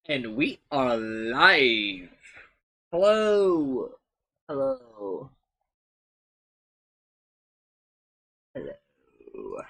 And we are live. Hello. Hello. Hello.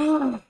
Ah.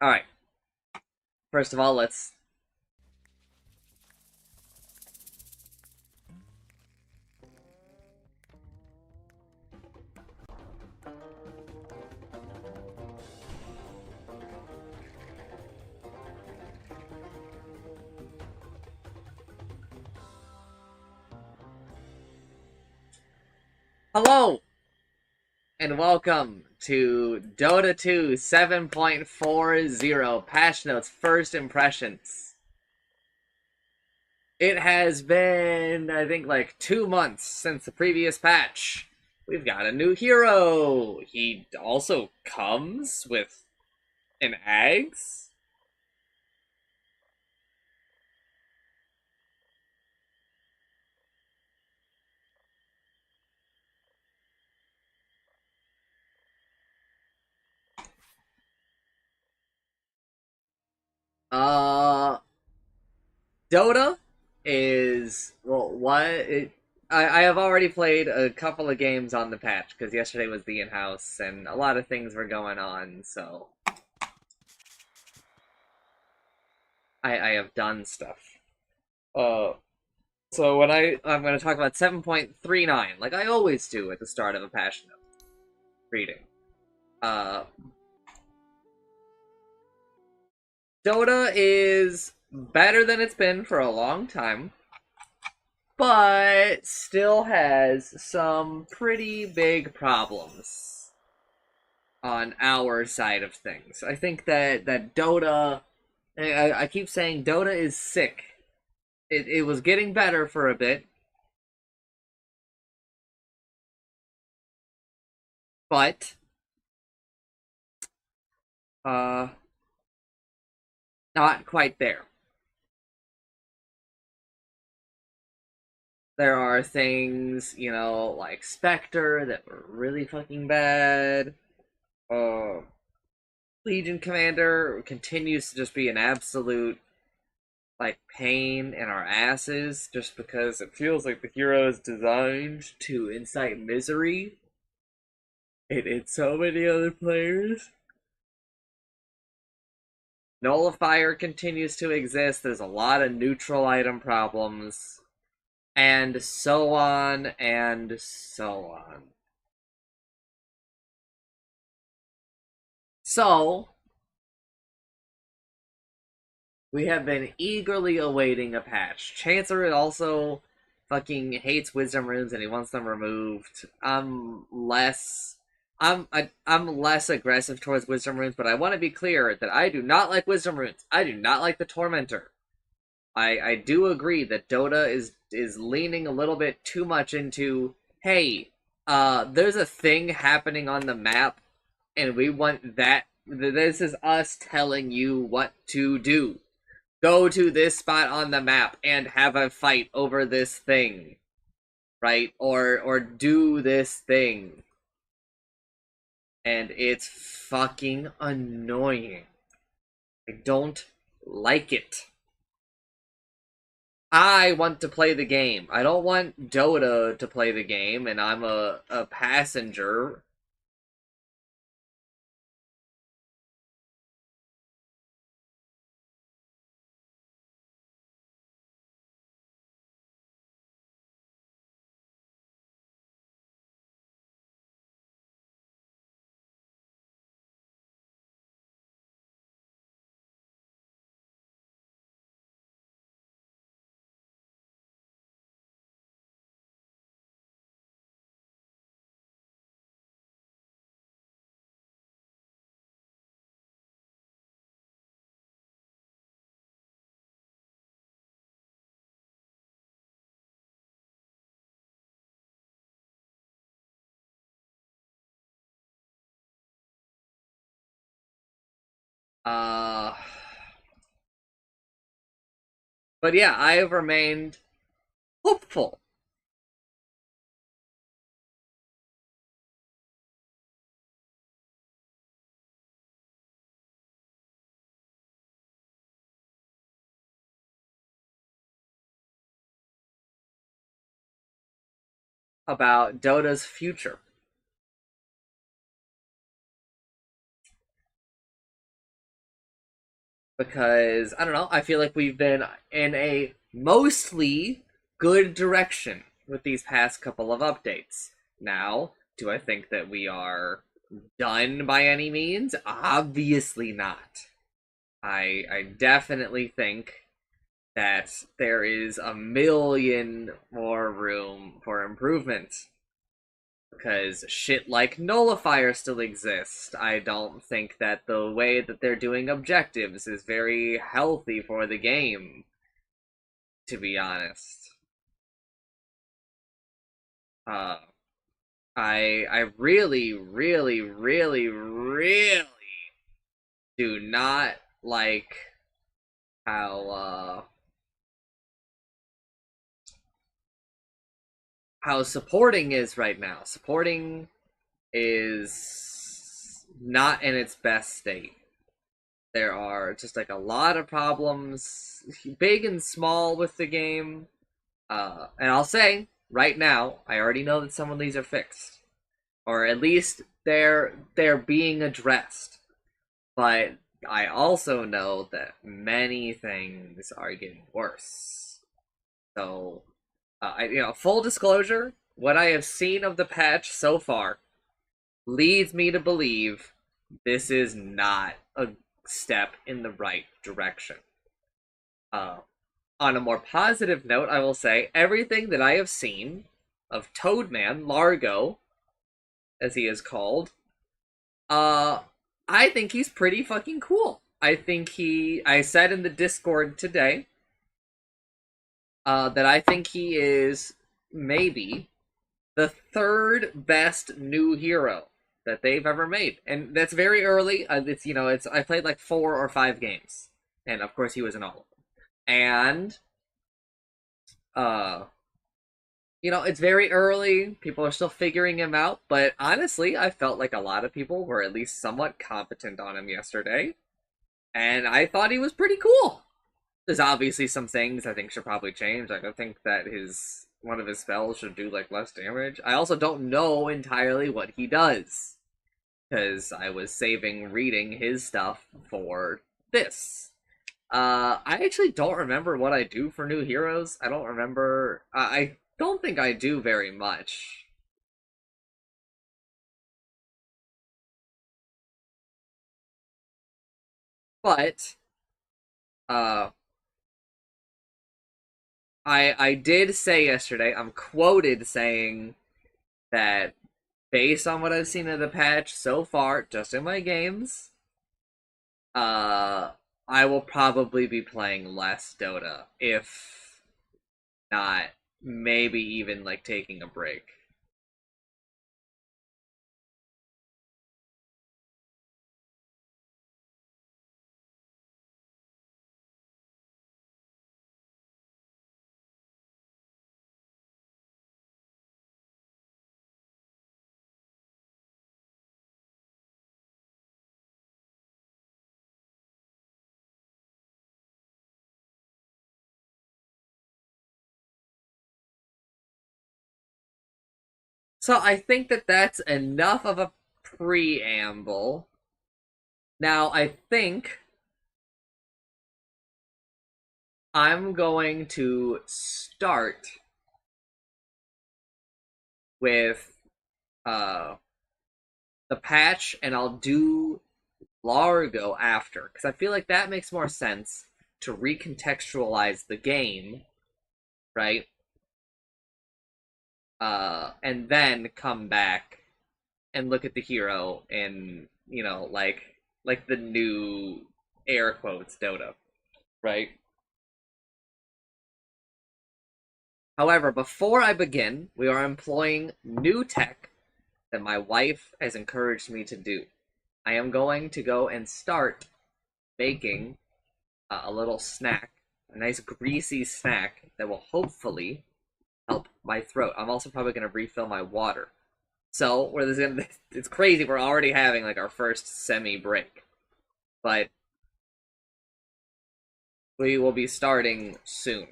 Alright. First of all, let's. Hello! And welcome to Dota 2 7.40 Patchnotes First Impressions. It has been, I think, like 2 months since the previous patch. We've got a new hero. He also comes with an eggs. Uh, Dota is well, what it. I have already played a couple of games on the patch because yesterday was the in-house and a lot of things were going on, so I have done stuff. Uh, so I'm going to talk about 7.39, like I always do at the start of a patch note reading. Uh, Dota is better than it's been for a long time, but still has some pretty big problems on our side of things. I think that Dota, I keep saying Dota is sick. It was getting better for a bit, but uh, not quite there. There are things, like Spectre that were really fucking bad. Uh, Legion Commander continues to just be an absolute like pain in our asses just because it feels like the hero is designed to incite misery in so many other players. Nullifier continues to exist. There's a lot of neutral item problems, and so on and so on. So, we have been eagerly awaiting a patch. Chancellor also fucking hates wisdom runes and he wants them removed. I'm less aggressive towards wisdom runes, but I want to be clear that I do not like wisdom runes. I do not like the Tormentor. I do agree that Dota is leaning a little bit too much into, hey, there's a thing happening on the map and we want that. This is us telling you what to do. Go to this spot on the map and have a fight over this thing. right? Or do this thing. And it's fucking annoying. I don't like it. I want to play the game. I don't want Dota to play the game, and I'm a passenger. Uh, but yeah, I have remained hopeful about Dota's future. Because I don't know, I feel like we've been in a mostly good direction with these past couple of updates. Now, do I think that we are done by any means? Obviously not. I definitely think that there is a million more room for improvement because shit like nullifier still exists. I don't think that the way that they're doing objectives is very healthy for the game, to be honest. Uh, I really, really, really, really do not like how how supporting is right now. Supporting is not in its best state. There are just like a lot of problems, big and small, with the game. And I'll say right now, I already know that some of these are fixed, or at least they're being addressed. But I also know that many things are getting worse. So, full disclosure, what I have seen of the patch so far leads me to believe this is not a step in the right direction. Uh, on a more positive note, I will say everything that I have seen of Toadman, Largo, as he is called, uh, I think he's pretty fucking cool. I said in the Discord today, that I think he is maybe the third best new hero that they've ever made, and that's very early. It's I played like 4 or 5 games, and of course he was in all of them. And uh, it's very early. People are still figuring him out, but honestly, I felt like a lot of people were at least somewhat competent on him yesterday, and I thought he was pretty cool. There's obviously some things I think should probably change. Like I think that his one of his spells should do like less damage. I also don't know entirely what he does because I was saving reading his stuff for this. I actually don't remember what I do for new heroes. I don't remember. I don't think I do very much. But uh, I did say yesterday. I'm quoted saying that based on what I've seen of the patch so far, just in my games, uh, I will probably be playing less Dota, if not maybe even like taking a break. So I think that that's enough of a preamble. Now I think I'm going to start with uh the patch, and I'll do Largo after, because I feel like that makes more sense to recontextualize the game, right? And then come back and look at the hero in, like the new air quotes Dota, right? However, before I begin, we are employing new tech that my wife has encouraged me to do. I am going to go and start making a little snack, a nice greasy snack that will hopefully help my throat. I'm also probably going to refill my water. So, it's crazy. We're already having like our first semi break, but we will be starting soon.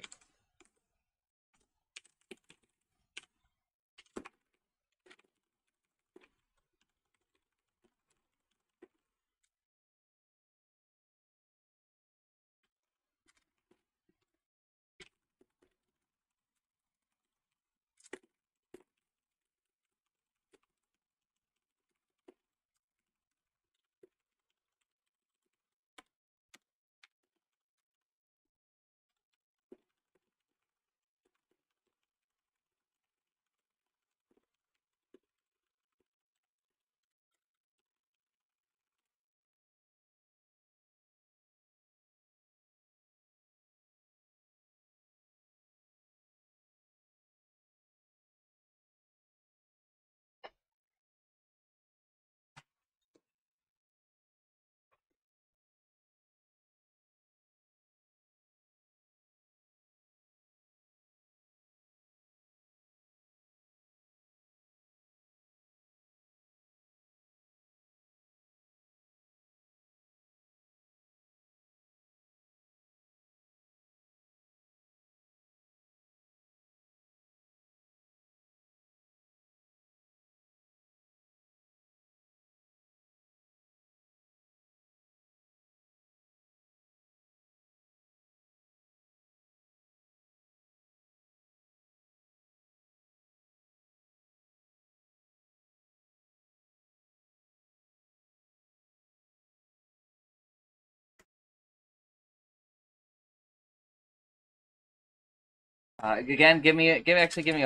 Again, give me a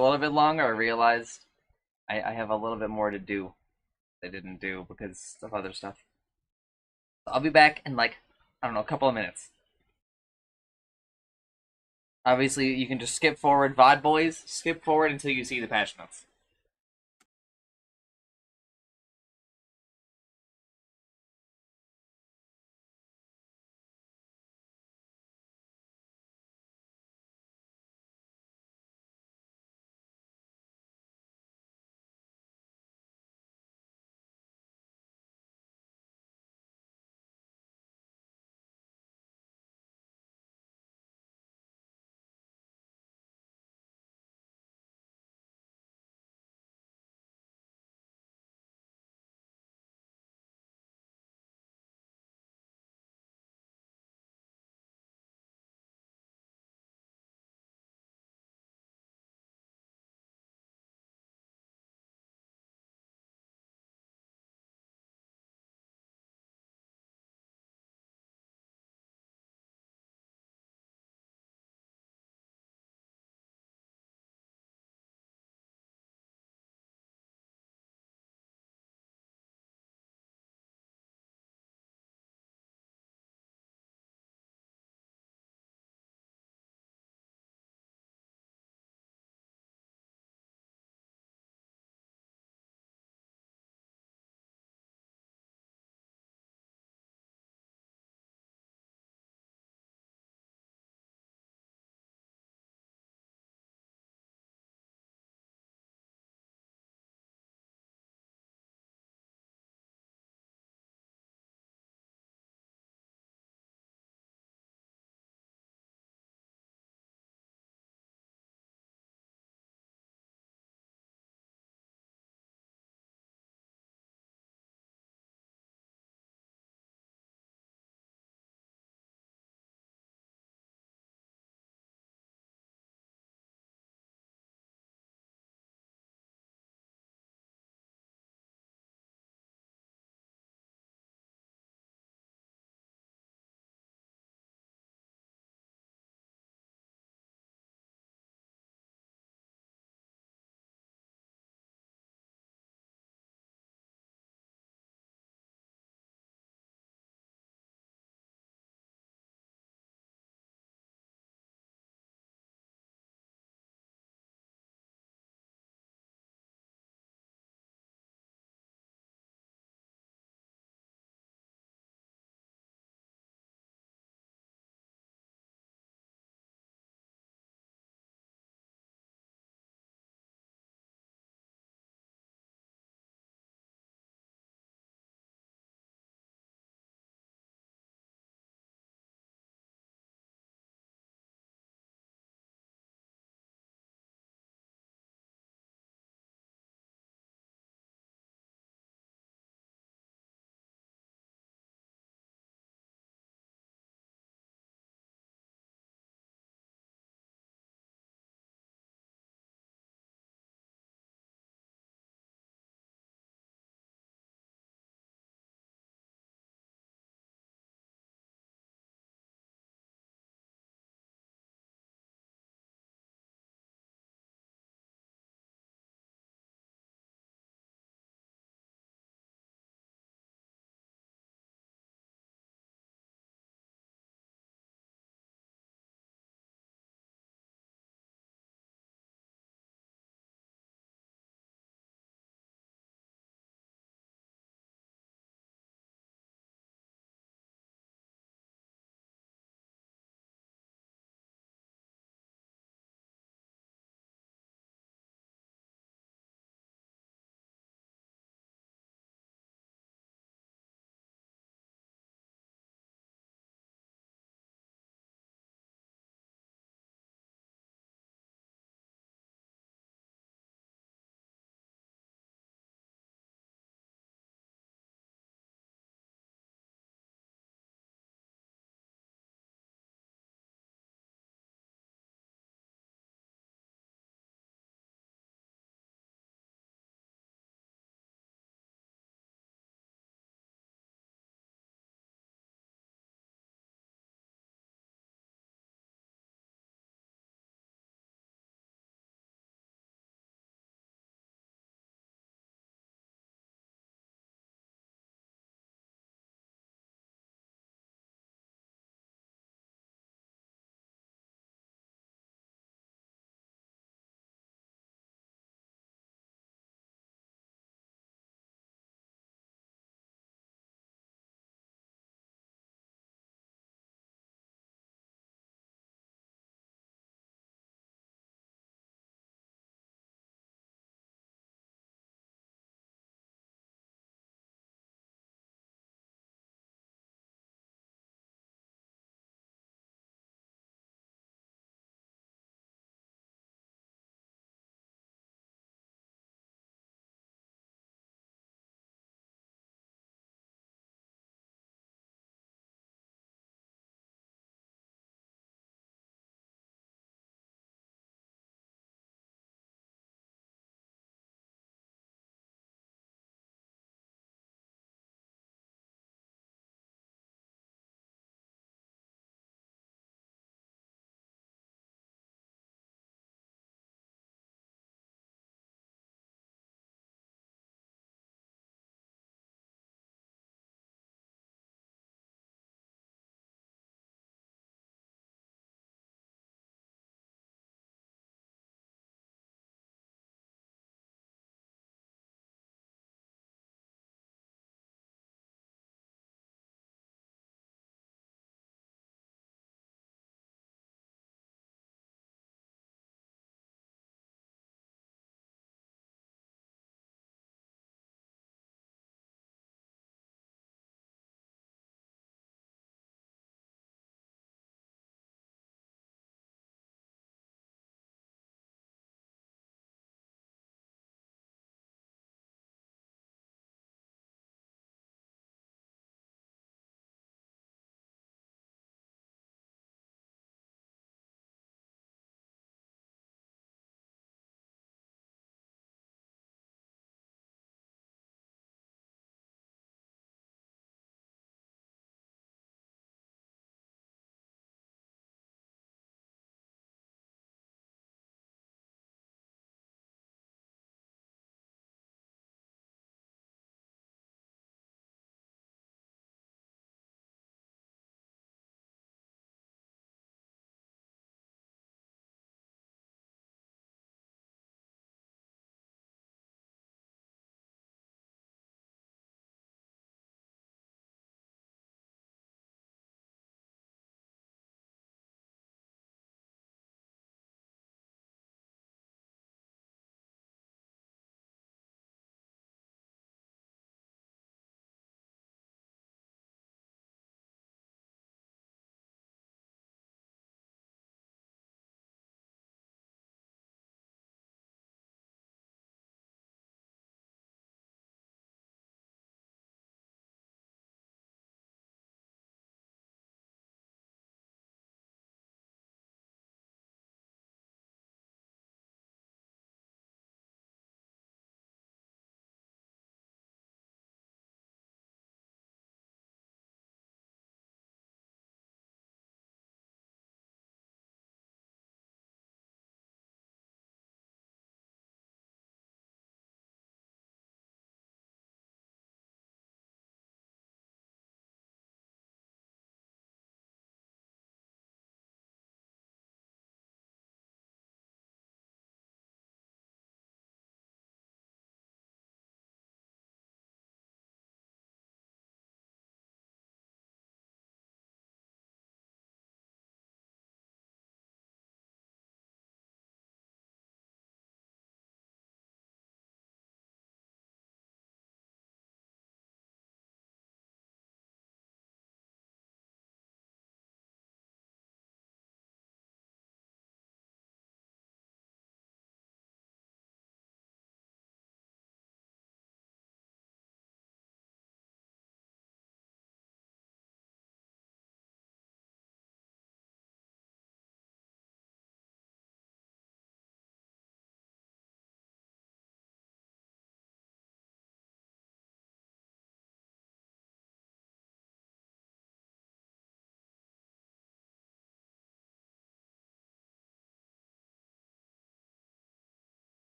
little bit longer. I realized I have a little bit more to do. I didn't do because of other stuff. I'll be back in like, I don't know, a couple of minutes. Obviously, you can just skip forward, VOD boys. Skip forward until you see the patch notes.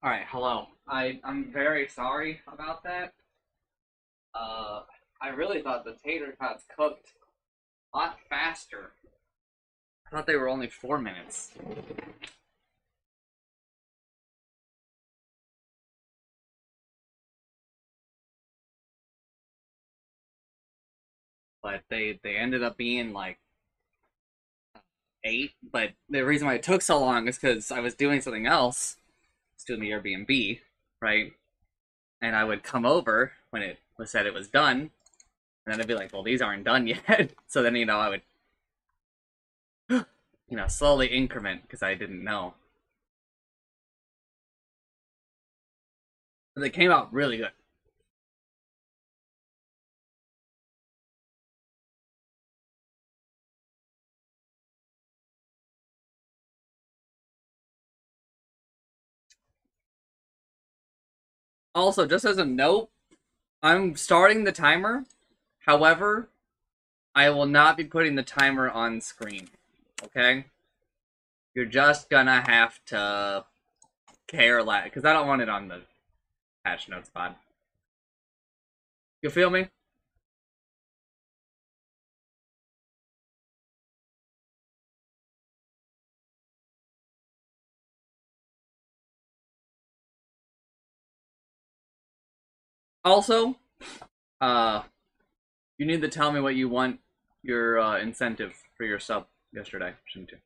Alright, hello. I'm very sorry about that. Uh, I really thought the tater tots cooked a lot faster. I thought they were only 4 minutes. But they ended up being like 8. But the reason why it took so long is because I was doing something else. I was doing the Airbnb, right? And I would come over when it was said it was done, and then I'd be like, "Well, these aren't done yet." So then I would slowly increment because I didn't know. But they came out really good. Also, just as a note, I'm starting the timer. However, I will not be putting the timer on screen. Okay? You're just gonna have to care less because I don't want it on the patch notes pod. You feel me? Also, uh, you need to tell me what you want your incentive for your sub yesterday, shouldn't you?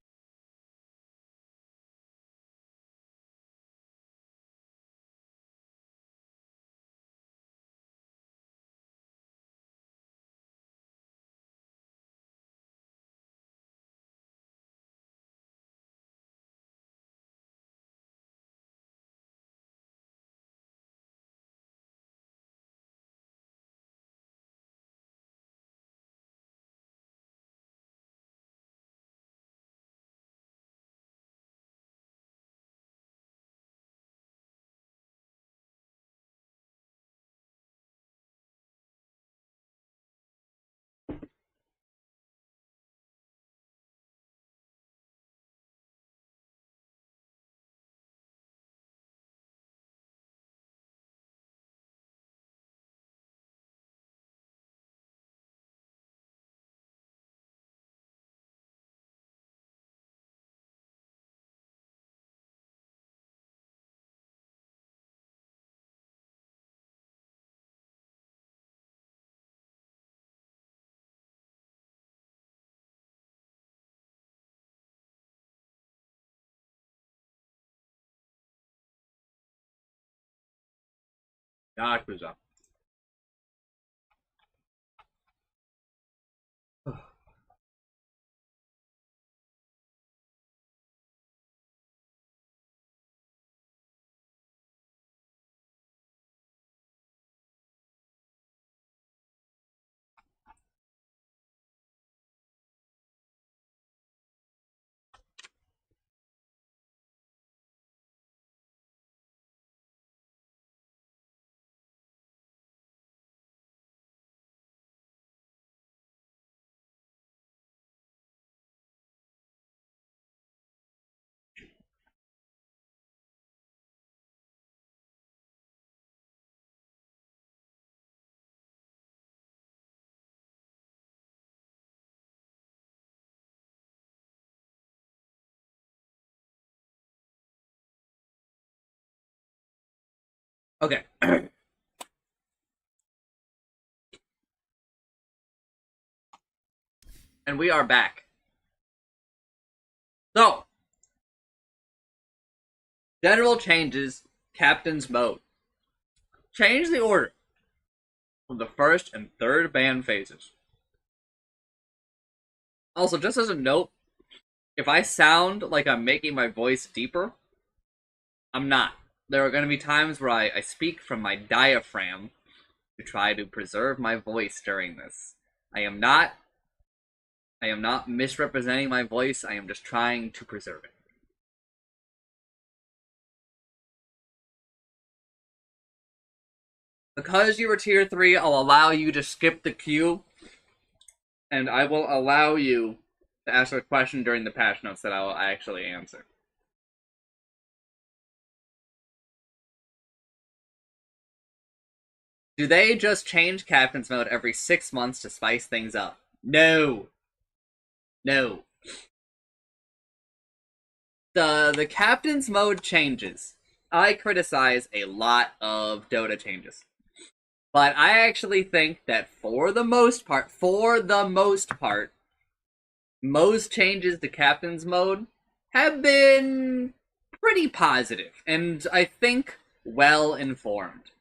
Yakuza. Okay, and we are back. So, general changes, captain's mode. Change the order of the first and third band phases. Also, just as a note, if I sound like I'm making my voice deeper, I'm not. There are going to be times where I speak from my diaphragm to try to preserve my voice during this. I am not I am not misrepresenting my voice. I am just trying to preserve it. Because you were tier 3, I'll allow you to skip the queue, and I will allow you to ask a question during the patch notes that I will actually answer. Do they just change captain's mode every 6 months to spice things up? No. No. The captain's mode changes. I criticize a lot of Dota changes. But I actually think that for the most part, most changes to captain's mode have been pretty positive and I think well informed.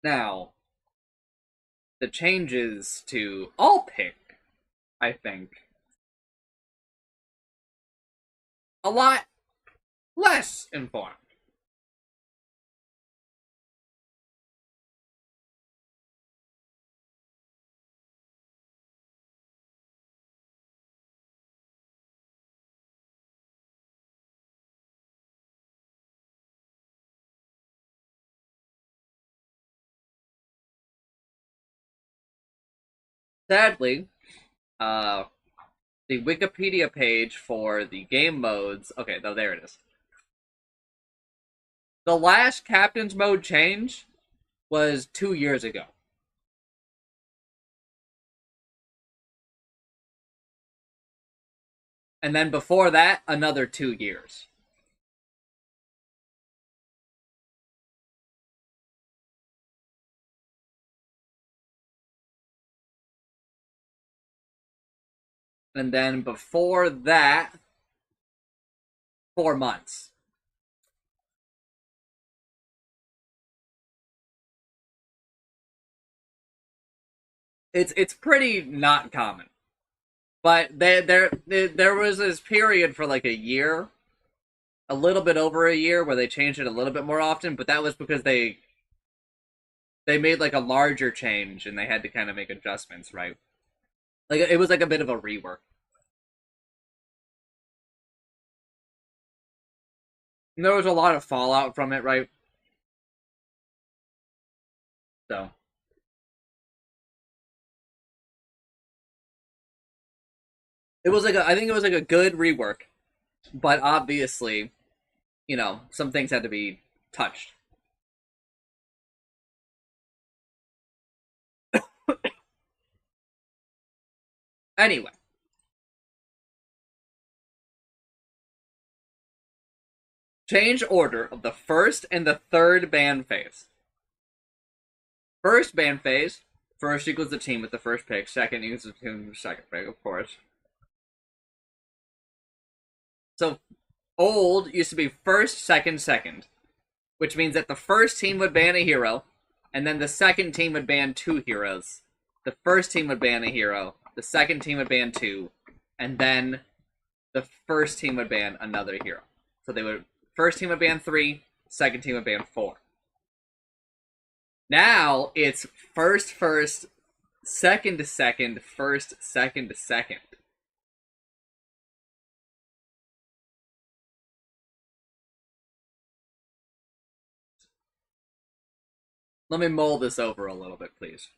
Now, the changes to all pick, I think, a lot less informed. Sadly, uh, the Wikipedia page for the game modes. Okay, no, there it is. The last captain's mode change was 2 years ago. And then before that, another 2 years. And then before that, 4 months. It's pretty not common. But there was this period for like a year, a little bit over a year, where they changed it a little bit more often. But that was because they made like a larger change and they had to kind of make adjustments, right? Like it was like a bit of a rework. And there was a lot of fallout from it, right? So it was like I think it was like a good rework, but obviously, some things had to be touched. Anyway, change order of the first and the third ban phase. First ban phase, first equals the team with the first pick, second equals the team with the second pick, of course. So old used to be first, second, second, which means that the first team would ban a hero, and then the second team would ban two heroes. The first team would ban a hero, the second team would ban two, and then the first team would ban another hero. So they would first team would ban three, second team would ban four. Now it's first, first, second to second, first, second to second. Let me mull this over a little bit, please.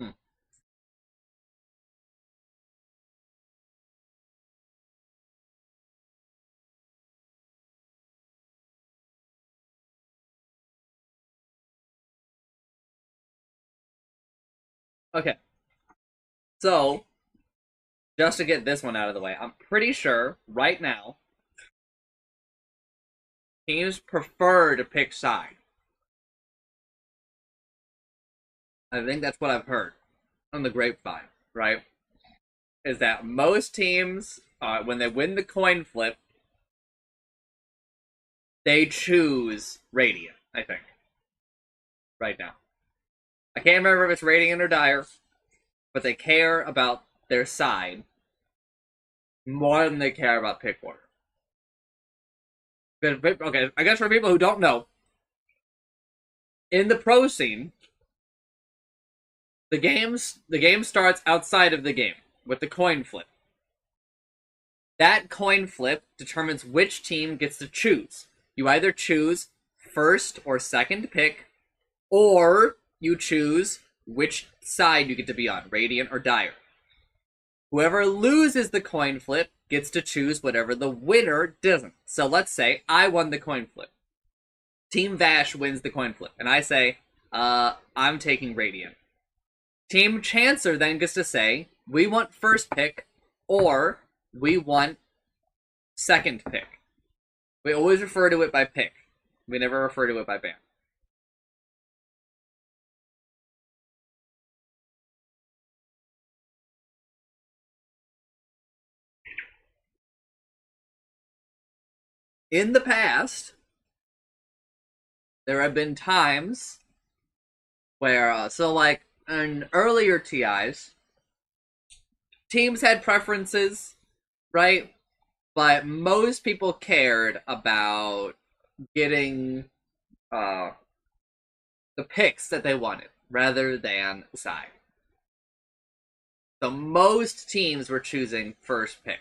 Hmm. Okay, so just to get this one out of the way, I'm pretty sure right now teams prefer to pick side. I think that's what I've heard on the grapevine, right? Is that most teams, when they win the coin flip, they choose Radiant, I think, right now. I can't remember if it's Radiant or Dire, but they care about their side more than they care about pick order. Okay, I guess for people who don't know, in the pro scene, the game starts outside of the game with the coin flip. That coin flip determines which team gets to choose. You either choose first or second pick, or you choose which side you get to be on, Radiant or Dire. Whoever loses the coin flip gets to choose whatever the winner doesn't. So let's say I won the coin flip. Team Vash wins the coin flip, and I say, I'm taking Radiant. Team Chancer then gets to say, we want first pick, or we want second pick. We always refer to it by pick. We never refer to it by ban. In the past, there have been times where, so like in earlier TIs, teams had preferences, right? But most people cared about getting the picks that they wanted rather than side. So most teams were choosing first pick.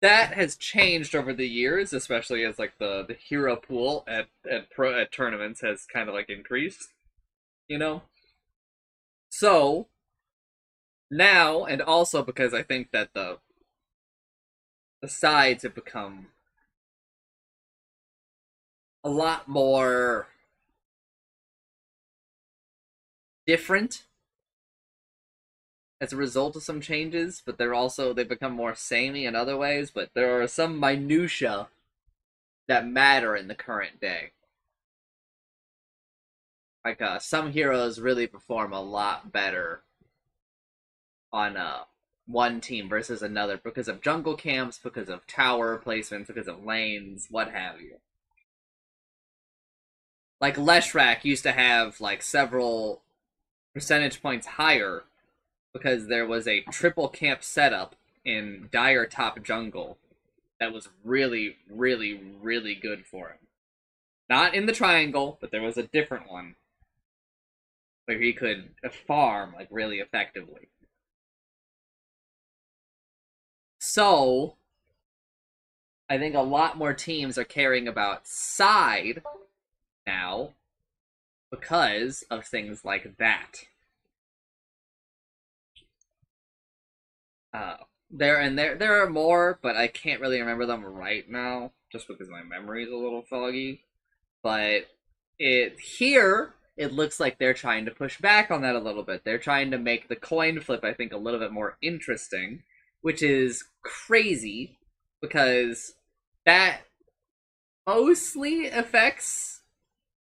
That has changed over the years, especially as like the hero pool at tournaments has kind of like increased, you know. So now, and also because I think that the sides have become a lot more different as a result of some changes, but they've become more samey in other ways, but there are some minutia that matter in the current day. Like some heroes really perform a lot better on one team versus another because of jungle camps, because of tower placements, because of lanes, what have you. Like Leshrac used to have like several percentage points higher because there was a triple camp setup in Dire top jungle that was really, really, really good for him. Not in the triangle, but there was a different one where he could farm like really effectively. So, I think a lot more teams are caring about side now because of things like that. There are more, but I can't really remember them right now, just because my memory is a little foggy. But it looks like they're trying to push back on that a little bit. They're trying to make the coin flip, I think, a little bit more interesting, which is crazy because that mostly affects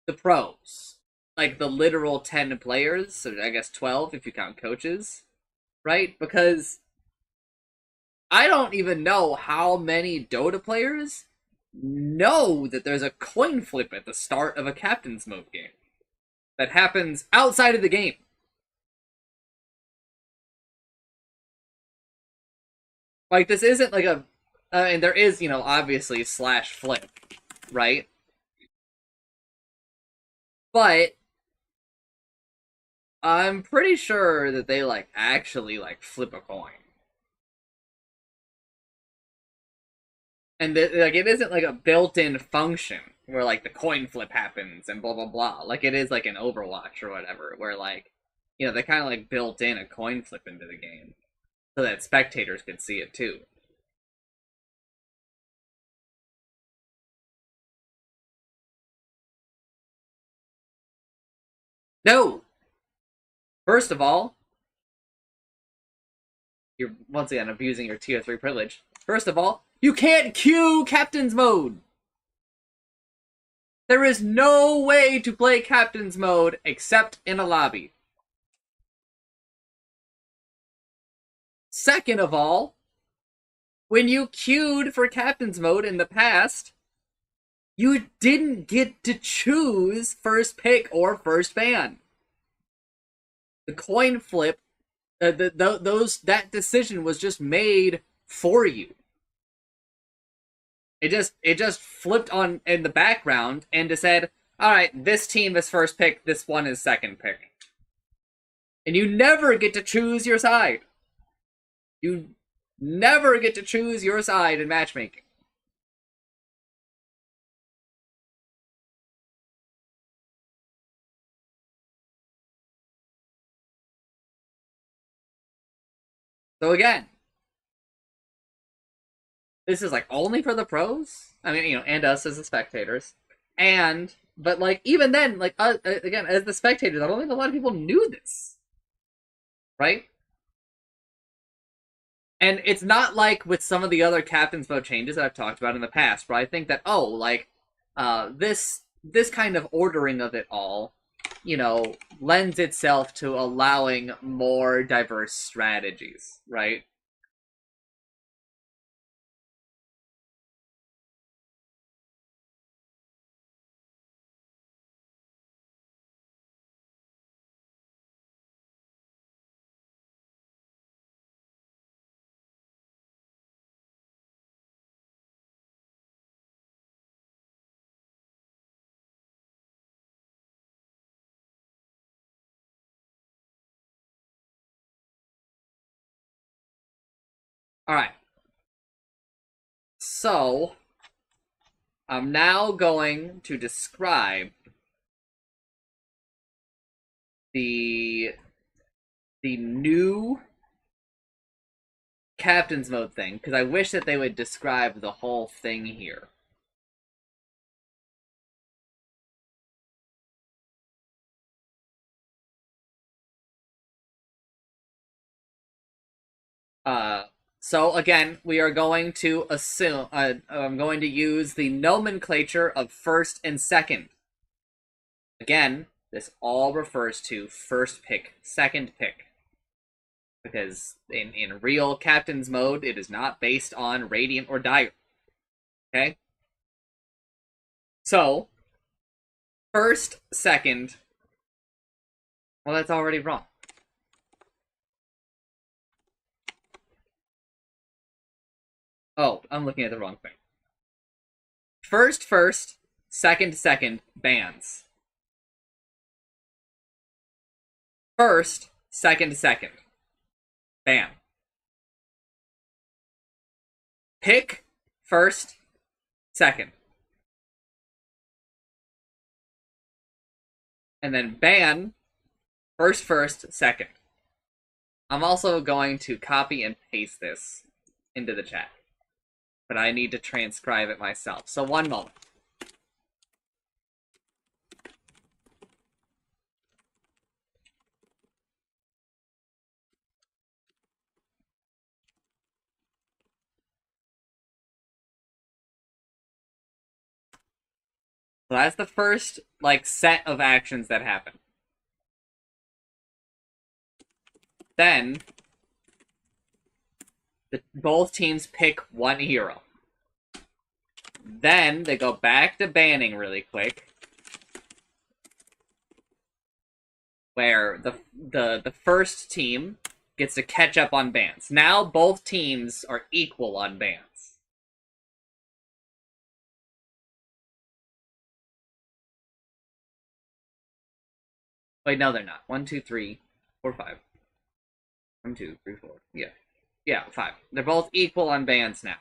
the pros, like the literal 10 players, so I guess 12 if you count coaches, right? Because I don't even know how many Dota players know that there's a coin flip at the start of a captain's mode game that happens outside of the game. Like, this isn't like and there is, obviously slash flip, right? But I'm pretty sure that they like actually like flip a coin. And like it isn't like a built-in function where like the coin flip happens and blah blah blah. Like it is like an Overwatch or whatever, where like they kind of like built in a coin flip into the game so that spectators could see it too. No, first of all, you're once again abusing your tier 3 privilege. First of all, you can't queue captain's mode. There is no way to play captain's mode except in a lobby. Second of all, when you queued for captain's mode in the past, you didn't get to choose first pick or first ban. The coin flip That decision was just made for you. It just flipped on in the background and just said, all right, this team is first pick, this one is second pick. And you never get to choose your side. You never get to choose your side in matchmaking. So again, this is like only for the pros. I mean, and us as the spectators. But like even then, like again, as the spectators, I don't think a lot of people knew this, right? And it's not like with some of the other captain's vote changes that I've talked about in the past, where I think that this kind of ordering of it all, lends itself to allowing more diverse strategies, right? All right. So, I'm now going to describe the new captain's mode thing, because I wish that they would describe the whole thing here. So again, we are going to assume, I'm going to use the nomenclature of first and second. Again, this all refers to first pick, second pick. Because in real captain's mode, it is not based on Radiant or Dire. Okay? So, first, second. Well, that's already wrong. Oh, I'm looking at the wrong thing. First, second, bans. First, second. Ban. Pick, first, second. And then ban, first, second. I'm also going to copy and paste this into the chat. But I need to transcribe it myself. So one moment. So that's the first set of actions that happen. Then both teams pick one hero. Then they go back to banning really quick, where the first team gets to catch up on bans. Now both teams are equal on bans. Wait, no, they're not. 1, 2, 3, 4, 5. 1, 2, 3, 4. Yeah, 5. They're both equal on bans now.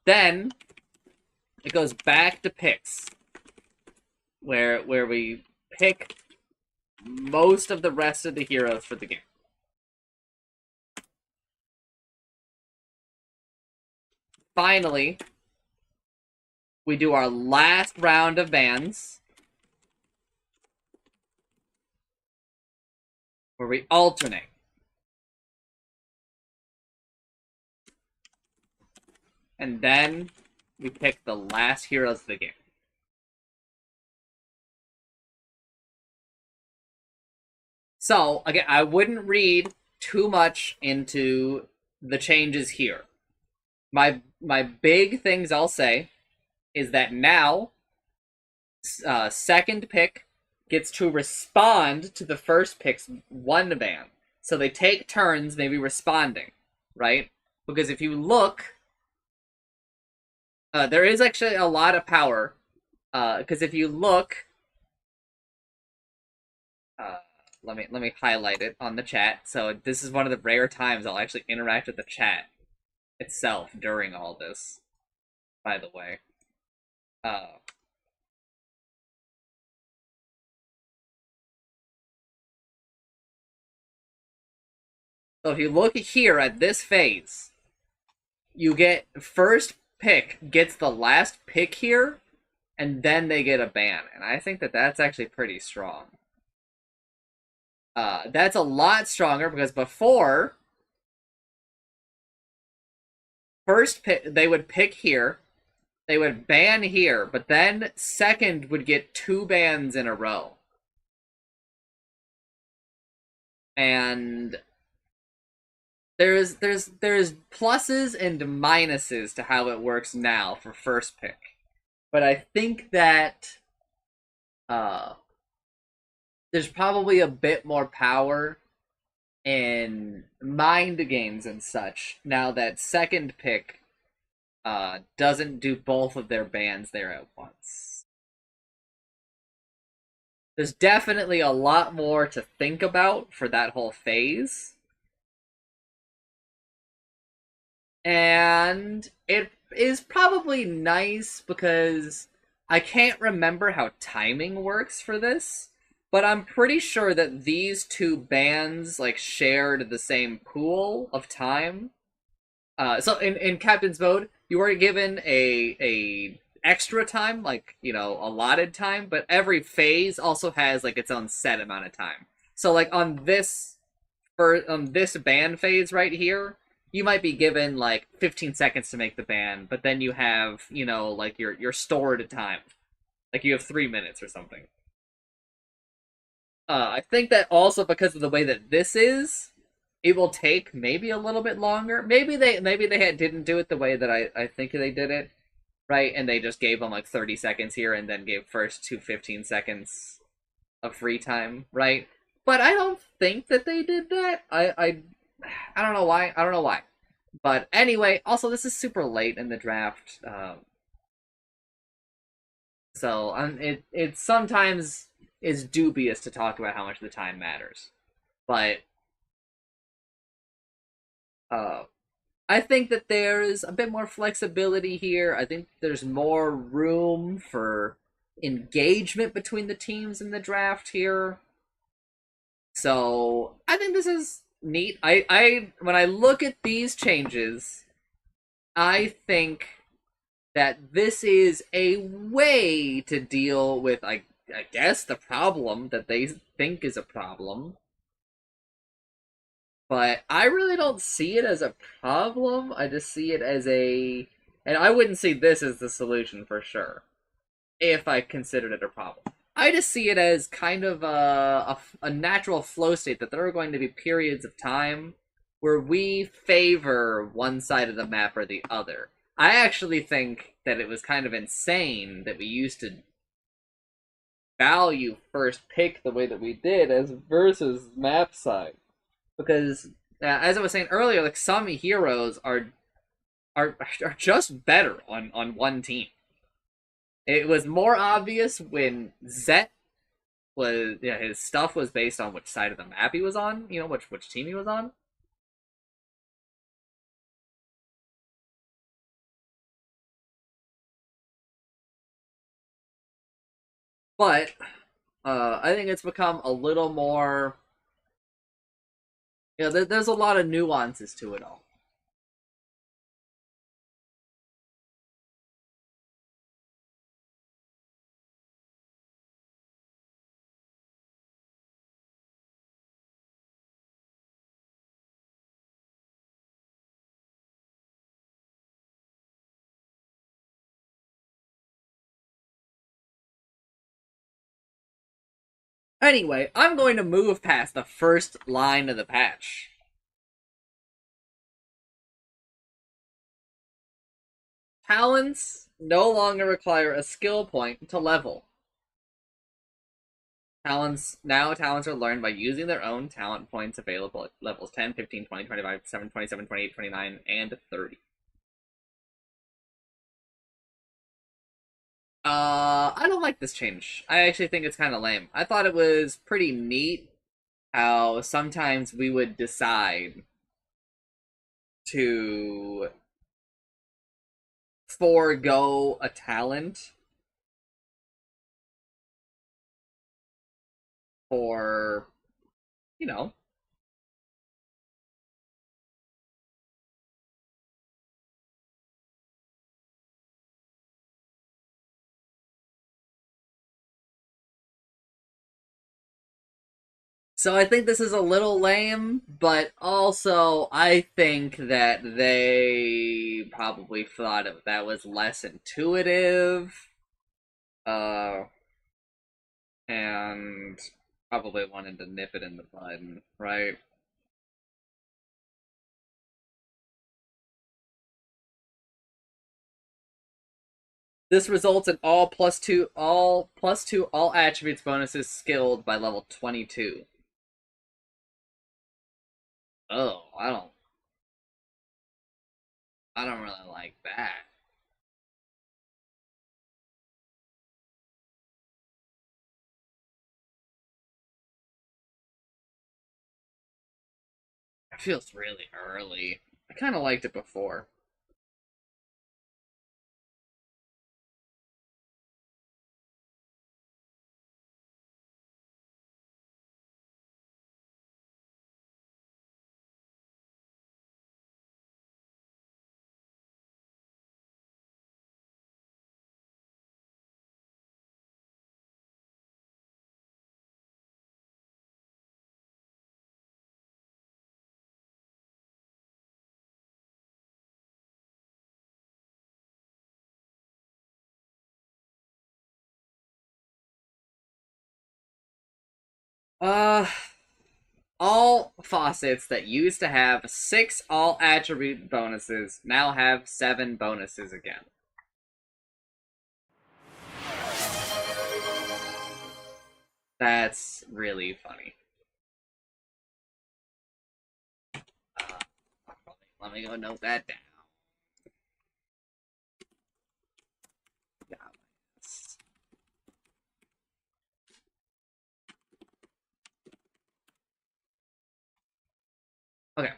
Then it goes back to picks, where we pick most of the rest of the heroes for the game. Finally, we do our last round of bans, where we alternate. And then we pick the last heroes of the game. So, again, I wouldn't read too much into the changes here. My big things I'll say is that now second pick gets to respond to the first pick's one ban. So they take turns maybe responding, right? Because if you look, there is actually a lot of power. Because if you look, uh, let me highlight it on the chat. So this is one of the rare times I'll actually interact with the chat itself during all this. By the way, uh, so if you look here at this phase, you get first pick gets the last pick here, and then they get a ban, and I think that that's actually pretty strong. That's a lot stronger because before first pick they would pick here, they would ban here, but then second would get 2 bans in a row. And there's pluses and minuses to how it works now for first pick. But I think that uh there's probably a bit more power in mind games and such now that second pick doesn't do both of their bans there at once. There's definitely a lot more to think about for that whole phase. And it is probably nice because I can't remember how timing works for this, but I'm pretty sure that these two bands like shared the same pool of time. So in Captain's mode, you were given a extra time, like allotted time, but every phase also has like its own set amount of time. So like on this ban phase right here, you might be given like 15 seconds to make the ban, but then you have like your stored time, like you have 3 minutes or something. I think that also because of the way that this is, it will take maybe a little bit longer. Maybe they didn't do it the way that I think they did it, right? And they just gave them like 30 seconds here and then gave first two 15 seconds of free time, right? But I don't think that they did that. I don't know why. I don't know why. But anyway, also this is super late in the draft, so it sometimes is dubious to talk about how much the time matters. But uh, I think that there's a bit more flexibility here. I think there's more room for engagement between the teams in the draft here. So I think this is neat. I when I look at these changes, I think that this is a way to deal with I guess the problem that they think is a problem. But I really don't see it as a problem. I just see it as and I wouldn't see this as the solution for sure if I considered it a problem. I just see it as kind of a natural flow state that there are going to be periods of time where we favor one side of the map or the other. I actually think that it was kind of insane that we used to value first pick the way that we did as versus map side. Because as I was saying earlier, like some heroes are just better on one team. It was more obvious when Zet was his stuff was based on which side of the map he was on, which team he was on. But I think it's become a little more. There's a lot of nuances to it all. Anyway, I'm going to move past the first line of the patch. Talents no longer require a skill point to level. Talents are learned by using their own talent points available at levels 10, 15, 20, 25, 7, 27, 28, 29, and 30. I don't like this change. I actually think it's kind of lame. I thought it was pretty neat how sometimes we would decide to forego a talent for, you know. So I think this is a little lame, but also I think that they probably thought that was less intuitive, uh, and probably wanted to nip it in the bud, right? This results in all attributes bonuses skilled by level 22. Oh, I don't really like that. It feels really early. I kind of liked it before. Uh, all faucets that used to have 6 all attribute bonuses now have 7 bonuses again. That's really funny. Let me go note that down. Okay.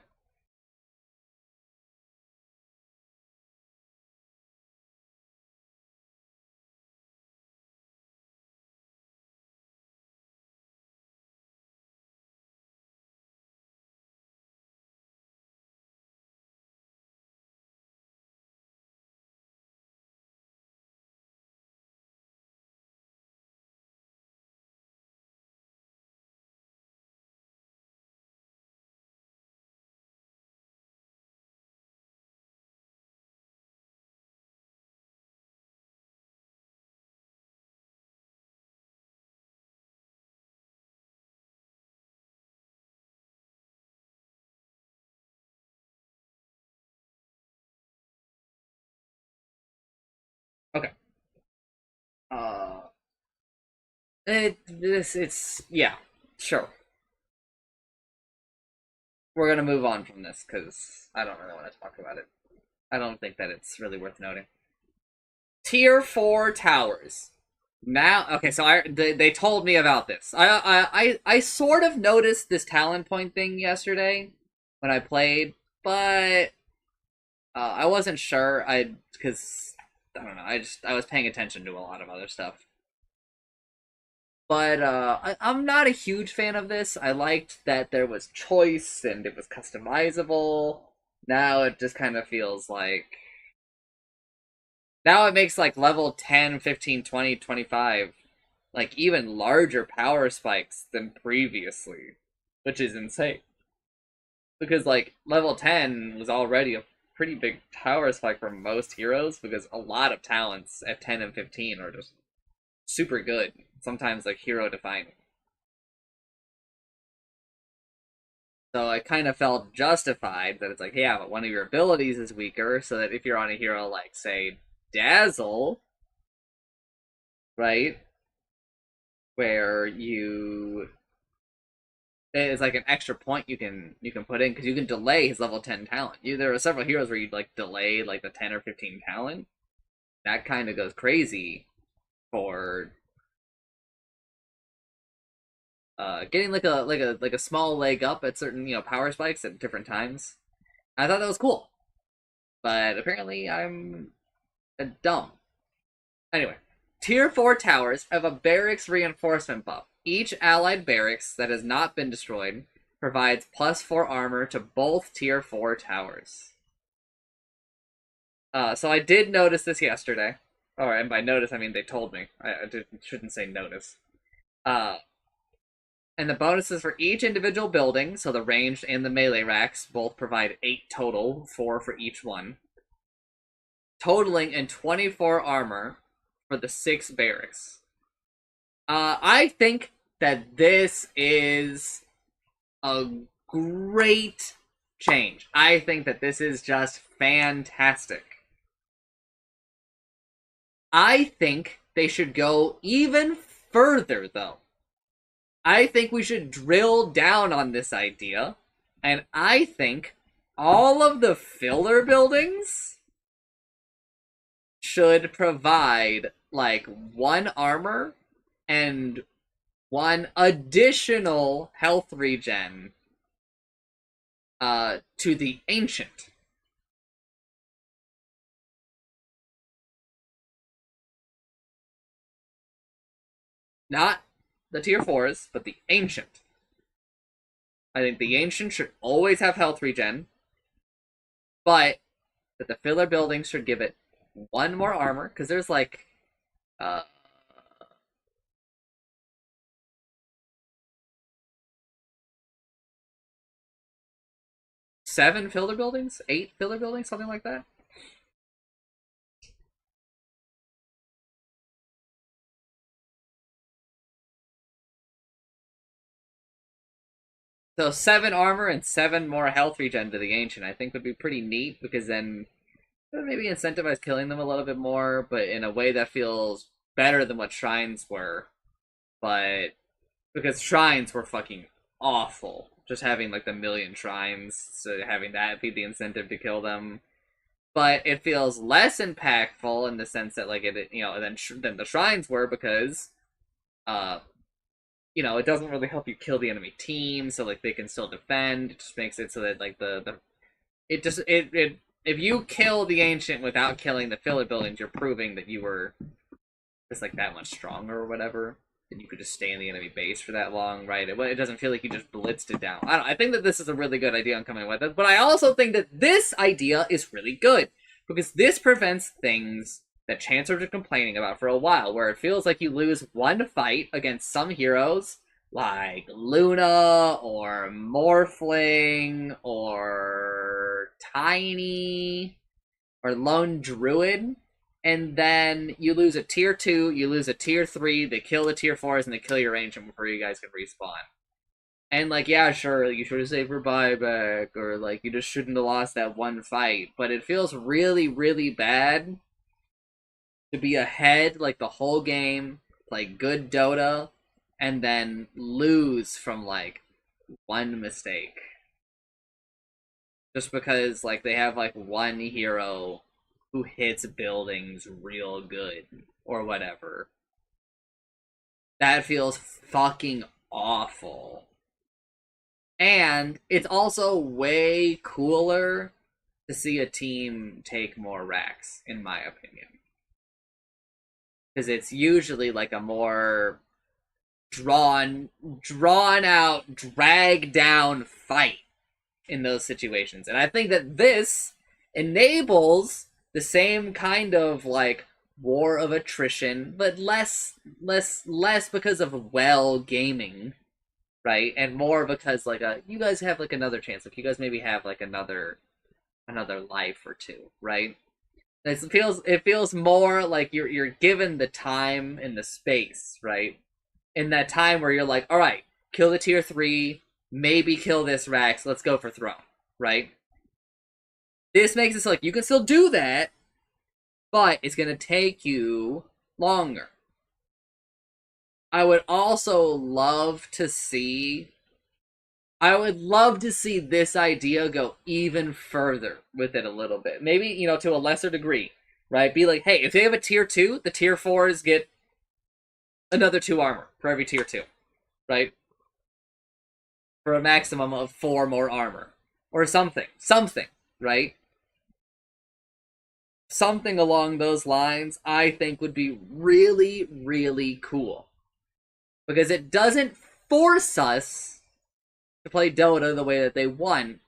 Okay. Uh, it's yeah, sure. We're gonna move on from this because I don't really want to talk about it. I don't think that it's really worth noting. Tier 4 towers. Now, okay, so they told me about this. I sort of noticed this talent point thing yesterday when I played, but I wasn't sure. I because I don't know. I was paying attention to a lot of other stuff. But I'm not a huge fan of this. I liked that there was choice and it was customizable. Now it just kind of feels like now it makes like level 10, 15, 20, 25 like even larger power spikes than previously, which is insane. Because like level 10 was already a pretty big power spike for most heroes because a lot of talents at 10 and 15 are just super good, sometimes like hero defining. So I kind of felt justified that it's like, yeah, but one of your abilities is weaker, so that if you're on a hero like, say, Dazzle, right? where you it's like an extra point you can put in because you can delay his level 10 talent. There are several heroes where you like delay like the 10 or 15 talent. That kind of goes crazy for getting like a small leg up at certain power spikes at different times. I thought that was cool, but apparently I'm dumb. Anyway, Tier 4 towers have a barracks reinforcement buff. Each allied barracks that has not been destroyed provides +4 armor to both Tier 4 towers. So I did notice this yesterday. And by notice, I mean they told me. Shouldn't say notice. Uh, and the bonuses for each individual building, so the ranged and the melee racks, both provide 8 total, 4 for each one, totaling in 24 armor for the 6 barracks. I think that this is a great change. I think that this is just fantastic. I think they should go even further, though. I think we should drill down on this idea, and I think all of the filler buildings should provide like 1 armor and 1 additional health regen to the ancient. Not the tier 4s, but the ancient. I think the ancient should always have health regen, but that the filler buildings should give it 1 more armor, because there's like 7 filler buildings, 8 filler buildings, something like that. So 7 armor and 7 more health regen to the ancient, I think would be pretty neat, because then maybe incentivize killing them a little bit more, but in a way that feels better than what shrines were. But because shrines were fucking awful, just having like the million shrines, so having that be the incentive to kill them. But it feels less impactful in the sense that like than the shrines were, because uh it doesn't really help you kill the enemy team, so like they can still defend. It just makes it so that like the it just it if you kill the ancient without killing the filler buildings, you're proving that you were just like that much stronger or whatever. And you could just stay in the enemy base for that long, right? It doesn't feel like you just blitzed it down. I think that this is a really good idea on coming with it, but I also think that this idea is really good because this prevents things that Chancellors are complaining about for a while, where it feels like you lose 1 fight against some heroes like Luna or Morphling or Tiny or Lone Druid, and then you lose a tier 2, you lose a tier 3, they kill the tier 4s, and they kill your ancient before you guys can respawn. And like, yeah, sure, you should have saved for buyback, or like you just shouldn't have lost that 1 fight, but it feels really, really bad to be ahead like the whole game, play good Dota, and then lose from like 1 mistake. Just because like they have like 1 hero who hits buildings real good or whatever. That feels fucking awful. And it's also way cooler to see a team take more racks, in my opinion. Because it's usually like a more drawn out, dragged down fight in those situations. And I think that this enables the same kind of like war of attrition, but less because of well gaming, right? And more because like you guys have like another chance. Like you guys maybe have like another life or 2, right? It feels more like you're given the time and the space, right? In that time where you're like, all right, kill the tier 3, maybe kill this Rax, let's go for throne, right? This makes it so like you can still do that, but it's gonna take you longer. I would also love to see. I would love to see this idea go even further with it a little bit. Maybe, to a lesser degree, right? Be like, hey, if they have a tier 2, the tier 4s get another 2 armor for every tier 2, right? For a maximum of 4 more armor. Or something. Something, right? Something along those lines, I think would be really, really cool. Because it doesn't force us to play Dota the way that they want,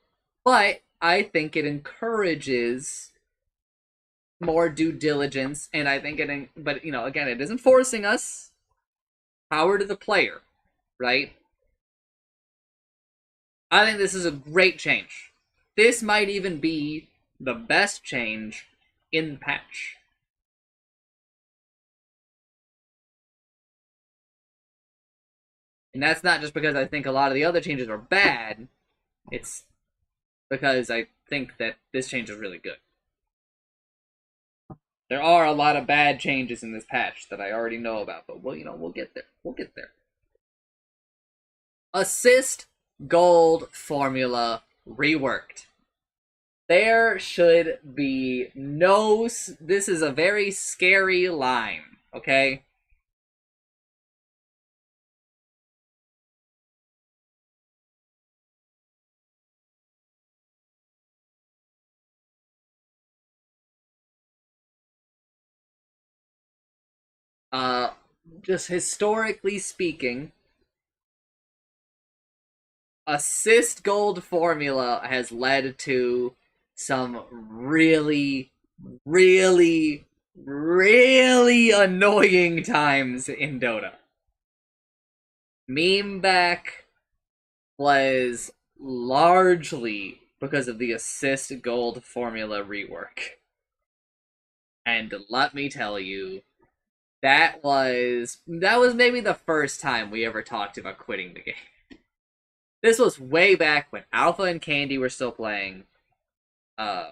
but I think it encourages more due diligence, and I think but again, it isn't forcing us. Power to the player, right? I think this is a great change. This might even be the best change in the patch. And that's not just because I think a lot of the other changes are bad, it's because I think that this change is really good. There are a lot of bad changes in this patch that I already know about, but we'll get there. We'll get there. Assist gold formula reworked. There should be no. This is a very scary line, okay? Uh, just historically speaking, assist gold formula has led to some really, really, really annoying times in Dota. Meme back was largely because of the assist gold formula rework. And let me tell you, that was maybe the first time we ever talked about quitting the game. This was way back when Alpha and Candy were still playing. Uh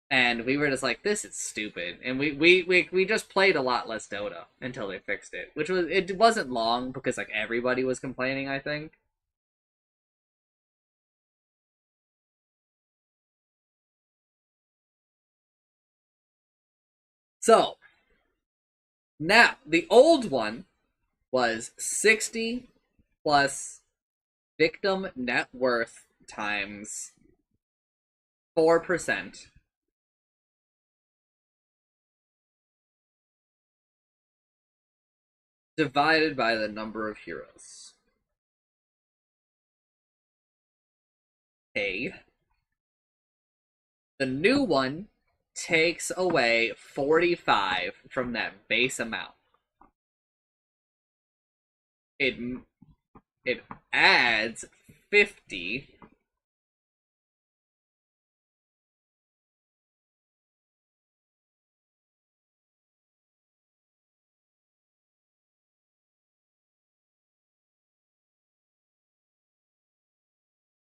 and we were just like, this is stupid. And we just played a lot less Dota until they fixed it. It wasn't long because like everybody was complaining, I think. So now the old one was 60 plus victim net worth times 4% divided by the number of heroes. Okay. The new one takes away 45 from that base amount. It it adds 50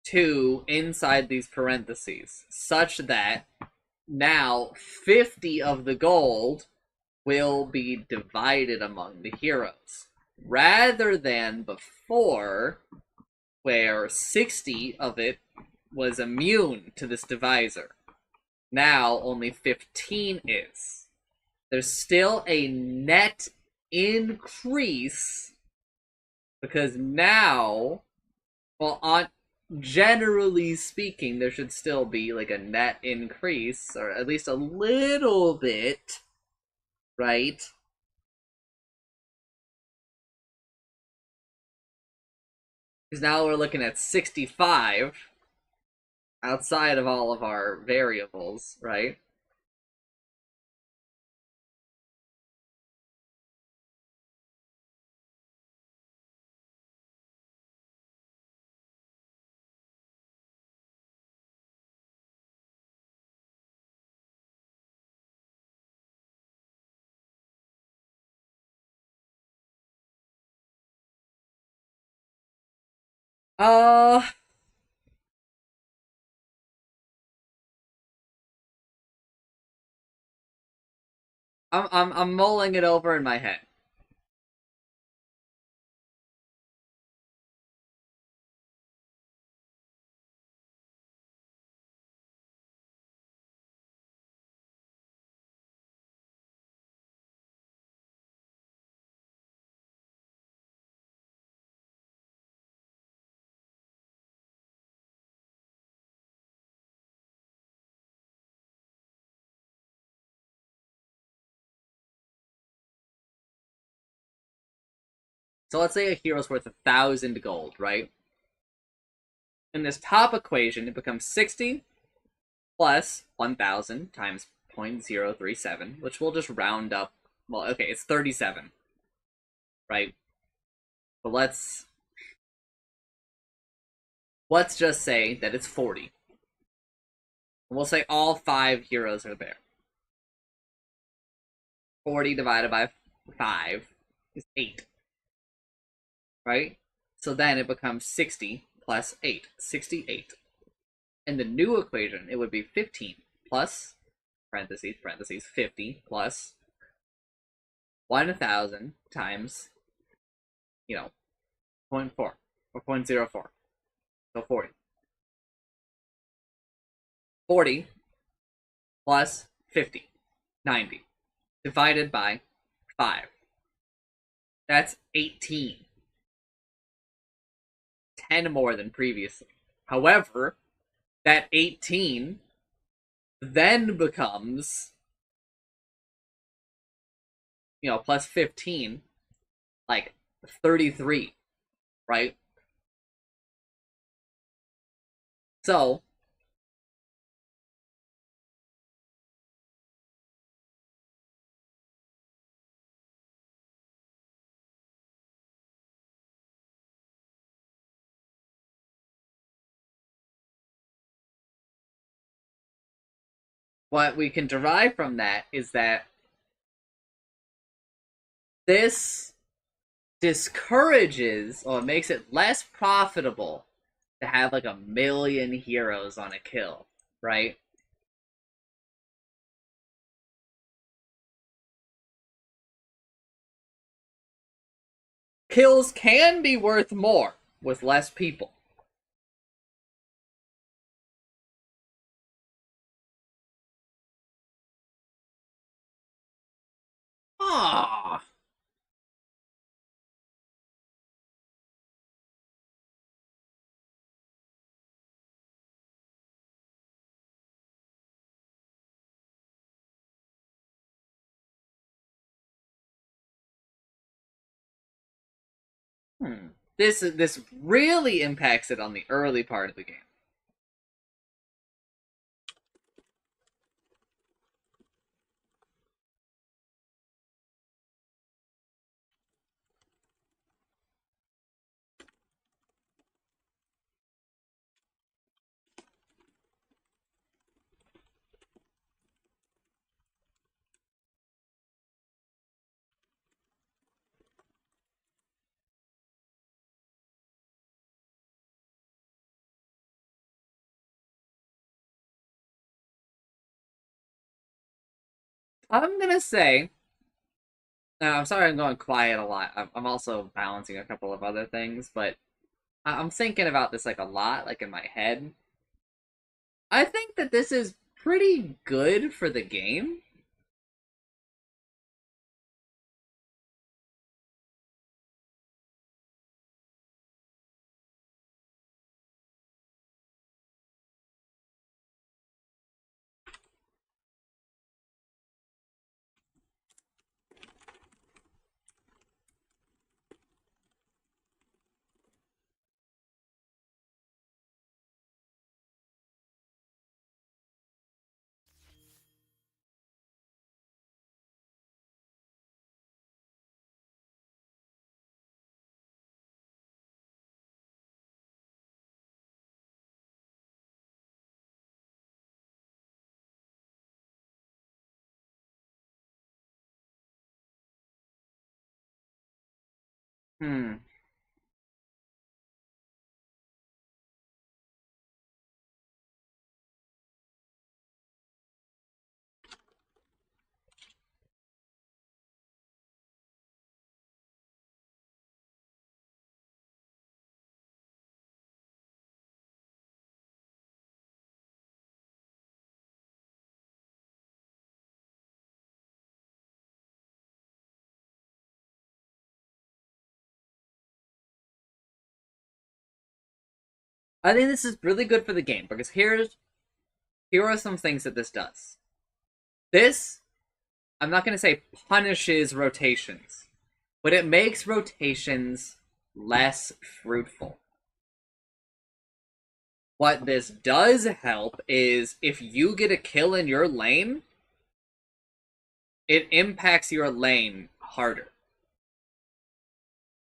to inside these parentheses, such that now 50 of the gold will be divided among the heroes. Rather than before, where 60 of it was immune to this divisor. Now only 15 is. There's still a net increase because now, well, generally speaking, there should still be like a net increase, or at least a little bit, right? Because now we're looking at 65 outside of all of our variables, right? Uh, I'm mulling it over in my head. So let's say a hero's worth 1,000 gold, right? In this top equation, it becomes 60 plus 1,000 times 0.037, which we'll just round up. Well, okay, it's 37, right? But let's just say that it's 40. We'll say all 5 heroes are there. 40 divided by 5 is 8, right? So then it becomes 60 plus 8, 68. In the new equation, it would be 15 plus, parentheses, parentheses, 50 plus 1,000 times, 0.4 or 0.04. So 40. 40 plus 50, 90, divided by 5. That's 18. 10 more than previously. However, that 18 then becomes, plus 15, like 33, right? So, what we can derive from that is that this discourages, or makes it less profitable to have like 1,000,000 heroes on a kill, right? Kills can be worth more with less people. Ah. This really impacts it on the early part of the game. I'm gonna say, I'm sorry I'm going quiet a lot. I'm also balancing a couple of other things, but I'm thinking about this like a lot, like in my head. I think that this is pretty good for the game. Hmm. I think this is really good for the game because here are some things that this does. This, I'm not gonna say punishes rotations, but it makes rotations less fruitful. What this does help is if you get a kill in your lane, it impacts your lane harder.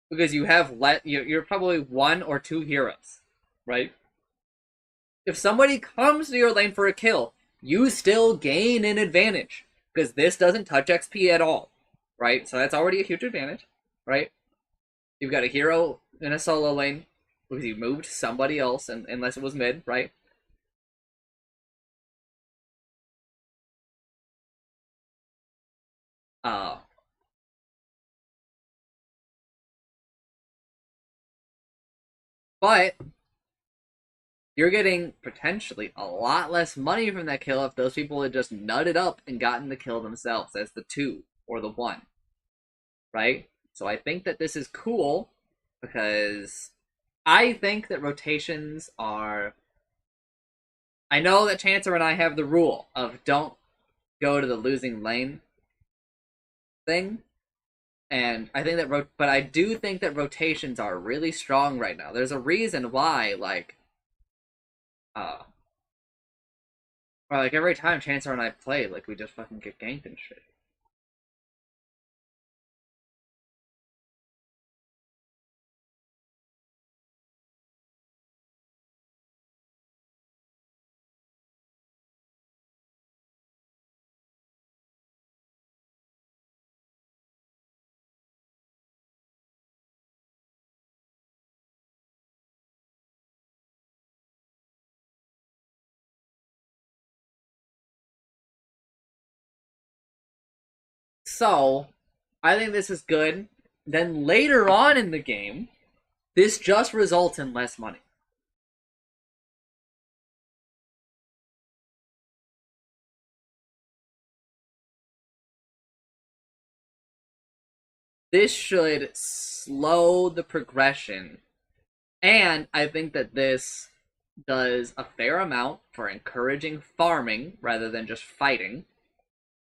Because you have you're probably one or two heroes, right? If somebody comes to your lane for a kill, you still gain an advantage because this doesn't touch XP at all, right? So that's already a huge advantage, right? You've got a hero in a solo lane because you moved somebody else, unless it was mid, right? Uh, but you're getting potentially a lot less money from that kill if those people had just nutted up and gotten the kill themselves as the 2 or the 1, right? So I think that this is cool because I think that rotations are. I know that Chancer and I have the rule of don't go to the losing lane thing, and I think that, but I do think that rotations are really strong right now. There's a reason why, uh, or like every time Chancer and I play, like we just fucking get ganked and shit. So I think this is good. Then later on in the game, this just results in less money. This should slow the progression. And I think that this does a fair amount for encouraging farming rather than just fighting.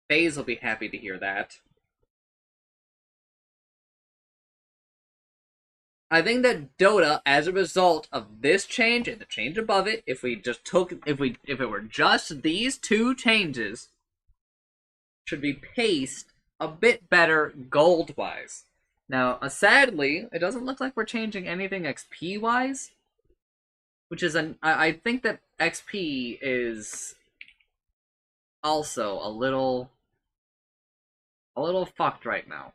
FaZe will be happy to hear that. I think that Dota, as a result of this change and the change above it, if it were just these two changes, should be paced a bit better gold wise. Now, sadly, it doesn't look like we're changing anything XP wise, which is I think that XP is also a little fucked right now.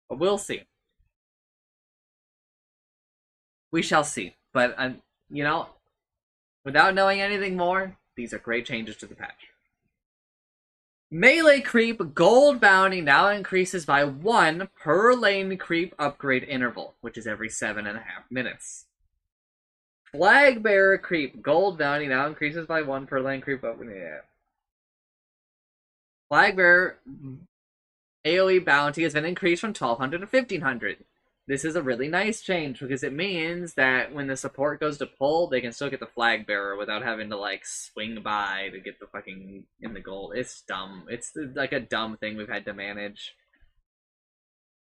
But we'll see. We shall see. But you know, without knowing anything more, these are great changes to the patch. Melee creep gold bounty now increases by 1 per lane creep upgrade interval, which is every 7.5 minutes. Flag bearer creep gold bounty now increases by 1 per lane creep upgrade. Yeah. Flag bearer AoE bounty has been increased from 1200 to 1500. This is a really nice change because it means that when the support goes to pull, they can still get the flag bearer without having to like swing by to get the fucking in the goal. It's dumb. It's like a dumb thing we've had to manage.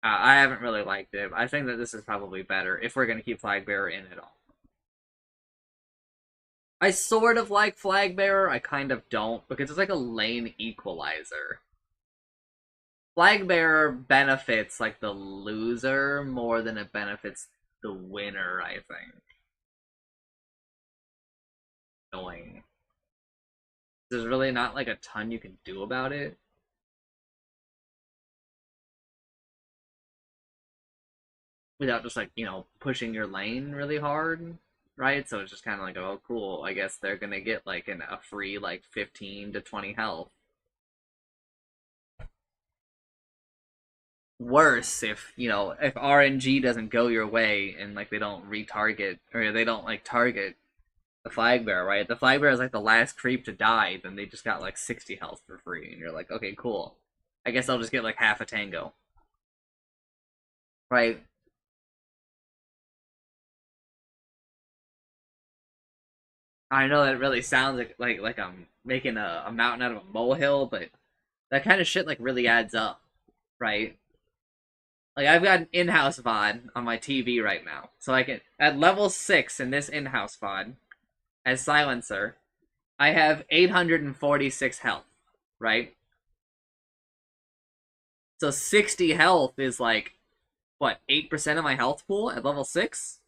I haven't really liked it. I think that this is probably better if we're gonna keep flag bearer in at all. I sort of like flag bearer. I kind of don't because it's like a lane equalizer. Flag bearer benefits like the loser more than it benefits the winner, I think. Annoying. There's really not like a ton you can do about it. Without just like, pushing your lane really hard, right? So it's just kind of like, oh, cool. I guess they're gonna get like a free like 15 to 20 health. Worse if RNG doesn't go your way and like they don't retarget or they don't like target the flag bearer, right? If the flag bearer is like the last creep to die, then they just got like 60 health for free, and you're like, okay, cool. I guess I'll just get like half a tango, right? I know that really sounds like I'm making a mountain out of a molehill, but that kind of shit like really adds up, right? Like I've got an in-house VOD on my TV right now, so I can at level 6 in this in-house VOD as silencer. I have 846 health, right? So 60 health is like what 8% of my health pool at level 6.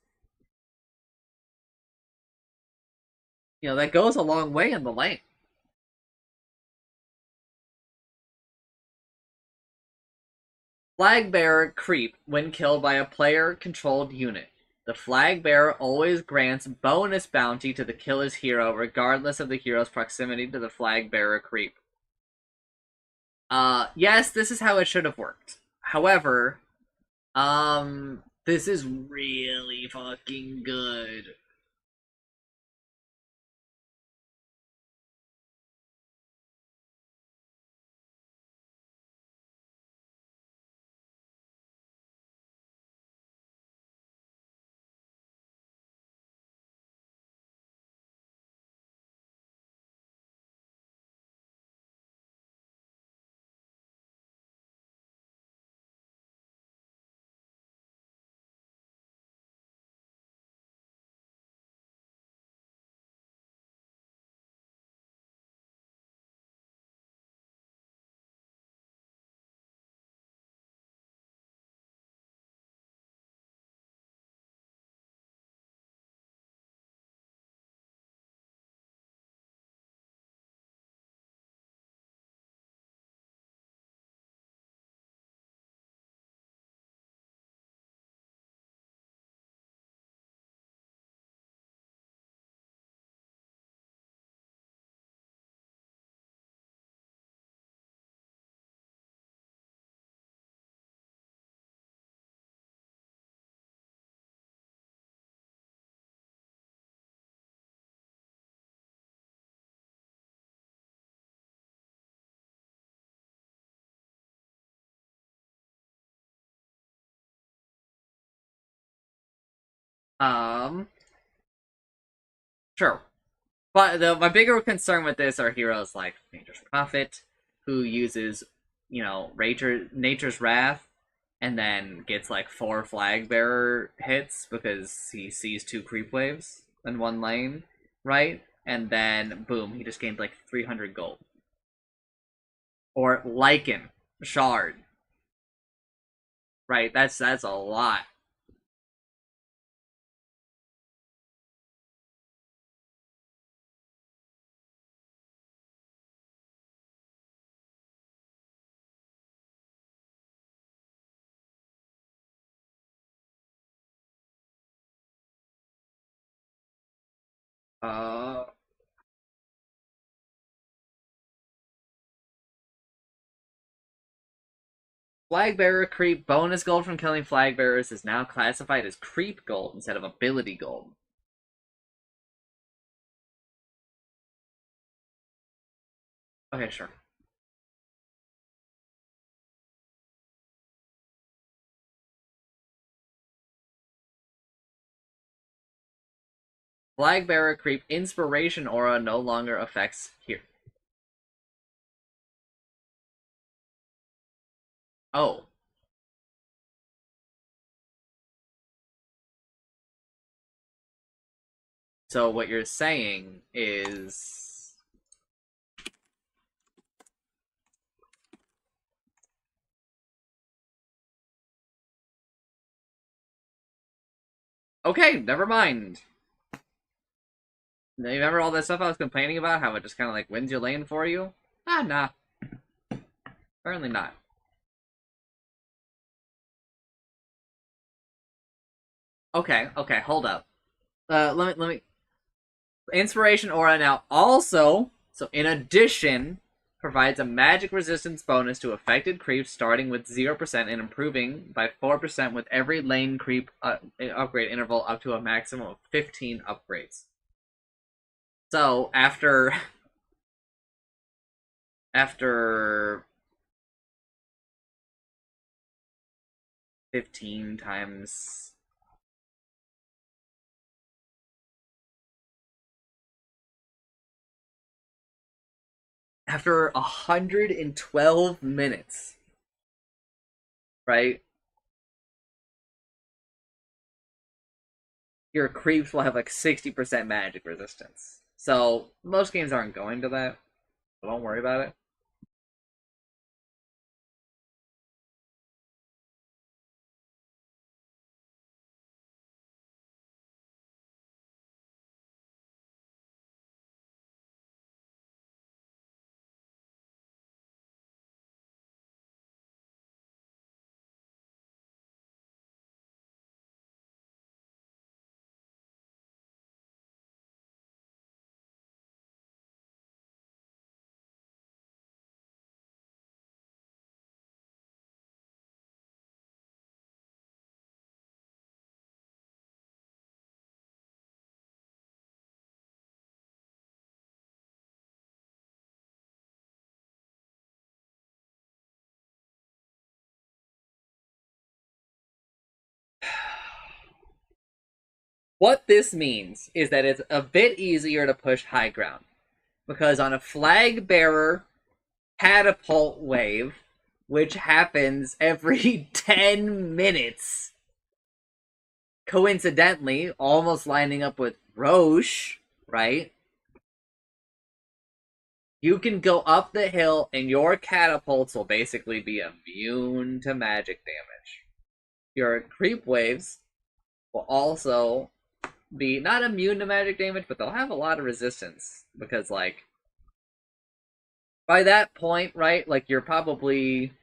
That goes a long way in the lane. Flag bearer creep when killed by a player controlled unit. The flag bearer always grants bonus bounty to the killer's hero, regardless of the hero's proximity to the flag bearer creep. Yes, this is how it should have worked. However, this is really fucking good. Um, sure. But my bigger concern with this are heroes like Nature's Prophet, who uses, Nature's Wrath, and then gets like 4 flag bearer hits because he sees 2 creep waves in one lane, right? And then boom, he just gained like 300 gold. Or Lycan Shard, right? That's a lot. Uh, Flag bearer creep bonus gold from killing flag bearers is now classified as creep gold instead of ability gold. Okay, sure. Flag bearer creep inspiration aura no longer affects here. Oh, so what you're saying is okay. Never mind. You remember all that stuff I was complaining about? How it just kind of like wins your lane for you? Ah, nah. Apparently not. Okay, okay. Hold up. Let me Inspiration Aura now also, so in addition, provides a magic resistance bonus to affected creeps starting with 0% and improving by 4% with every lane creep upgrade interval up to a maximum of 15 upgrades. So after 15 times After 112 minutes, right? Your creeps will have like 60% magic resistance. So most games aren't going to that. So don't worry about it. What this means is that it's a bit easier to push high ground. Because on a flag bearer catapult wave, which happens every 10 minutes, coincidentally, almost lining up with Roche, right? You can go up the hill, and your catapults will basically be immune to magic damage. Your creep waves will also be not immune to magic damage, but they'll have a lot of resistance because, like, by that point, right? Like, you're probably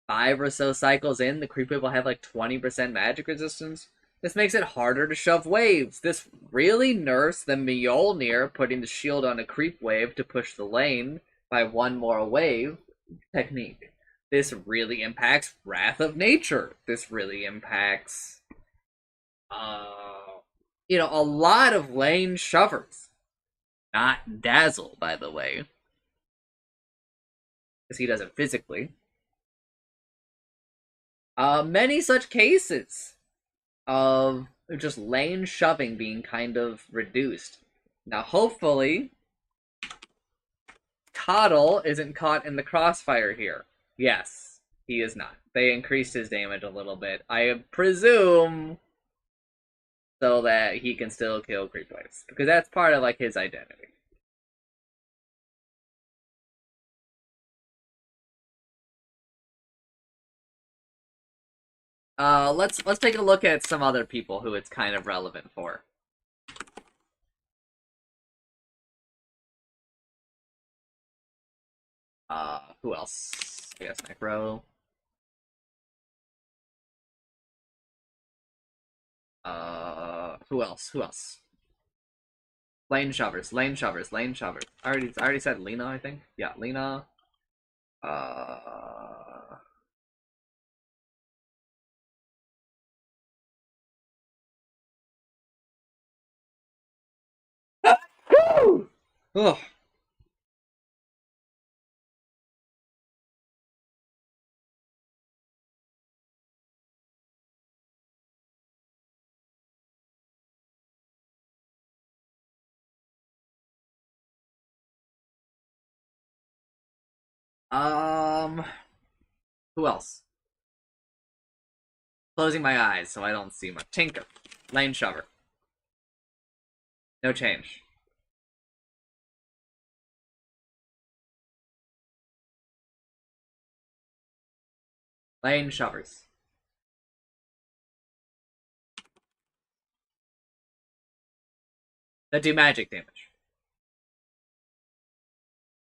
5 or so cycles in. The creep wave will have like 20% magic resistance. This makes it harder to shove waves. This really nerfs the Mjolnir putting the shield on a creep wave to push the lane by one more wave technique. This really impacts Wrath of Nature. This really impacts, uh, a lot of lane shovers. Not Dazzle, by the way, because he does it physically. Many such cases of just lane shoving being kind of reduced. Now, hopefully, Coddle isn't caught in the crossfire here. Yes, he is not. They increased his damage a little bit. I presume so that he can still kill creep waves, because that's part of like his identity. Let's take a look at some other people who it's kind of relevant for. Who else? I guess Necro. Who else? Who else? Lane shovers, lane shovers, lane shovers. I already said Lena, I think. Yeah, Lena. Uh. Ugh. Um. Who else? Closing my eyes so I don't see much. Tinker, lane shover. No change. Lane shovers. That do magic damage.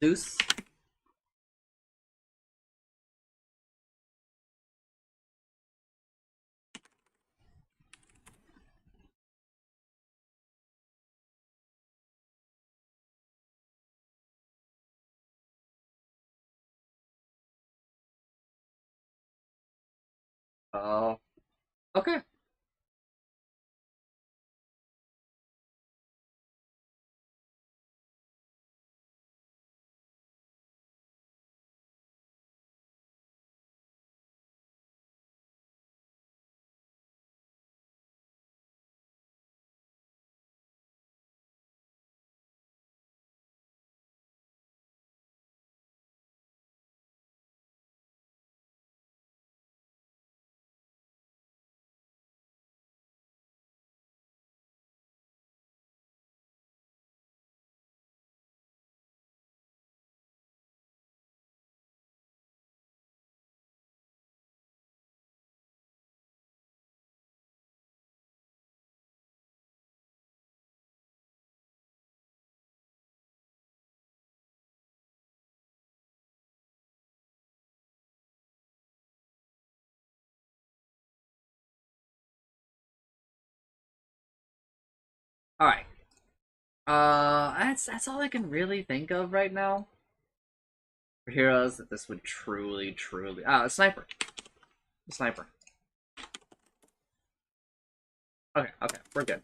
Zeus. Oh. Okay. Alright. That's all I can really think of right now. For heroes that this would truly sniper. Sniper. Okay, we're good.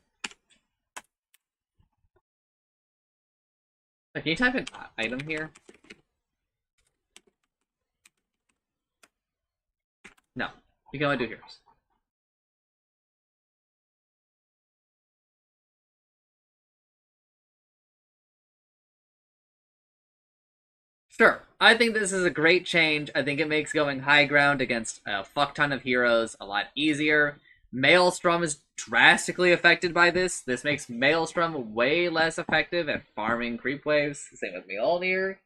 Can you type in item here? No. You can only do heroes. Sure. I think this is a great change. I think it makes going high ground against a fuck ton of heroes a lot easier. Maelstrom is drastically affected by this. This makes Maelstrom way less effective at farming creep waves. Same with Mjolnir.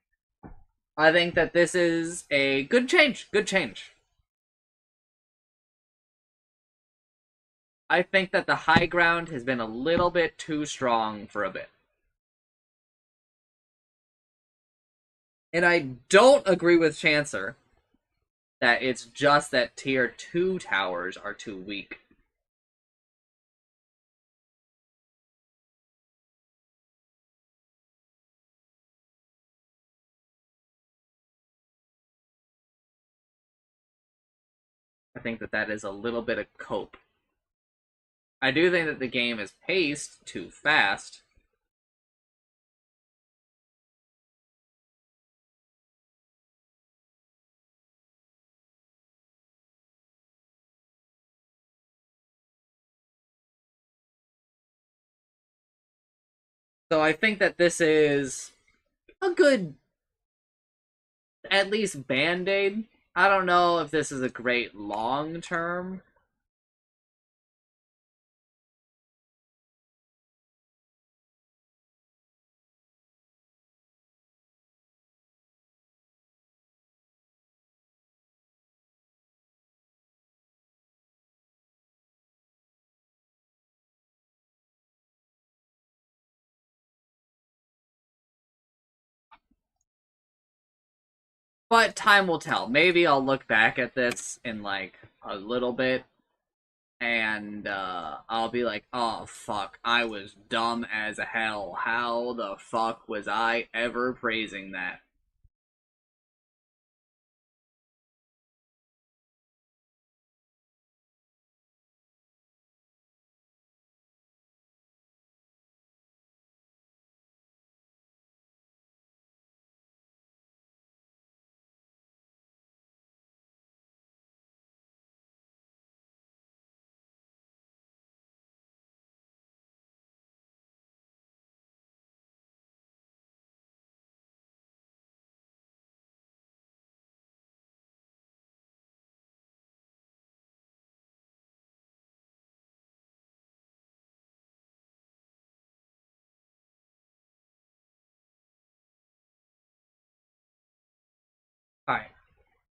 I think that this is a good change. Good change. I think that the high ground has been a little bit too strong for a bit. And I don't agree with Chancer that it's just that tier 2 towers are too weak. I think that that is a little bit of cope. I do think that the game is paced too fast. So I think that this is a good, at least, band-aid. I don't know if this is a great long-term. But time will tell. Maybe I'll look back at this in like a little bit and I'll be like, oh fuck, I was dumb as hell. How the fuck was I ever praising that? Alright,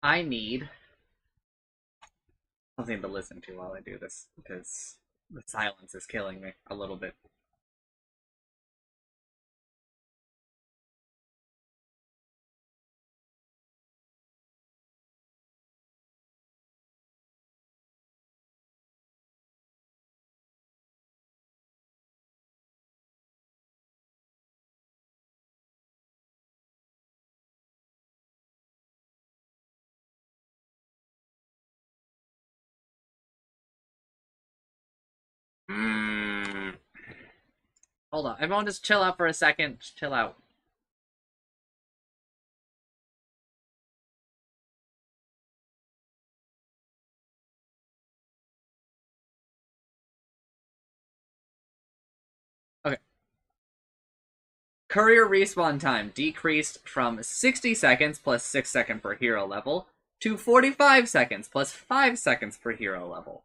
I need something to listen to while I do this because the silence is killing me a little bit. Mm. Hold on, everyone just chill out for a second. Just chill out. Okay. Courier respawn time decreased from 60 seconds plus 6 seconds per hero level to 45 seconds plus 5 seconds per hero level.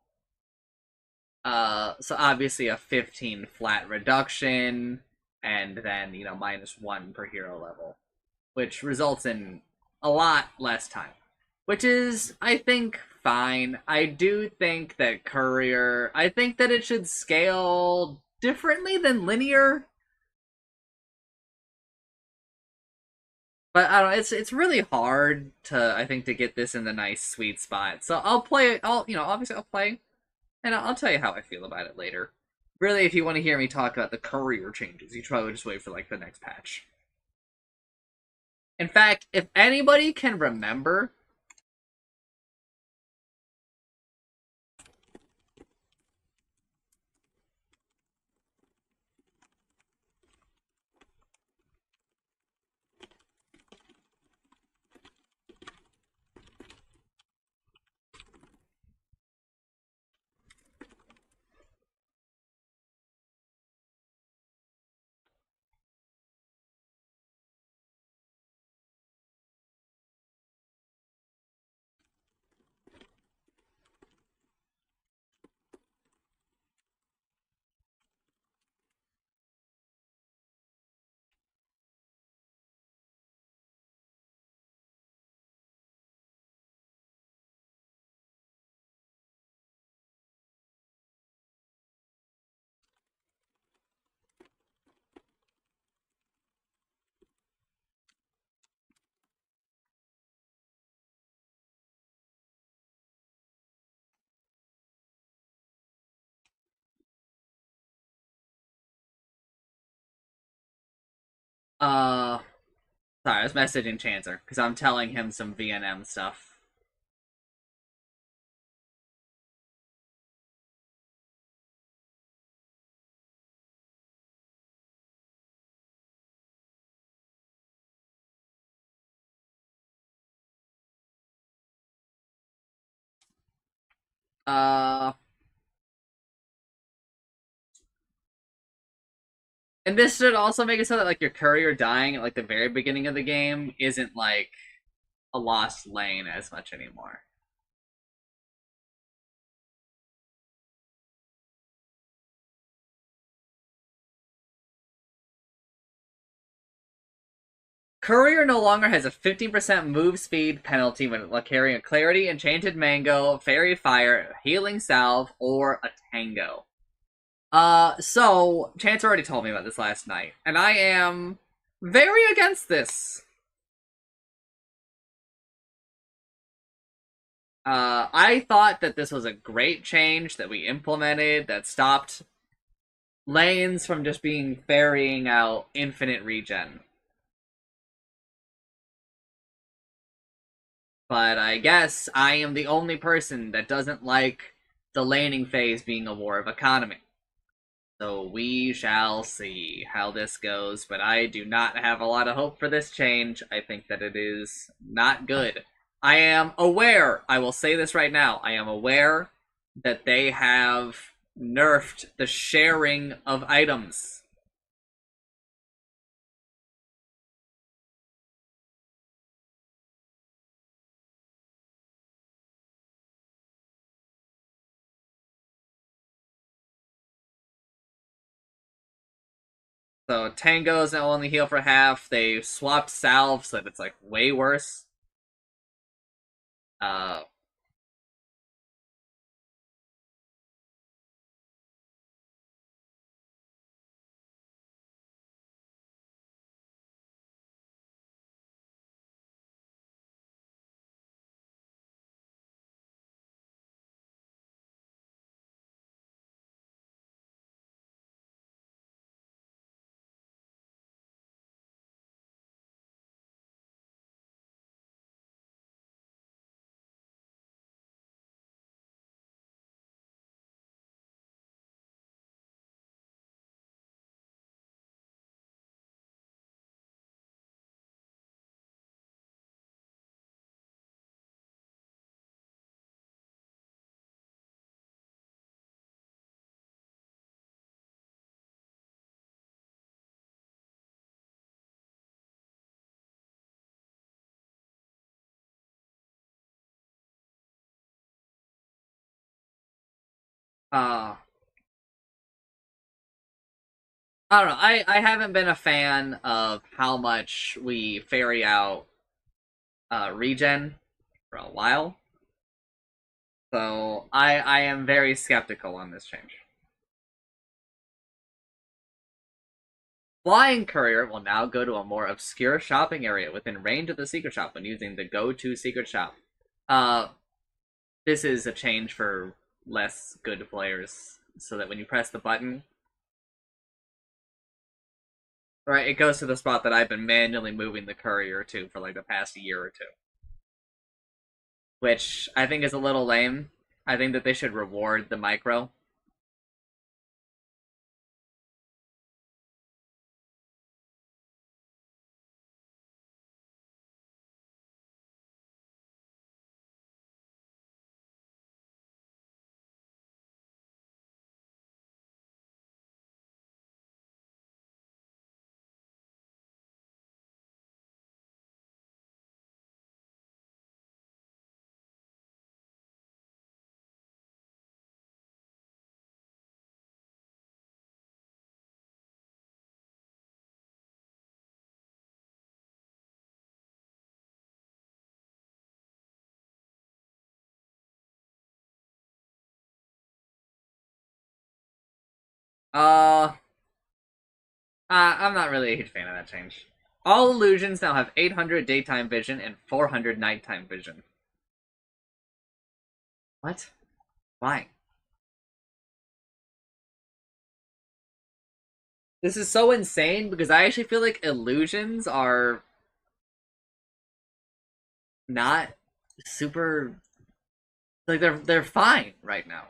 So obviously a 15 flat reduction, and then, -1 per hero level, which results in a lot less time. Which is, I think, fine. I do think that Courier, I think that it should scale differently than Linear. But I don't know, it's really hard to, I think, to get this in the nice sweet spot. So I'll play it. Obviously I'll play, and I'll tell you how I feel about it later. Really, if you want to hear me talk about the courier changes, you probably just wait for like the next patch. In fact, if anybody can remember, uh, sorry, I was messaging Chancer because I'm telling him some VNM stuff. Uh, and this should also make it so that like your courier dying at like the very beginning of the game isn't like a lost lane as much anymore. Courier no longer has a 15% move speed penalty when carrying a Clarity, Enchanted Mango, Fairy Fire, Healing Salve, or a Tango. So Chance already told me about this last night, and I am very against this. I thought that this was a great change that we implemented that stopped lanes from just being ferrying out infinite regen. But I guess I am the only person that doesn't like the laning phase being a war of economy. So we shall see how this goes, but I do not have a lot of hope for this change. I think that it is not good. I am aware, I will say this right now, I am aware that they have nerfed the sharing of items. So Tango's now only heal for half. They swapped salve so that it's like way worse. Uh, uh, I don't know. I haven't been a fan of how much we ferry out regen for a while. So I am very skeptical on this change. Flying Courier will now go to a more obscure shopping area within range of the secret shop when using the Go To Secret Shop. Uh, this is a change for less good players, so that when you press the button, Right, it goes to the spot that I've been manually moving the courier to for like the past year or two, which I think is a little lame. I think that they should reward the micro. Uh, I'm not really a huge fan of that change. All illusions now have 800 daytime vision and 400 nighttime vision. What? Why? This is so insane because I actually feel like illusions are not super, like they're fine right now.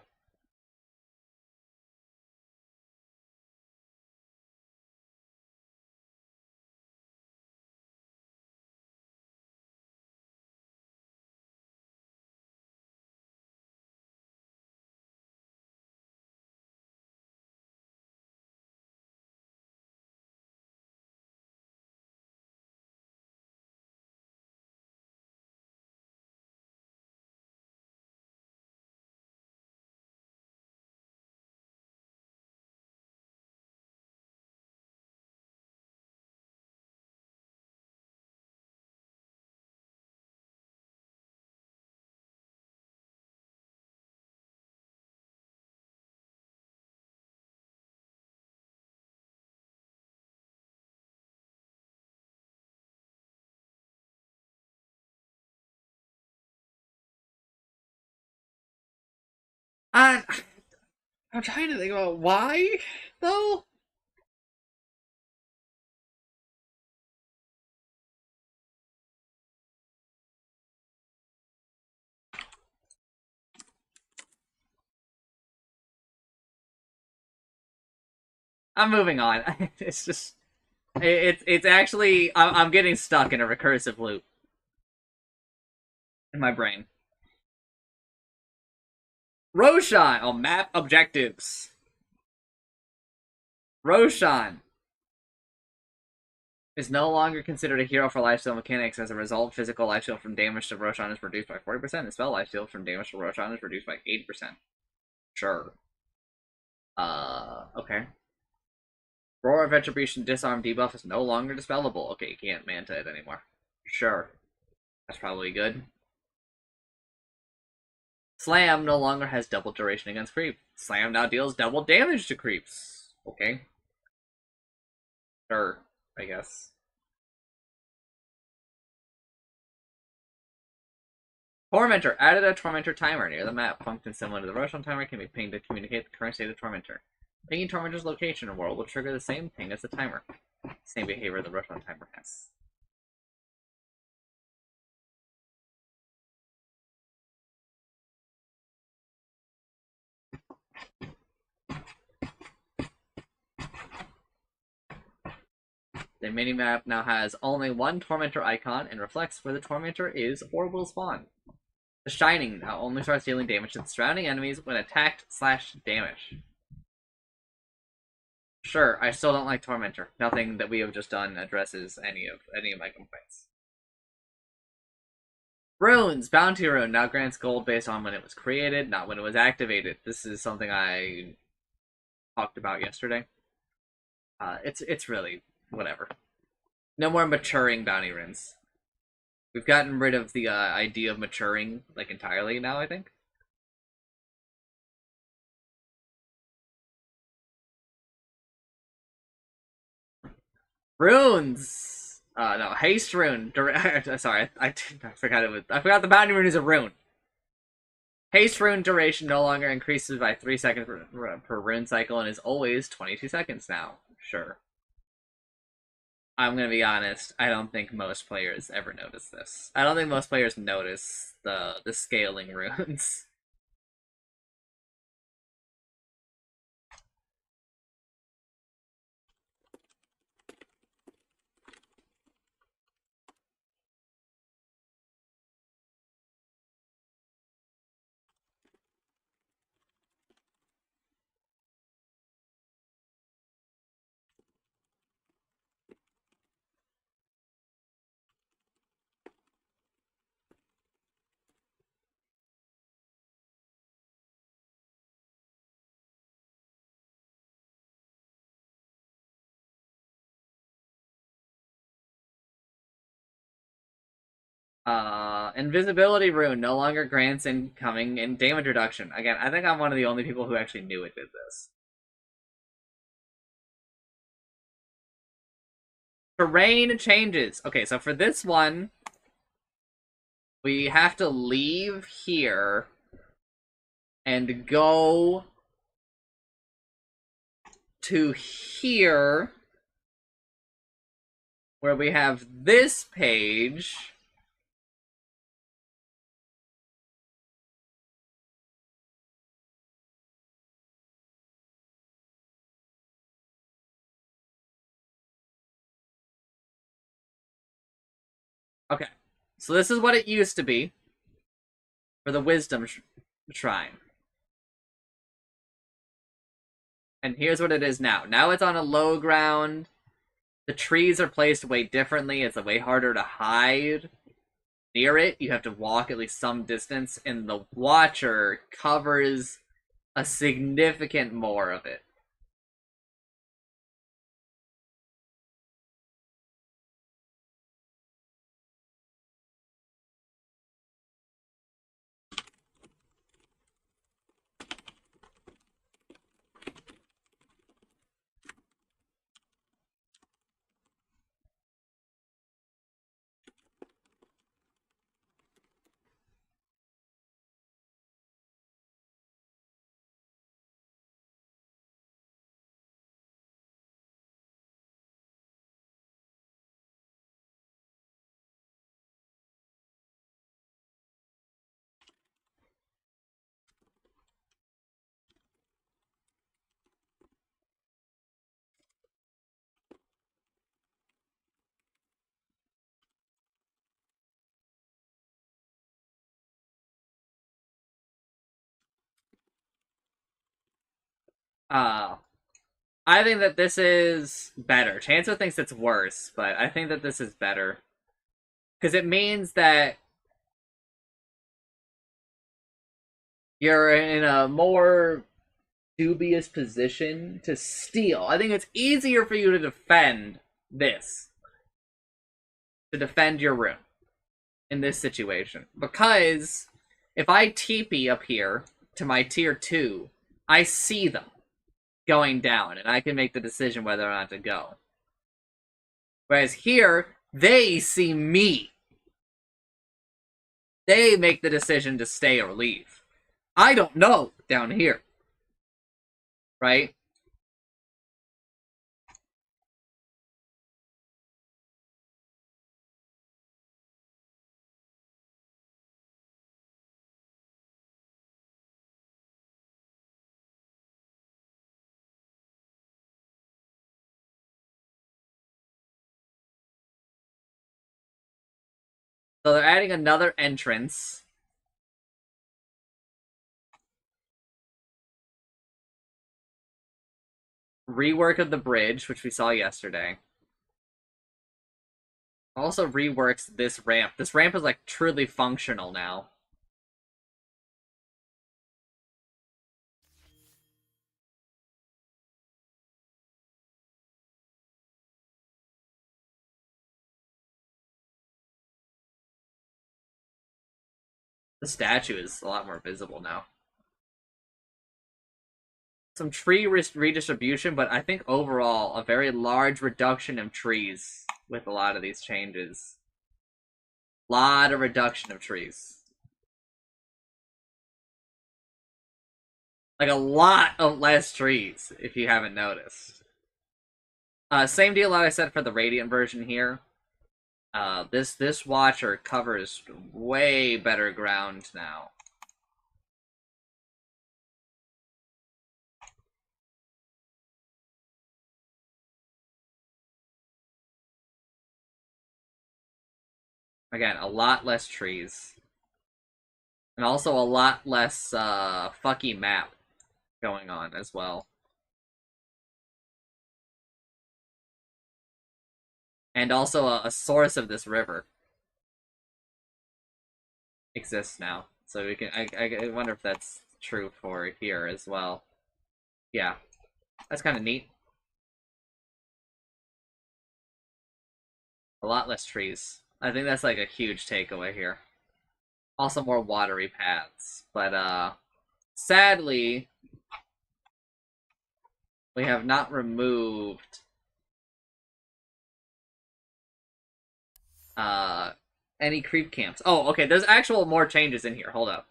I I'm trying to think about why though. I'm moving on. It's just it's actually I'm getting stuck in a recursive loop in my brain. Roshan, oh, map objectives. Roshan is no longer considered a hero for lifesteal mechanics. As a result, physical lifesteal from damage to Roshan is reduced by 40%, and spell lifesteal from damage to Roshan is reduced by 80%. Sure. Okay. Roar of Retribution disarm debuff is no longer dispellable. Okay, you can't manta it anymore. Sure. That's probably good. Slam no longer has double duration against creep. Slam now deals double damage to creeps. Okay. Sure, I guess. Tormentor added a Tormentor timer near the map. Function similar to the Roshan timer can be pinged to communicate the current state of Tormentor. Pinging Tormentor's location in world will trigger the same ping as the timer. Same behavior the Roshan timer has. The minimap now has only one Tormentor icon and reflects where the Tormentor is or will spawn. The Shining now only starts dealing damage to the surrounding enemies when attacked / damage. Sure, I still don't like Tormentor. Nothing that we have just done addresses any of my complaints. Runes! Bounty Rune now grants gold based on when it was created, not when it was activated. This is something I talked about yesterday. It's really whatever. No more maturing bounty runes. We've gotten rid of the idea of maturing like entirely now, I think. Runes. No, haste rune. Sorry, I forgot it was. I forgot the bounty rune is a rune. Haste rune duration no longer increases by 3 seconds per rune cycle and is always 22 seconds now. Sure. I'm gonna be honest, I don't think most players ever notice this. I don't think most players notice the scaling runes. Invisibility rune no longer grants incoming and damage reduction. Again, I think I'm one of the only people who actually knew it did this. Terrain changes. Okay, so for this one, we have to leave here and go to here where we have this page. Okay, so this is what it used to be for the Wisdom Shrine. And here's what it is now. Now it's on a low ground. The trees are placed way differently. It's way harder to hide near it. You have to walk at least some distance, and the Watcher covers a significant more of it. Uh, I think that this is better. Chancellor thinks it's worse, but I think that this is better. Because it means that you're in a more dubious position to steal. I think it's easier for you to defend this. To defend your room in this situation. Because if I TP up here to my tier 2, I see them going down, and I can make the decision whether or not to go. Whereas here, they see me. They make the decision to stay or leave. I don't know down here. Right? So they're adding another entrance. Rework of the bridge, which we saw yesterday. Also reworks this ramp. This ramp is like truly functional now. The statue is a lot more visible now. Some tree redistribution, but I think overall a very large reduction of trees with a lot of these changes. Lot of reduction of trees. Like a lot of less trees, if you haven't noticed. Same deal that I said for the Radiant version here. This Watcher covers way better ground now. Again, a lot less trees. And also a lot less fucky map going on as well. And also a source of this river exists now. So we can I wonder if that's true for here as well. Yeah. That's kind of neat. A lot less trees. I think that's like a huge takeaway here. Also more watery paths. But sadly we have not removed uh any creep camps. Oh, okay, there's actual more changes in here. Hold up.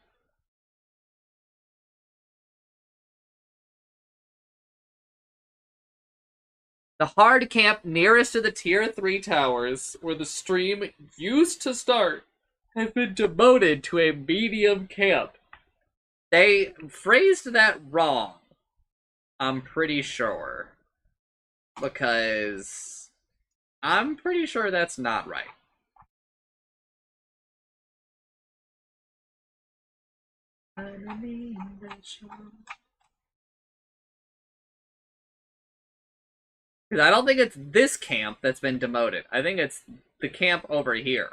The hard camp nearest to the tier 3 towers, where the stream used to start, have been demoted to a medium camp. They phrased that wrong, I'm pretty sure. Because I'm pretty sure that's not right. Because I don't think it's this camp that's been demoted. I think it's the camp over here.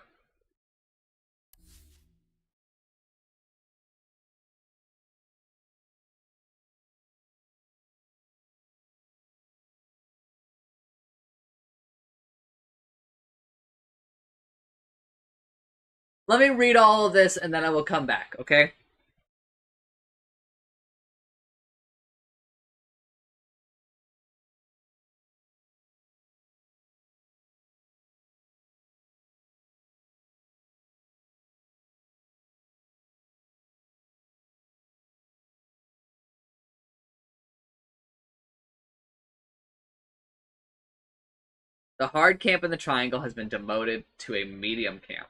Let me read all of this and then I will come back, okay? The hard camp in the triangle has been demoted to a medium camp.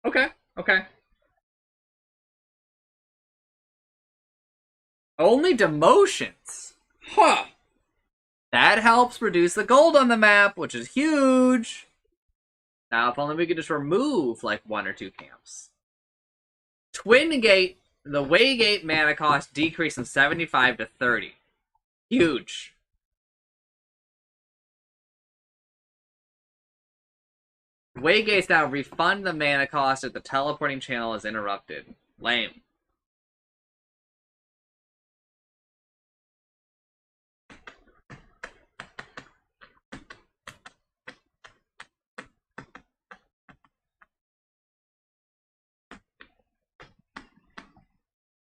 Okay, okay. Only demotions. Huh. That helps reduce the gold on the map, which is huge. Now, if only we could just remove like 1 or 2 camps. Twin Gate, the Waygate mana cost decreased from 75 to 30. Huge. Waygates now refund the mana cost if the teleporting channel is interrupted. Lame.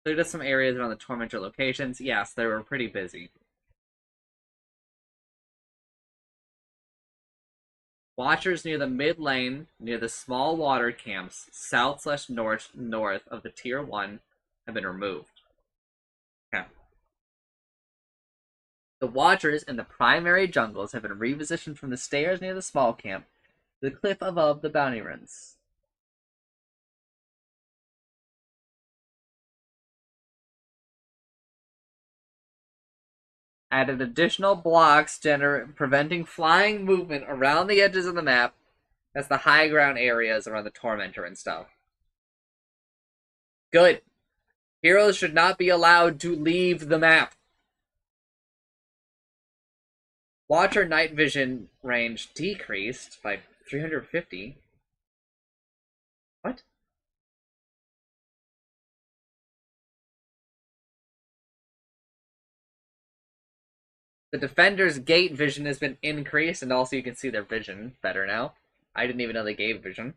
There are just some areas around the Tormentor locations. Yes, they were pretty busy. Watchers near the mid lane, near the small water camps, south/north of the tier 1, have been removed. Okay. The Watchers in the primary jungles have been repositioned from the stairs near the small camp to the cliff above the bounty runs. Added additional blocks preventing flying movement around the edges of the map. That's the high ground areas around the Tormentor and stuff. Good. Heroes should not be allowed to leave the map. Watcher night vision range decreased by 350. What? The defender's gate vision has been increased, and also you can see their vision better now. I didn't even know they gave vision.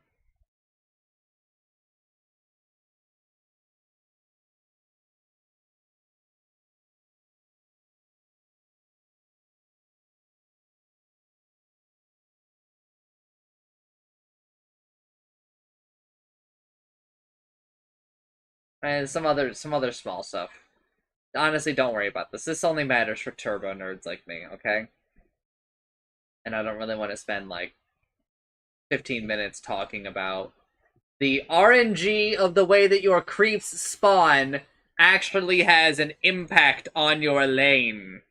And some other small stuff. honestly, don't worry about this. This only matters for turbo nerds like me, okay? And I don't really want to spend like 15 minutes talking about the RNG of the way that your creeps spawn actually has an impact on your lane.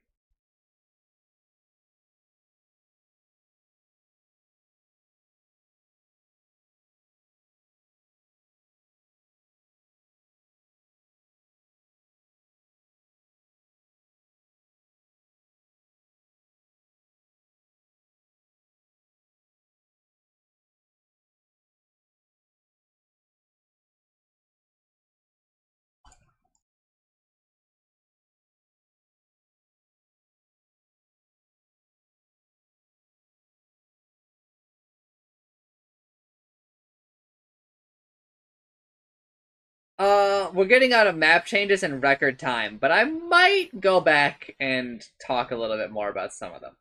We're getting out of map changes in record time, but I might go back and talk a little bit more about some of them.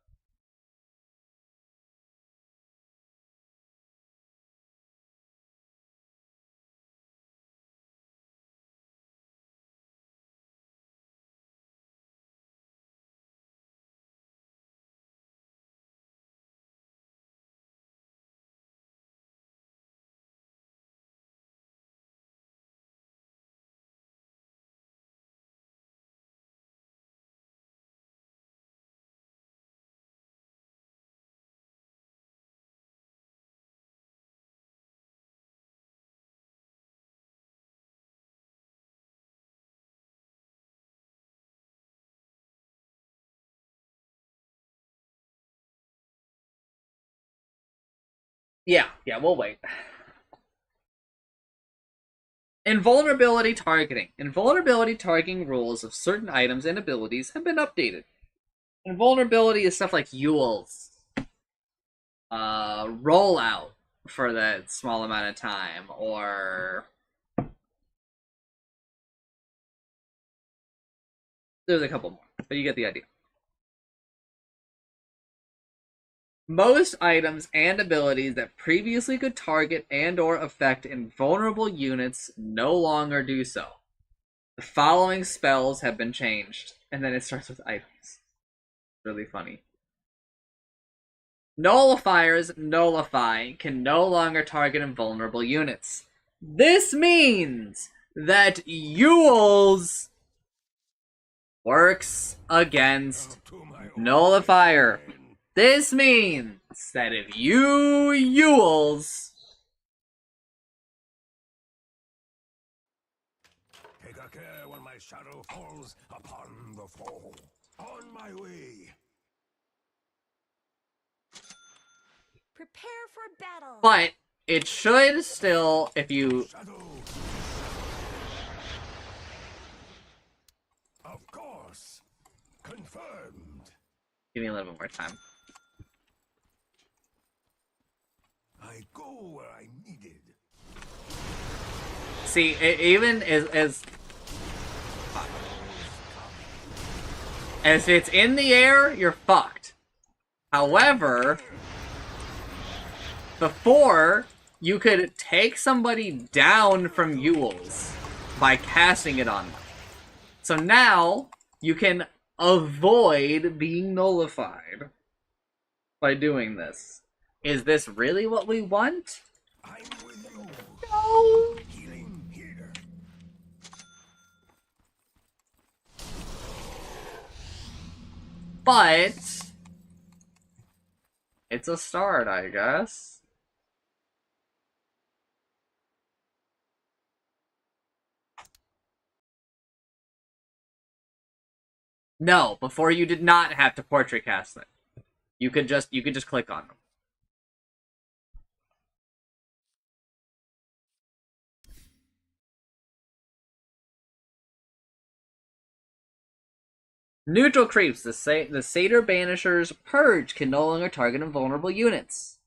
Yeah, we'll wait. Invulnerability targeting. Invulnerability targeting rules of certain items and abilities have been updated. Invulnerability is stuff like Yule's rollout for that small amount of time, or there's a couple more, but you get the idea. Most items and abilities that previously could target and or affect invulnerable units no longer do so. The following spells have been changed, and then it starts with items. Really funny. Nullifiers nullify can no longer target invulnerable units. This means that Yule's works against Nullifier. This means that if you Yules take a care when my shadow falls upon the foe. On my way. Prepare for battle. But it should still, if you Shadow. Of course. Confirmed. give me a little bit more time. I go where I'm needed. See, even as it's in the air, you're fucked. However, before, you could take somebody down from Yule's by casting it on them. So now, you can avoid being nullified by doing this. Is this really what we want? I'm with you. No. Healing here. But it's a start, I guess. No, before you did not have to portrait cast it. You could just click on them. Neutral creeps. The Satyr Banisher's Purge can no longer target invulnerable units.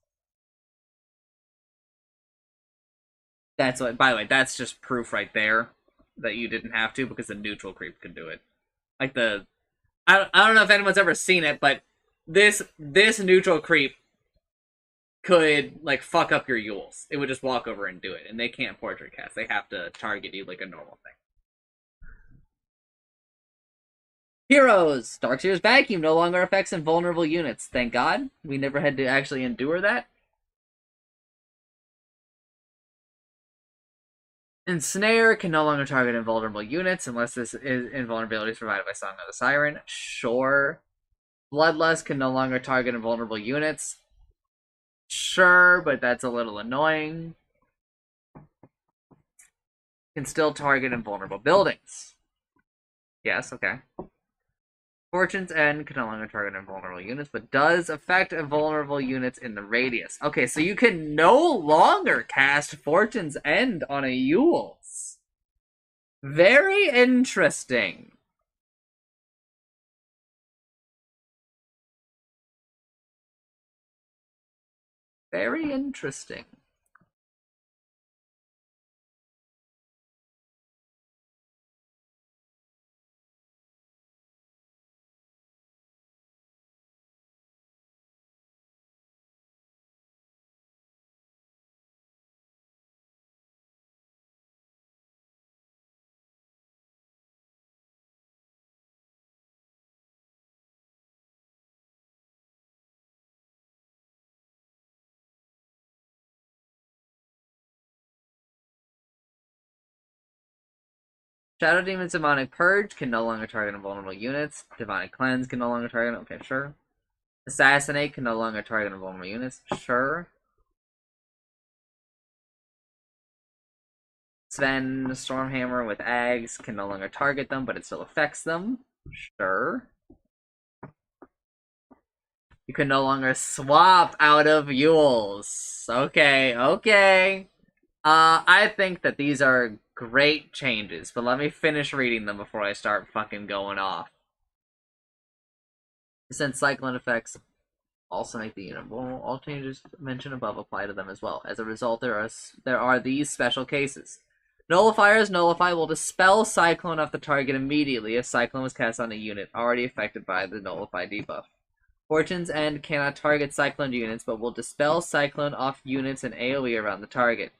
That's what. By the way, that's just proof right there that you didn't have to, because the neutral creep could do it. Like I don't know if anyone's ever seen it, but this neutral creep could like fuck up your Yules. It would just walk over and do it, and they can't portrait cast. They have to target you like a normal thing. Heroes! Darkseer's vacuum no longer affects invulnerable units. Thank God. We never had to actually endure that. Ensnare can no longer target invulnerable units unless this invulnerability is provided by Song of the Siren. Sure. Bloodlust can no longer target invulnerable units. Sure, but that's a little annoying. Can still target invulnerable buildings. Yes, okay. Fortune's End can no longer target invulnerable units, but does affect invulnerable units in the radius. Okay, so you can no longer cast Fortune's End on a Yules. Very interesting. Very interesting. Shadow Demon's Demonic Purge can no longer target invulnerable units. Demonic Cleanse can no longer target. Okay, sure. Assassinate can no longer target invulnerable units. Sure. Sven Stormhammer with Ags can no longer target them, but it still affects them. Sure. You can no longer swap out of Yules. Okay, okay. I think that these are great changes, but let me finish reading them before I start fucking going off. Since cyclone effects also make the unit vulnerable, all changes mentioned above apply to them as well. As a result, there are these special cases. Nullifier's Nullify will dispel Cyclone off the target immediately if Cyclone was cast on a unit already affected by the Nullify debuff. Fortune's End cannot target Cyclone units, but will dispel Cyclone off units and AoE around the target.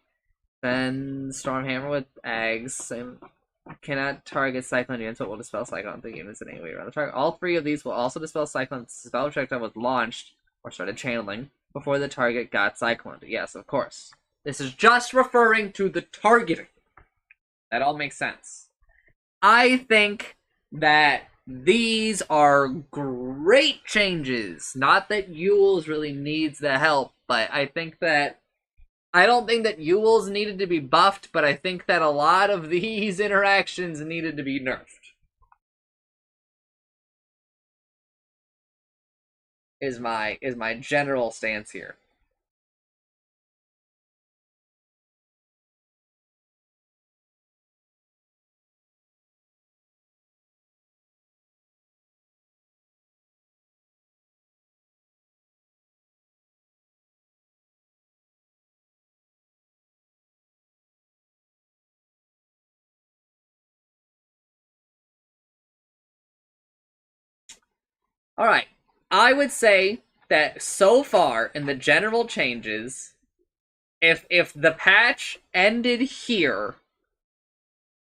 Then Stormhammer with Ags cannot target Cyclone units, but will dispel Cyclone the units and AoE around the target. All three of these will also dispel Cyclone if the spell projectile was launched or started channeling before the target got Cycloned. Yes, of course. This is just referring to the targeting. That all makes sense. I think that these are great changes. Not that Yules really needs the help, but I think that I don't think that Yules needed to be buffed, but I think that a lot of these interactions needed to be nerfed. Is my general stance here. Alright. I would say that so far in the general changes, if the patch ended here,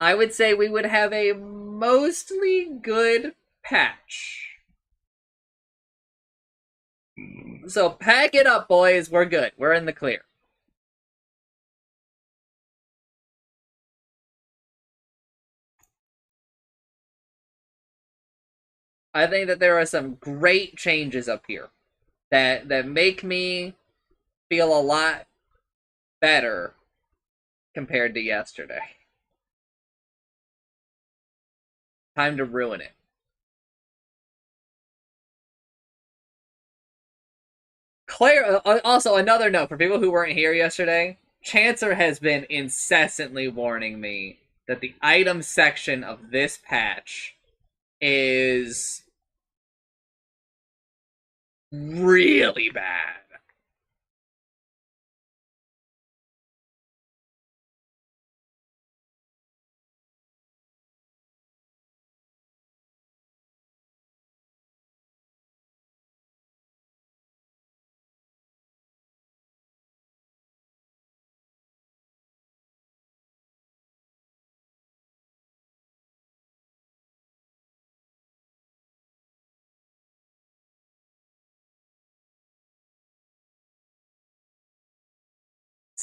I would say we would have a mostly good patch. So pack it up, boys. We're good. We're in the clear. I think that there are some great changes up here that make me feel a lot better compared to yesterday. Time to ruin it. Claire, also another note for people who weren't here yesterday, Chancer has been incessantly warning me that the item section of this patch is really bad.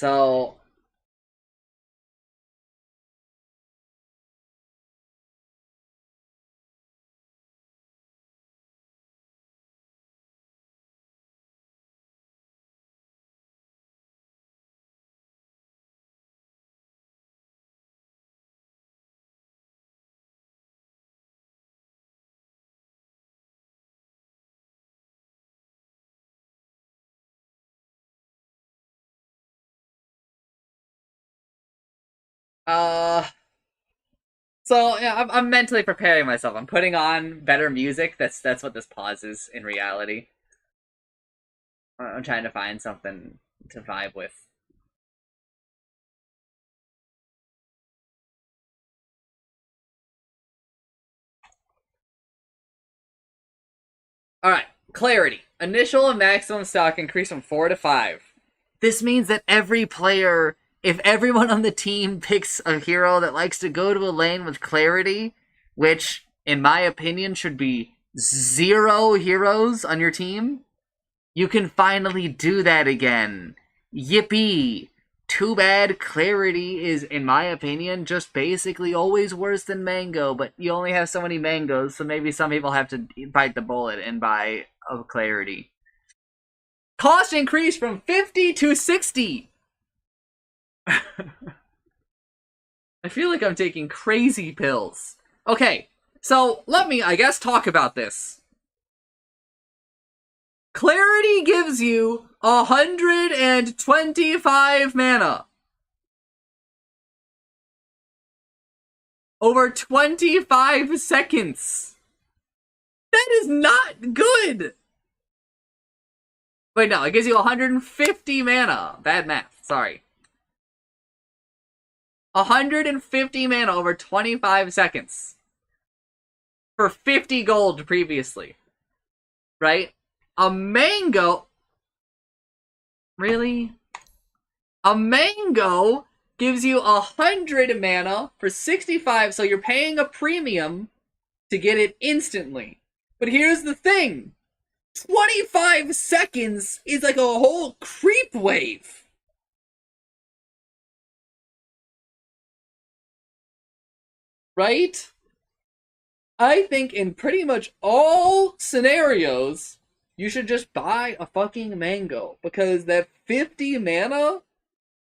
So uh so yeah, I'm mentally preparing myself. I'm putting on better music. That's what this pause is in reality. I'm trying to find something to vibe with. Alright, clarity. Initial and maximum stock increase from 4 to 5. This means that every player, if everyone on the team picks a hero that likes to go to a lane with clarity, which, in my opinion, should be 0 heroes on your team, you can finally do that again. Yippee! Too bad clarity is, in my opinion, just basically always worse than mango, but you only have so many mangoes, so maybe some people have to bite the bullet and buy a clarity. Cost increase from 50 to 60! I feel like I'm taking crazy pills. Okay, so let me, I guess, talk about this. Clarity gives you 125 mana. Over 25 seconds. That is not good. Wait, no, it gives you 150 mana. Bad math, sorry. 150 mana over 25 seconds. For 50 gold previously. Right? A mango... Really? A mango gives you 100 mana for 65, so you're paying a premium to get it instantly. But here's the thing. 25 seconds is like a whole creep wave. Right? I think in pretty much all scenarios, you should just buy a fucking mango. Because that 50 mana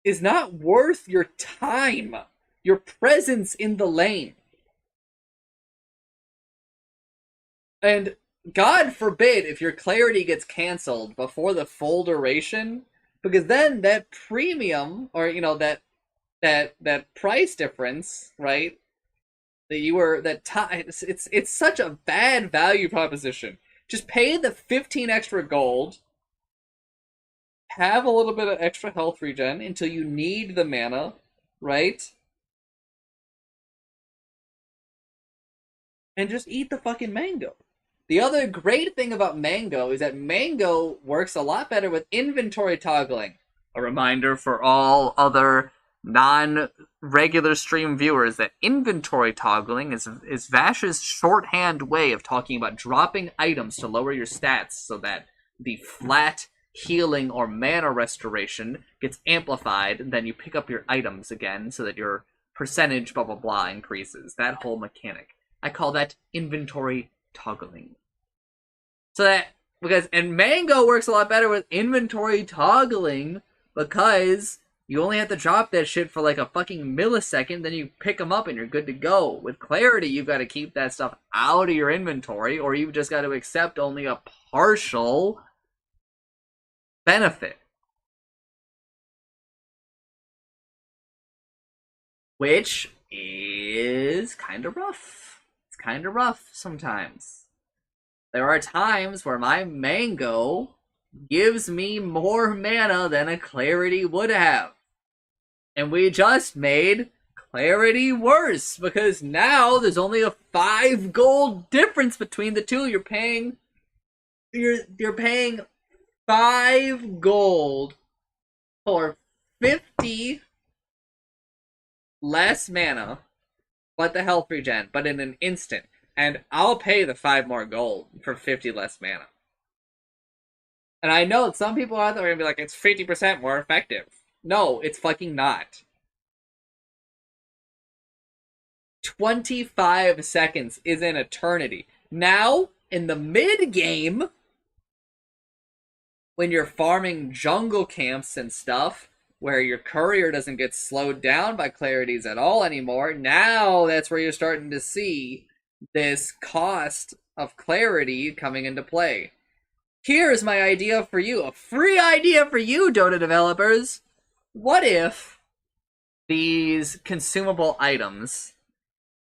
is not worth your time. Your presence in the lane. And God forbid if your clarity gets canceled before the full duration, because then that premium, or that price difference, right? That you were that time, it's such a bad value proposition. Just pay the 15 extra gold, have a little bit of extra health regen until you need the mana, right? And just eat the fucking mango. The other great thing about Mango is that Mango works a lot better with inventory toggling. A reminder for all other non-regular stream viewers that inventory toggling is Vash's shorthand way of talking about dropping items to lower your stats so that the flat healing or mana restoration gets amplified, and then you pick up your items again so that your percentage blah blah blah increases. That whole mechanic. I call that inventory toggling. So that, and Mango works a lot better with inventory toggling because you only have to drop that shit for like a fucking millisecond, then you pick them up and you're good to go. With Clarity, you've got to keep that stuff out of your inventory, or you've just got to accept only a partial benefit. Which is kind of rough. It's kind of rough sometimes. There are times where my Mango gives me more mana than a Clarity would have. And we just made Clarity worse, because now there's only a 5 gold difference between the two. You're paying 5 gold for 50 less mana, but the health regen, but in an instant. And I'll pay the 5 more gold for 50 less mana. And I know some people out there are going to be like, it's 50% more effective. No, it's fucking not. 25 seconds is an eternity. Now, in the mid game, when you're farming jungle camps and stuff, where your courier doesn't get slowed down by clarities at all anymore, now that's where you're starting to see this cost of clarity coming into play. Here's my idea for you, a free idea for you, Dota developers. What if these consumable items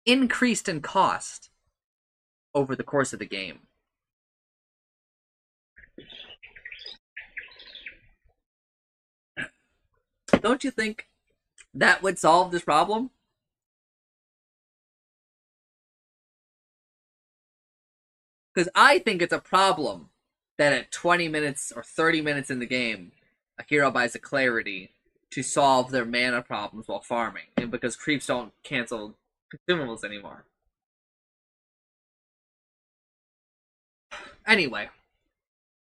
increased in cost over the course of the game? Don't you think that would solve this problem? Because I think it's a problem that at 20 minutes or 30 minutes in the game, a hero buys a clarity to solve their mana problems while farming, and because creeps don't cancel consumables anymore. Anyway,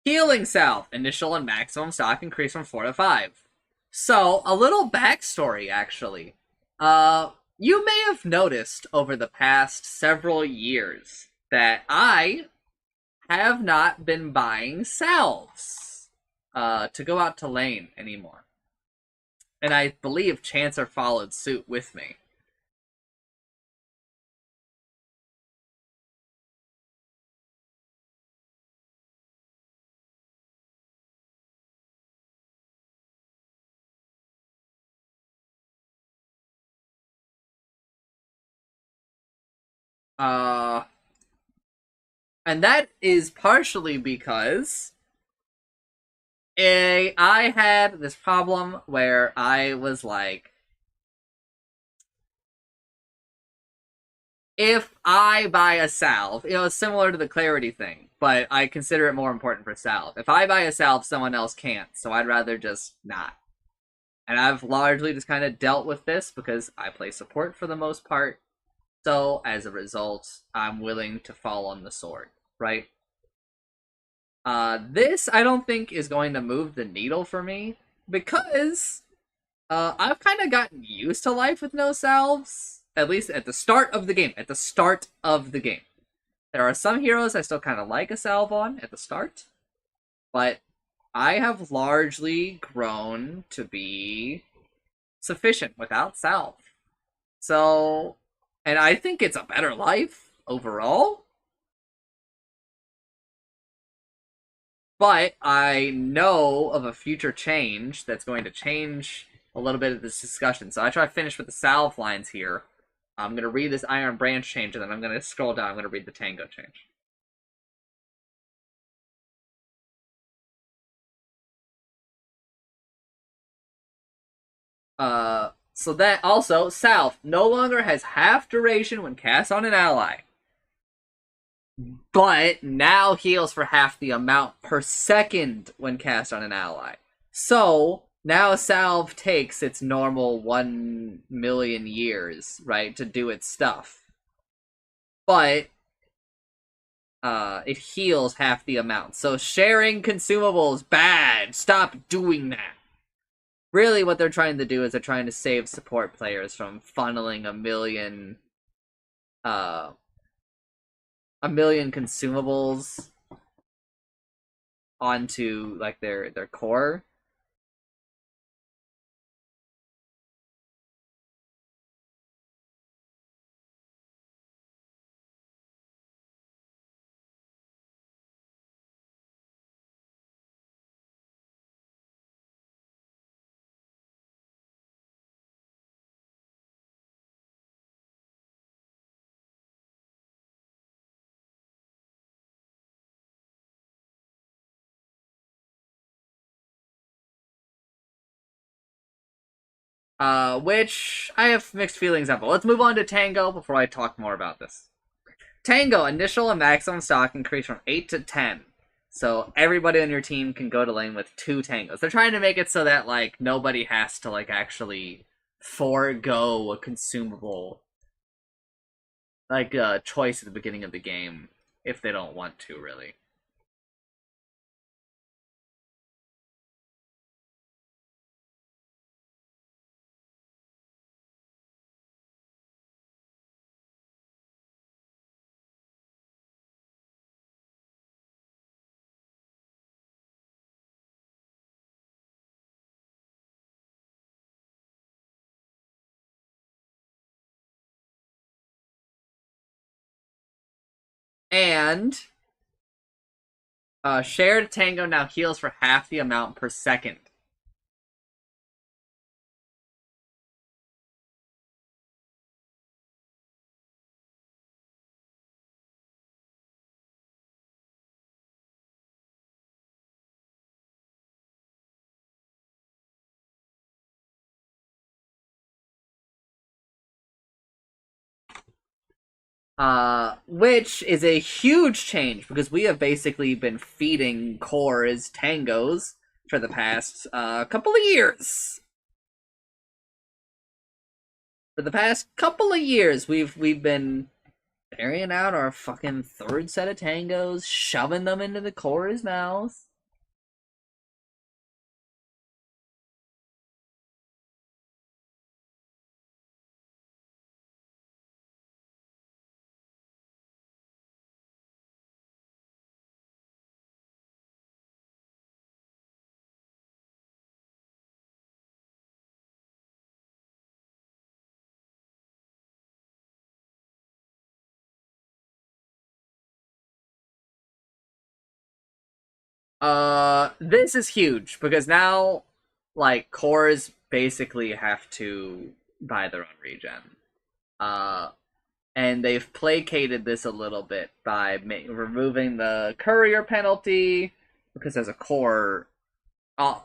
healing salve, initial and maximum stock increase from 4 to 5. So, a little backstory, actually. You may have noticed over the past several years that I have not been buying salves to go out to lane anymore. And I believe Chancer followed suit with me. Uh, and that is partially because I had this problem where I was like, if I buy a salve, it's similar to the clarity thing, but I consider it more important for salve. If I buy a salve, someone else can't, so I'd rather just not. And I've largely just kind of dealt with this because I play support for the most part. So as a result, I'm willing to fall on the sword, right? This I don't think is going to move the needle for me because I've kind of gotten used to life with no salves, at least at the start of the game. At the start of the game, there are some heroes I still kind of like a salve on at the start, but I have largely grown to be sufficient without salve. So, and I think it's a better life overall. But I know of a future change that's going to change a little bit of this discussion. So I try to finish with the salve lines here. I'm going to read this Iron Branch change, and then I'm going to scroll down. I'm going to read the Tango change. So that also, salve no longer has half duration when cast on an ally, but now heals for half the amount per second when cast on an ally. So now salve takes its normal 1 million years, right, to do its stuff. But it heals half the amount. So sharing consumables, bad. Stop doing that. Really what they're trying to do is they're trying to save support players from funneling uh a million consumables onto like their core. Which I have mixed feelings about. Let's move on to Tango before I talk more about this. Tango, initial and maximum stock increase from 8 to 10. So everybody on your team can go to lane with 2 Tangos. They're trying to make it so that, like, nobody has to, like, actually forego a consumable, like, choice at the beginning of the game if they don't want to, really. And shared tango now heals for half the amount per second. Which is a huge change because we have basically been feeding cores tangos for the past couple of years. For the past couple of years, we've been carrying out our fucking third set of tangos, shoving them into the core's mouth. This is huge because now, like, cores basically have to buy their own regen. Uh, and they've placated this a little bit by removing the courier penalty because as a core, uh,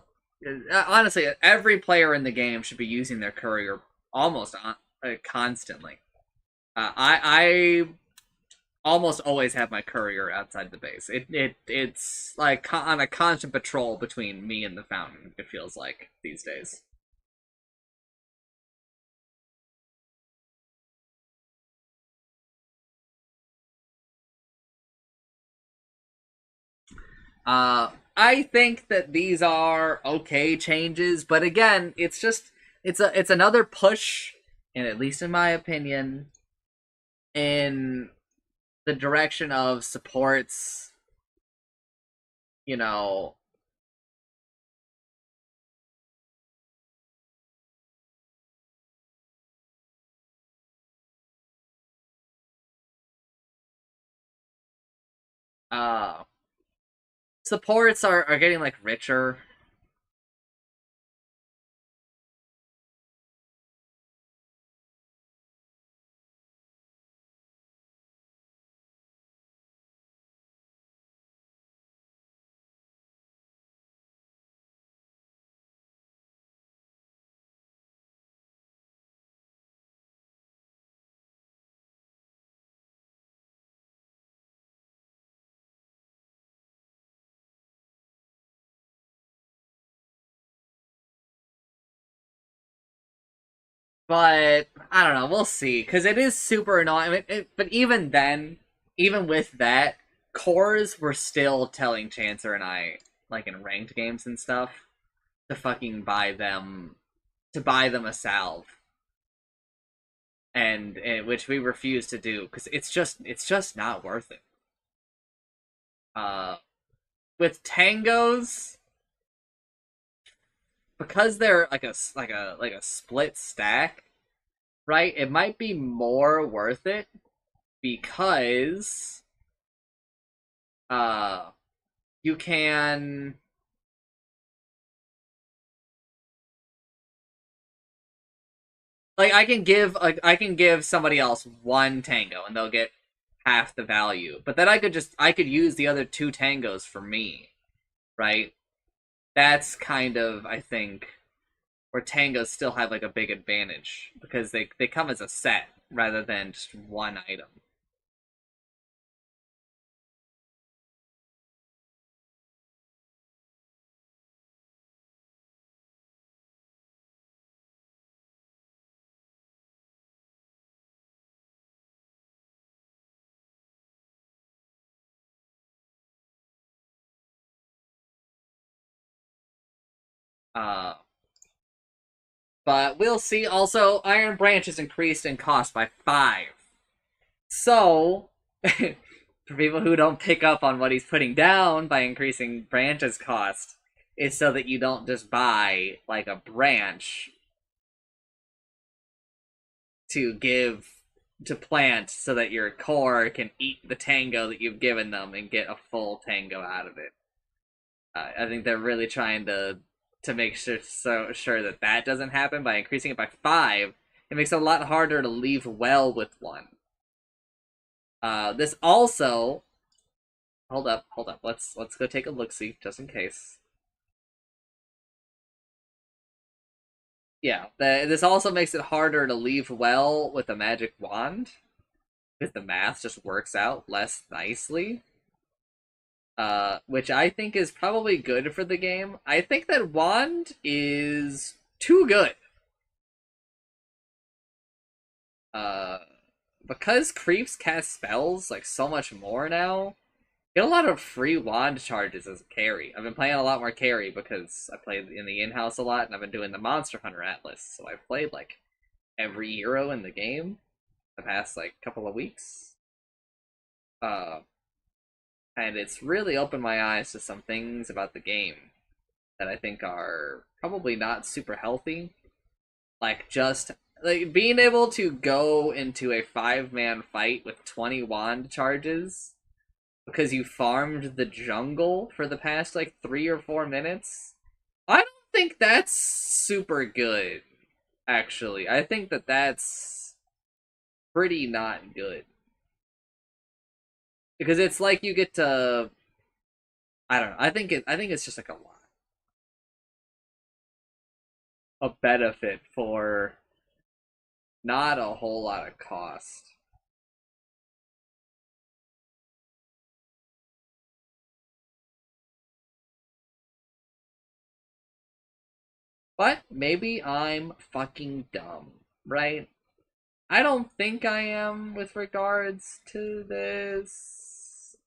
honestly, every player in the game should be using their courier almost constantly. I almost always have my courier outside the base. It's like on a constant patrol between me and the fountain. It feels like these days. I think that these are okay changes, but again, it's another push, and at least in my opinion, in the direction of supports. You know, uh, supports are getting like richer. But I don't know. We'll see because it is super annoying. But even then, even with that, cores were still telling Chancer and I, like in ranked games and stuff, to fucking buy them a salve, and which we refuse to do because it's just not worth it. Uh, with tangos, because they're like a split stack, right? It might be more worth it because uh you can I can give somebody else one tango and they'll get half the value. But then I could use the other two tangos for me, right? That's kind of I think where tangos still have like a big advantage because they come as a set rather than just one item. Uh but we'll see. Also, Iron Branch is increased in cost by 5. So, for people who don't pick up on what he's putting down by increasing Branch's cost, is so that you don't just buy like a branch to give to plant so that your core can eat the tango that you've given them and get a full tango out of it. I think they're really trying to make sure that that doesn't happen by increasing it by 5. It makes it a lot harder to leave well with one. This also, hold up. Let's go take a look see just in case. Yeah, this also makes it harder to leave well with a magic wand because the math just works out less nicely. Which I think is probably good for the game. I think that wand is too good. Uh, because creeps cast spells like so much more now. Get a lot of free wand charges as a carry. I've been playing a lot more carry because I played in the in-house a lot, and I've been doing the Monster Hunter Atlas. So I've played like every hero in the game the past like couple of weeks. Uh, and it's really opened my eyes to some things about the game that I think are probably not super healthy. Like just like being able to go into a 5-man fight with 20 wand charges because you farmed the jungle for the past like 3 or 4 minutes. I don't think that's super good, actually. I think that that's pretty not good. Because it's like you get to I don't know. I think it's just like a benefit for not a whole lot of cost. But maybe I'm fucking dumb, right? I don't think I am with regards to this.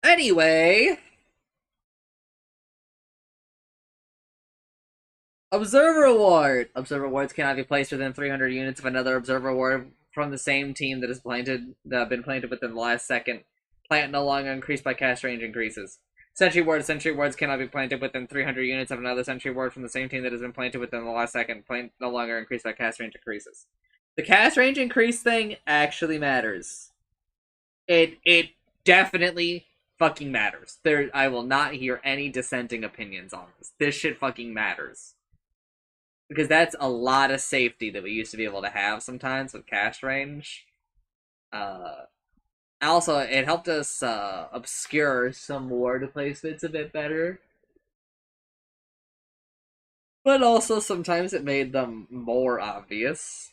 Anyway, Observer Award. Observer Awards cannot be placed within 300 units of another Observer Award from the same team that has been planted within the last second. Plant no longer increased by cast range increases. Sentry Wards cannot be planted within 300 units of another Sentry Ward from the same team that has been planted within the last second. Plant no longer increased by cast range increases. The cast range increase thing actually matters. It definitely fucking matters. I will not hear any dissenting opinions on this. This shit fucking matters. Because that's a lot of safety that we used to be able to have sometimes with cast range. Also, it helped us obscure some ward placements a bit better. But also, sometimes it made them more obvious.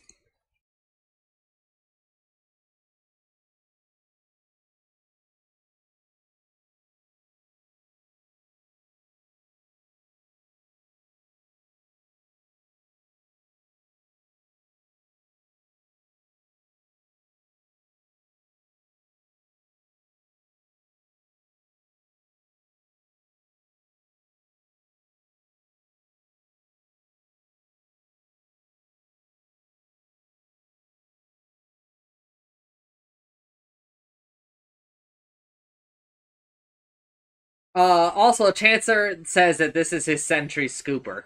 Also, Chancer says that this is his Sentry Scooper.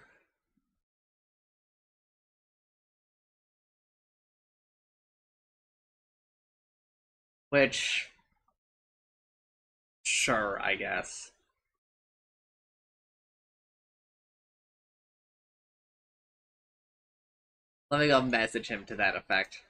Which, sure, I guess. Let me go message him to that effect.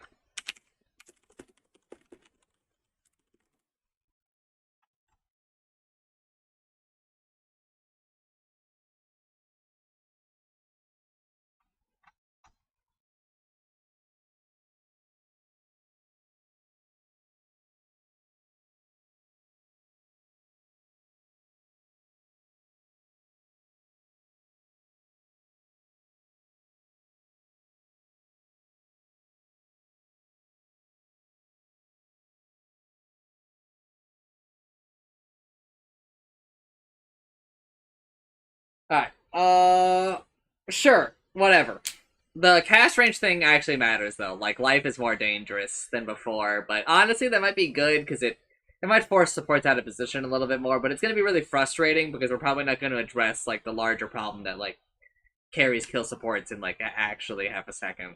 Alright. Sure. Whatever. The cast range thing actually matters, though. Like, life is more dangerous than before, but honestly, that might be good, because it It might force supports out of position a little bit more, but it's going to be really frustrating because we're probably not going to address like the larger problem that like carries kill supports in like actually half a second.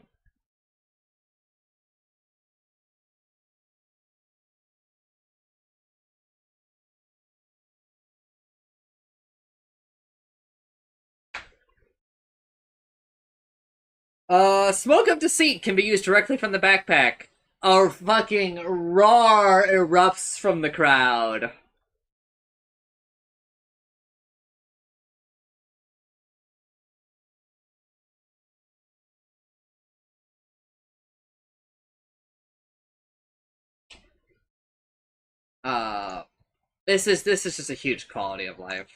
Smoke of Deceit can be used directly from the backpack. A fucking roar erupts from the crowd. Uh, this is just a huge quality of life.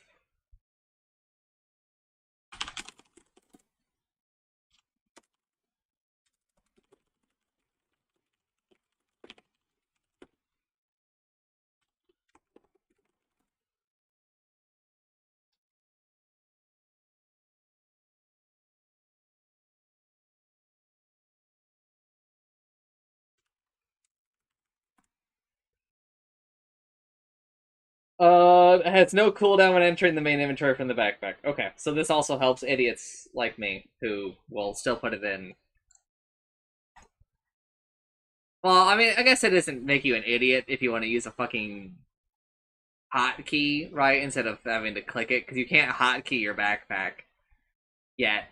It has no cooldown when entering the main inventory from the backpack. Okay, so this also helps idiots like me who will still put it in. Well, I mean, I guess it doesn't make you an idiot if you want to use a fucking hotkey, right? Instead of having to click it, because you can't hotkey your backpack yet.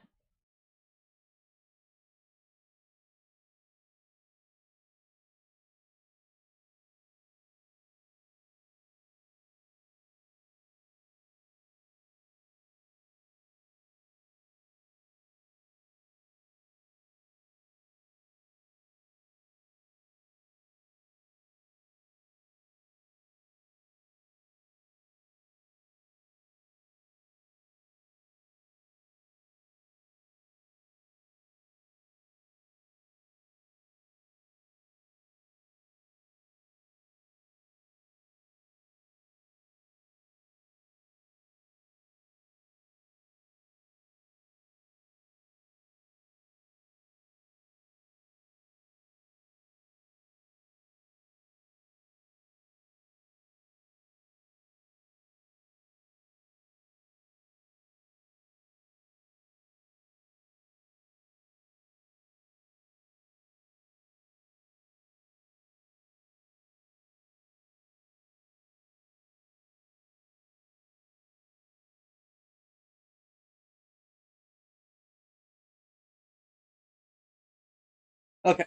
Okay.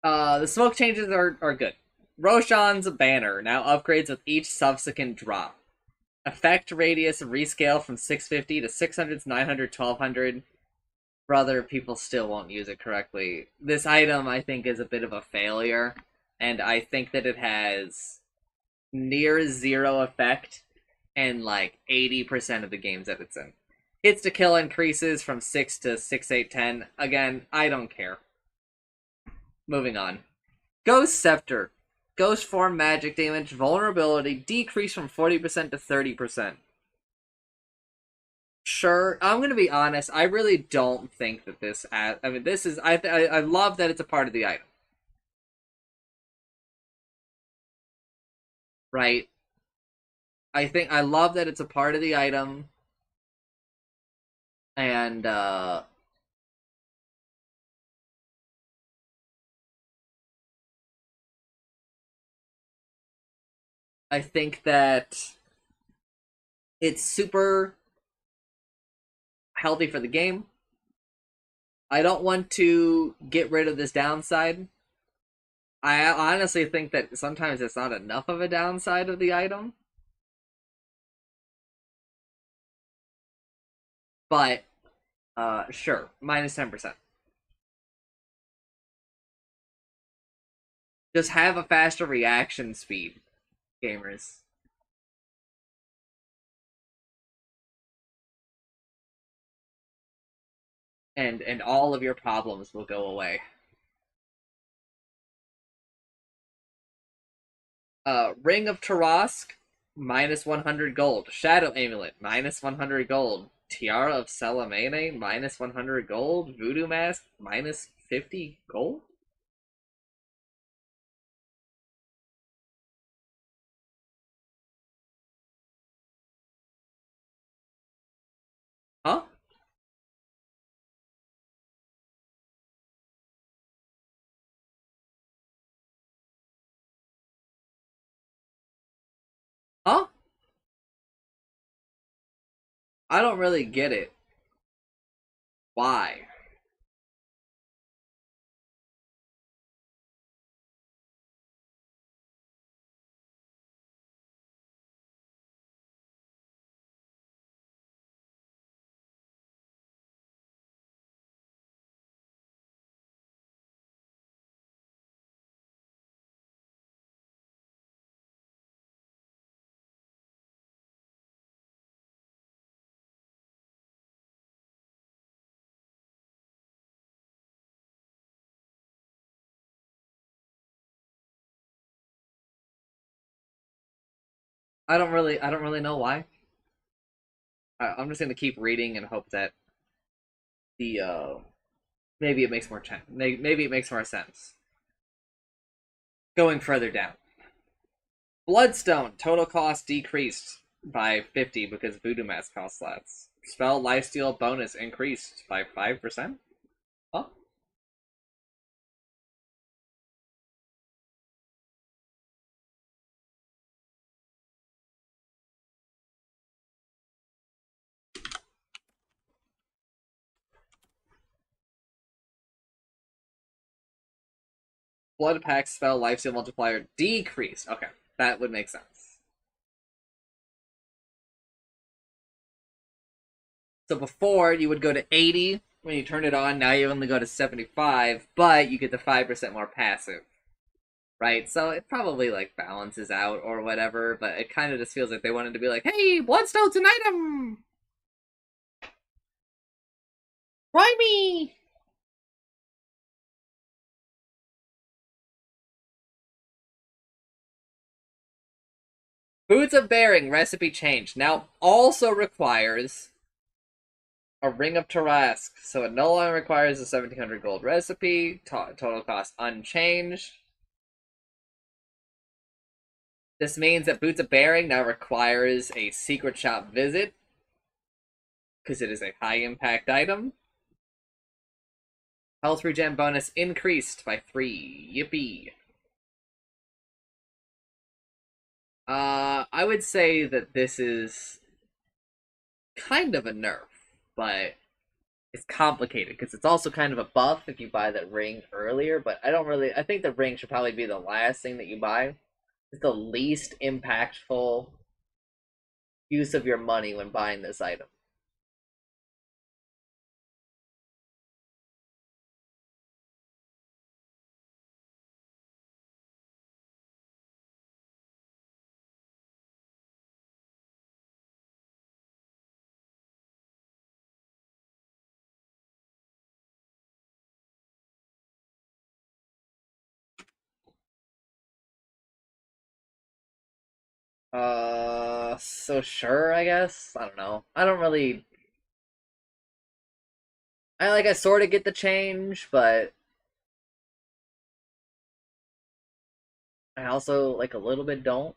The smoke changes are good. Roshan's banner now upgrades with each subsequent drop. Effect radius rescale from 650 to 600, 900, 1200. Brother, people still won't use it correctly. This item, I think, is a bit of a failure, and I think that it has near zero effect in like 80% of the games that it's in. Hits to kill increases from 6 to 6, 8, 10. Again, I don't care. Moving on. Ghost Scepter. Ghost form magic damage vulnerability decreased from 40% to 30%. Sure, I'm gonna be honest. I really don't think that this. I mean, this is. I love that it's a part of the item, right? I think I love that it's a part of the item, and I think that it's super healthy for the game. I don't want to get rid of this downside. I honestly think that sometimes it's not enough of a downside of the item, but sure, minus 10%. Just have a faster reaction speed, gamers. And all of your problems will go away. Ring of Tarask, minus 100 gold. Shadow Amulet, minus 100 gold. Tiara of Salamene, minus 100 gold. Voodoo Mask, minus 50 gold? I don't really get it. Why? I don't really know why. I'm just gonna keep reading and hope that the maybe it makes more maybe it makes more sense. Going further down, Bloodstone total cost decreased by 50 because Voodoo Mask costs less. Spell Lifesteal bonus increased by 5%. Huh? Blood Pact spell Lifesteal multiplier decreased. Okay, that would make sense. So before you would go to 80 when you turn it on. Now you only go to 75, but you get the 5% more passive, right? So it probably like balances out or whatever. But it kind of just feels like they wanted to be like, "Hey, Bloodstone's an item. Try me." Boots of Bearing recipe change now also requires a Ring of Tarask, so it no longer requires a 1700 gold recipe. Total cost unchanged. This means that Boots of Bearing now requires a secret shop visit because it is a high impact item. Health regen bonus increased by 3. Yippee. I would say that this is kind of a nerf, but it's complicated because it's also kind of a buff if you buy that ring earlier. But I think the ring should probably be the last thing that you buy. It's the least impactful use of your money when buying this item. So sure, I guess. I don't know. I don't really. I sort of get the change, but I also like a little bit don't.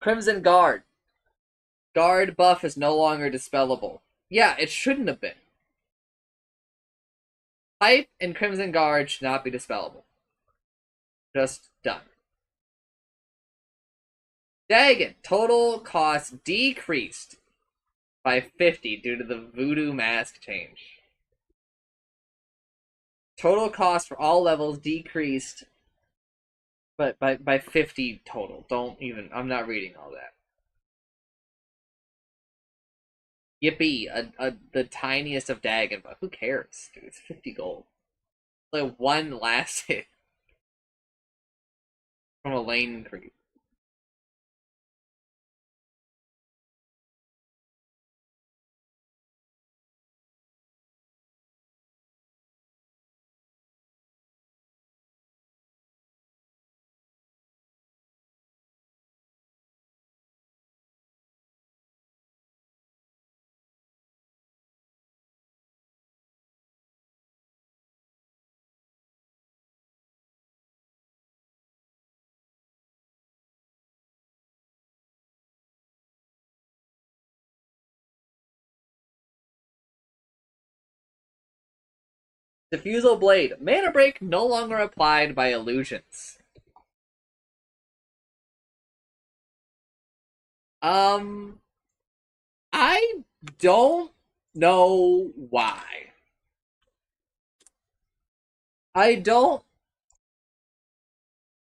Crimson Guard. Guard buff is no longer dispellable. Yeah, it shouldn't have been. Hype and Crimson Guard should not be dispellable. Just done. Dagon. Total cost decreased by 50 due to the Voodoo Mask change. Total cost for all levels decreased but by 50 total. Don't even, I'm not reading all that. Yippee, the tiniest of Dagon, but who cares, dude? It's 50 gold. Like one last hit from a lane creep. Diffusal Blade. Mana break no longer applied by illusions. Um, don't know why. I don't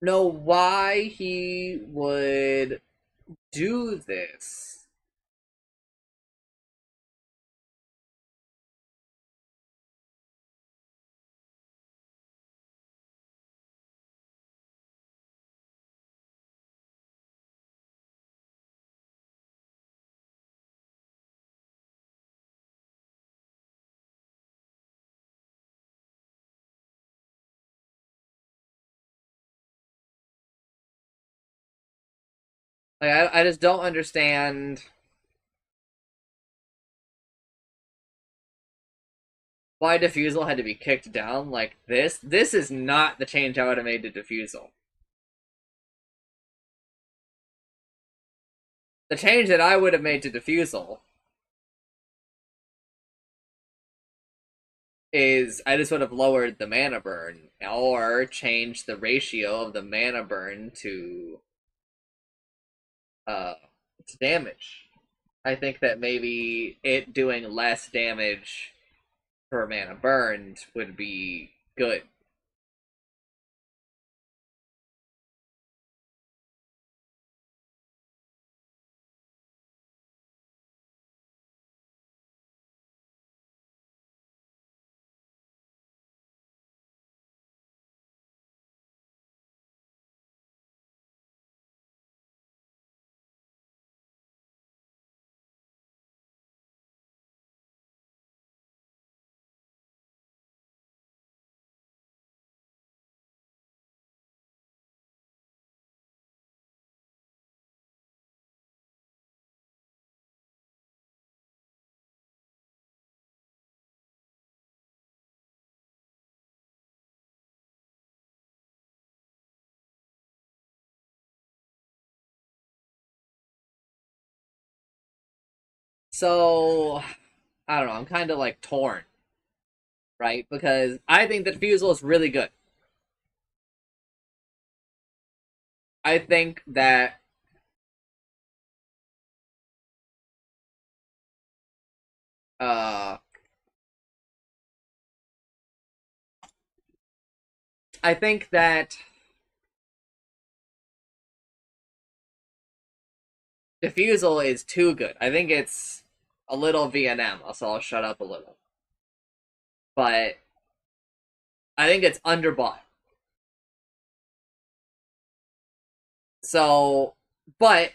know why he would do this. Like, I just don't understand why Diffusal had to be kicked down like this. This is not the change I would have made to Diffusal. The change that I would have made to Diffusal is I just would have lowered the mana burn or changed the ratio of the mana burn uh to damage. I think that maybe it doing less damage per mana burned would be good. So I don't know, I'm kinda like torn, right? Because I think that Fusel is really good. I think that uh I think that Diffusal is too good. I think it's a little VNM, so I'll shut up a little. But I think it's underbought. So, but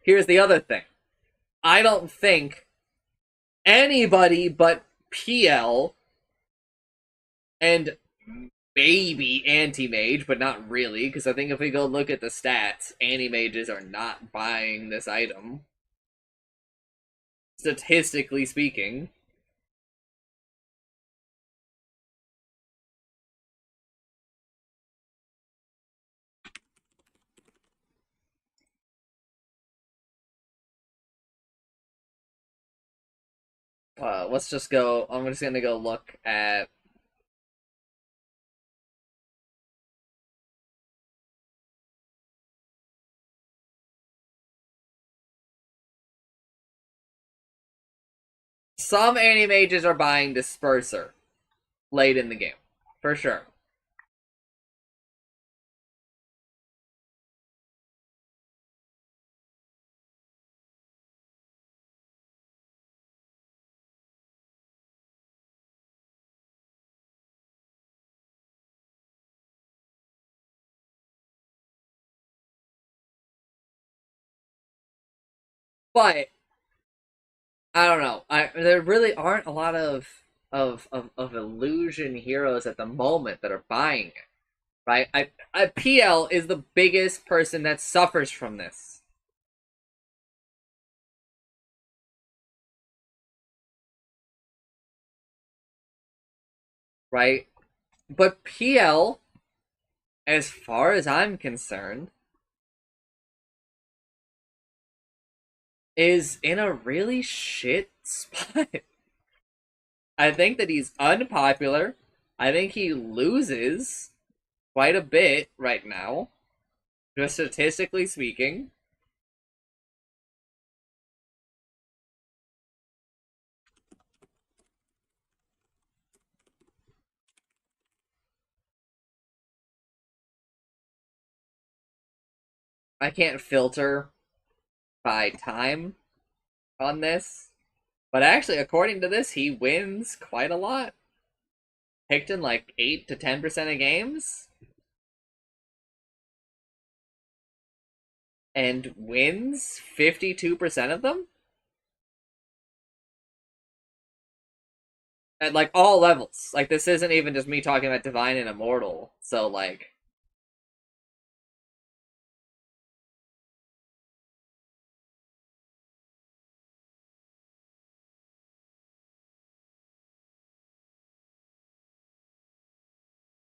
here's the other thing. I don't think anybody but PL and maybe anti-mage, but not really, because I think if we go look at the stats, anti-mages are not buying this item. Statistically speaking. Let's just go. I'm just gonna go look at some anti-mages are buying Disperser late in the game, for sure. But I don't know. There really aren't a lot of illusion heroes at the moment that are buying it, right? PL is the biggest person that suffers from this, right? But PL, as far as I'm concerned, is in a really shit spot. I think that he's unpopular. I think he loses quite a bit right now, just statistically speaking. I can't filter by time on this, but actually, according to this, he wins quite a lot. Picked in like 8 to 10% of games, and wins 52% of them at like all levels. Like this isn't even just me talking about Divine and Immortal. So like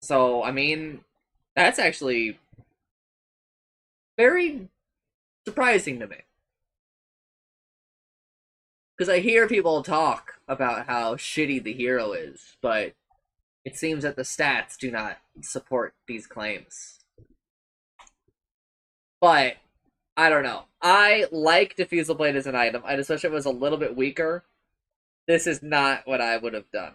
so I mean that's actually very surprising to me. Because I hear people talk about how shitty the hero is, but it seems that the stats do not support these claims. But I don't know. I like Diffusal Blade as an item. I just wish it was a little bit weaker. This is not what I would have done.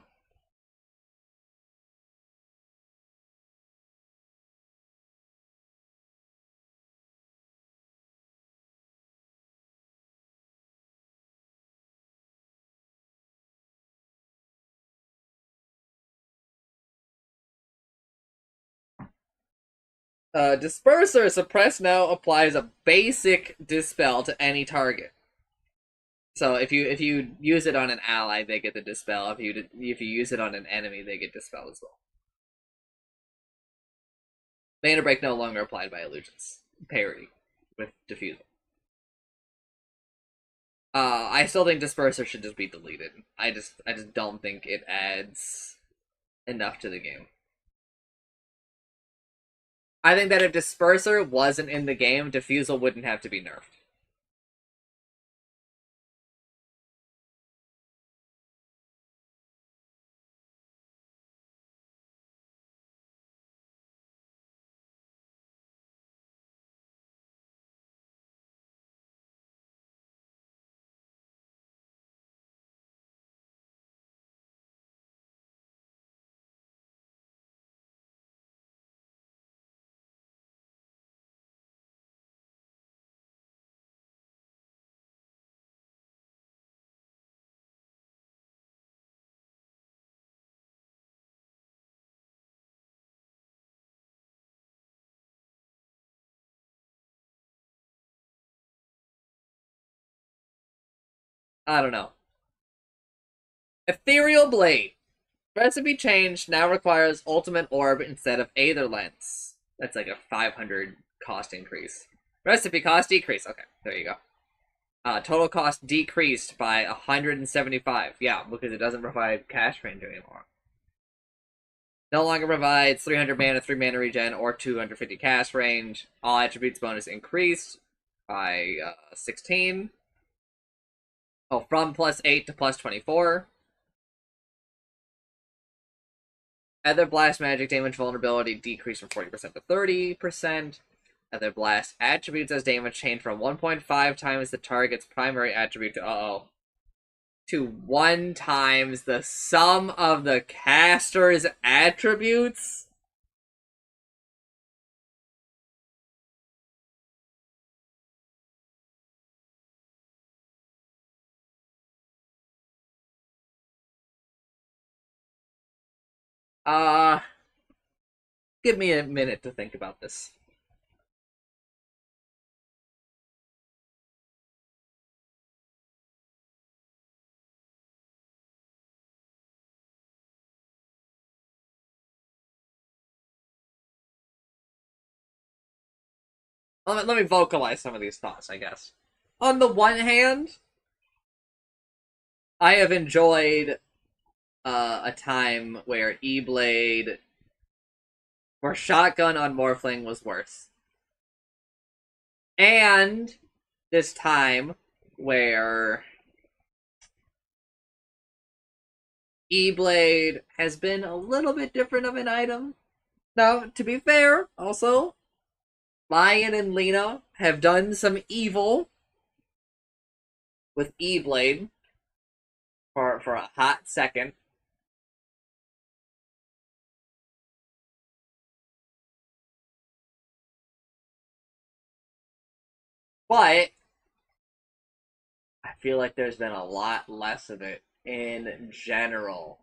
Disperser Suppress now applies a basic dispel to any target. So if you use it on an ally, they get the dispel. If you use it on an enemy, they get dispel as well. Mana break no longer applied by illusions. Parity with diffusal. I still think Disperser should just be deleted. I just don't think it adds enough to the game. I think that if Disperser wasn't in the game, Diffusal wouldn't have to be nerfed. I don't know. Ethereal Blade. Recipe change now requires Ultimate Orb instead of Aether Lens. That's like a 500 cost increase. Recipe cost decrease. Okay, there you go. Total cost decreased by 175. Yeah, because it doesn't provide cash range anymore. No longer provides 300 mana, 3 mana regen, or 250 cast range. All attributes bonus increased by 16. Oh, from +8 to +24. Other blast magic damage vulnerability decreased from 40% to 30%. Other blast attributes as damage changed from 1.5 times the target's primary attribute to 1 times the sum of the caster's attributes. Uh, Give me a minute to think about this. Let me vocalize some of these thoughts, I guess. On the one hand, I have enjoyed a time where E-Blade or Shotgun on Morphling was worse. And this time where E-Blade has been a little bit different of an item. Now, to be fair, also, Lion and Lena have done some evil with E-Blade for a hot second. But I feel like there's been a lot less of it in general.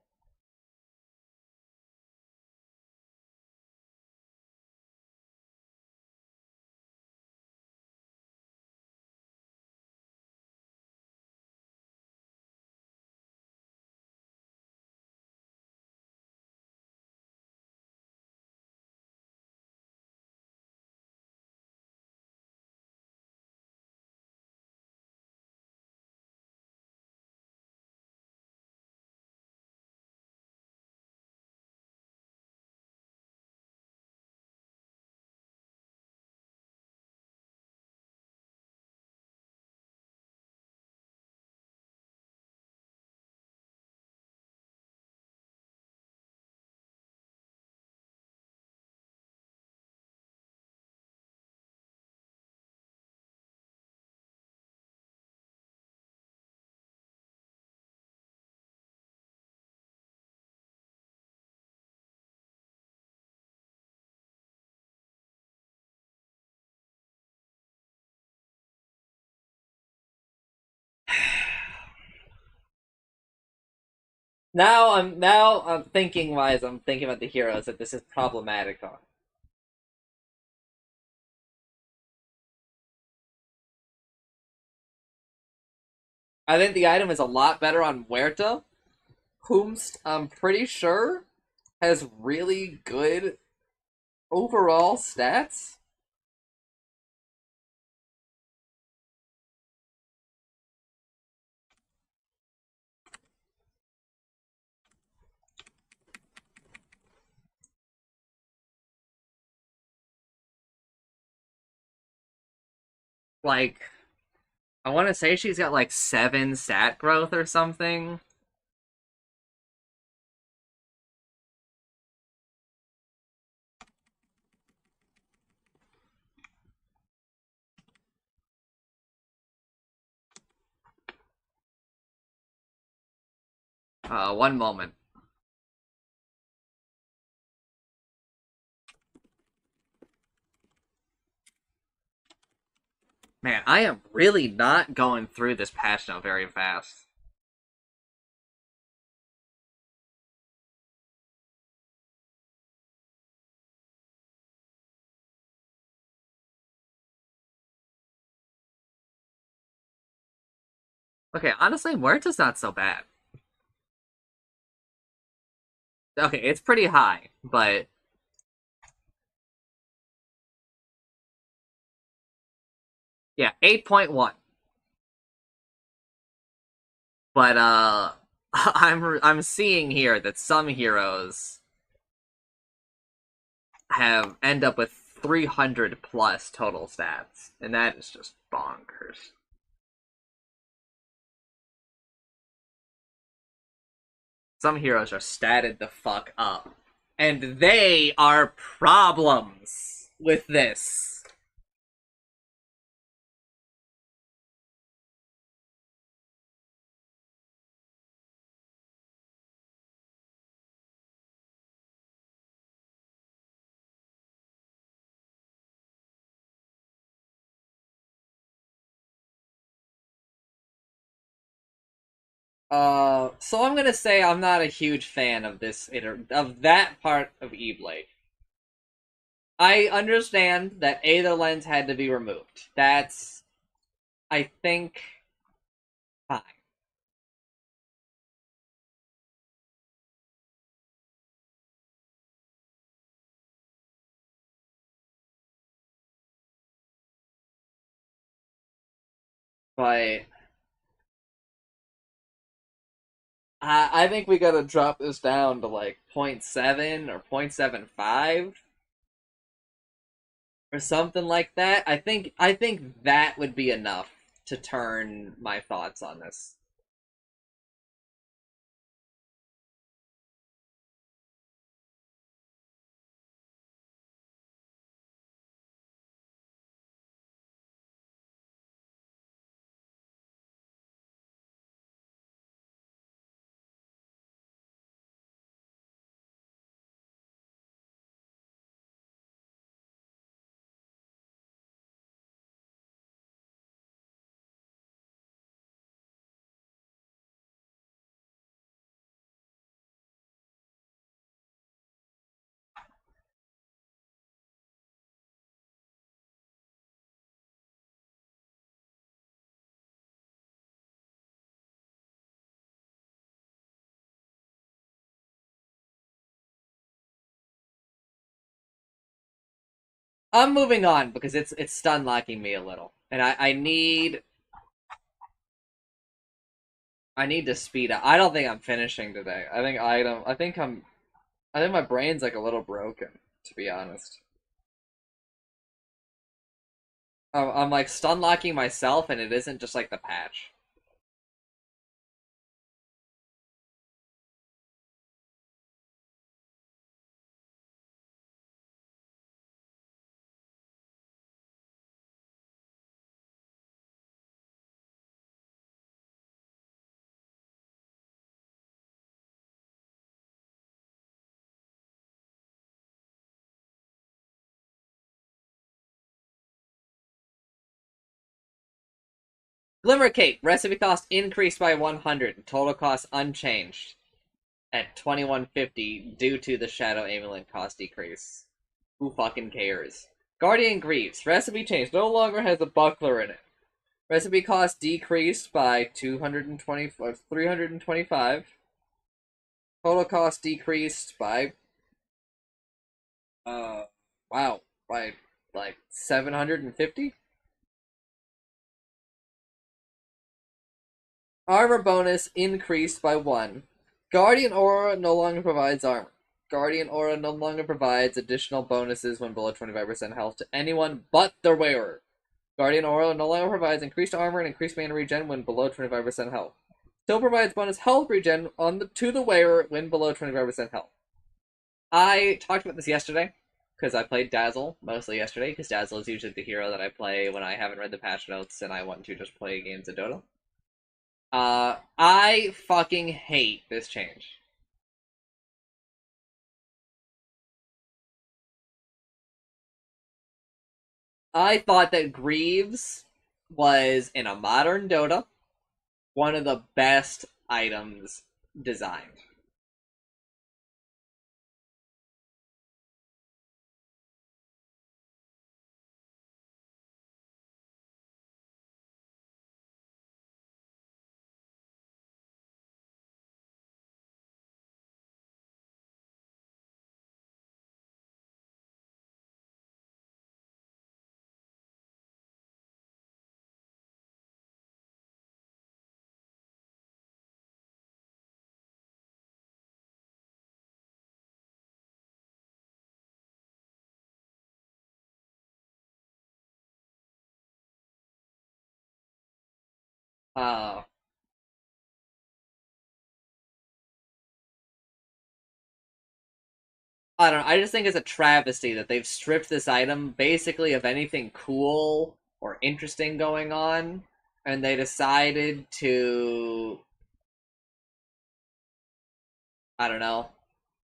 Now I'm thinking wise. I'm thinking about the heroes that this is problematic on. I think the item is a lot better on Muerta, whomst I'm pretty sure has really good overall stats. Like, I want to say she's got like 7 stat growth or something. One moment. Man, I am really not going through this patch note very fast. Okay, honestly, Muerta's not so bad. Okay, it's pretty high, but yeah, 8.1. But I'm seeing here that some heroes have end up with 300 plus total stats, and that is just bonkers. Some heroes are statted the fuck up, and they are problems with this. So I'm gonna say I'm not a huge fan of of that part of E-Blade. I understand that Aether Lens had to be removed. That's, I think, fine. But I think we gotta drop this down to like point 0.7 or 0.75 or something like that. I think that would be enough to turn my thoughts on this. I'm moving on because it's stun locking me a little, and I need to speed up. I don't think I'm finishing today. I think item. I think my brain's like a little broken, to be honest. I'm like stun locking myself, and it isn't just like the patch. Glimmer Cape recipe cost increased by 100, total cost unchanged at 2150 due to the Shadow Amulet cost decrease. Who fucking cares? Guardian Greaves recipe change no longer has a buckler in it. Recipe cost decreased by 325. Total cost decreased by uh wow, by like 750. Armor bonus increased by 1. Guardian Aura no longer provides armor. Guardian Aura no longer provides additional bonuses when below 25% health to anyone but the wearer. Guardian Aura no longer provides increased armor and increased mana regen when below 25% health. Still provides bonus health regen to the wearer when below 25% health. I talked about this yesterday because I played Dazzle mostly yesterday because Dazzle is usually the hero that I play when I haven't read the patch notes and I want to just play games of Dota. I fucking hate this change. I thought that Greaves was, in a modern Dota, one of the best items designed. Uh, I don't know. I just think it's a travesty that they've stripped this item basically of anything cool or interesting going on, and they decided to, I don't know,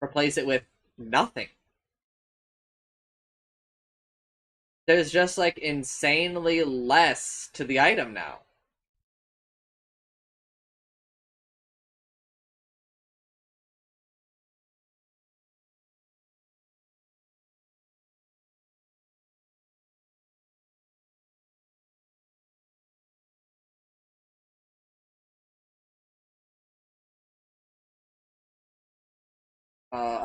replace it with nothing. There's just like insanely less to the item now.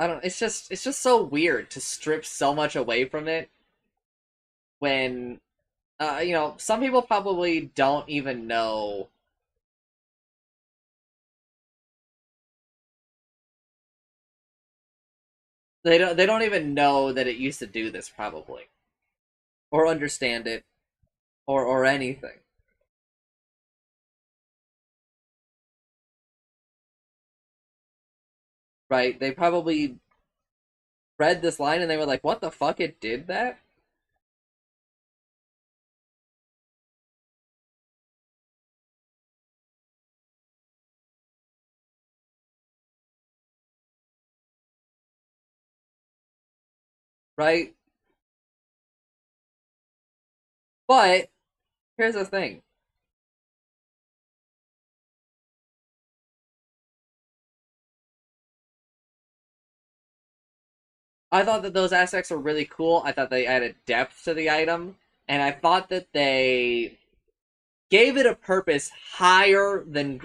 I don't. It's just so weird to strip so much away from it when some people probably don't even know. They don't even know that it used to do this probably or understand it or anything. Right? They probably read this line and they were like, "What the fuck? It did that?" Right? But here's the thing. I thought that those aspects were really cool. I thought they added depth to the item, and I thought that they gave it a purpose higher than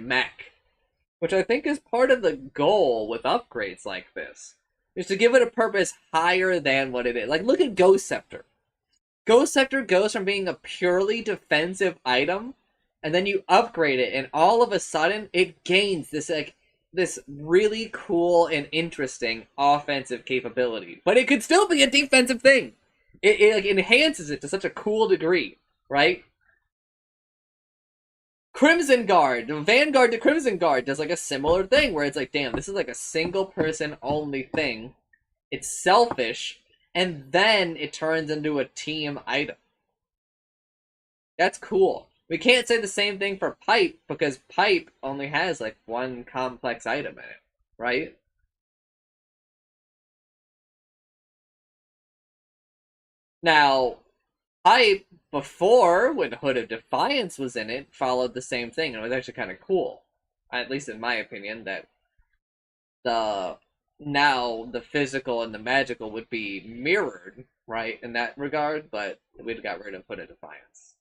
mech, which I think is part of the goal with upgrades like this. is to give it a purpose higher than what it is. Like, look at Ghost Scepter. Ghost Scepter goes from being a purely defensive item, and then you upgrade it, and all of a sudden, it gains this really cool and interesting offensive capability. But it could still be a defensive thing. It like enhances it to such a cool degree, right? Crimson Guard, Vanguard to Crimson Guard does like a similar thing where it's like, damn, this is like a single person only thing. It's selfish, and then it turns into a team item. That's cool. We can't say the same thing for Pipe because Pipe only has like one complex item in it, right? Now, Pipe, before, when Hood of Defiance was in it, followed the same thing, and it was actually kind of cool. At least in my opinion, that the now the physical and the magical would be mirrored, right, in that regard, but we'd got rid of Hood of Defiance.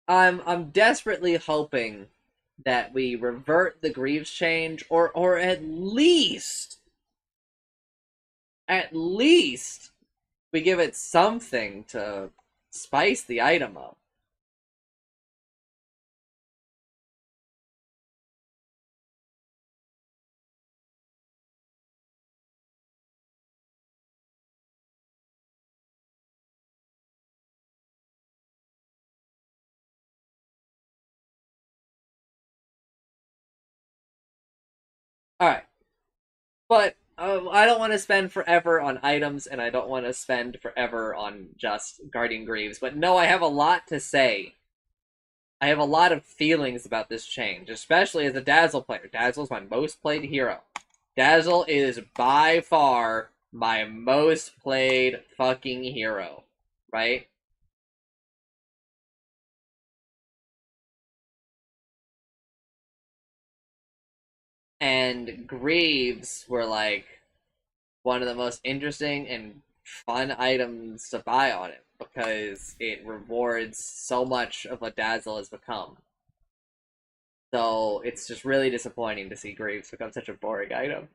I'm desperately hoping that we revert the Greaves change, or at least we give it something to spice the item up. All right, but I don't want to spend forever on items, and I don't want to spend forever on just Guardian Greaves. But no, I have a lot to say. I have a lot of feelings about this change, especially as a Dazzle player. Dazzle's my most played hero. Dazzle is by far my most played fucking hero, right? And Greaves were like one of the most interesting and fun items to buy on it because it rewards so much of what Dazzle has become. So it's just really disappointing to see Greaves become such a boring item.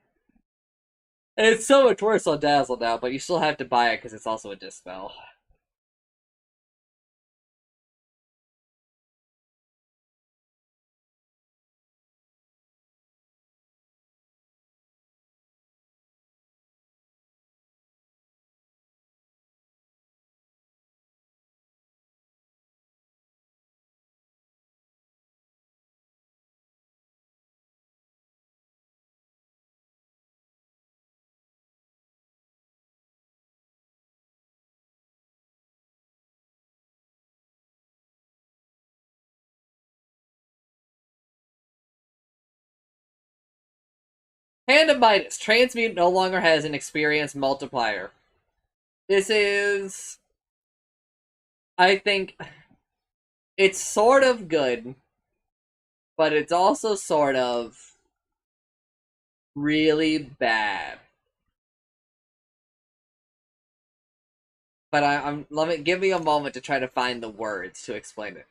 And it's so much worse on Dazzle now, but you still have to buy it because it's also a Dispel. Hand of Midas. Transmute no longer has an experience multiplier. This is... I think... It's sort of good, but it's also sort of really bad. But I'm let me give me a moment to try to find the words to explain it.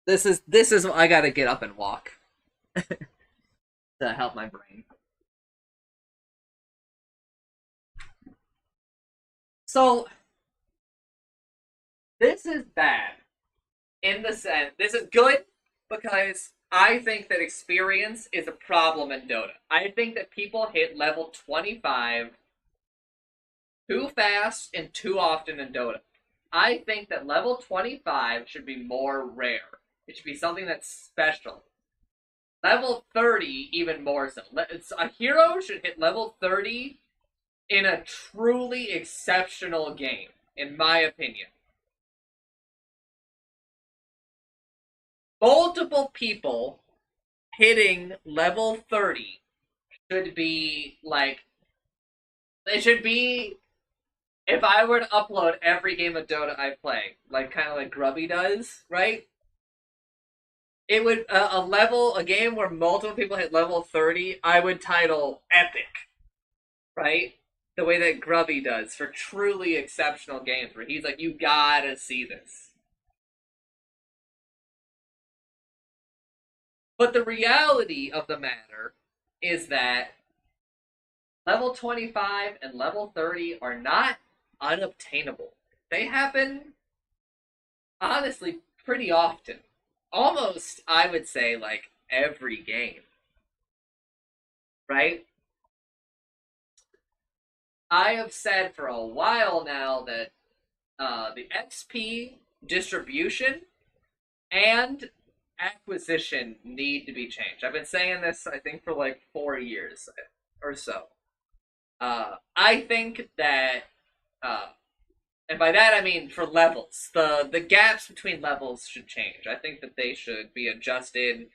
This is I gotta get up and walk to help my brain. So this is bad in the sense this is good because I think that experience is a problem in Dota. I think that people hit level 25 too fast and too often in Dota. I think that level 25 should be more rare. It should be something that's special. Level 30, even more so. A hero should hit level 30 in a truly exceptional game, in my opinion. Multiple people hitting level 30 should be like. It should be if I were to upload every game of Dota I play, like kind of like Grubby does, right? It would a game where multiple people hit level 30. I would title epic, right? The way that Grubby does for truly exceptional games, where he's like, you gotta see this. But the reality of the matter is that level 25 and level 30 are not unobtainable. They happen, honestly, pretty often. Almost, I would say, like every game, right? I have said for a while now that the XP distribution and acquisition need to be changed. I've been saying this, I think, for like 4 years or so. I think that, and by that I mean for levels, the gaps between levels should change. I think that they should be adjusted,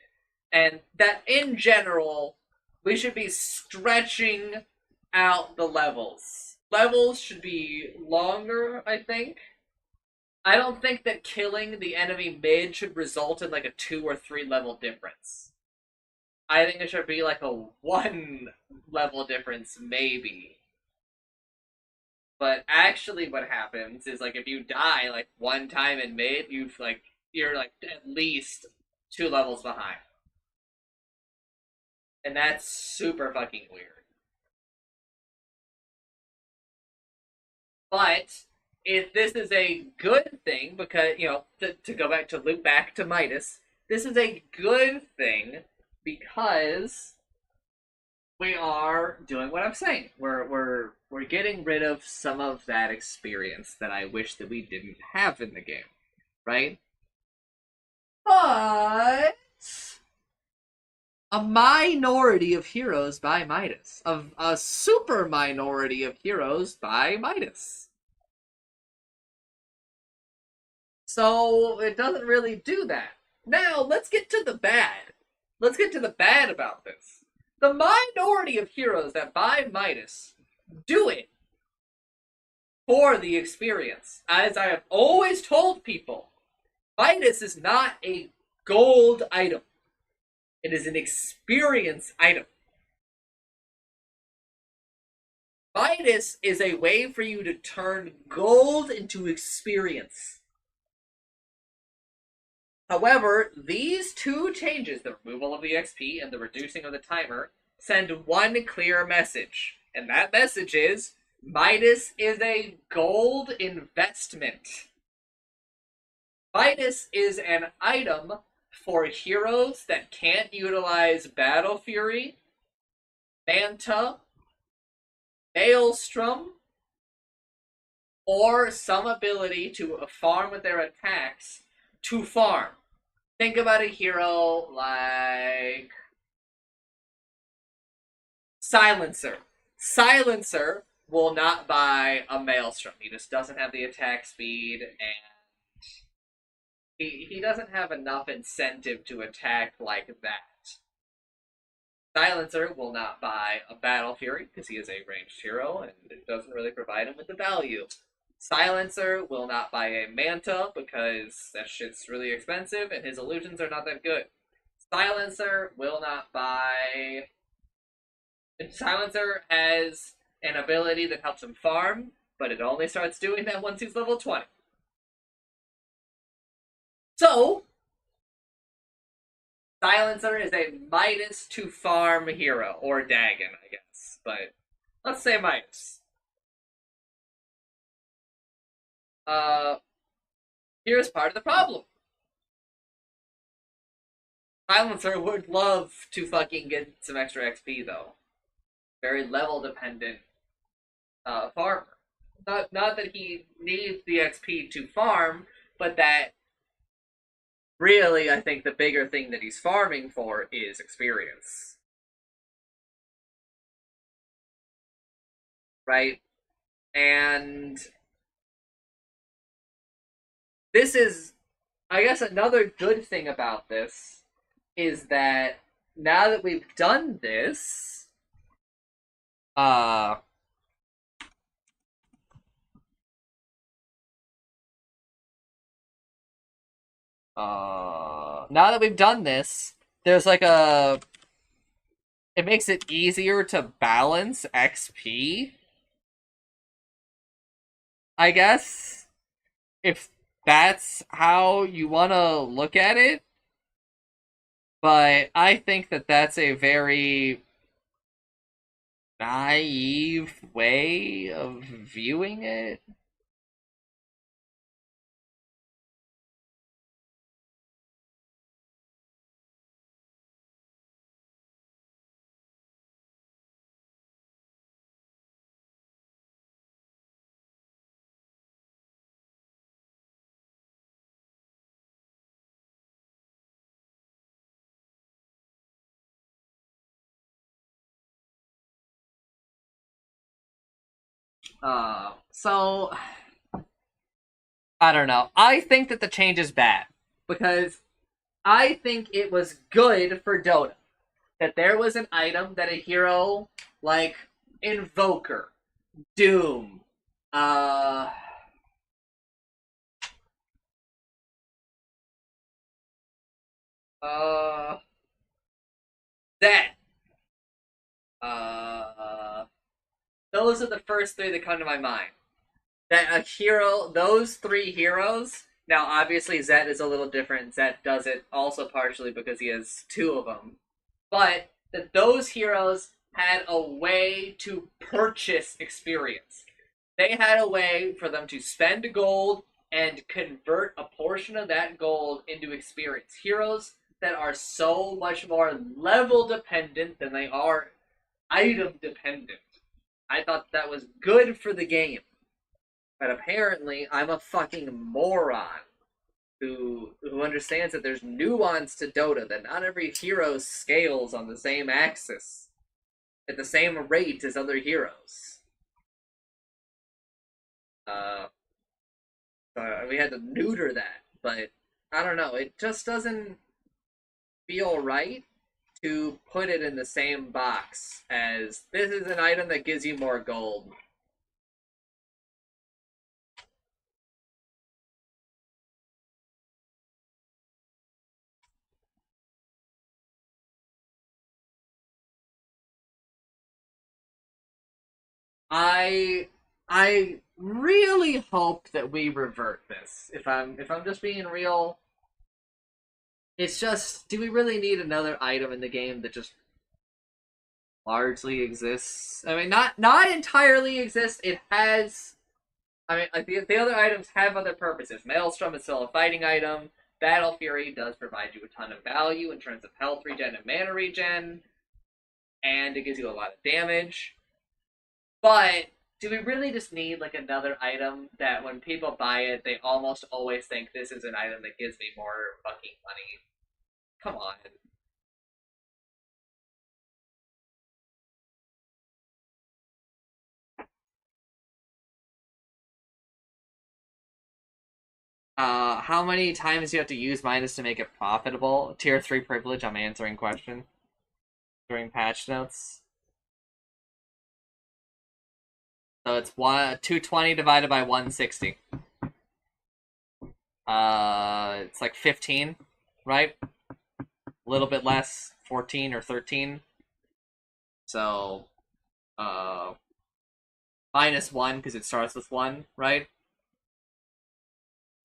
and that in general, we should be stretching out the levels. Levels should be longer, I think. I don't think that killing the enemy mid should result in like a 2 or 3 level difference. I think it should be like a 1 level difference, maybe. But actually, what happens is like if you die like one time in mid, you're like at least 2 levels behind, and that's super fucking weird. But if this is a good thing, because to go back to loop back to Midas, this is a good thing because we are doing what I'm saying. We're getting rid of some of that experience that I wish that we didn't have in the game, right? But a minority of heroes by Midas, of a super minority of heroes by Midas. So it doesn't really do that. Now let's get to the bad. Let's get to the bad about this. The minority of heroes that buy Midas do it for the experience. As I have always told people, Midas is not a gold item. It is an experience item. Midas is a way for you to turn gold into experience. However, these two changes, the removal of the XP and the reducing of the timer, send one clear message. And that message is Midas is a gold investment. Midas is an item for heroes that can't utilize Battle Fury, Manta, Maelstrom, or some ability to farm with their attacks to farm. Think about a hero like Silencer. Silencer will not buy a Maelstrom. He just doesn't have the attack speed, and he doesn't have enough incentive to attack like that. Silencer will not buy a Battle Fury because he is a ranged hero and it doesn't really provide him with the value. Silencer will not buy a Manta because that shit's really expensive and his illusions are not that good. Silencer will not buy. Silencer has an ability that helps him farm, but it only starts doing that once he's level 20. So, Silencer is a Midas to farm hero, or Dagon, I guess. But let's say Midas. Here's part of the problem. Silencer would love to fucking get some extra XP, though. Very level dependent farmer. Not that he needs the XP to farm, but that really, I think the bigger thing that he's farming for is experience. Right? And this is, I guess, another good thing about this is that now that we've done this, Now that we've done this, there's like a... It makes it easier to balance XP, I guess. If that's how you want to look at it. But I think that that's a very naive way of viewing it. So I don't know. I think that the change is bad because I think it was good for Dota that there was an item that a hero like Invoker, Doom, uh, uh, that, uh, those are the first three that come to my mind. That a hero, those three heroes. Now, obviously, Zed is a little different. Zed does it also partially because he has two of them. But that those heroes had a way to purchase experience. They had a way for them to spend gold and convert a portion of that gold into experience. Heroes that are so much more level dependent than they are item dependent. I thought that was good for the game. But apparently, I'm a fucking moron who understands that there's nuance to Dota, that not every hero scales on the same axis at the same rate as other heroes. Uh, so we had to neuter that, but I don't know. It just doesn't feel right to put it in the same box as this is an item that gives you more gold. I I really hope that we revert this. If I'm just being real, it's just, do we really need another item in the game that just largely exists? I mean, not entirely exists. It has. I mean, like the other items have other purposes. Maelstrom is still a fighting item. Battle Fury does provide you a ton of value in terms of health regen and mana regen, and it gives you a lot of damage. But do we really just need like another item that when people buy it, they almost always think this is an item that gives me more fucking money? Come on. How many times do you have to use minus to make it profitable? Tier 3 privilege, I'm answering question during patch notes. So it's 220 divided by 160. It's like 15, right? A little bit less, 14 or 13. So, uh, minus 1 because it starts with 1, right?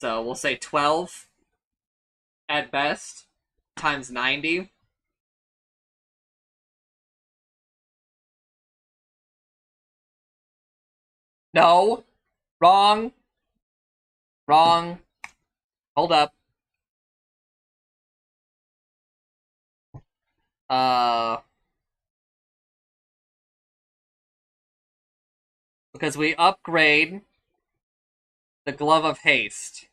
So we'll say 12 at best times 90. No, wrong, wrong. Hold up. Uh, because we upgrade the Glove of Haste.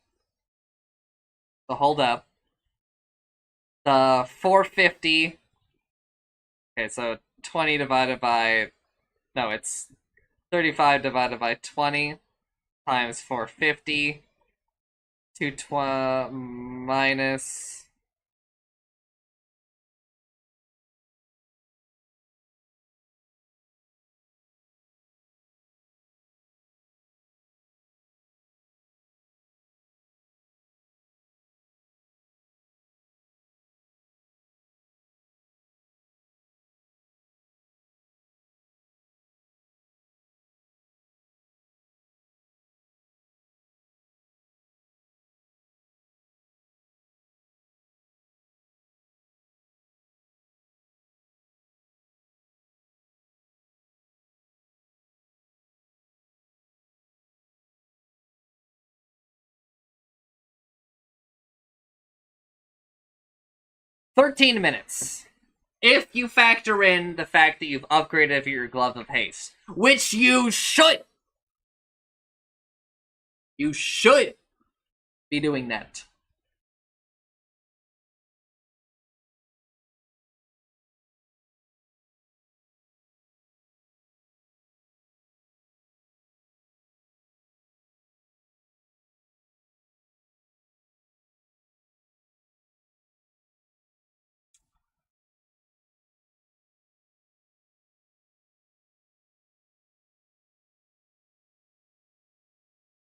So hold up. The 450. Okay, so 20 divided by. No, it's 35 divided by 20 times 450. 220 minus 13 minutes. If you factor in the fact that you've upgraded your Glove of Haste, which you should. You should be doing that.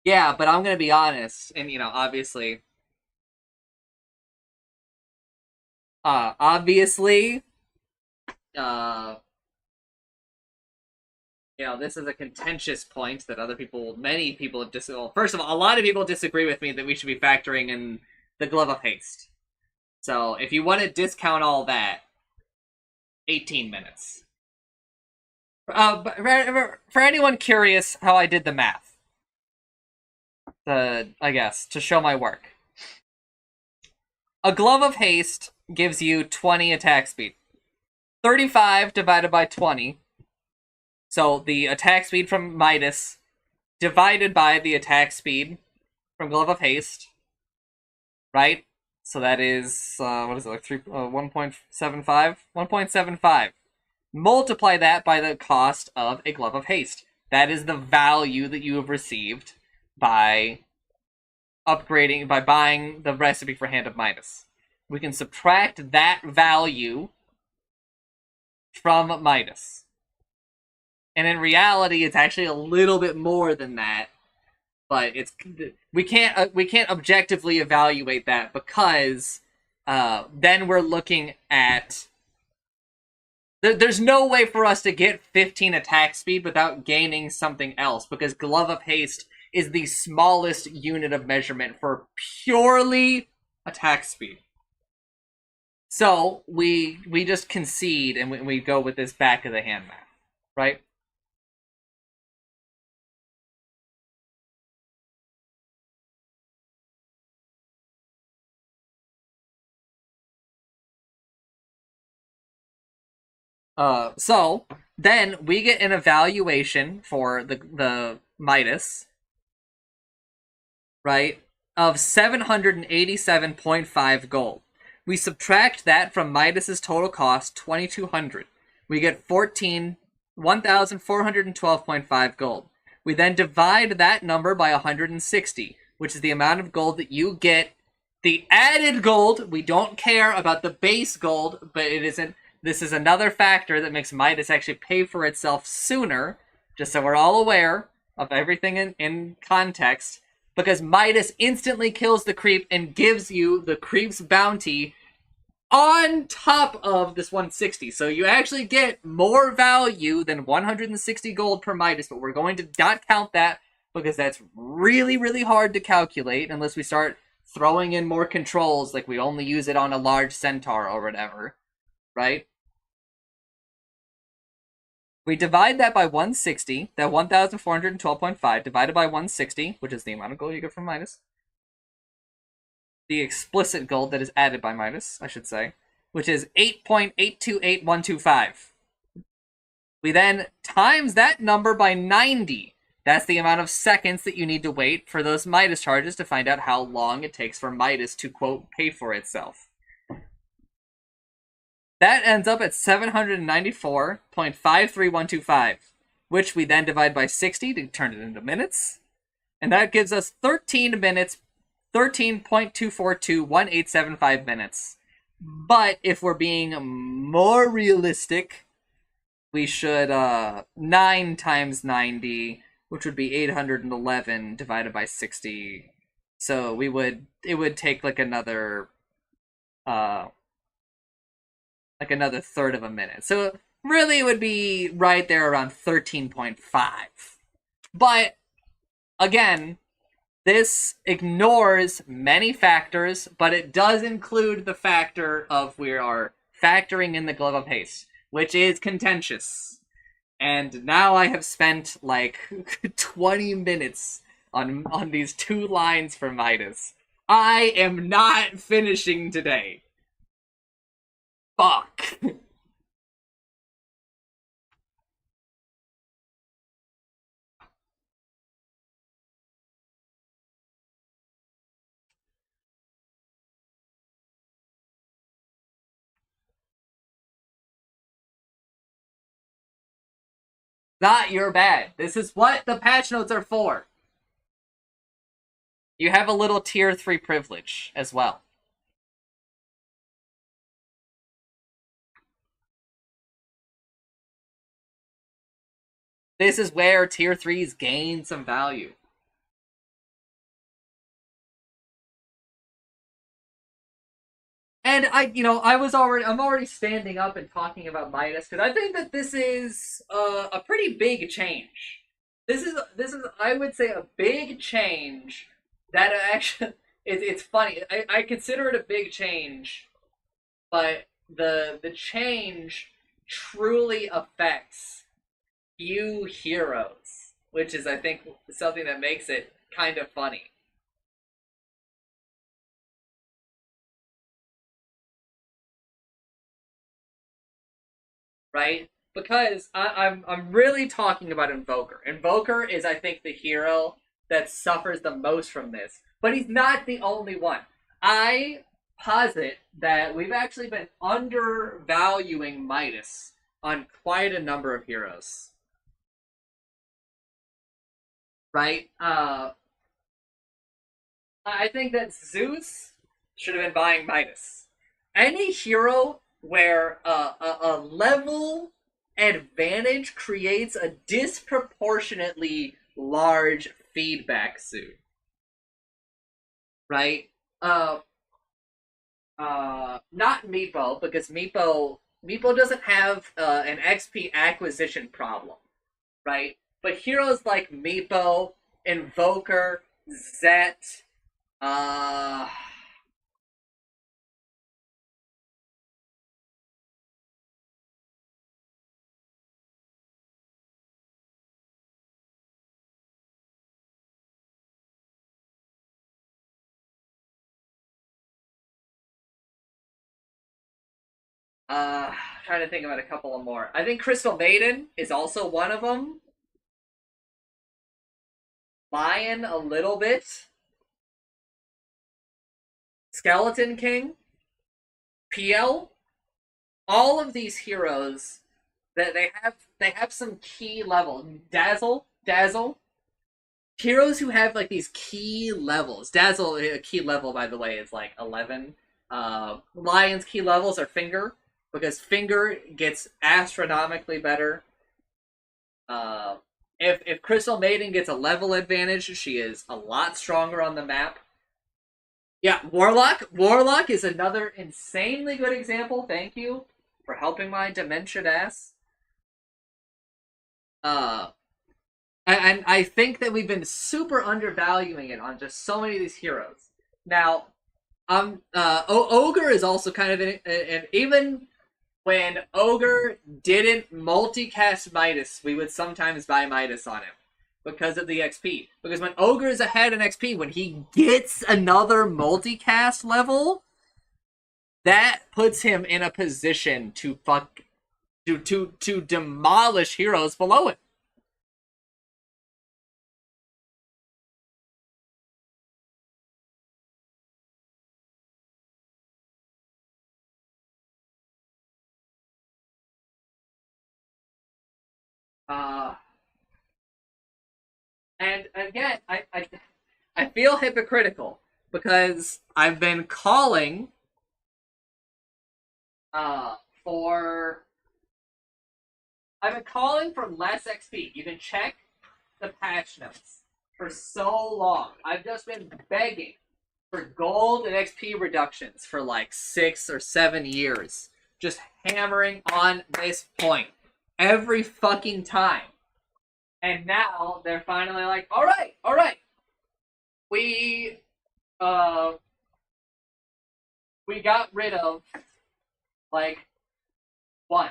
Yeah, but I'm gonna be honest, and obviously, obviously, uh, this is a contentious point that many people well, first of all, a lot of people disagree with me that we should be factoring in the Glove of Haste. So if you want to discount all that, 18 minutes. But for anyone curious how I did the math, I guess, to show my work. A Glove of Haste gives you 20 attack speed. 35 divided by 20. So the attack speed from Midas divided by the attack speed from Glove of Haste. Right? So that is, what is it, like 1.75? 1.75. Multiply that by the cost of a Glove of Haste. That is the value that you have received by upgrading, by buying the recipe for Hand of Midas. We can subtract that value from Midas. And in reality, it's actually a little bit more than that. But we can't objectively evaluate that because then we're looking at there's no way for us to get 15 attack speed without gaining something else, because Glove of Haste is the smallest unit of measurement for purely attack speed. So we just concede and we go with this back of the hand math, right? So then we get an evaluation for the Midas, right, of 787.5 gold. We subtract that from Midas's total cost, 2,200. We get 1,412.5 gold. We then divide that number by 160, which is the amount of gold that you get. The added gold, we don't care about the base gold, but it isn't. This is another factor that makes Midas actually pay for itself sooner, just so we're all aware of everything in context, because Midas instantly kills the creep and gives you the creep's bounty on top of this 160. So you actually get more value than 160 gold per Midas, but we're going to not count that because that's really, really hard to calculate unless we start throwing in more controls, like we only use it on a large centaur or whatever, right? We divide that by 160, that 1,412.5 divided by 160, which is the amount of gold you get from Midas. The explicit gold that is added by Midas, I should say, which is 8.828125. We then times that number by 90. That's the amount of seconds that you need to wait for those Midas charges to find out how long it takes for Midas to, quote, pay for itself. That ends up at 794.53125, which we then divide by 60 to turn it into minutes. And that gives us 13 minutes, 13.2421875 minutes. But if we're being more realistic, we should 9 times 90, which would be 811 divided by 60. So it would take like another third of a minute. So really it would be right there around 13.5. But again, this ignores many factors, but it does include the factor of we are factoring in the Glove of Haste, which is contentious. And now I have spent like 20 minutes on these 2 lines for Midas. I am not finishing today. Fuck. Not your bad. This is what the patch notes are for. You have a little tier 3 privilege as well. This is where tier 3s gain some value. And I'm already standing up and talking about Midas because I think that this is a pretty big change. This is I would say a big change that actually it's funny. I consider it a big change, but the change truly affects few heroes, which is I think something that makes it kind of funny. Right? Because I'm really talking about Invoker. Invoker is I think the hero that suffers the most from this, but he's not the only one. I posit that we've actually been undervaluing Midas on quite a number of heroes. Right? I think that Zeus should have been buying Midas. Any hero where a level advantage creates a disproportionately large feedback suit, right? Not Meepo because Meepo doesn't have an XP acquisition problem, right? But heroes like Meepo, Invoker, Zet, uh, trying to think about a couple of more. I think Crystal Maiden is also one of them. Lion a little bit. Skeleton King, PL, all of these heroes that they have some key level. Dazzle, heroes who have like these key levels. Dazzle, a key level by the way is like 11. Lion's key levels are Finger because Finger gets astronomically better. Uh, if Crystal Maiden gets a level advantage, she is a lot stronger on the map. Yeah, Warlock. Warlock is another insanely good example. Thank you for helping my dementia ass. Uh, and I think that we've been super undervaluing it on just so many of these heroes. Now, Ogre is also kind of an even when Ogre didn't multicast Midas, we would sometimes buy Midas on him because of the XP. Because when Ogre is ahead in XP, when he gets another multicast level, that puts him in a position to to demolish heroes below him. Uh, and again, I feel hypocritical because I've been calling uh for I've been calling for less XP. You can check the patch notes for so long. I've just been begging for gold and XP reductions for like 6 or 7 years. Just hammering on this point every fucking time. And now they're finally like, all right, we uh we got rid of like one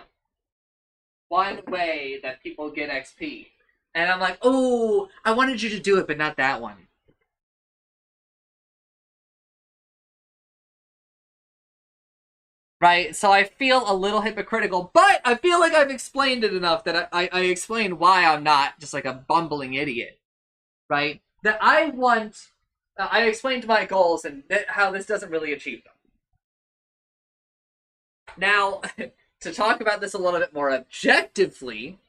one way that people get XP. And I'm like, oh, I wanted you to do it, but not that one. right? So I feel a little hypocritical, but I feel like I've explained it enough that I explained why I'm not just like a bumbling idiot, right? That I want, I explained my goals and how this doesn't really achieve them. Now, to talk about this a little bit more objectively,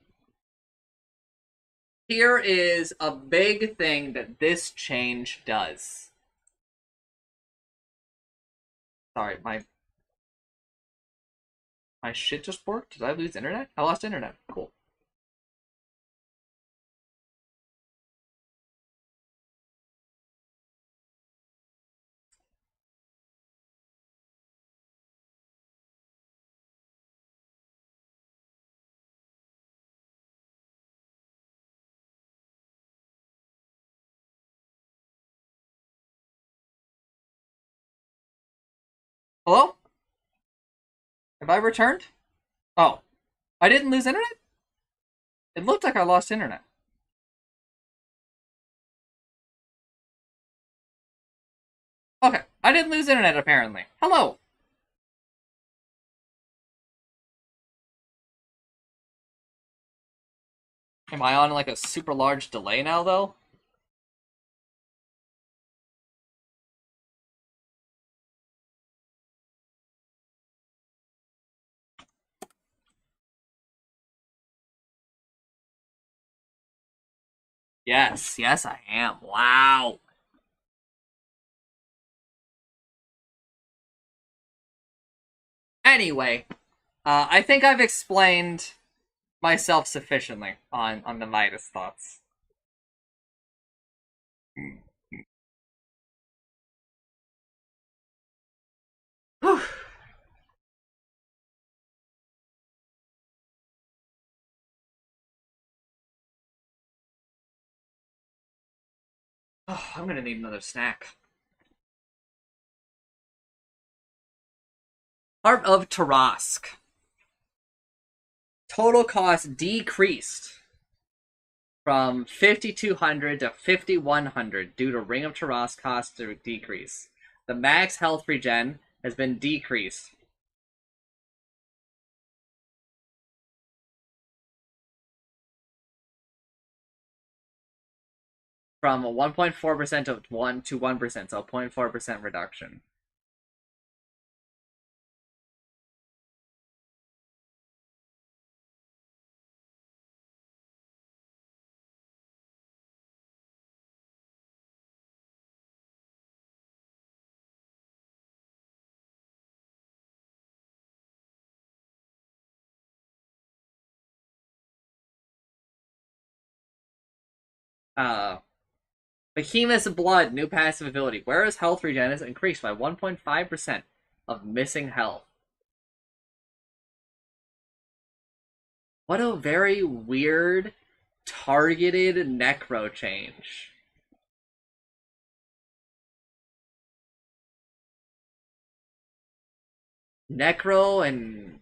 here is a big thing that this change does. Sorry, my shit just worked? Did I lose internet? I lost internet. Cool. Hello? Have I returned? Oh, I didn't lose internet? It looked like I lost internet. Okay, I didn't lose internet apparently. Hello. Am I on like a super large delay now though? Yes, yes I am. Wow. Anyway, I think I've explained myself sufficiently on the Midas thoughts. Whew. Oh, I'm gonna need another snack. Heart of Tarask. Total cost decreased from 5,200 to 5,100 due to Ring of Tarask cost decrease. The max health regen has been decreased. From 1.4% to 1%, so a 0.4% reduction. Uh, Behemoth's Blood, new passive ability. Whereas health regen is increased by 1.5% of missing health. What a very weird, targeted necro change. Necro and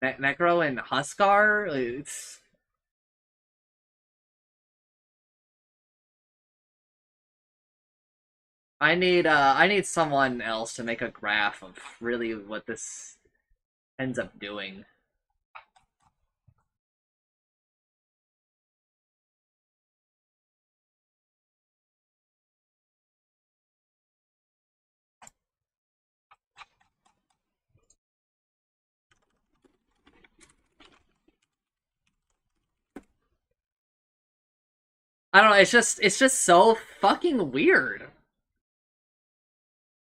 Necro and Huskar. It's I need someone else to make a graph of really what this ends up doing. I don't know. It's just so fucking weird.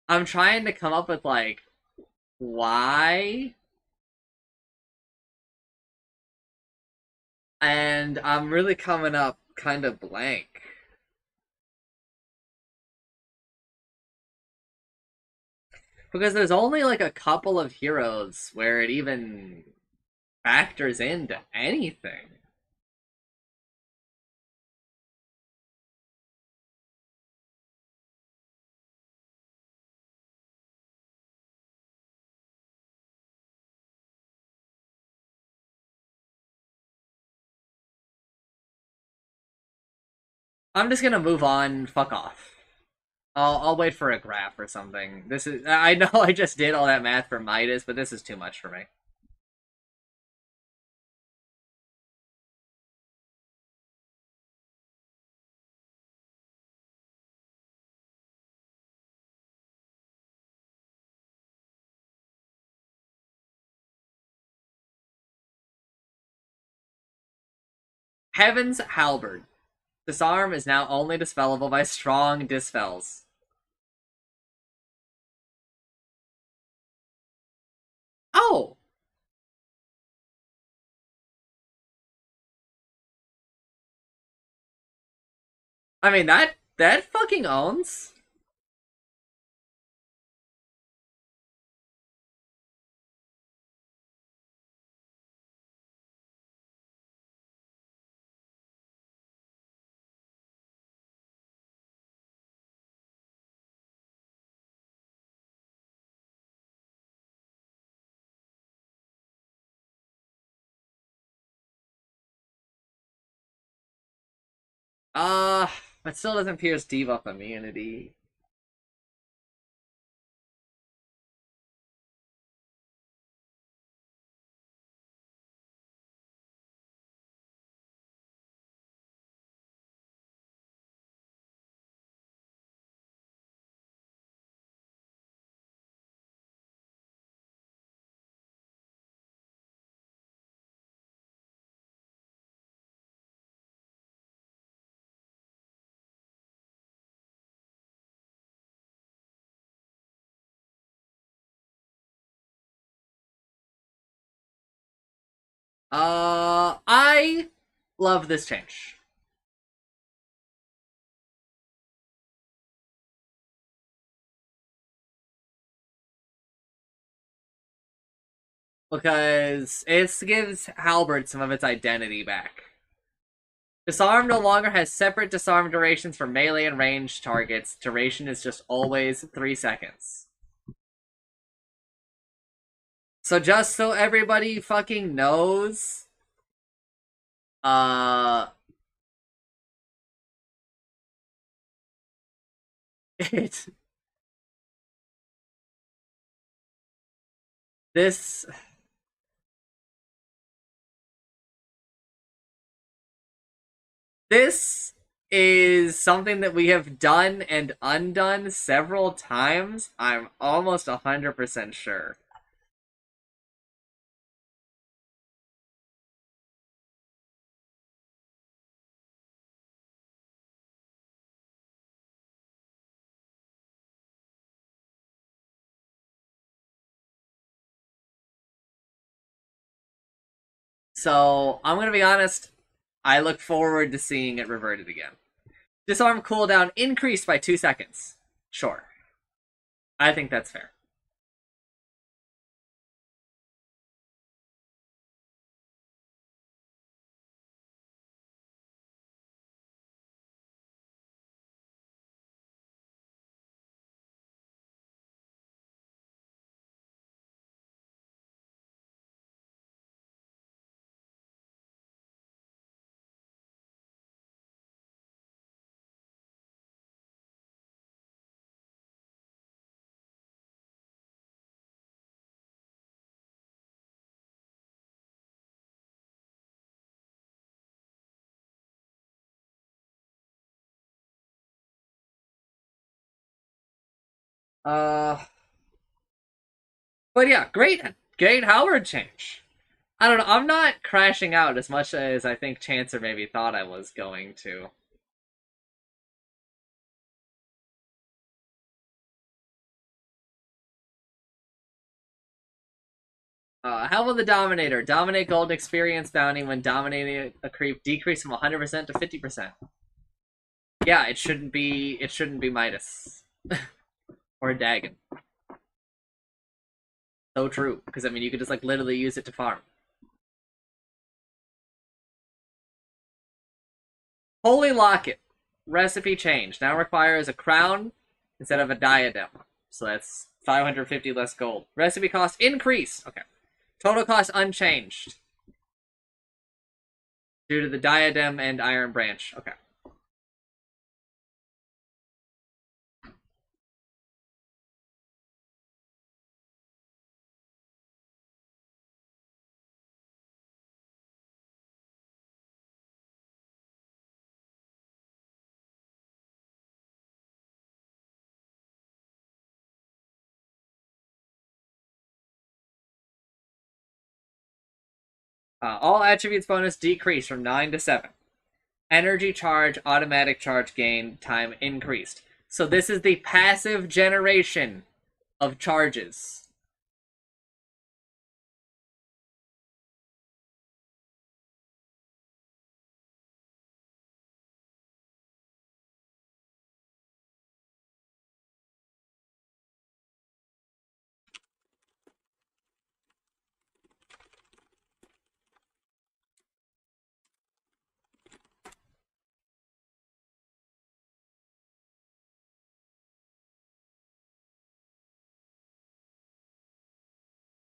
I'm trying to come up with like why, and I'm really coming up kind of blank because there's only like a couple of heroes where it even factors into anything. I'm just gonna move on. Fuck off. I'll wait for a graph or something. This is I know I just did all that math for Midas, but this is too much for me. Heaven's Halberd. Disarm is now only dispellable by strong dispels. Oh! I mean, that fucking owns. Uh, but still doesn't pierce debuff immunity. I love this change. Because it gives Halberd some of its identity back. Disarm no longer has separate disarm durations for melee and ranged targets. Duration is just always 3 seconds. So just so everybody fucking knows, it this this is something that we have done and undone several times. I'm almost 100% sure. So I'm gonna be honest. I look forward to seeing it reverted again. Disarm cooldown increased by 2 seconds. Sure. I think that's fair. Uh, but yeah, great Howard change. I don't know. I'm not crashing out as much as I think Chancer maybe thought I was going to. How will the Dominator dominate Golden Experience bounty when dominating a creep decrease from 100% to 50%? Yeah, it shouldn't be. It shouldn't be Midas or Dagon. So true, because I mean, you could just like literally use it to farm. Holy Locket recipe change now requires a crown instead of a diadem, so that's 550 less gold. Recipe cost increased. Okay, total cost unchanged due to the diadem and iron branch. Okay. All attributes bonus decreased from 9 to 7. Energy charge, automatic charge gain time increased. So this is the passive generation of charges.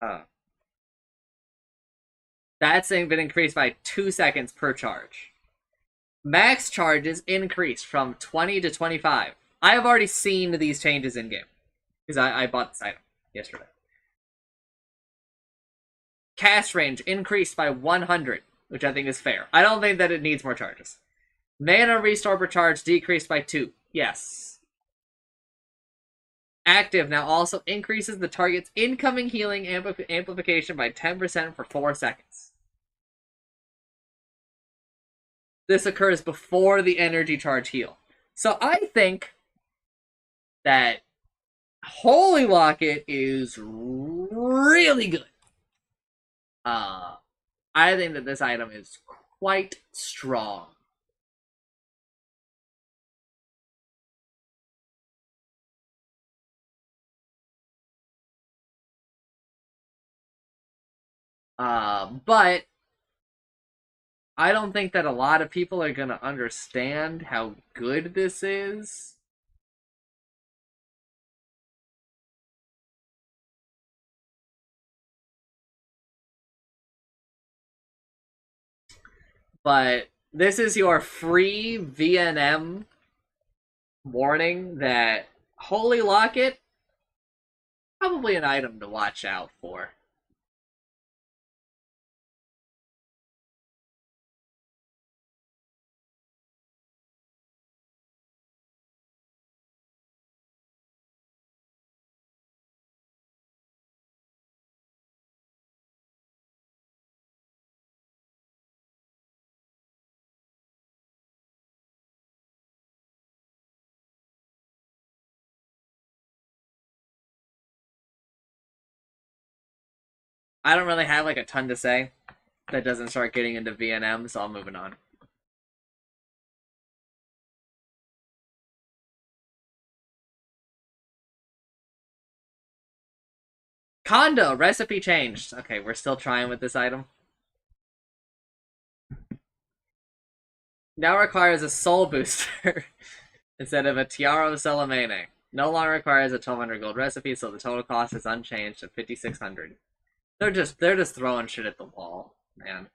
Uh, that's been increased by 2 seconds per charge. Max charges increased from 20 to 25. I have already seen these changes in game because I bought this item yesterday. Cast range increased by 100, which I think is fair. I don't think that it needs more charges. Mana restore per charge decreased by 2. Yes. Active now also increases the target's incoming healing amplification by 10% for 4 seconds. This occurs before the energy charge heal. So I think that Holy Locket is really good. I think that this item is quite strong. But I don't think that a lot of people are going to understand how good this is. But this is your free VNM warning that Holy Locket, probably an item to watch out for. I don't really have like a ton to say that doesn't start getting into VNM, so I'm moving on. Kondo, recipe changed. Okay, we're still trying with this item. Now requires a soul booster instead of a Tiara of Salamene. No longer requires a 1200 gold recipe, so the total cost is unchanged at 5600. They're just throwing shit at the wall, man.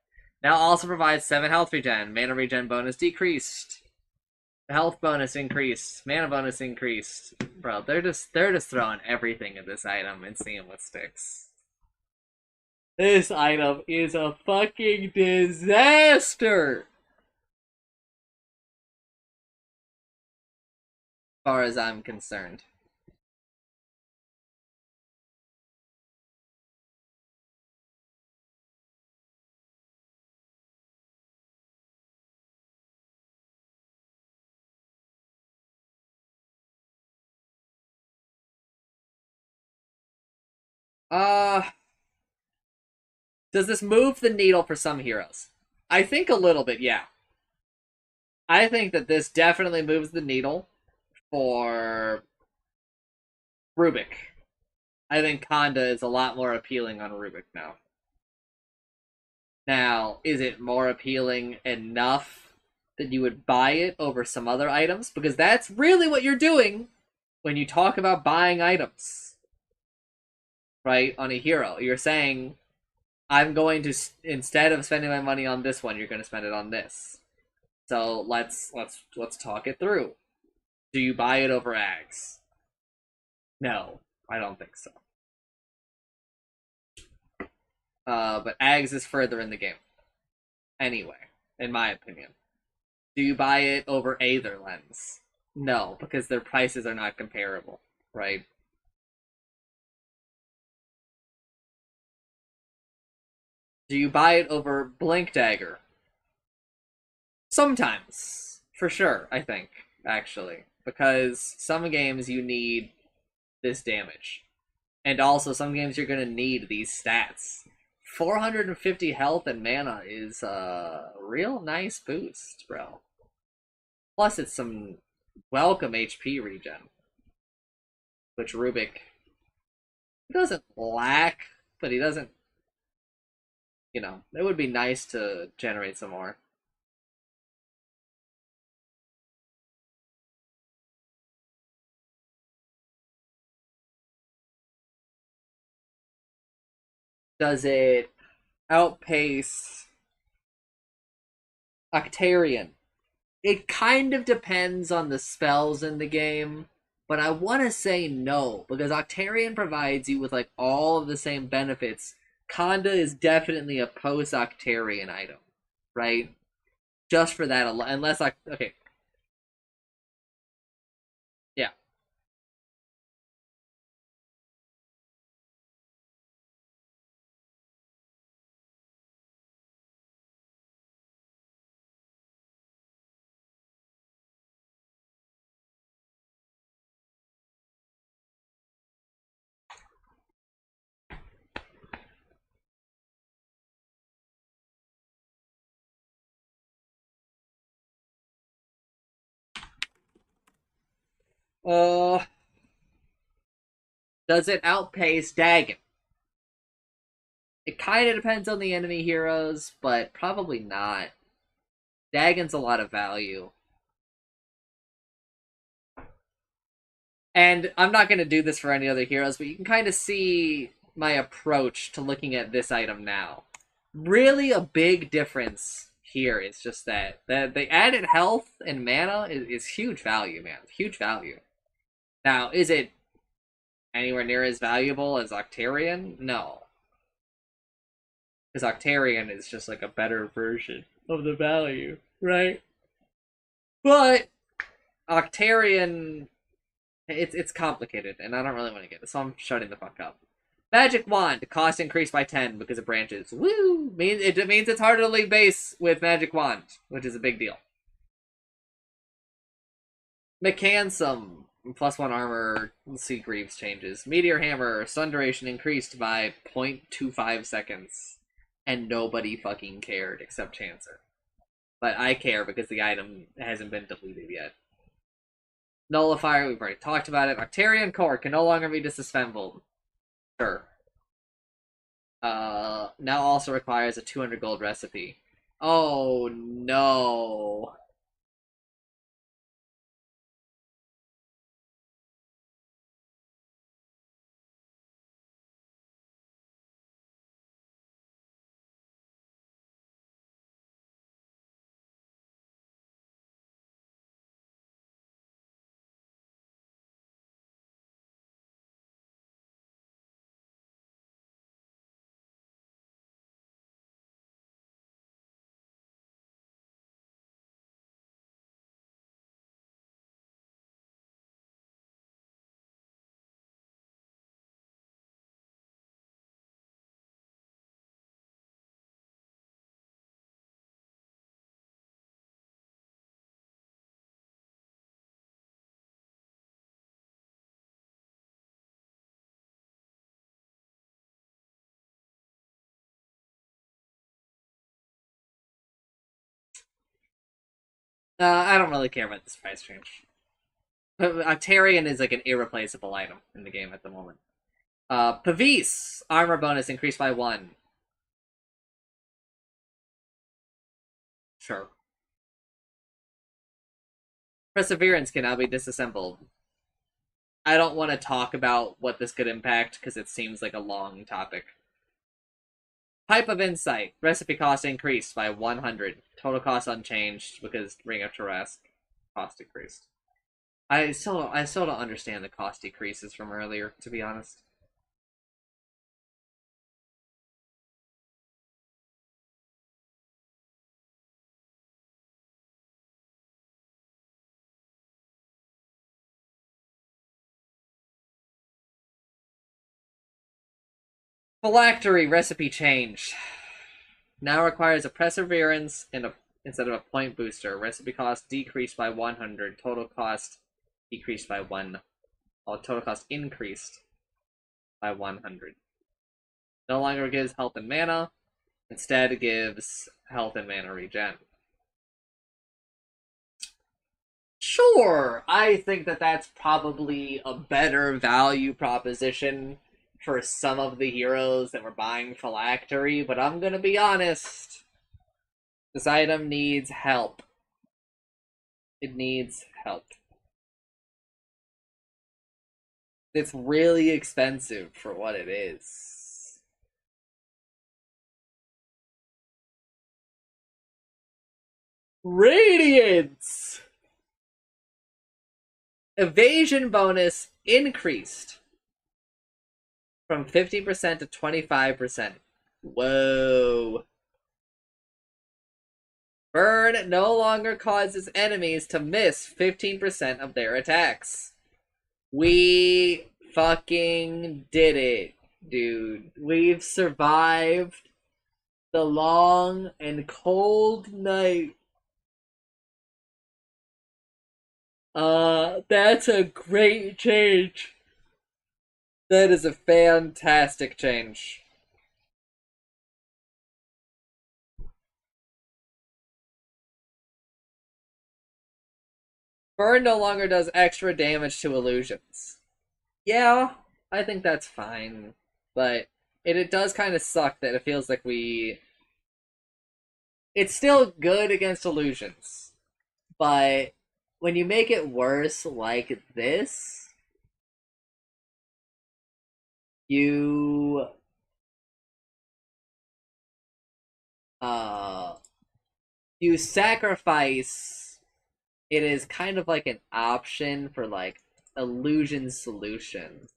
Now also provides 7 health regen, mana regen bonus decreased. Health bonus increased, mana bonus increased. Bro, they're just throwing everything at this item and seeing what sticks. This item is a fucking disaster! As far as I'm concerned. Does this move the needle for some heroes? I think a little bit, yeah. I think that this definitely moves the needle for Rubik. I think Konda is a lot more appealing on Rubik now. Now, is it more appealing enough that you would buy it over some other items? Because that's really what you're doing when you talk about buying items, right? On a hero, you're saying, I'm going to, instead of spending my money on this one, you're going to spend it on this. So let's talk it through. Do you buy it over Ags? No, I don't think so. But Ags is further in the game. Anyway, in my opinion. Do you buy it over Aether Lens? No, because their prices are not comparable, right? Do you buy it over Blink Dagger? Sometimes, for sure, I think, actually. Because some games you need this damage. And also, some games you're gonna need these stats. 450 health and mana is a real nice boost, bro. Plus, it's some welcome HP regen. Which Rubik doesn't lack, but he doesn't, it would be nice to generate some more. Does it outpace Octarian? It kind of depends on the spells in the game, but I want to say no, because Octarian provides you with like all of the same benefits. Conda is definitely a post-Octarian item, right? Just for that, unless I okay, yeah. Uh, does it outpace Dagon? It kind of depends on the enemy heroes, but probably not. Dagon's a lot of value. And I'm not going to do this for any other heroes, but you can kind of see my approach to looking at this item now. Really, a big difference here is just that the added health and mana is huge value, man. Huge value. Now, is it anywhere near as valuable as Octarian? No. Because Octarian is just like a better version of the value, right? But Octarian, it's complicated, and I don't really want to get it, so I'm shutting the fuck up. Magic Wand, cost increased by 10 because of branches. Woo! It means it's harder to league base with Magic Wand, which is a big deal. Mechansum, +1 armor, see Greaves changes. Meteor Hammer, stun duration increased by 0.25 seconds. And nobody fucking cared except Chancer. But I care because the item hasn't been deleted yet. Nullifier, we've already talked about it. Octarian Core can no longer be disassembled. Sure. Now also requires a 200 gold recipe. Oh no. I don't really care about this price change. Octarian is like an irreplaceable item in the game at the moment. Pavis, armor bonus increased by 1. Sure. Perseverance can now be disassembled. I don't want to talk about what this could impact because it seems like a long topic. Pipe of Insight. Recipe cost increased by 100. Total cost unchanged because Ring of Tarrasque cost decreased. I still don't understand the cost decreases from earlier, to be honest. Phylactery recipe change. Now requires a perseverance and instead of a point booster. Recipe cost decreased by 100. Total cost decreased by 1. Total cost increased by 100. No longer gives health and mana. Instead, it gives health and mana regen. Sure, I think that that's probably a better value proposition for some of the heroes that were buying phylactery, but I'm gonna be honest. This item needs help. It needs help. It's really expensive for what it is. Radiance! Evasion bonus increased from 50% to 25%. Whoa. Burn no longer causes enemies to miss 15% of their attacks. We fucking did it, dude. We've survived the long and cold night. That's a great change. That is a fantastic change. Burn no longer does extra damage to illusions. Yeah, I think that's fine. But it does kind of suck that it feels like we... It's still good against illusions. But when you make it worse like this, you... You sacrifice... It is kind of like an option for, like, illusion solutions.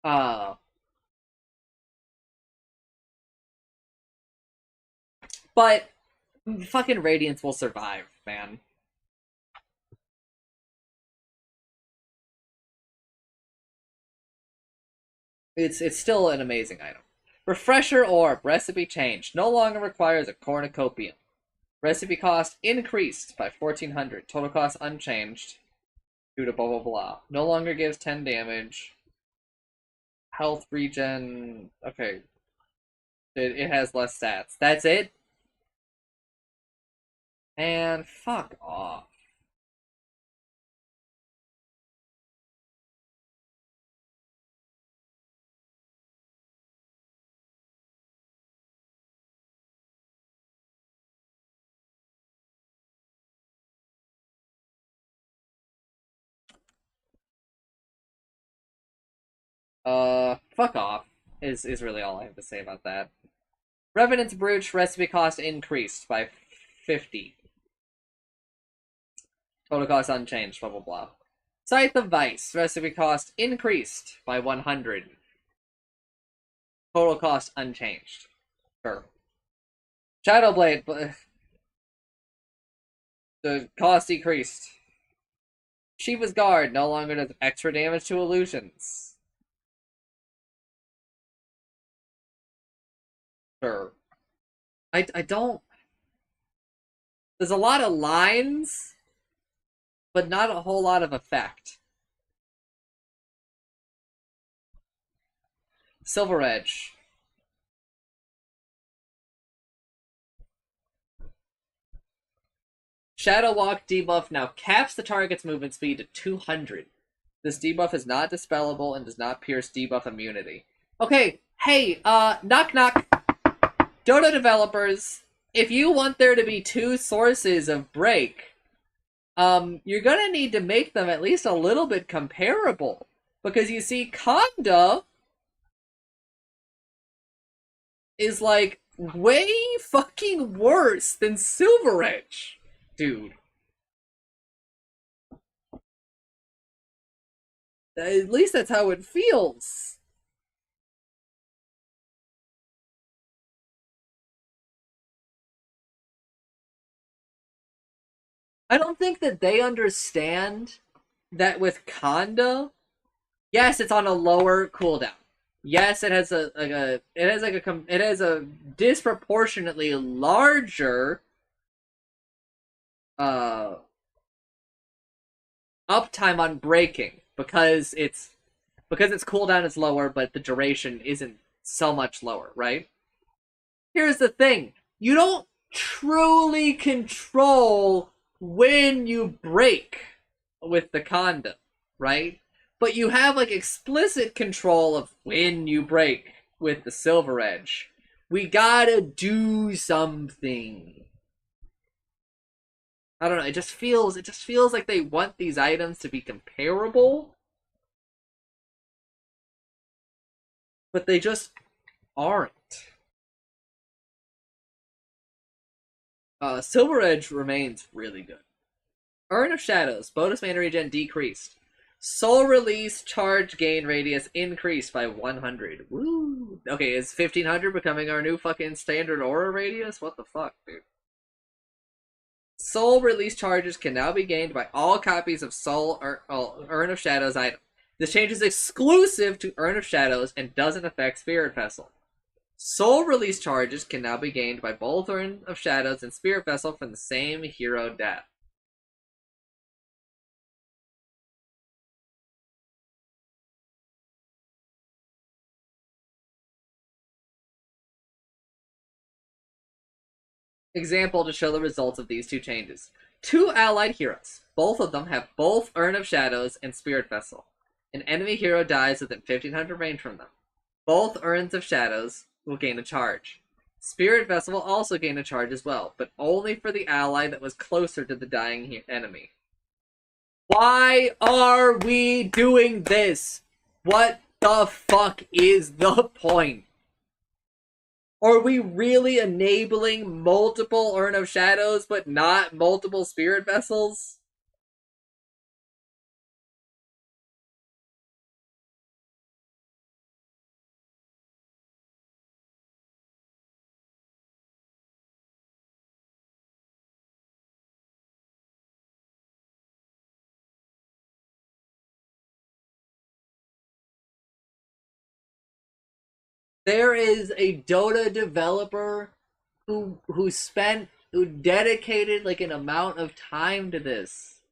Uh, but fucking Radiance will survive, man. It's still an amazing item. Refresher Orb, recipe changed. No longer requires a cornucopium. Recipe cost increased by 1400. Total cost unchanged. Due to blah blah blah. No longer gives 10 damage. Health regen. Okay. It has less stats. That's it? And fuck off. Fuck off is really all I have to say about that. Revenant's Brooch recipe cost increased by 50. Total cost unchanged, blah blah blah. Scythe of Vice recipe cost increased by 100. Total cost unchanged. Sure. Shadowblade, the cost decreased. Shiva's Guard no longer does extra damage to illusions. Sure. I don't... There's a lot of lines, but not a whole lot of effect. Silver Edge. Shadow Walk debuff now caps the target's movement speed to 200. This debuff is not dispellable and does not pierce debuff immunity. Okay, hey, knock knock. Dota developers, if you want there to be two sources of break, you're gonna need to make them at least a little bit comparable. Because you see, Conda is like way fucking worse than Silver Edge, dude. At least that's how it feels. I don't think that they understand that with Conda, yes, it's on a lower cooldown. Yes, it has a disproportionately larger uh uptime on breaking because its cooldown is lower, but the duration isn't so much lower, right? Here's the thing: you don't truly control when you break with the Conda, right? But you have like explicit control of when you break with the Silver Edge. We gotta do something. I don't know. It just feels like they want these items to be comparable, but they just aren't. Silver Edge remains really good. Urn of Shadows, bonus mana regen decreased. Soul Release charge gain radius increased by 100. Woo! Okay, is 1500 becoming our new fucking standard aura radius? What the fuck, dude? Soul Release charges can now be gained by all copies of Urn of Shadows item. This change is exclusive to Urn of Shadows and doesn't affect Spirit Vessel. Soul Release charges can now be gained by both Urn of Shadows and Spirit Vessel from the same hero death. Example to show the results of these two changes. Two allied heroes. Both of them have both Urn of Shadows and Spirit Vessel. An enemy hero dies within 1500 range from them. Both Urns of Shadows will gain a charge. Spirit Vessel will also gain a charge as well, but only for the ally that was closer to the dying enemy. Why are we doing this? What the fuck is the point? Are we really enabling multiple Urn of Shadows but not multiple Spirit Vessels? There is a Dota developer who dedicated like an amount of time to this.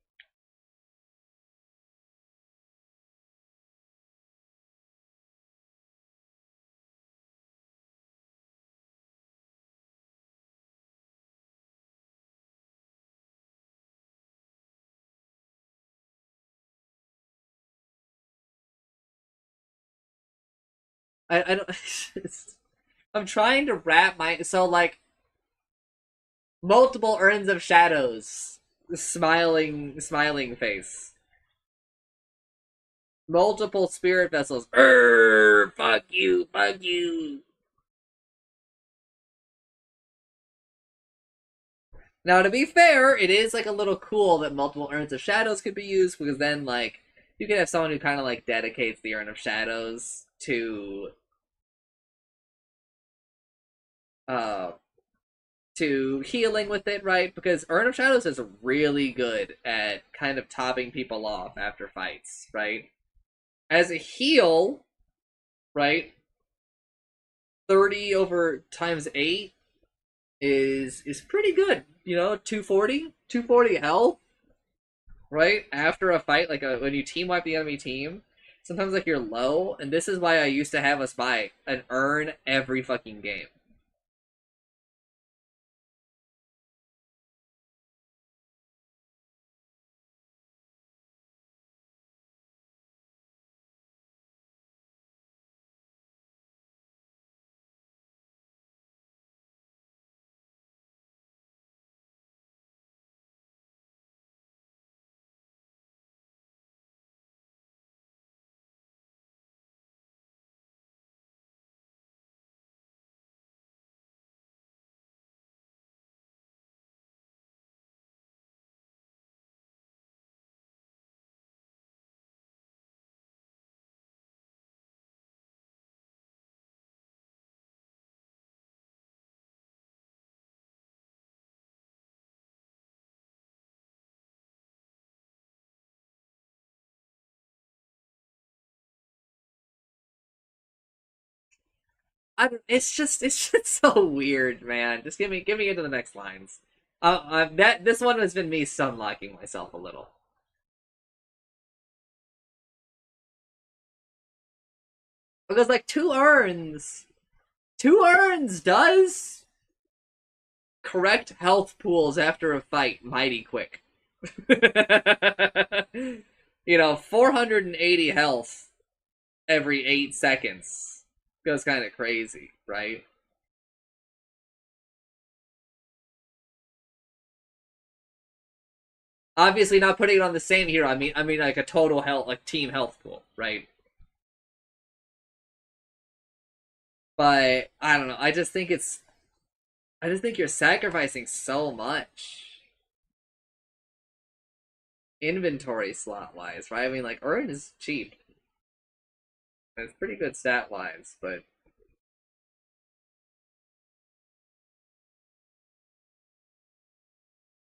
I don't. I'm trying to wrap my like multiple Urns of Shadows, smiling face, multiple Spirit Vessels. Fuck you, fuck you. Now, to be fair, it is like a little cool that multiple Urns of Shadows could be used because then, like, you could have someone who kind of like dedicates the Urn of Shadows uh to healing with it, right? Because Urn of Shadows is really good at kind of topping people off after fights, right? As a heal, right? 30 over times 8 is pretty good. You know, 240 health, right? After a fight, like when you team wipe the enemy team, sometimes like you're low, and this is why I used to have us buy an urn every fucking game. it's just so weird, man. Just give me into the next lines. That this one has been me sunlocking myself a little. Because like two urns does correct health pools after a fight mighty quick. 480 health every 8 seconds goes kind of crazy, right? Obviously, not putting it on the same hero. I mean, like a total health, like team health pool, right? But I don't know. I just think you're sacrificing so much inventory slot wise, right? I mean, like Urn is cheap. It's pretty good stat wise, but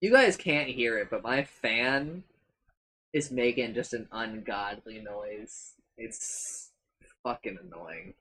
you guys can't hear it. But my fan is making just an ungodly noise. It's fucking annoying.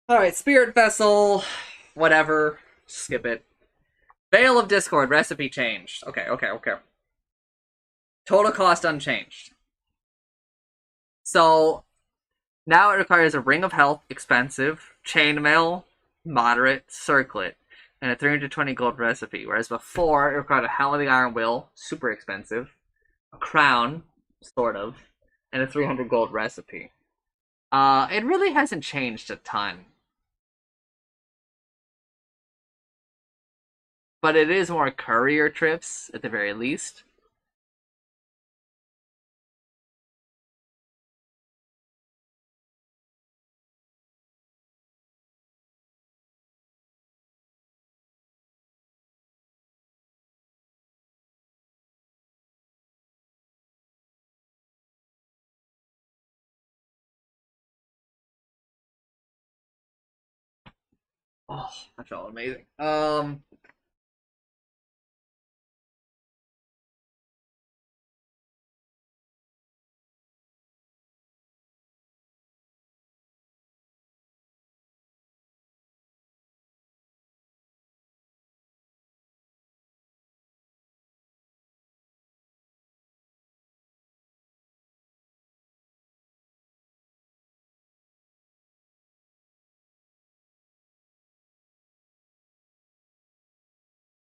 All right, Spirit Vessel, whatever. Skip it. Veil of Discord recipe changed. Okay. Total cost unchanged. So now it requires a Ring of Health, expensive, Chainmail, moderate, Circlet, and a 320 gold recipe. Whereas before it required a Helm of the Iron Will, super expensive, a crown, sort of, and a 300 gold recipe. It really hasn't changed a ton, but it is more courier trips at the very least. Oh, that felt amazing.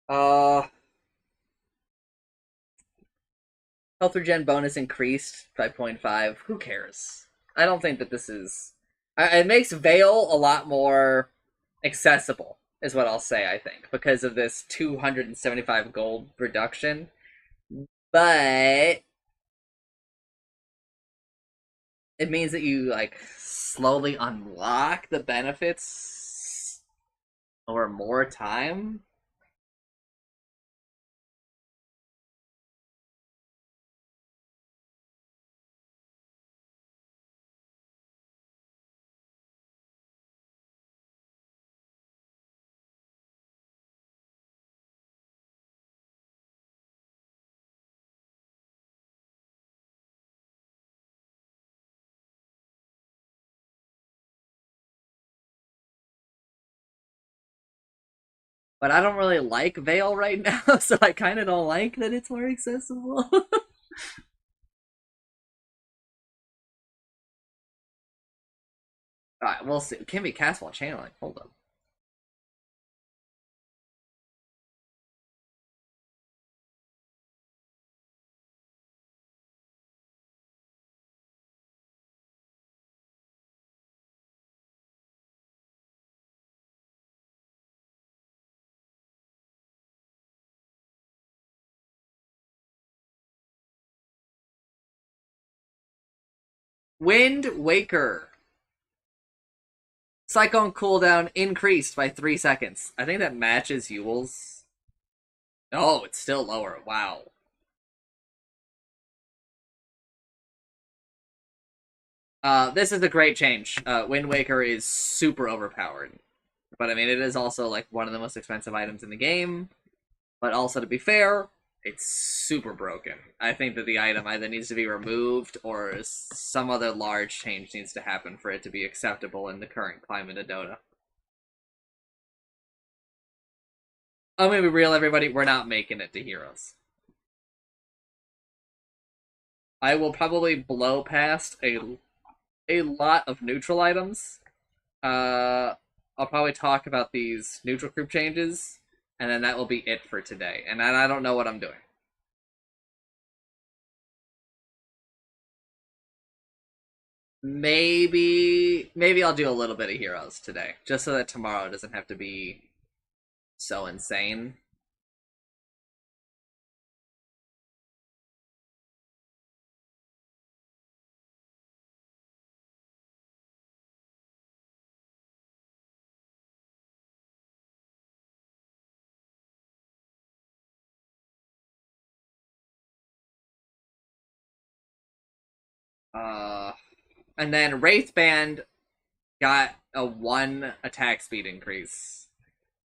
Uh, Health regen bonus increased by 0.5. Who cares? I don't think that this is. It makes Veil a lot more accessible, is what I'll say, I think, because of this 275 gold reduction. But it means that you, like, slowly unlock the benefits over more time. But I don't really like Veil right now, so I kind of don't like that it's more accessible. Alright, we'll see. It can be cast while channeling. Hold on. Wind Waker. Cyclone cooldown increased by 3 seconds. I think that matches Yule's. Oh, it's still lower. Wow. This is a great change. Wind Waker is super overpowered. But I mean, it is also like one of the most expensive items in the game. But also, to be fair, it's super broken. I think that the item either needs to be removed or some other large change needs to happen for it to be acceptable in the current climate of Dota. I'm gonna be real, everybody. We're not making it to Heroes. I will probably blow past a lot of neutral items. I'll probably talk about these neutral group changes, and then that will be it for today. And I don't know what I'm doing. Maybe I'll do a little bit of Heroes today, just so that tomorrow doesn't have to be so insane. Uh, and then Wraithband got a 1 attack speed increase,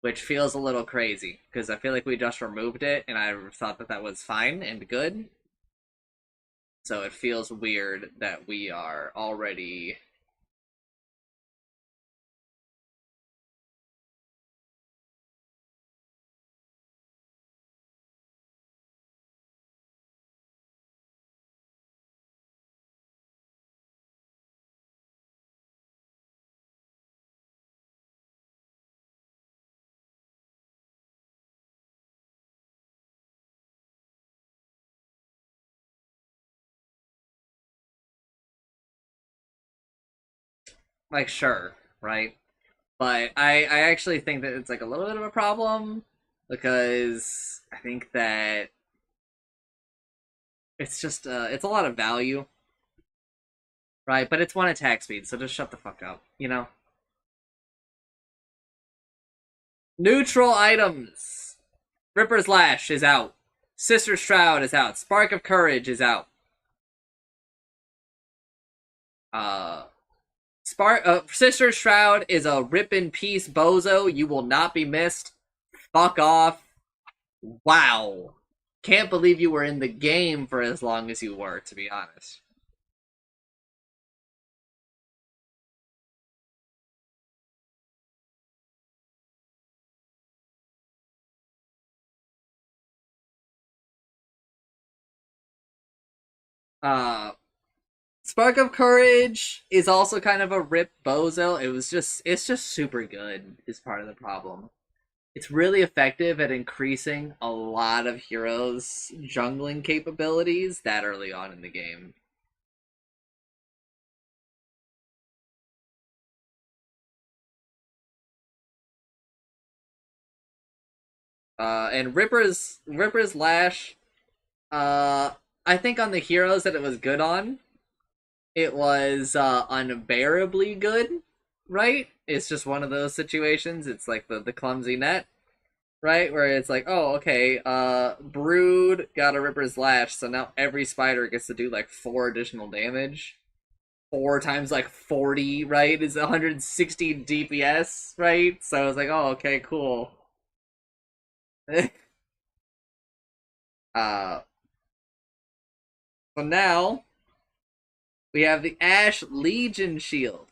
which feels a little crazy because I feel like we just removed it, and I thought that that was fine and good. So it feels weird that we are already. Like, sure, right? But I actually think that it's like a little bit of a problem because I think that it's just it's a lot of value, right? But it's 1 attack speed, so just shut the fuck up, you know? Neutral items. Ripper's Lash is out. Sister Shroud is out. Spark of Courage is out. Uh Sister Shroud is a rip in peace bozo. You will not be missed. Fuck off. Wow. Can't believe you were in the game for as long as you were, to be honest. Uh Spark of Courage is also kind of a rip bozo. It's just super good is part of the problem. It's really effective at increasing a lot of heroes' jungling capabilities that early on in the game. And Ripper's Lash, uh, I think on the heroes that it was good on, it was unbearably good, right? It's just one of those situations. It's like the clumsy net, right? Where it's like, oh, okay, Brood got a Ripper's Lash, so now every spider gets to do like 4 additional damage. 4 times like 40, right? Is 160 DPS, right? So I was like, oh, okay, cool. uh, so now we have the Ash Legion Shield.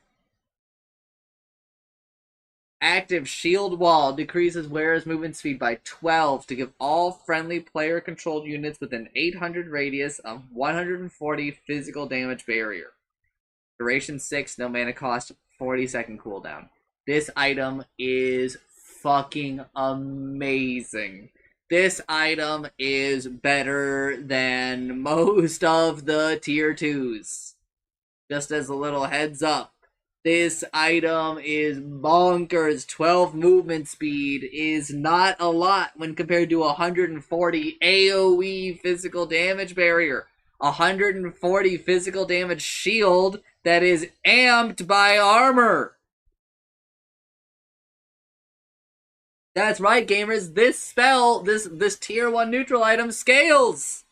Active shield wall decreases wearer's movement speed by 12 to give all friendly player controlled units within 800 radius of 140 physical damage barrier. Duration 6, no mana cost, 40-second cooldown. This item is fucking amazing. This item is better than most of the tier 2s. Just as a little heads up. This item is bonkers. 12 movement speed is not a lot when compared to 140 AoE physical damage barrier. 140 physical damage shield that is amped by armor. That's right, gamers. This spell, this tier 1 neutral item scales.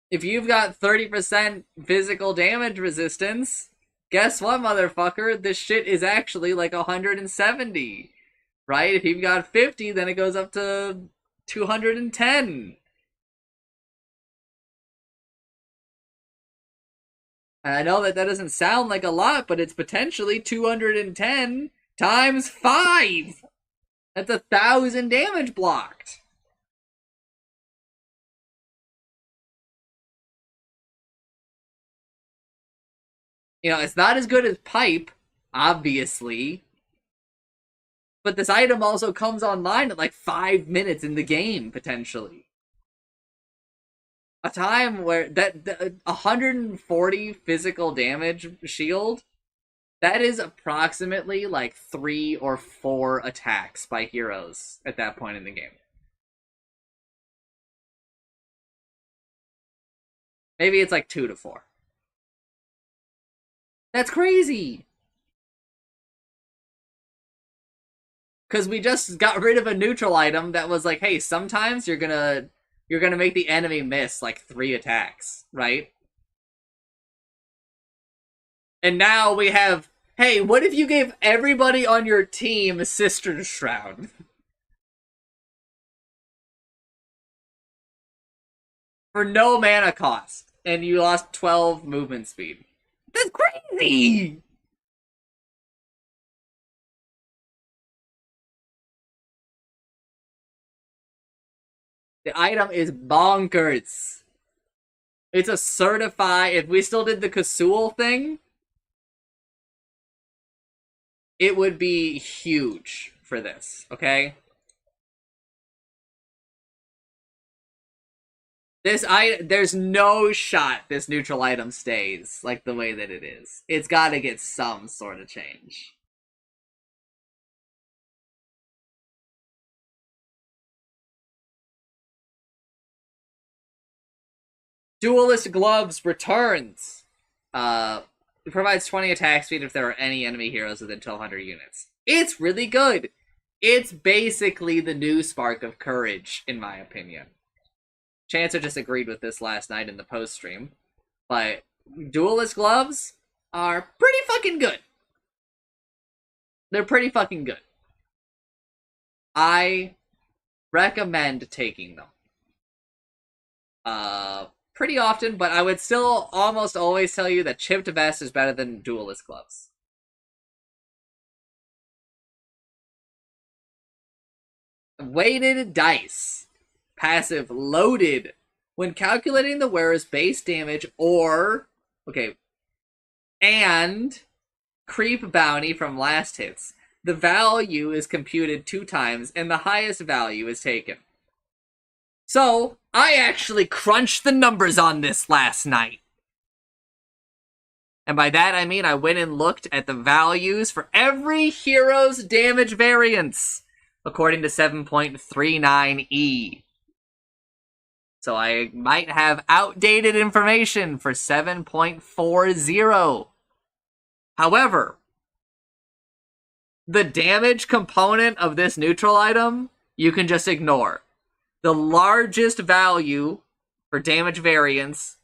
If you've got 30% physical damage resistance, guess what, motherfucker? This shit is actually like 170. Right? If you've got 50, then it goes up to 210. And I know that doesn't sound like a lot, but it's potentially 210 times 5. That's 1,000 damage blocked. You know, it's not as good as Pipe, obviously. But this item also comes online at like 5 minutes in the game, potentially. A time where that 140 physical damage shield, that is approximately like 3 or 4 attacks by heroes at that point in the game. Maybe it's like 2 to 4. That's crazy! Because we just got rid of a neutral item that was like, hey, sometimes you're gonna make the enemy miss like 3 attacks, right? And now we have, hey, what if you gave everybody on your team Sister's Shroud? For no mana cost, and you lost 12 movement speed. That's crazy! The item is bonkers. It's a certified... If we still did the Kasul thing, it would be huge for this, okay? There's no shot this neutral item stays like the way that it is. It's gotta get some sort of change. Duelist Gloves returns. It provides 20 attack speed if there are any enemy heroes within 1,200 units. It's really good. It's basically the new Spark of Courage, in my opinion. Chancer just agreed with this last night in the post-stream. But Duelist Gloves are pretty fucking good. They're pretty fucking good. I recommend taking them. Pretty often, but I would still almost always tell you that Chipped Vest is better than Duelist Gloves. Weighted Dice. Passive loaded. When calculating the wearer's base damage or... Okay. And creep bounty from last hits. The value is computed 2 times, and the highest value is taken. So, I actually crunched the numbers on this last night. And by that I mean I went and looked at the values for every hero's damage variance, according to 7.39e. So I might have outdated information for 7.40. However, the damage component of this neutral item, you can just ignore. The largest value for damage variance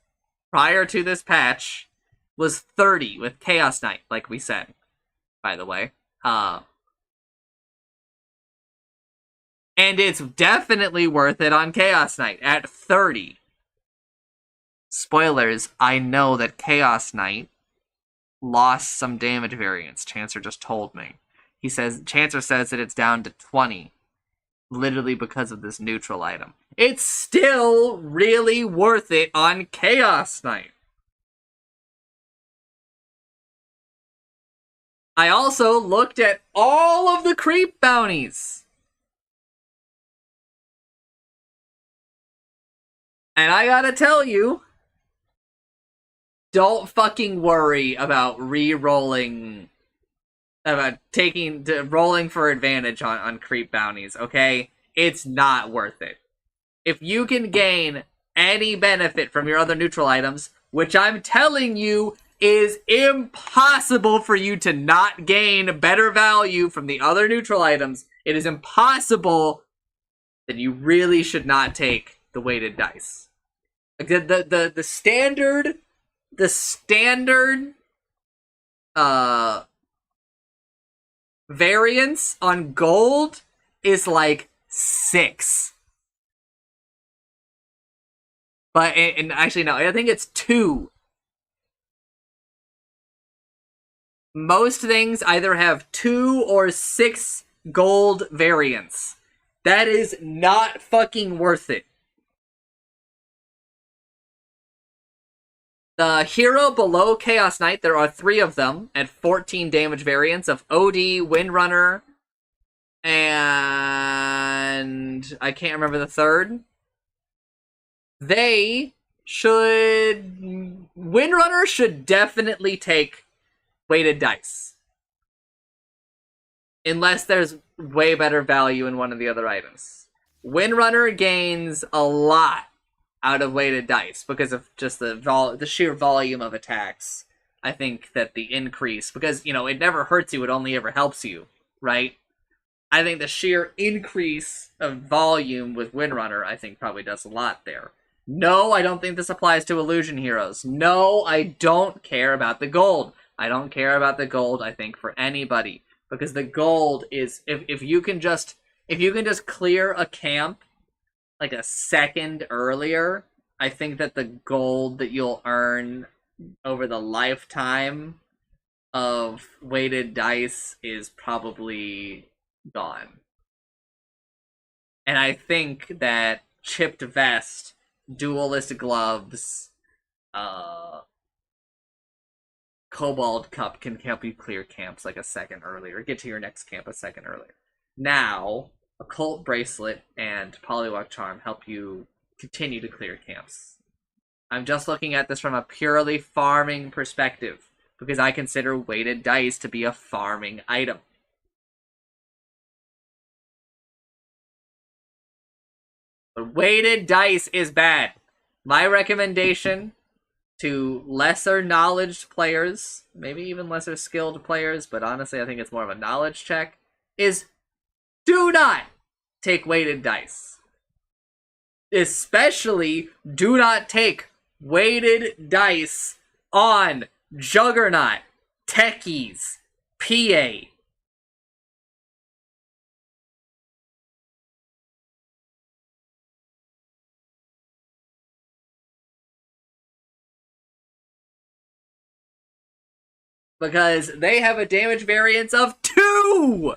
prior to this patch was 30 with Chaos Knight, like we said, by the way. And it's definitely worth it on Chaos Knight at 30. Spoilers, I know that Chaos Knight lost some damage variance. Chancer just told me. Chancer says that it's down to 20. Literally because of this neutral item. It's still really worth it on Chaos Knight. I also looked at all of the creep bounties. And I gotta tell you, don't fucking worry about re-rolling, about rolling for advantage on creep bounties, okay? It's not worth it. if you can gain any benefit from your other neutral items, which I'm telling you is impossible for you to not gain better value from the other neutral items, it is impossible, then you really should not take the weighted dice. Like the standard variance on gold is like 6. But and actually no, I think it's 2. Most things either have 2 or 6 gold variants. That is not fucking worth it. The hero below Chaos Knight, there are 3 of them at 14 damage variants of OD, Windrunner, and I can't remember the third. Windrunner should definitely take weighted dice. Unless there's way better value in one of the other items. Windrunner gains a lot out of weighted dice because of just the sheer volume of attacks. I think that the increase, because, you know, it never hurts you, it only ever helps you, right? I think the sheer increase of volume with Windrunner, I think, probably does a lot there. No, I don't think this applies to Illusion Heroes. No, I don't care about the gold. I don't care about the gold, I think, for anybody. Because the gold is, if you can just clear a camp like a second earlier, I think that the gold that you'll earn over the lifetime of weighted dice is probably gone. And I think that chipped vest, duelist gloves, Cobalt Cup can help you clear camps like a second earlier. Get to your next camp a second earlier. Now, Occult Bracelet and Polywalk Charm help you continue to clear camps. I'm just looking at this from a purely farming perspective, because I consider weighted dice to be a farming item. But weighted dice is bad. My recommendation to lesser knowledge players, maybe even lesser skilled players, but honestly I think it's more of a knowledge check, is do not take weighted dice. Especially do not take weighted dice on Juggernaut, Techies, PA. Because they have a damage variance of 2!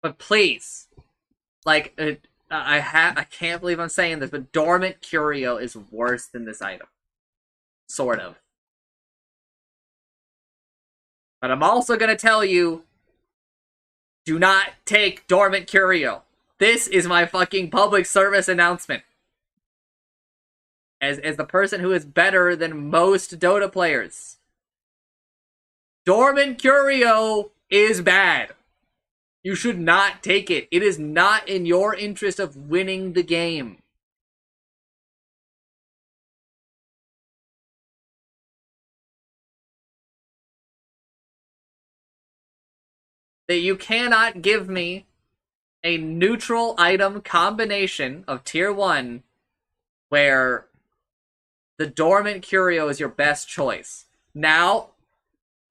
But please, like, I can't believe I'm saying this, but Dormant Curio is worse than this item. Sort of. But I'm also gonna tell you, do not take Dormant Curio. This is my fucking public service announcement. As the person who is better than most Dota players. Dormant Curio is bad. You should not take it. It is not in your interest of winning the game. That you cannot give me a neutral item combination of tier 1 where the Dormant Curio is your best choice. Now,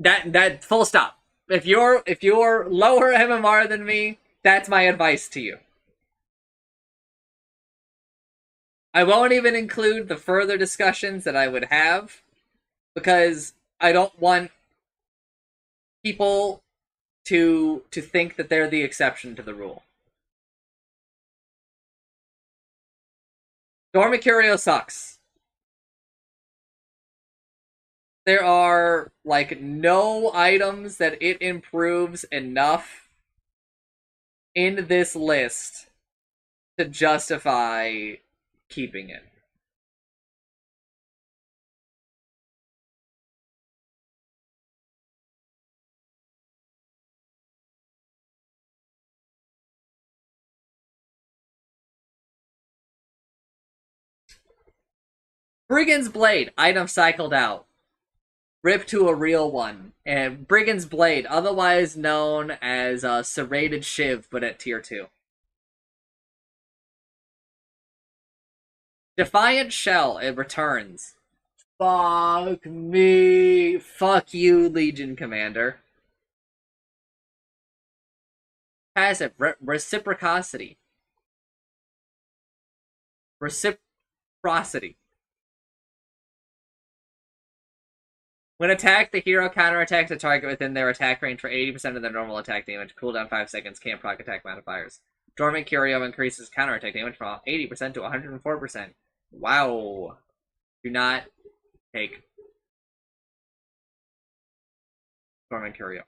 that full stop. If you're lower MMR than me, that's my advice to you. I won't even include the further discussions that I would have because I don't want people to think that they're the exception to the rule. Dormant Curio sucks. There are like no items that it improves enough in this list to justify keeping it. Brigand's Blade, item cycled out. Rip to a real one. And Brigand's Blade, otherwise known as Serrated Shiv, but at tier 2. Defiant Shell, it returns. Fuck me. Fuck you, Legion Commander. Passive, Reciprocity. Reciprocity. When attacked, the hero counterattacks a target within their attack range for 80% of their normal attack damage. Cooldown 5 seconds, can't proc attack modifiers. Dormant Curio increases counterattack damage from 80% to 104%. Wow. Do not take Dormant Curio.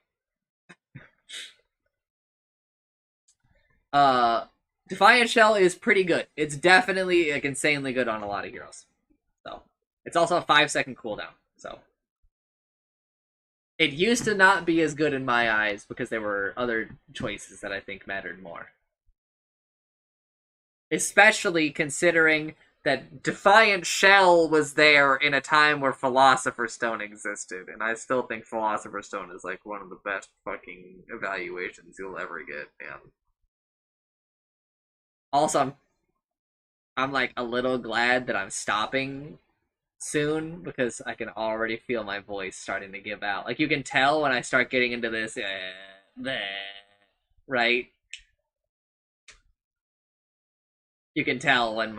Defiant Shell is pretty good. It's definitely like insanely good on a lot of heroes. So it's also a 5-second cooldown. So it used to not be as good in my eyes because there were other choices that I think mattered more. Especially considering that Defiant Shell was there in a time where Philosopher's Stone existed, and I still think Philosopher's Stone is like one of the best fucking evaluations you'll ever get, man. Also, I'm like a little glad that I'm stopping soon because I can already feel my voice starting to give out. Like you can tell when I start getting into this, right? You can tell when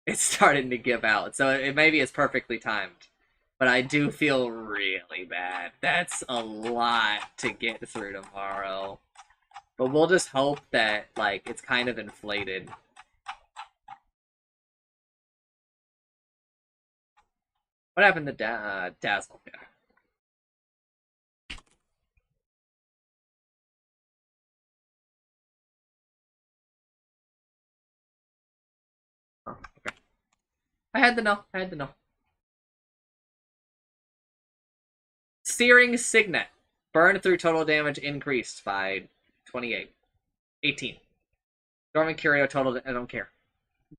it's starting to give out. So it maybe it's perfectly timed, but I do feel really bad. That's a lot to get through tomorrow. But we'll just hope that like it's kind of inflated. What happened to Dazzle? Yeah. Oh, okay. I had to know. I had to know. Searing Signet. Burn through total damage increased by 28. 18. Dormant Curio total. I don't care.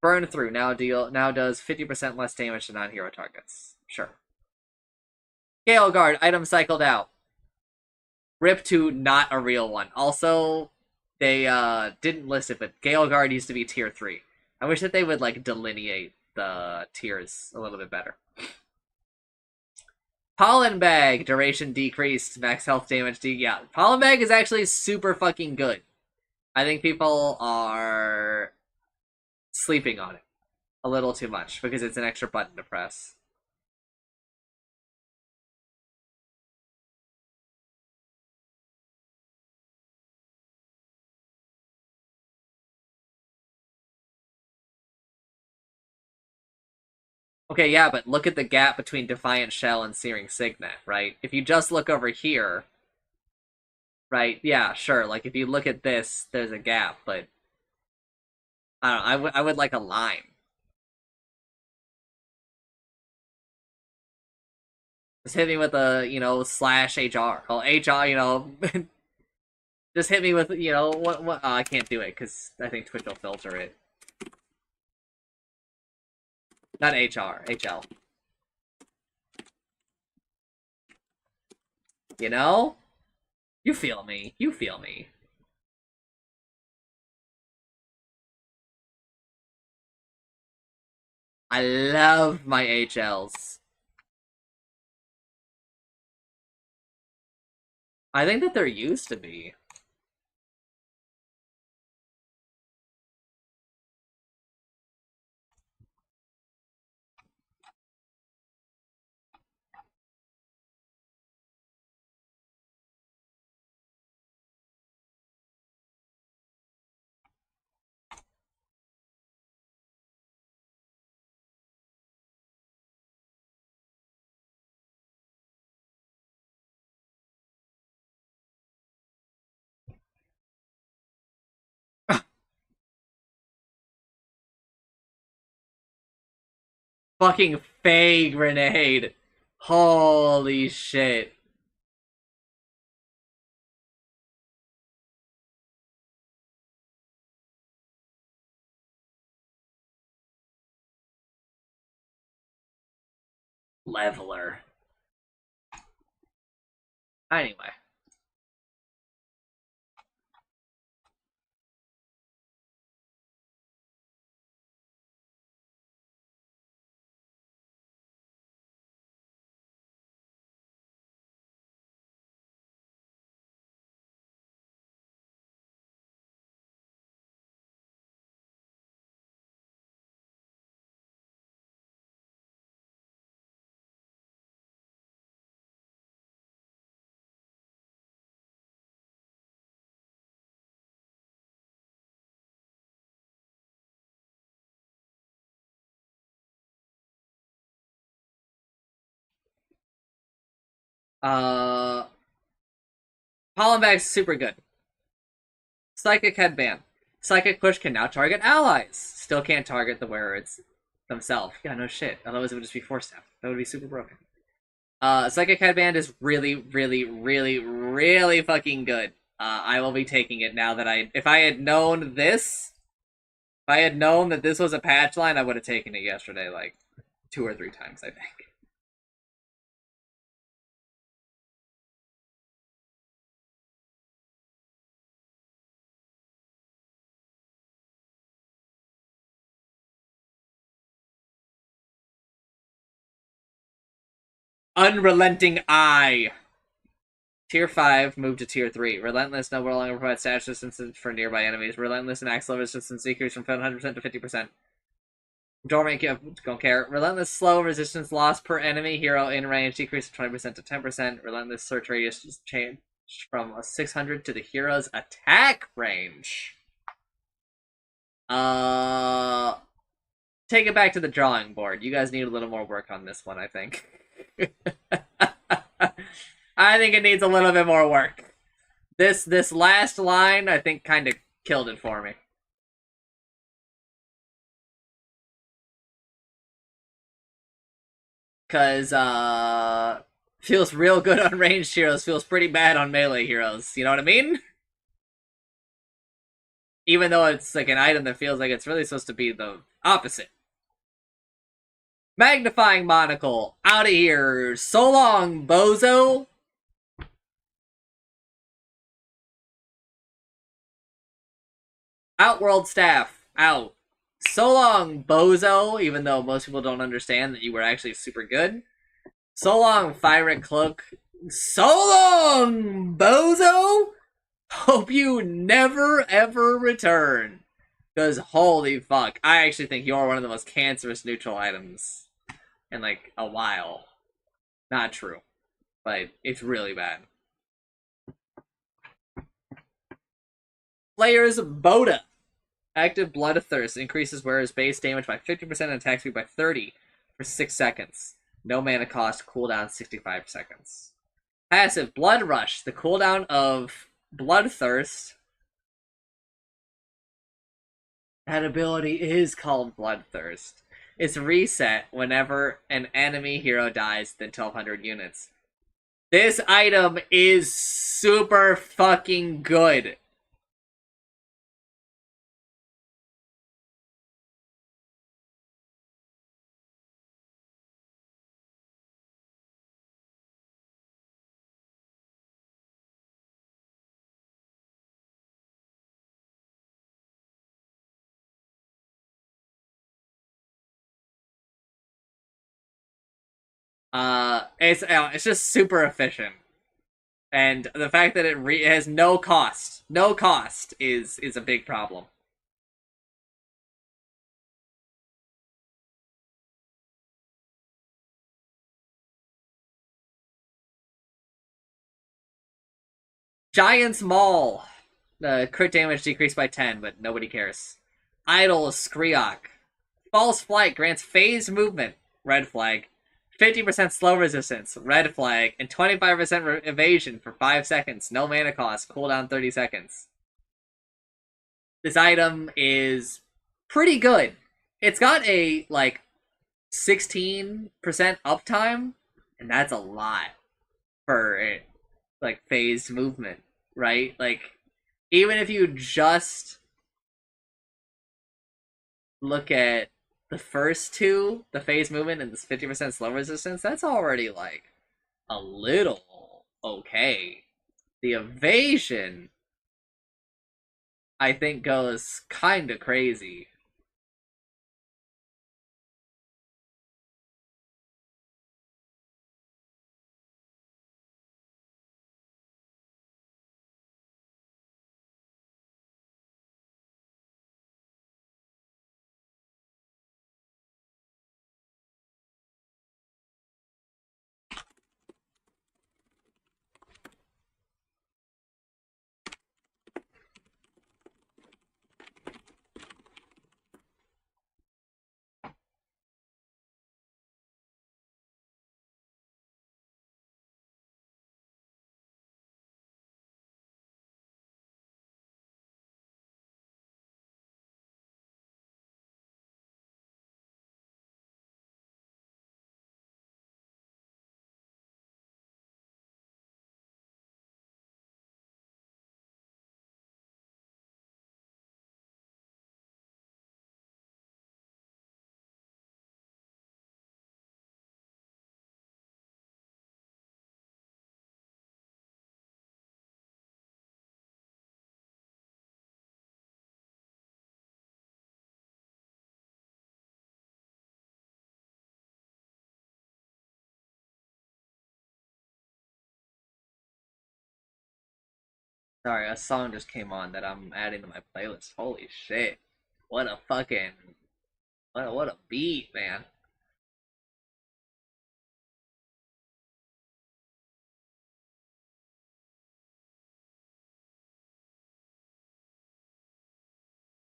Burn through now does 50% less damage to non-hero targets. Sure. Gale Guard item cycled out. Rip to not a real one. Also, they didn't list it, but Gale Guard used to be tier 3. I wish that they would like delineate the tiers a little bit better. Pollen Bag, duration decreased, max health damage yeah. Pollen Bag is actually super fucking good. I think people are sleeping on it a little too much because it's an extra button to press. Okay, yeah, but look at the gap between Defiant Shell and Searing Signet, right? If you just look over here, right? Yeah, sure. Like if you look at this, there's a gap, but I don't know. I would like a line. Just hit me with a slash HR. Well, HR, just hit me with what? Oh, I can't do it because I think Twitch will filter it. Not HR, HL. You know? You feel me. You feel me. I love my HLs. I think that there used to be. fucking Fey grenade. Holy shit. Leveler. Anyway. Uh, Pollenbag's super good. Psychic Headband. Psychic Push can now target allies. Still can't target the wearer themselves. Yeah, no shit. Otherwise it would just be Force Staff. That would be super broken. Psychic Headband is really, really, really, really fucking good. I will be taking it now that if I had known this, if I had known that this was a patch line, I would have taken it yesterday, like, 2 or 3 times, I think. Unrelenting Eye. Tier 5, move to Tier 3. Relentless no longer provides status resistance for nearby enemies. Relentless and axe level resistance decrease from 100% to 50%. Dormant, don't care. Relentless slow resistance loss per enemy hero in range decrease from 20% to 10%. Relentless search radius change from 600 to the hero's attack range. Take it back to the drawing board. You guys need a little more work on this one, I think. I think it needs a little bit more work. This last line, I think, kind of killed it for me. Because, feels real good on ranged heroes, feels pretty bad on melee heroes. You know what I mean? Even though it's like an item that feels like it's really supposed to be the opposite. Magnifying Monocle, out of here. So long, bozo. Outworld Staff, out. So long, bozo, even though most people don't understand that you were actually super good. So long, Fire Cloak. So long, bozo! Hope you never, ever return. Because holy fuck, I actually think you're one of the most cancerous neutral items in, like, a while. Not true. But it's really bad. Player's Boda. Active Bloodthirst increases wearer's base damage by 50% and attack speed by 30 for 6 seconds. No mana cost, cooldown 65 seconds. Passive Blood Rush. The cooldown of Bloodthirst. That ability is called Bloodthirst. It's reset whenever an enemy hero dies within 1,200 units. This item is super fucking good. It's just super efficient, and the fact that it has no cost, is a big problem. Giant's Maul, crit damage decreased by 10, but nobody cares. Idol Skriok, False Flight grants phased movement, red flag. 50% slow resistance, red flag, and 25% evasion for 5 seconds. No mana cost, cooldown 30 seconds. This item is pretty good. It's got a, like, 16% uptime, and that's a lot for like phased movement, right? Like even if you just look at the first two, the phase movement and this 50% slow resistance, that's already like a little okay. The evasion, I think, goes kind of crazy. Sorry, a song just came on that I'm adding to my playlist. Holy shit. What a fucking what a beat, man.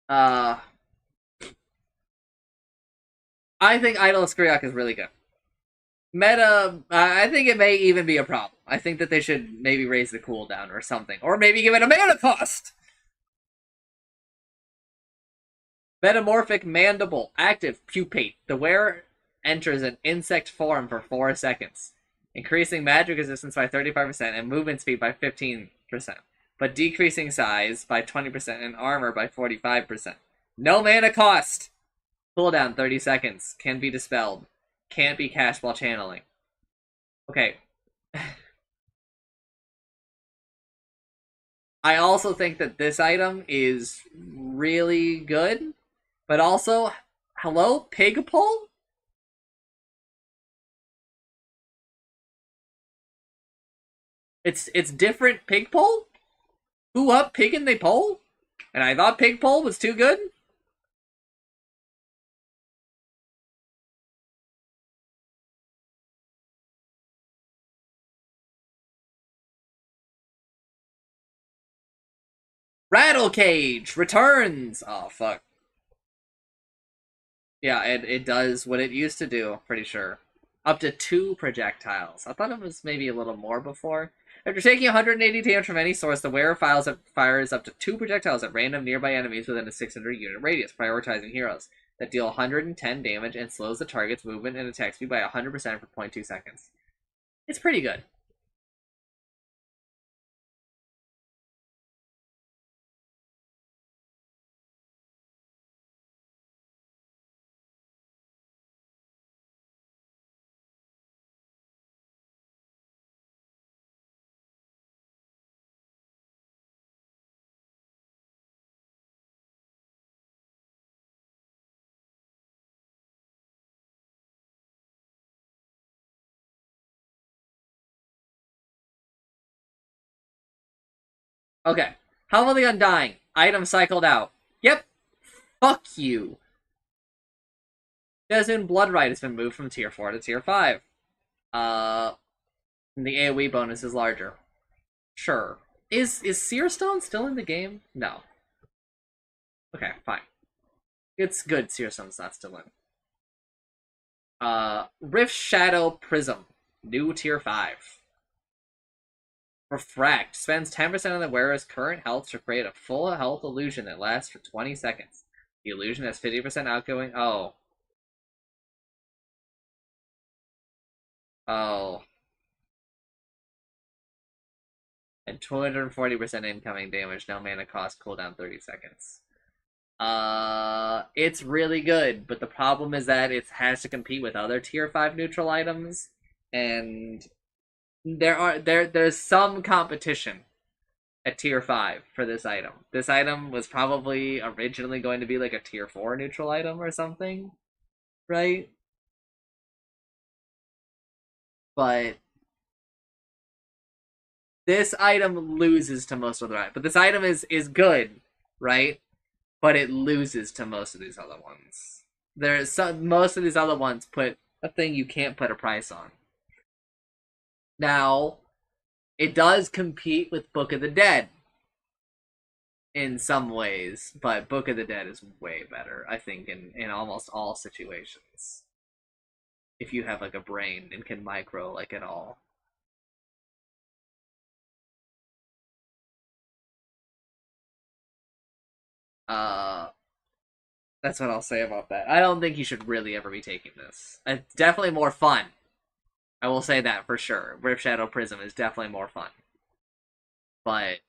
Uh I think Idol Skriok is really good. Meta, I think it may even be a problem. I think that they should maybe raise the cooldown or something. Or maybe give it a mana cost! Metamorphic Mandible. Active. Pupate. The wearer enters an insect form for 4 seconds, increasing magic resistance by 35% and movement speed by 15%, but decreasing size by 20% and armor by 45%. No mana cost! Cooldown 30 seconds. Can be dispelled. Can't be cast while channeling. Okay. I also think that this item is really good, but also, hello, Pigpole? It's different Pigpole? Who up pig and they pole? And I thought Pigpole was too good? Rattle Cage returns! Oh, fuck. Yeah, it does what it used to do, pretty sure. Up to 2 projectiles. I thought it was maybe a little more before. After taking 180 damage from any source, the wearer fires up to 2 projectiles at random nearby enemies within a 600 unit radius, prioritizing heroes that deal 110 damage and slows the target's movement and attack speed by 100% for 0.2 seconds. It's pretty good. Okay. Helm of the Undying. Item cycled out. Yep. Fuck you. Desmond Bloodrite has been moved from tier 4 to tier 5. Uh, the AoE bonus is larger. Sure. Is Searstone still in the game? No. Okay, fine. It's good Searstone's not still in. Rift Shadow Prism. New tier 5. Refract. Spends 10% of the wearer's current health to create a full health illusion that lasts for 20 seconds. The illusion has 50% outgoing. Oh. Oh. And 240% incoming damage, no mana cost, cooldown 30 seconds. It's really good, but the problem is that it has to compete with other tier 5 neutral items, and there's some competition at tier 5 for this item. This item was probably originally going to be like a tier 4 neutral item or something, right? But this item loses to most of the items. But this item is good, right? But it loses to most of these other ones. Most of these other ones put a thing you can't put a price on. Now, it does compete with Book of the Dead in some ways, but Book of the Dead is way better, I think, in almost all situations. If you have like a brain and can micro like it all. Uh that's what I'll say about that. I don't think you should really ever be taking this. It's definitely more fun. I will say that for sure. Rip Shadow Prism is definitely more fun. But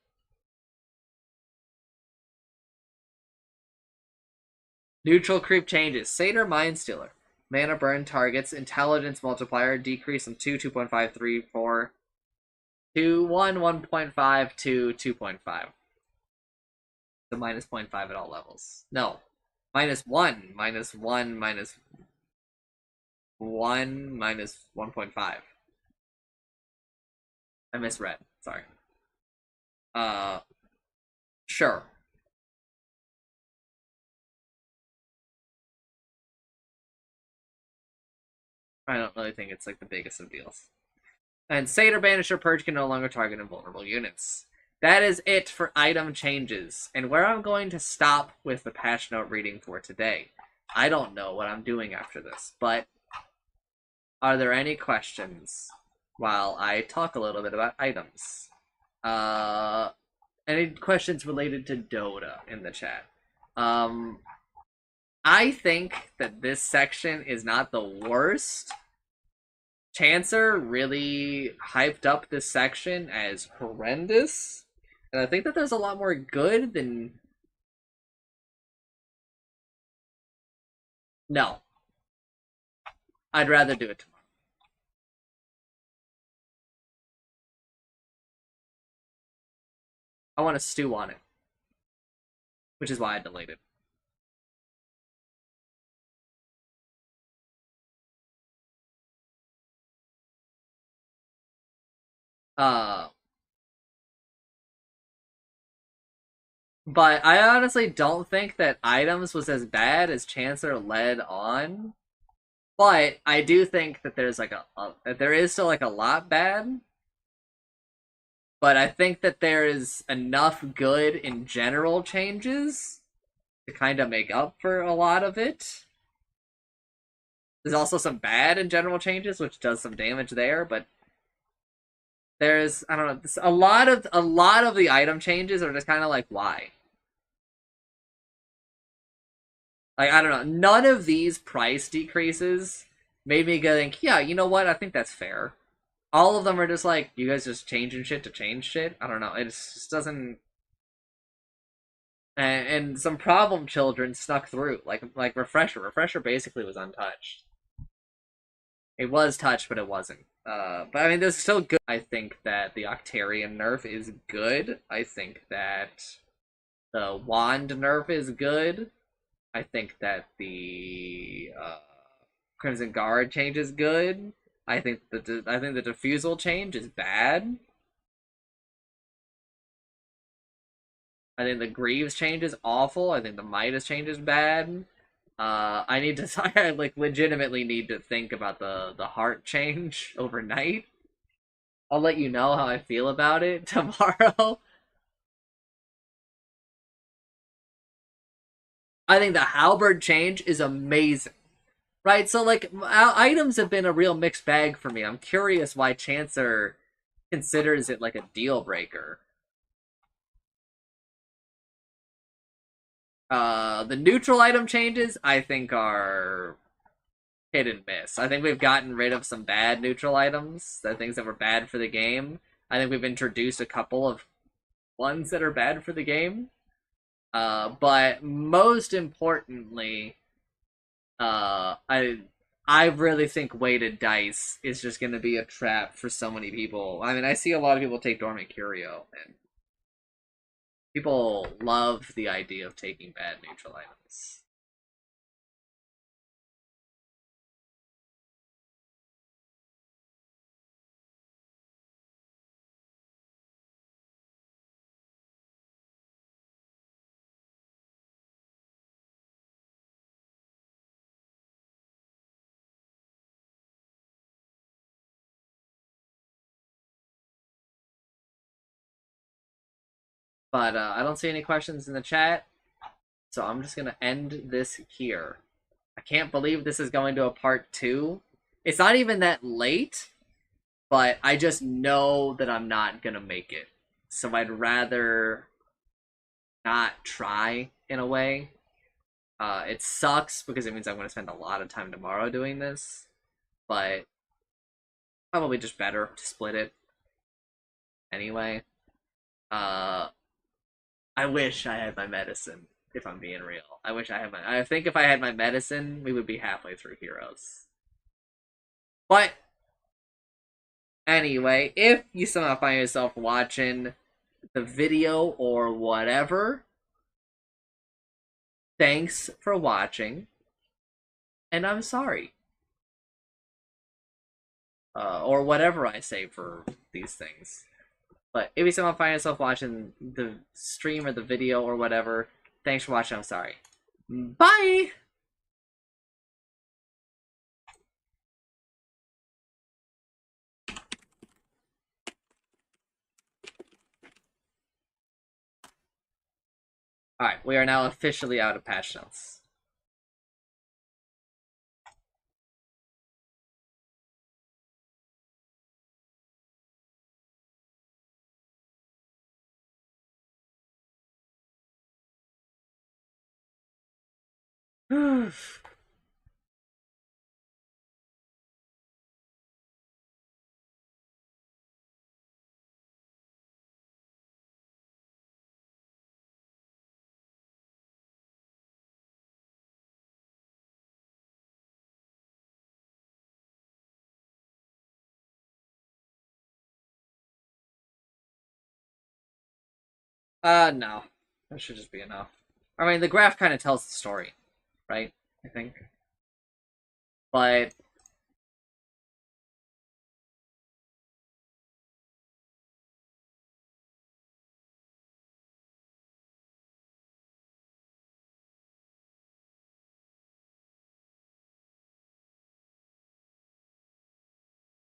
neutral creep changes. Satyr Mindstealer. Mana burn targets. Intelligence multiplier. Decrease from 2, 2.5, 3, 4. 2, 1, 1.5 to 2.5. So minus 0.5 at all levels. No. Minus 1. Minus 1. Minus 1. Minus 1.5. I misread. Sorry. Uh, sure. I don't really think it's like the biggest of deals. And Satyr Banisher Purge can no longer target invulnerable units. That is it for item changes, and where I'm going to stop with the patch note reading for today. I don't know what I'm doing after this, but are there any questions while I talk a little bit about items? Any questions related to Dota in the chat? I think that this section is not the worst. Chancer really hyped up this section as horrendous. And I think that there's a lot more good than... No. I'd rather do it tomorrow. I want to stew on it. Which is why I delayed it. Uh... But I honestly don't think that items was as bad as Chancer led on. But I do think that there's like there is still like a lot bad. But I think that there is enough good in general changes to kind of make up for a lot of it. There's also some bad in general changes, which does some damage there, but there's I don't know a lot of the item changes are just kind of like why. Like I don't know, none of these price decreases made me go think, yeah, you know what? I think that's fair. All of them are just like you guys just changing shit to change shit. I don't know. It just doesn't. And some problem children snuck through, like Refresher. Refresher basically was untouched. It was touched, but it wasn't. But I mean, this is still good. I think that the Octarian nerf is good. I think that the Wand nerf is good. I think that the Crimson Guard change is good. I think the Diffusal change is bad. I think the Greaves change is awful. I think the Midas change is bad. I need to I like legitimately need to think about the heart change overnight. I'll let you know how I feel about it tomorrow. I think the halberd change is amazing. Right? So like items have been a real mixed bag for me. I'm curious why Chancer considers it like a deal breaker. The neutral item changes I think are hit and miss. I think we've gotten rid of some bad neutral items, the things that were bad for the game. I think we've introduced a couple of ones that are bad for the game. But most importantly, I really think weighted dice is just going to be a trap for so many people. I mean, I see a lot of people take Dormant Curio, and people love the idea of taking bad neutral items. But I don't see any questions in the chat, so I'm just going to end this here. I can't believe this is going to a part 2. It's not even that late, but I just know that I'm not going to make it. So I'd rather not try in a way. It sucks because it means I'm going to spend a lot of time tomorrow doing this, but probably just better to split it anyway. Uh, I wish I had my medicine, if I'm being real. I wish I had my. I think if I had my medicine, we would be halfway through Heroes. But anyway, if you somehow find yourself watching the video or whatever, thanks for watching, and I'm sorry. Or whatever I say for these things. But if you somehow find yourself watching the stream or the video or whatever, thanks for watching. I'm sorry. Bye! Alright, we are now officially out of Patchnotes. No. That should just be enough. I mean, the graph kind of tells the story, right? I think. But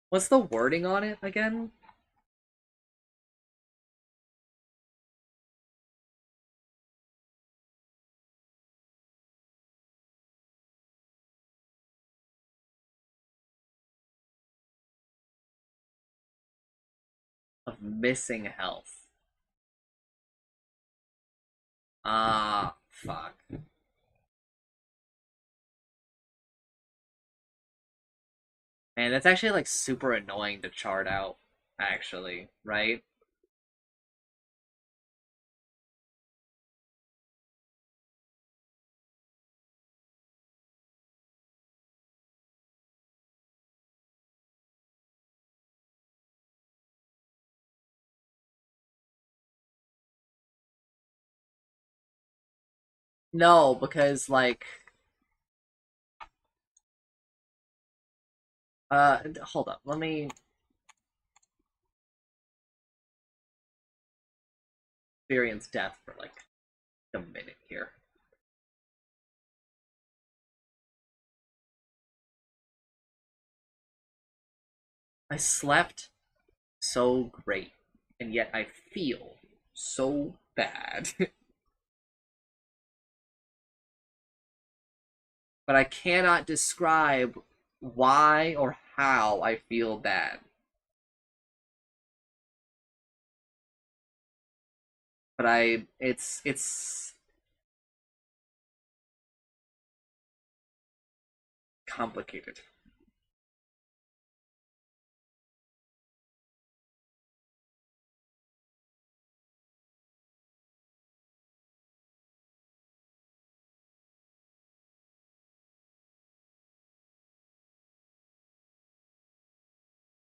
what's the wording on it again? Of missing health. Ah, fuck. Man, that's actually like super annoying to chart out, actually, right? No, because like hold up, let me experience death for like a minute here. I slept so great, and yet I feel so bad. But I cannot describe why or how I feel bad. But it's complicated.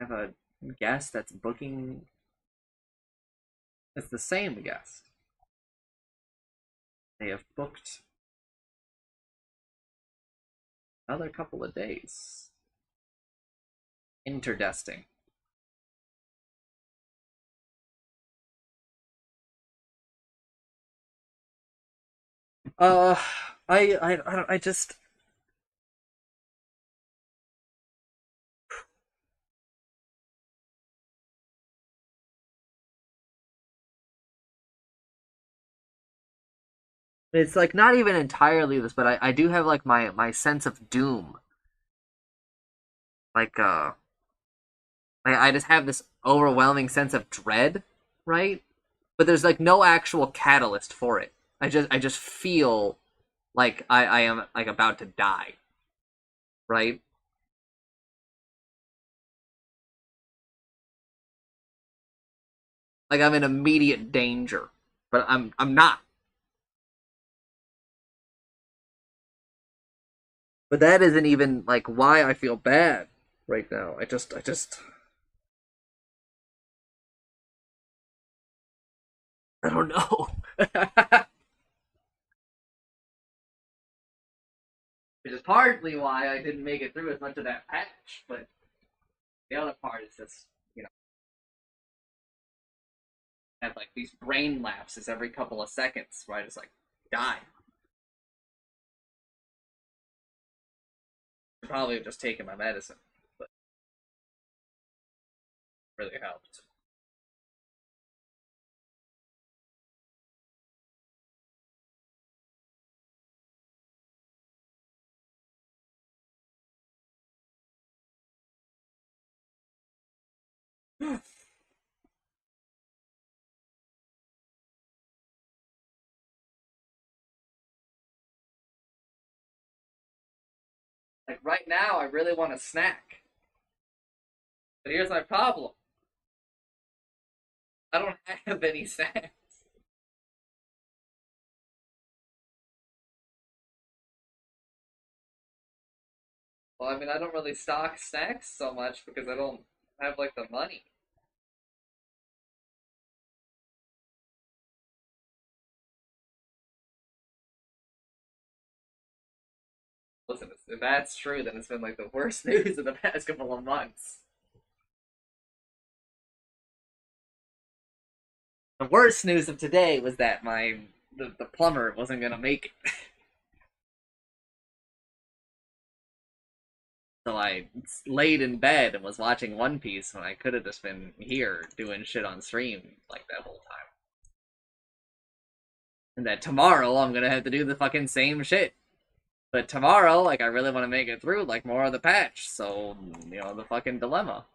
I have a guest that's booking. It's the same guest. They have booked another couple of days. Interdesting. Uh, I just. It's like not even entirely this, but I do have like my sense of doom. Like I just have this overwhelming sense of dread, right? But there's like no actual catalyst for it. I just feel like I am like about to die, right? Like I'm in immediate danger, but I'm not. But that isn't even like why I feel bad right now. I don't know. Which is partly why I didn't make it through as much of that patch, but the other part is just, I have like these brain lapses every couple of seconds where I just like die. I probably have just taken my medicine, but it really helped. Like right now, I really want a snack, but here's my problem: I don't have any snacks. Well, I mean, I don't really stock snacks so much because I don't have like the money. Listen, if that's true, then it's been like the worst news of the past couple of months. The worst news of today was that the plumber wasn't gonna make it. So I laid in bed and was watching One Piece when I could have just been here doing shit on stream like that whole time. And that tomorrow I'm gonna have to do the fucking same shit. But tomorrow, like, I really want to make it through, like, more of the patch. So, the fucking dilemma.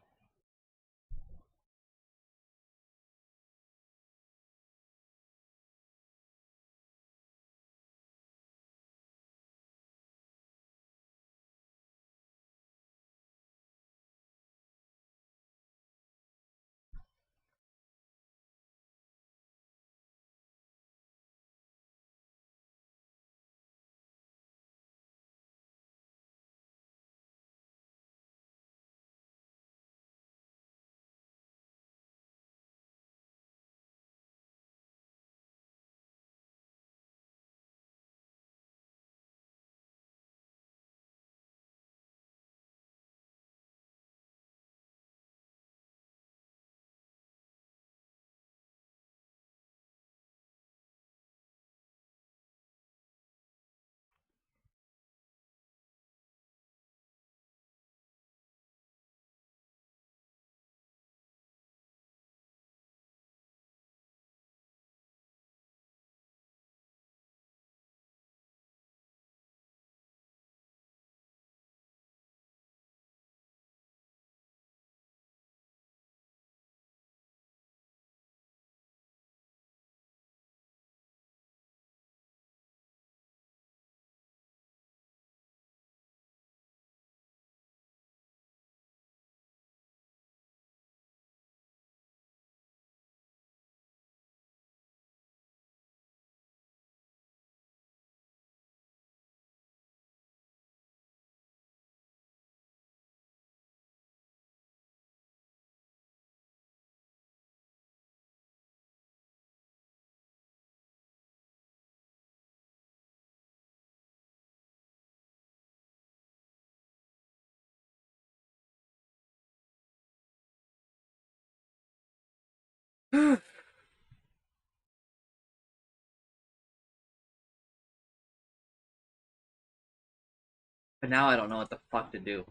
But now I don't know what the fuck to do.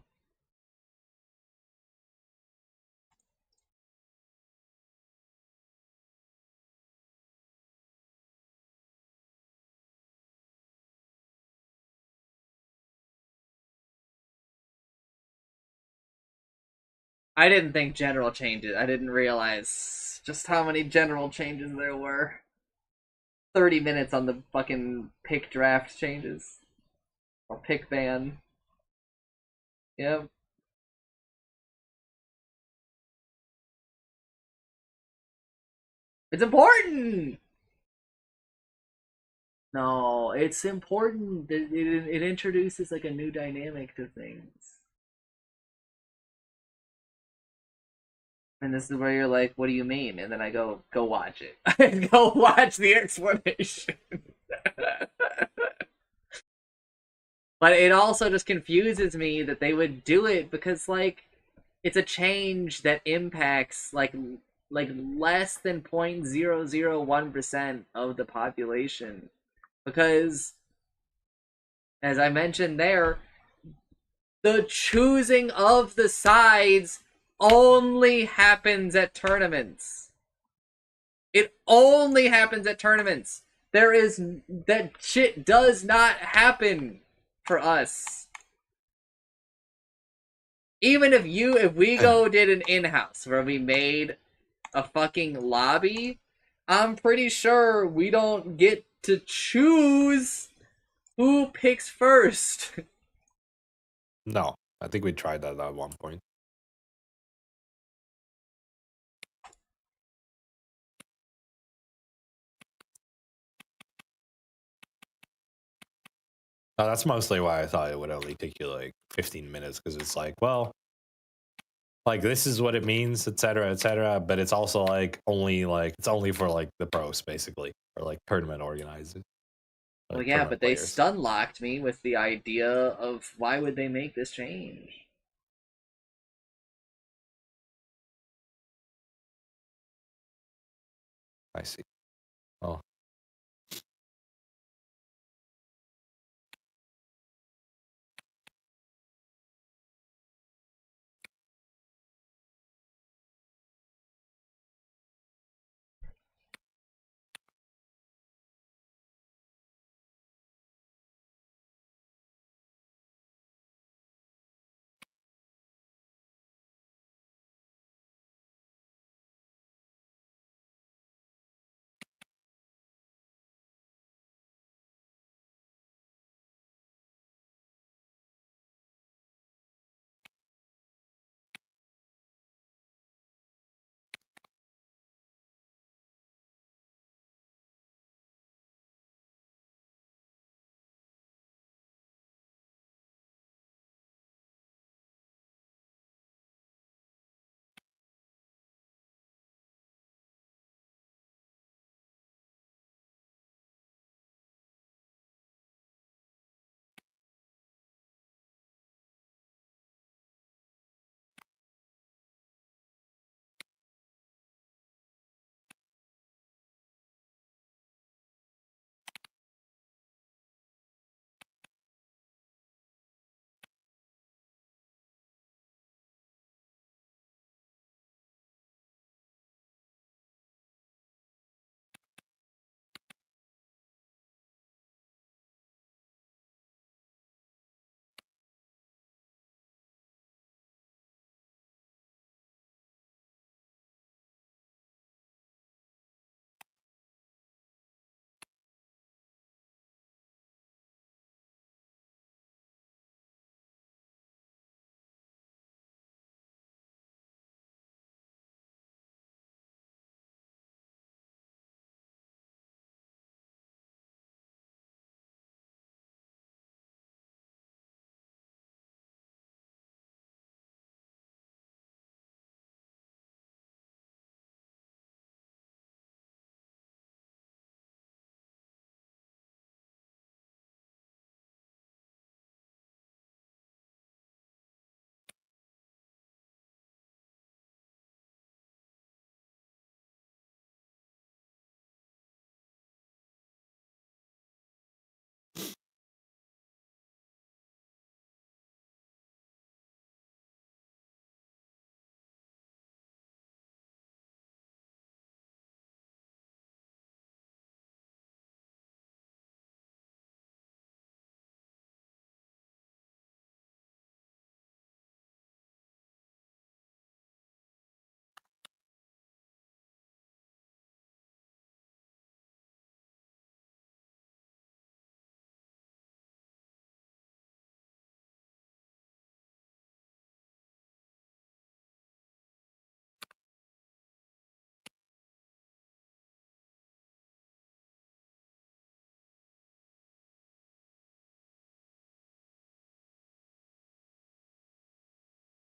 I didn't think general changes. I didn't realize just how many general changes there were. 30 minutes on the fucking pick draft changes. Or pick ban. Yep. It's important! No, it's important. It introduces like a new dynamic to things. And this is where you're like, what do you mean? And then I go watch it. Go watch the explanation. But it also just confuses me that they would do it because like it's a change that impacts like less than 0.001% of the population. Because as I mentioned there, the choosing of the sides only happens at tournaments. It only happens at tournaments. There is that shit does not happen for us. Even if we go did an in-house where we made a fucking lobby, I'm pretty sure we don't get to choose who picks first. No, I think we tried that at one point. That's mostly why I thought it would only take you like 15 minutes, because it's like, well, like this is what it means, etc., etc. But it's also like it's only for like the pros, basically, or like tournament organizers, Well, like yeah, tournament but they players. stun locked me with the idea of why would they make this change? I see. Oh,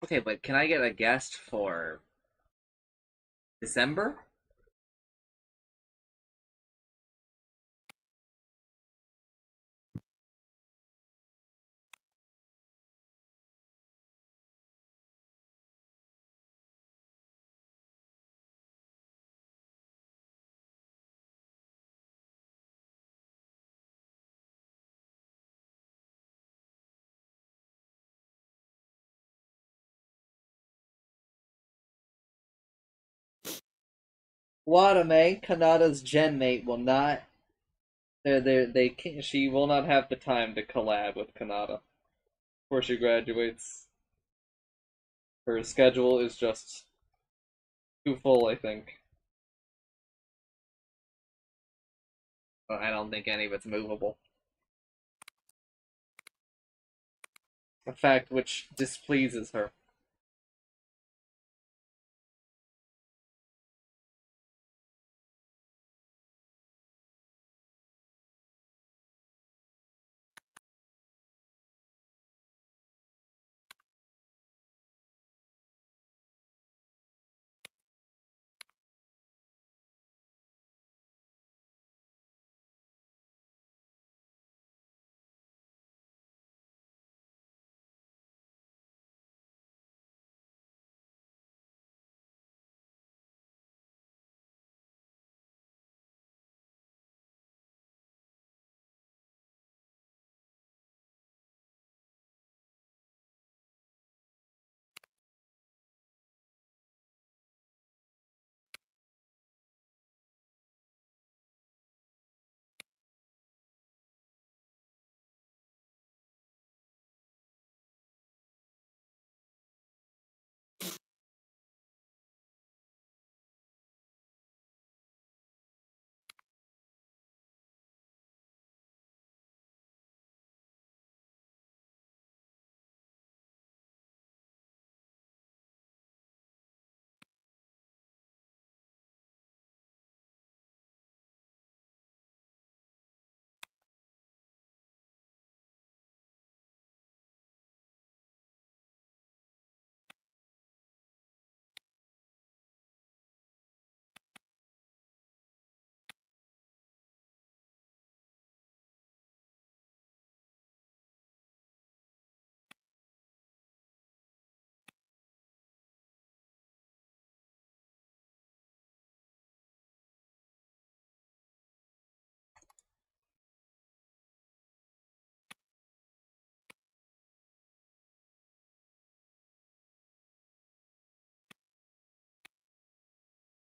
Okay, but can I get a guest for December? Watame, Kanada's gen mate, will not. They can't, she will not have the time to collab with Kanada before she graduates. Her schedule is just too full, I think. I don't think any of it's movable. A fact which displeases her.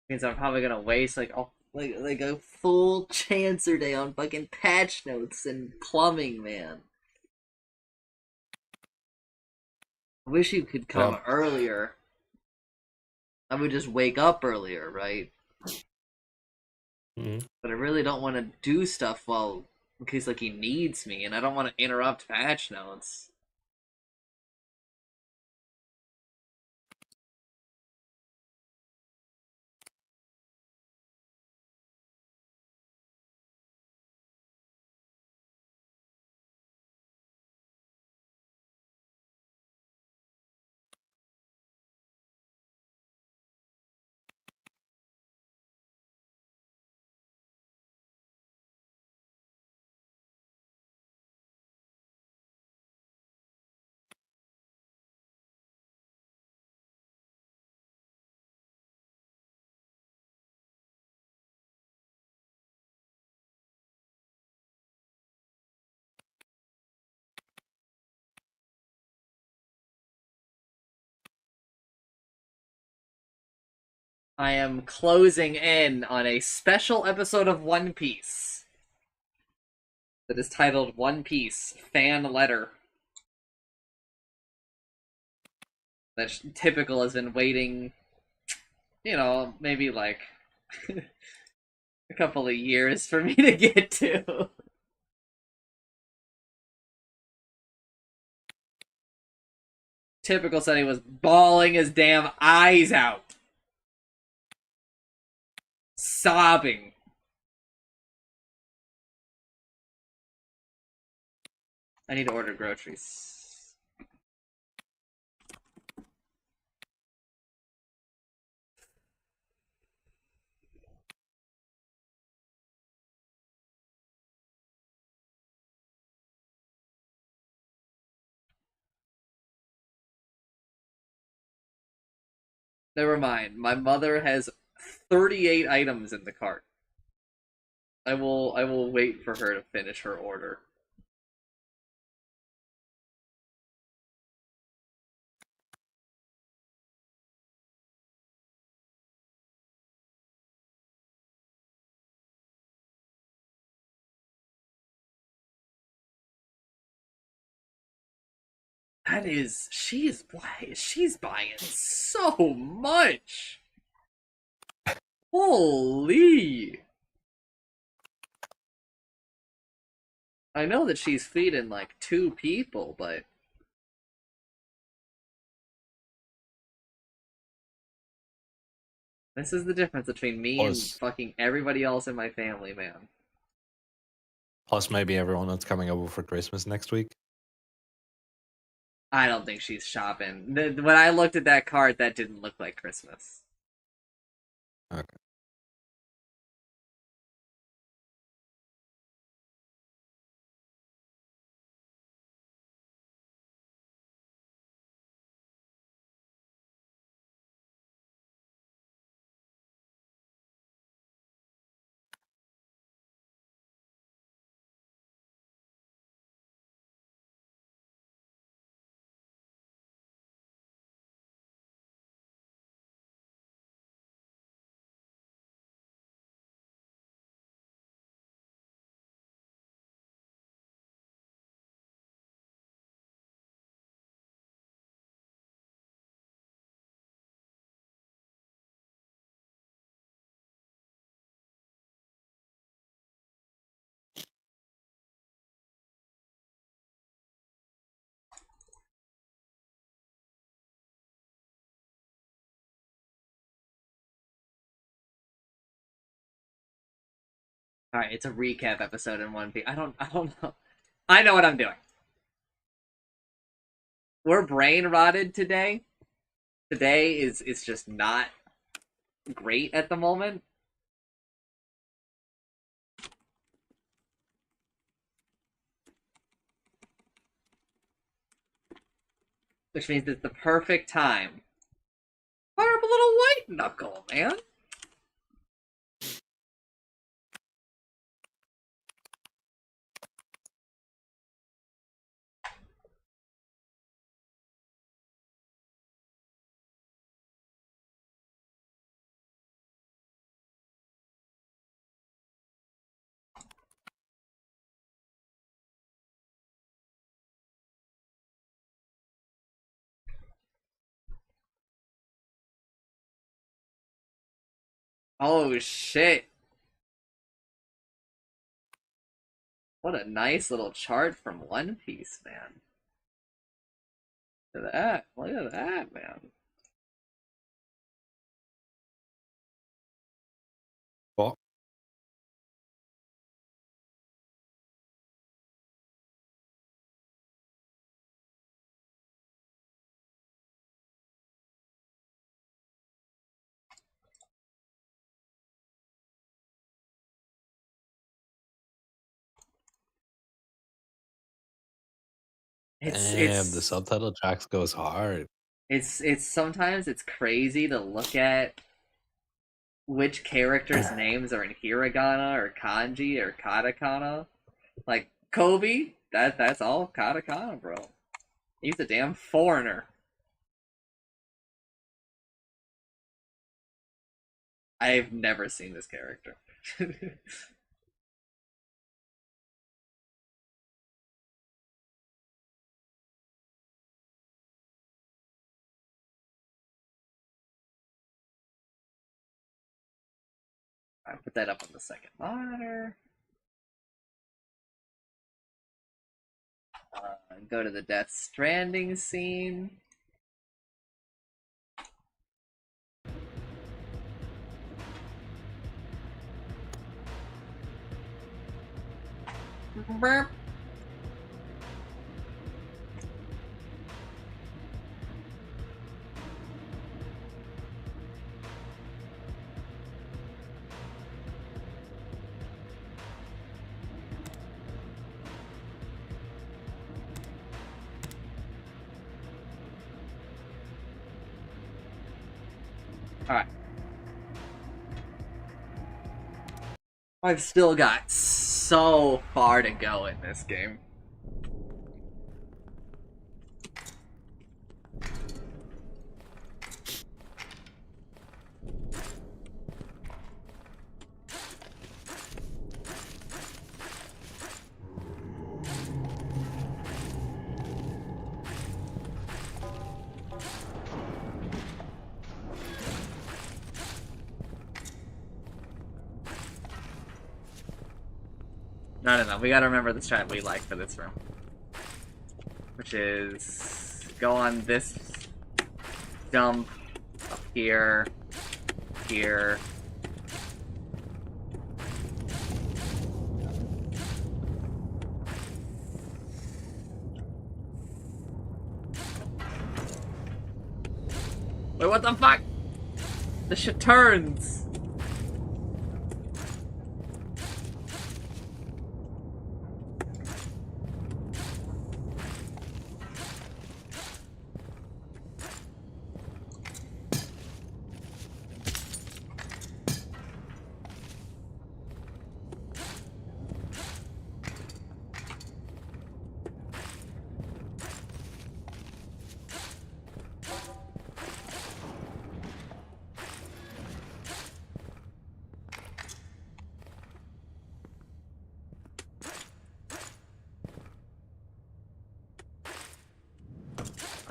Means I'm probably gonna waste like a full chancer day on fucking patch notes and plumbing, man. I wish you could come Yep. earlier. I would just wake up earlier, right? Mhm. But I really don't want to do stuff while in case like he needs me, and I don't want to interrupt patch notes. I am closing in on a special episode of One Piece that is titled One Piece Fan Letter. That typical has been waiting, maybe like a couple of years for me to get to. Typical said he was bawling his damn eyes out, sobbing. I need to order groceries. Never mind. My mother has 38 items in the cart. I will wait for her to finish her order. That is, she's buying so much. Holy! I know that she's feeding like 2 people, but this is the difference between me and Plus, fucking everybody else in my family, man. plus maybe everyone that's coming over for Christmas next week. I don't think she's shopping. When I looked at that cart, that didn't look like Christmas. Okay. All right, it's a recap episode in One Piece. I don't know. I know what I'm doing. We're brain rotted today. Today is just not great at the moment. Which means it's the perfect time. Fire up a little white knuckle, man. Oh shit. What a nice little chart from One Piece, man. Look at that. Look at that, man. Well, It's damn, the it's subtitle tracks goes hard. it's sometimes it's crazy to look at which characters' names are in hiragana or kanji or katakana. Like Kobe, that's all katakana, bro. He's a damn foreigner. I've never seen this character. I put that up on the second monitor. Go to the Death Stranding scene. Burp. Alright. I've still got so far to go in this game. No. We gotta remember the strat we like for this room. Which is... go on this jump up here, here. Wait, what the fuck? This shit turns!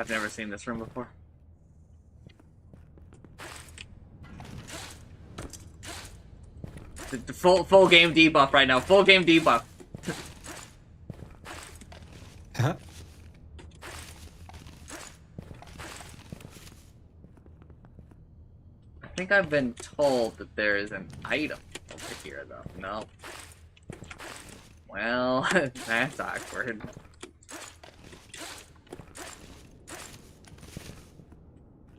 I've never seen this room before. The full game debuff right now. Full game debuff. Huh? I think I've been told that there is an item over here, though. No. Well, that's awkward.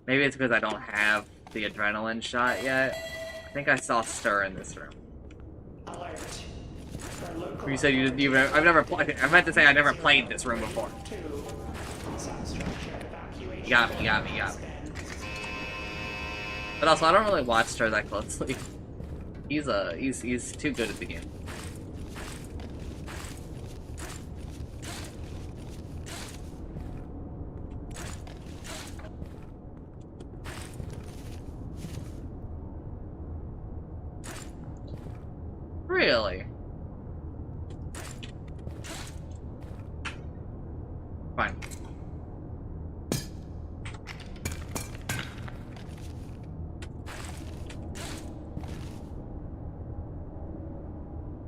Maybe it's because I don't have the adrenaline shot yet. I think I saw Stir in this room. Alert. You said you didn't even... I've never played... I meant to say I never played this room before. You got me. But also, I don't really watch Stir that closely. He's too good at the game. Really? Fine.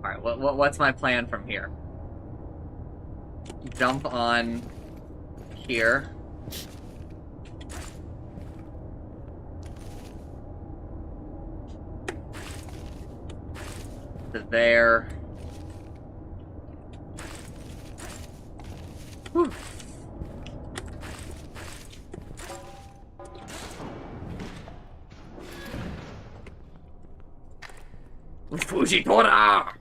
Alright, what's my plan from here? Jump on here. To there. Whew. Fujitora!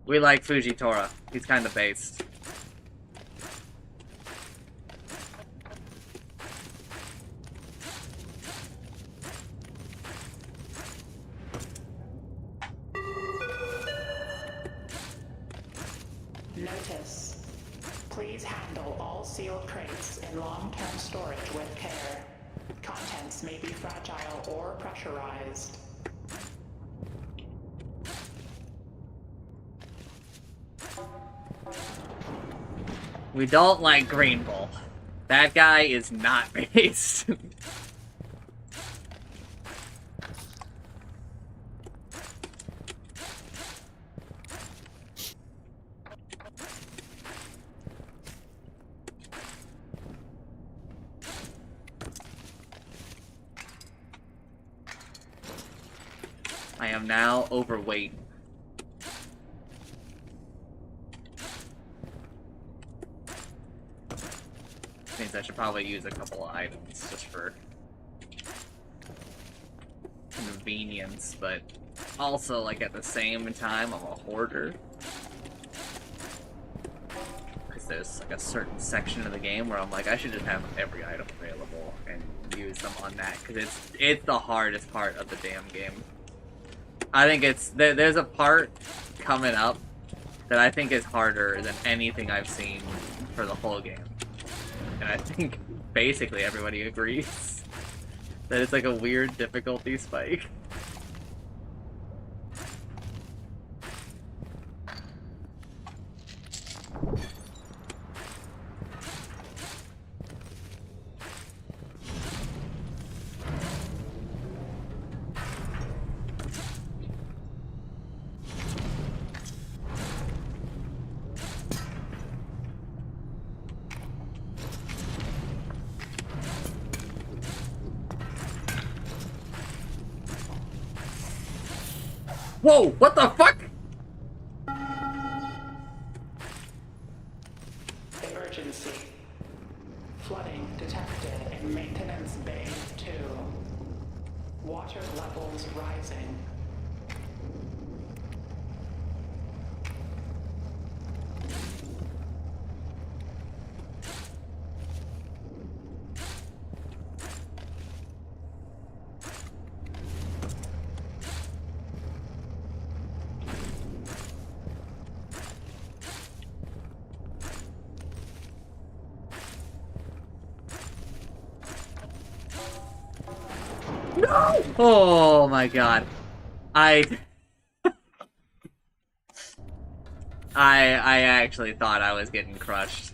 We like Fujitora. He's kind of based. Notice. Please handle all sealed crates in long-term storage with care. Contents may be fragile or pressurized. We don't like Green Bull. That guy is not based. I am now overweight. means I should probably use a couple of items just for convenience, but also, like, at the same time, I'm a hoarder. Because there's, like, a certain section of the game where I'm like, I should just have every item available and use them on that, because it's the hardest part of the damn game. I think there's a part coming up that I think is harder than anything I've seen for the whole game. And I think basically everybody agrees that it's like a weird difficulty spike. Whoa, what the fuck? Emergency. Flooding detected in Maintenance Bay 2. Water levels rising. No! Oh my god. I actually thought I was getting crushed.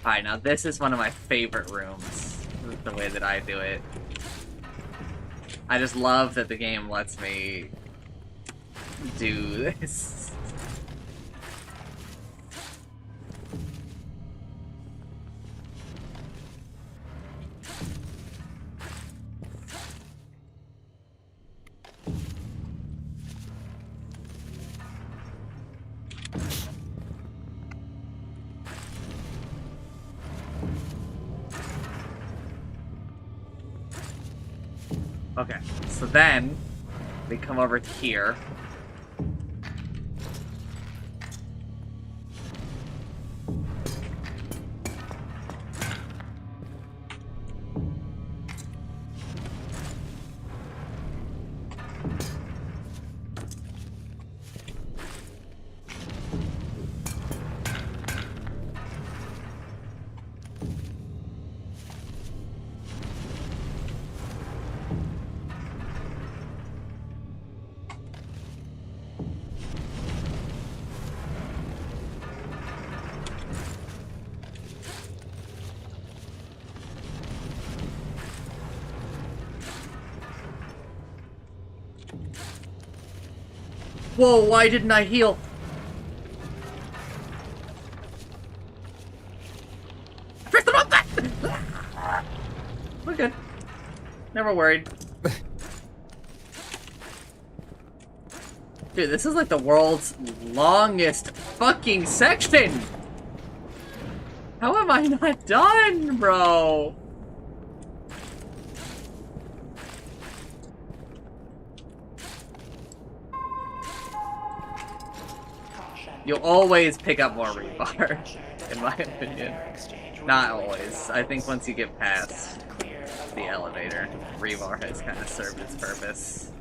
Alright, now this is one of my favorite rooms, the way that I do it. I just love that the game lets me do this. Okay, so then we come over to here. Whoa, why didn't I heal? We're good. Never worried. Dude, this is like the world's longest fucking section! How am I not done, bro? You'll always pick up more rebar, in my opinion. Not always. I think once you get past the elevator, rebar has kind of served its purpose.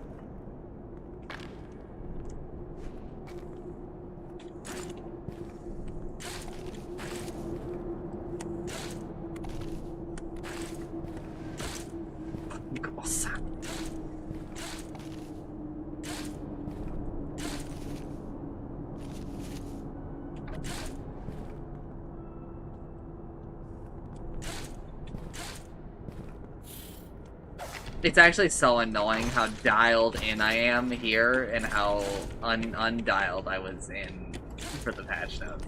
It's actually so annoying how dialed in I am here and how undialed I was in for the patch notes.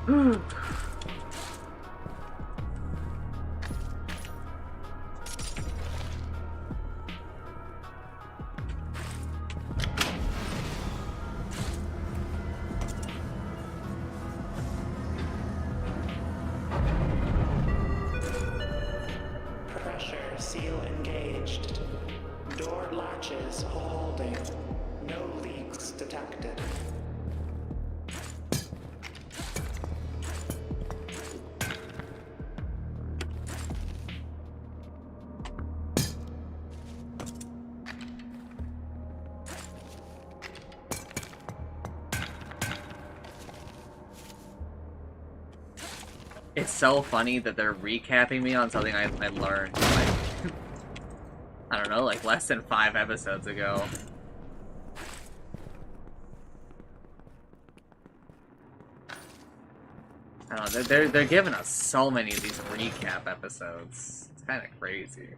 Pressure seal engaged. Door latches holding. No leaks detected. It's so funny that they're recapping me on something I learned, like, I don't know, like less than 5 episodes ago. I don't know, they're giving us so many of these recap episodes. It's kind of crazy.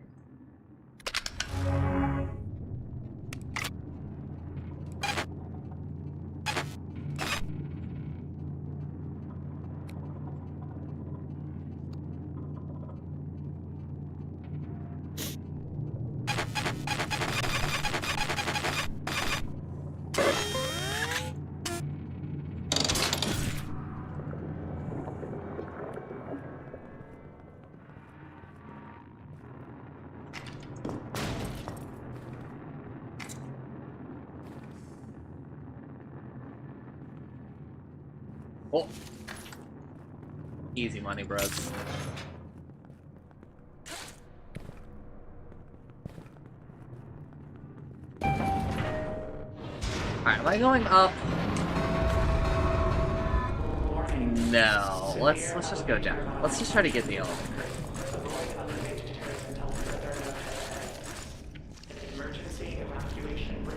Oh. Easy money, bros. Alright, am I going up? No. Let's just go down. Let's just try to get the elevator. Emergency evacuation route.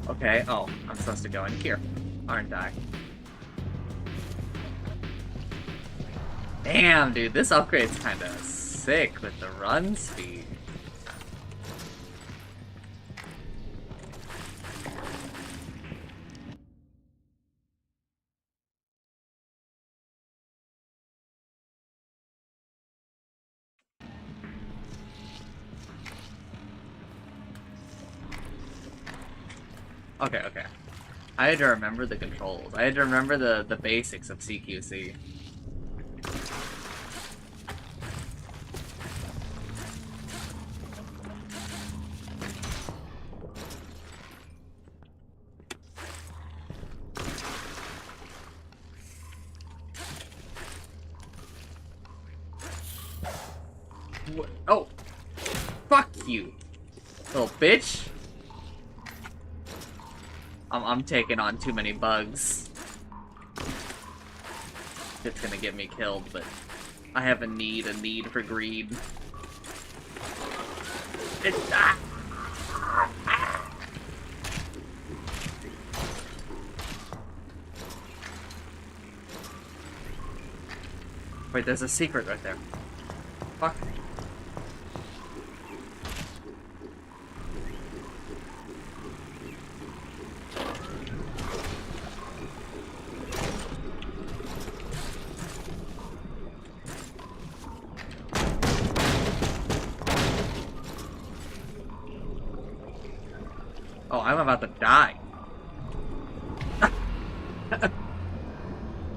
Okay, oh, I'm supposed to go in here, aren't I? Damn, dude, this upgrade's kinda sick with the run speed. Okay, okay. I had to remember the controls. I had to remember the basics of CQC. Oh! Fuck you, little bitch! I'm taking on too many bugs. It's gonna get me killed, but I have a need for greed. It's Wait, there's a secret right there. Fuck. Oh, I'm about to die.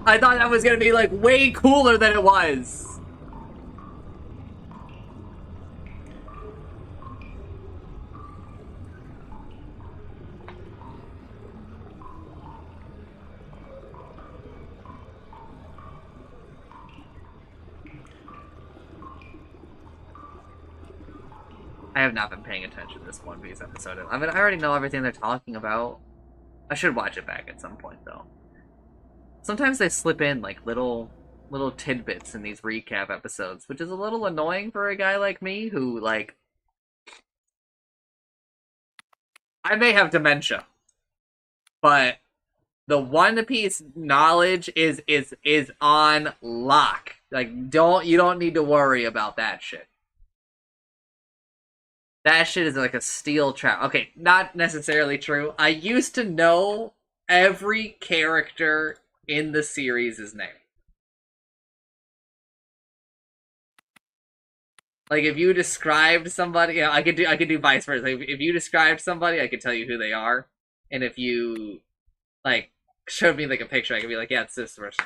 I thought that was gonna be, like, way cooler than it was. I have not been paying attention to this One Piece episode. I mean, I already know everything they're talking about. I should watch it back at some point, though. Sometimes they slip in, like, little little tidbits in these recap episodes, which is a little annoying for a guy like me who, like, I may have dementia, but the One Piece knowledge is on lock. Like, you don't need to worry about that shit. That shit is like a steel trap. Okay, not necessarily true. I used to know every character in the series' name. Like, if you described somebody, I could do vice versa. If you described somebody, I could tell you who they are, and if you like showed me like a picture, I could be like, yeah, it's this person.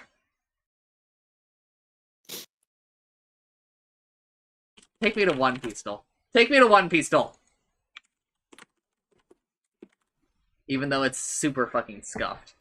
Take me to One Piece, Still. Take me to One Piece, Still. Even though it's super fucking scuffed.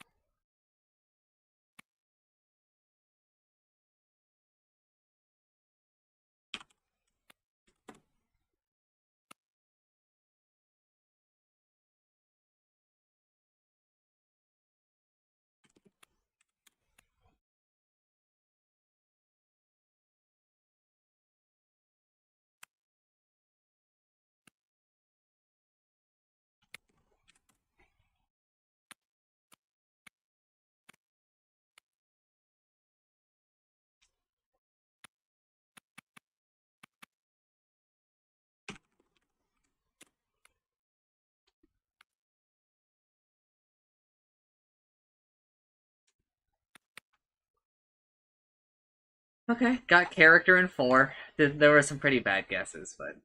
Okay, got character in 4. There were some pretty bad guesses, but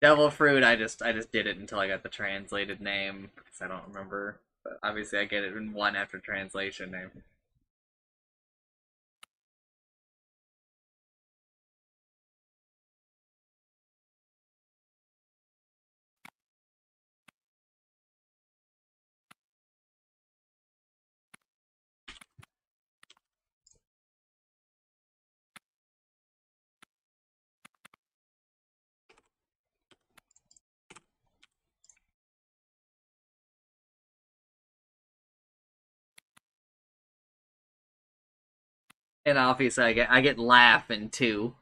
Devil Fruit, I just did it until I got the translated name because I don't remember. But obviously, I get it in 1 after translation name. And obviously, I get laugh in 2.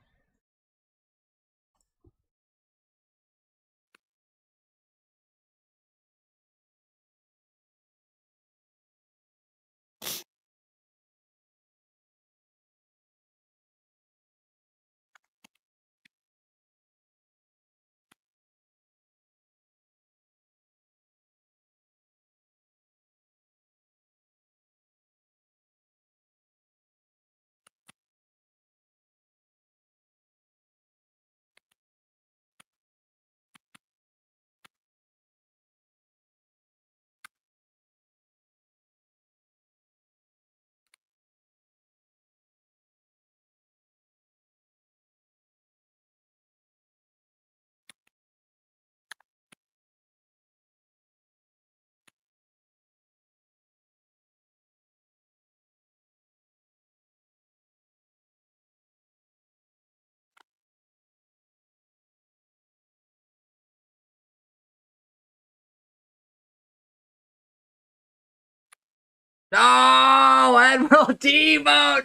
No, Admiral Demo.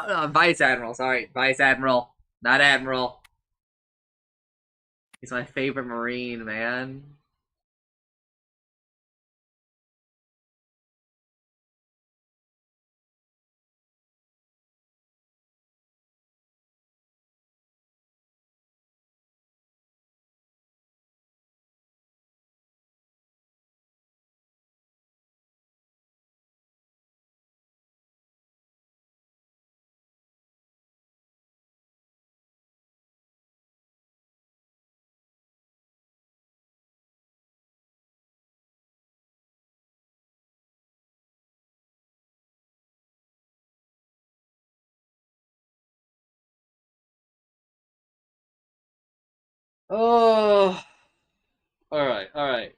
No, Vice Admiral. Sorry, Vice Admiral, not Admiral. He's my favorite Marine, man. Oh, all right, all right.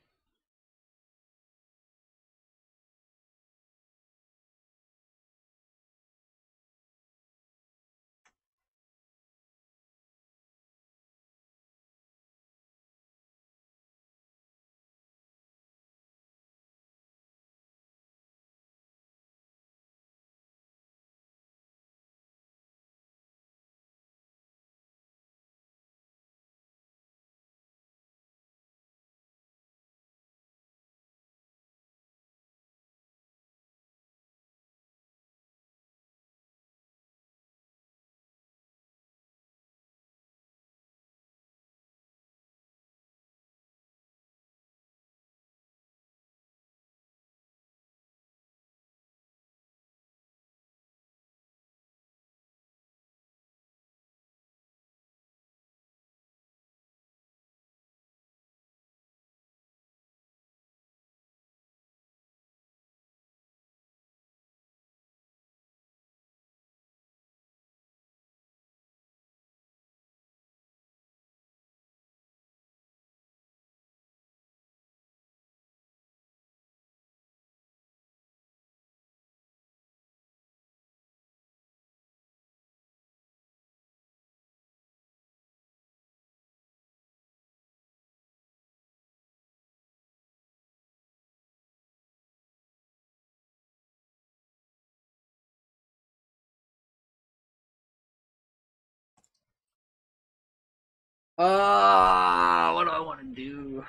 What do I want to do?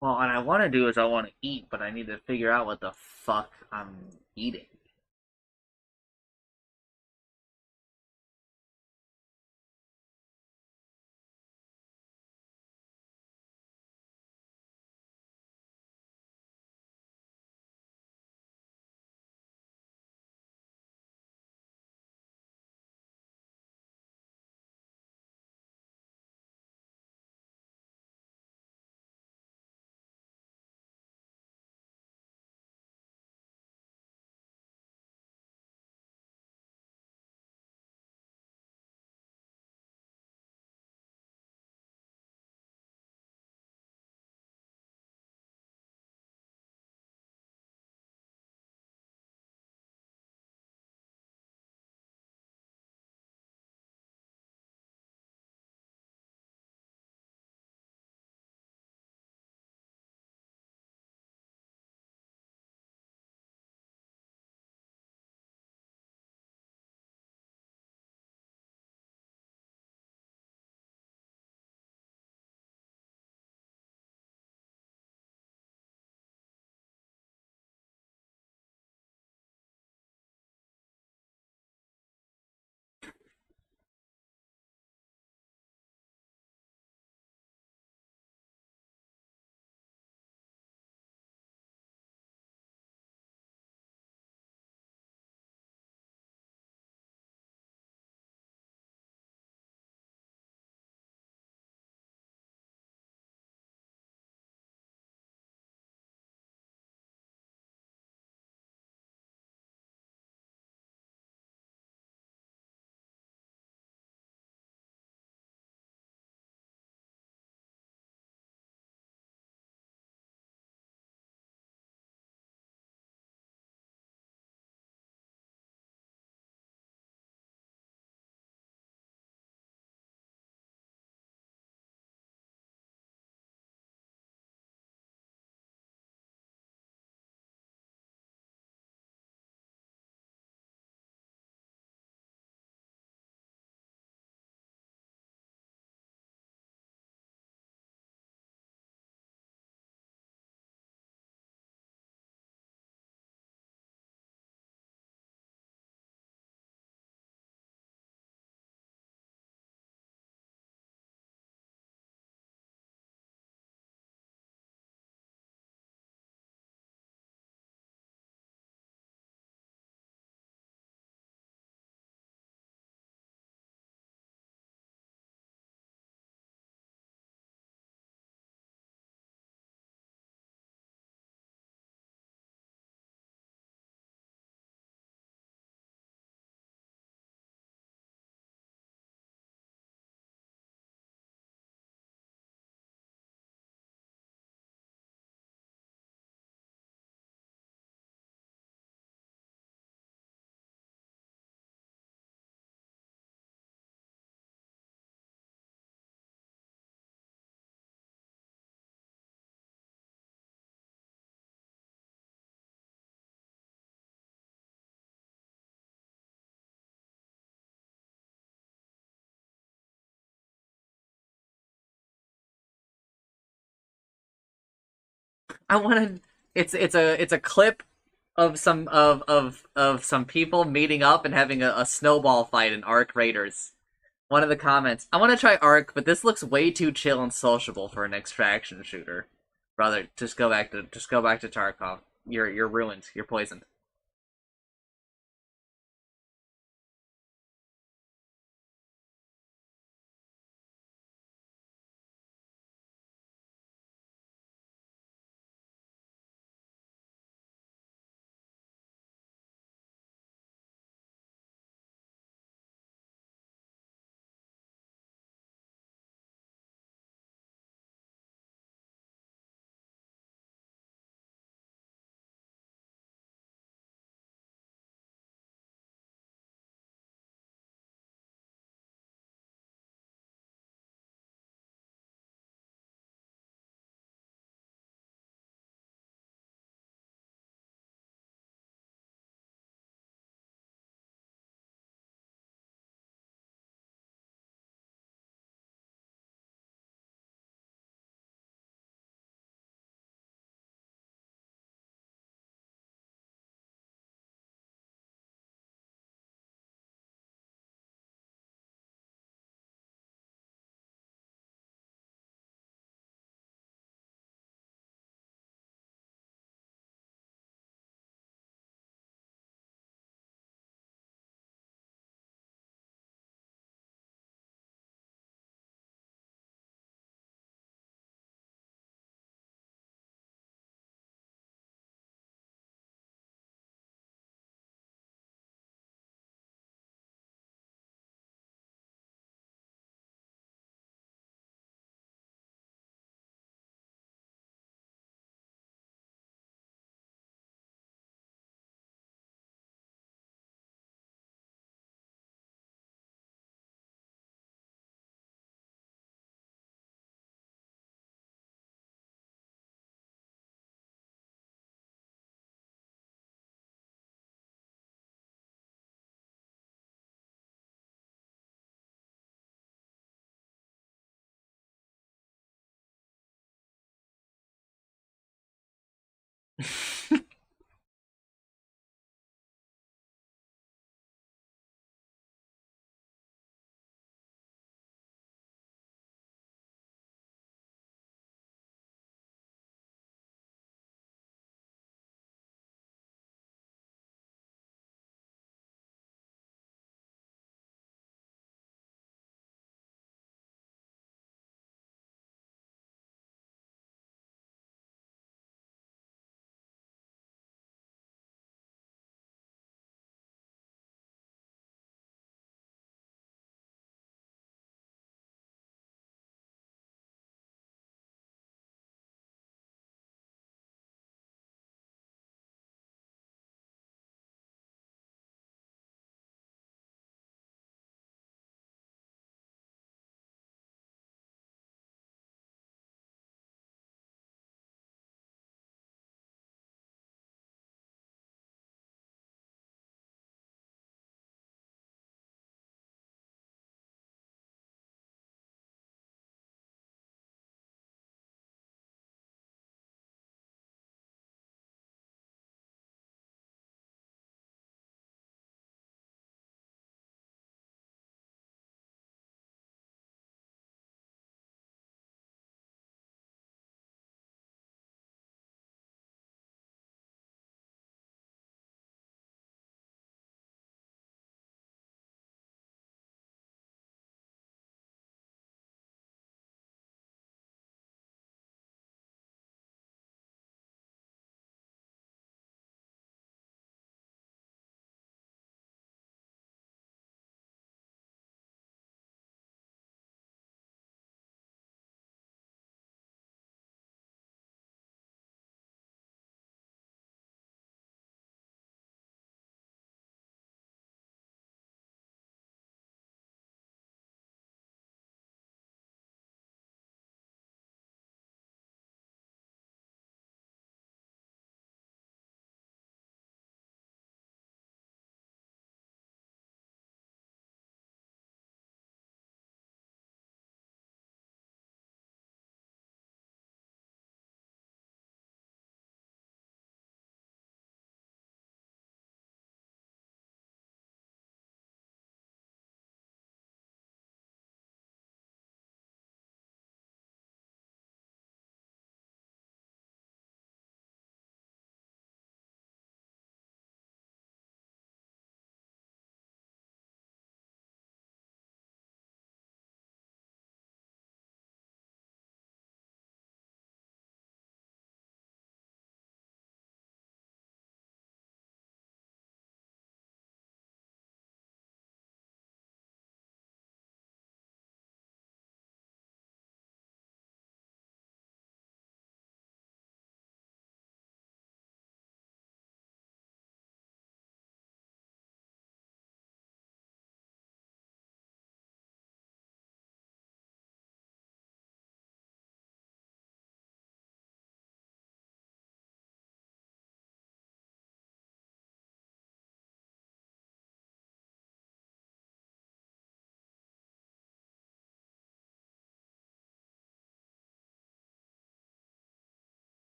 Well, what I want to do is I want to eat, but I need to figure out what the fuck I'm eating. I want to. It's a clip of some people meeting up and having a snowball fight in Ark Raiders. One of the comments: I want to try Ark, but this looks way too chill and sociable for an extraction shooter. Brother, just go back to Tarkov. You're ruined. You're poisoned.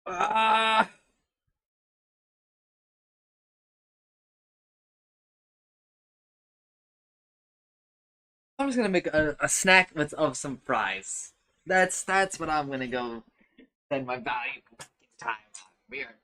Ah. I'm just gonna make a snack with of some fries. That's what I'm gonna go spend my valuable time on. Weird.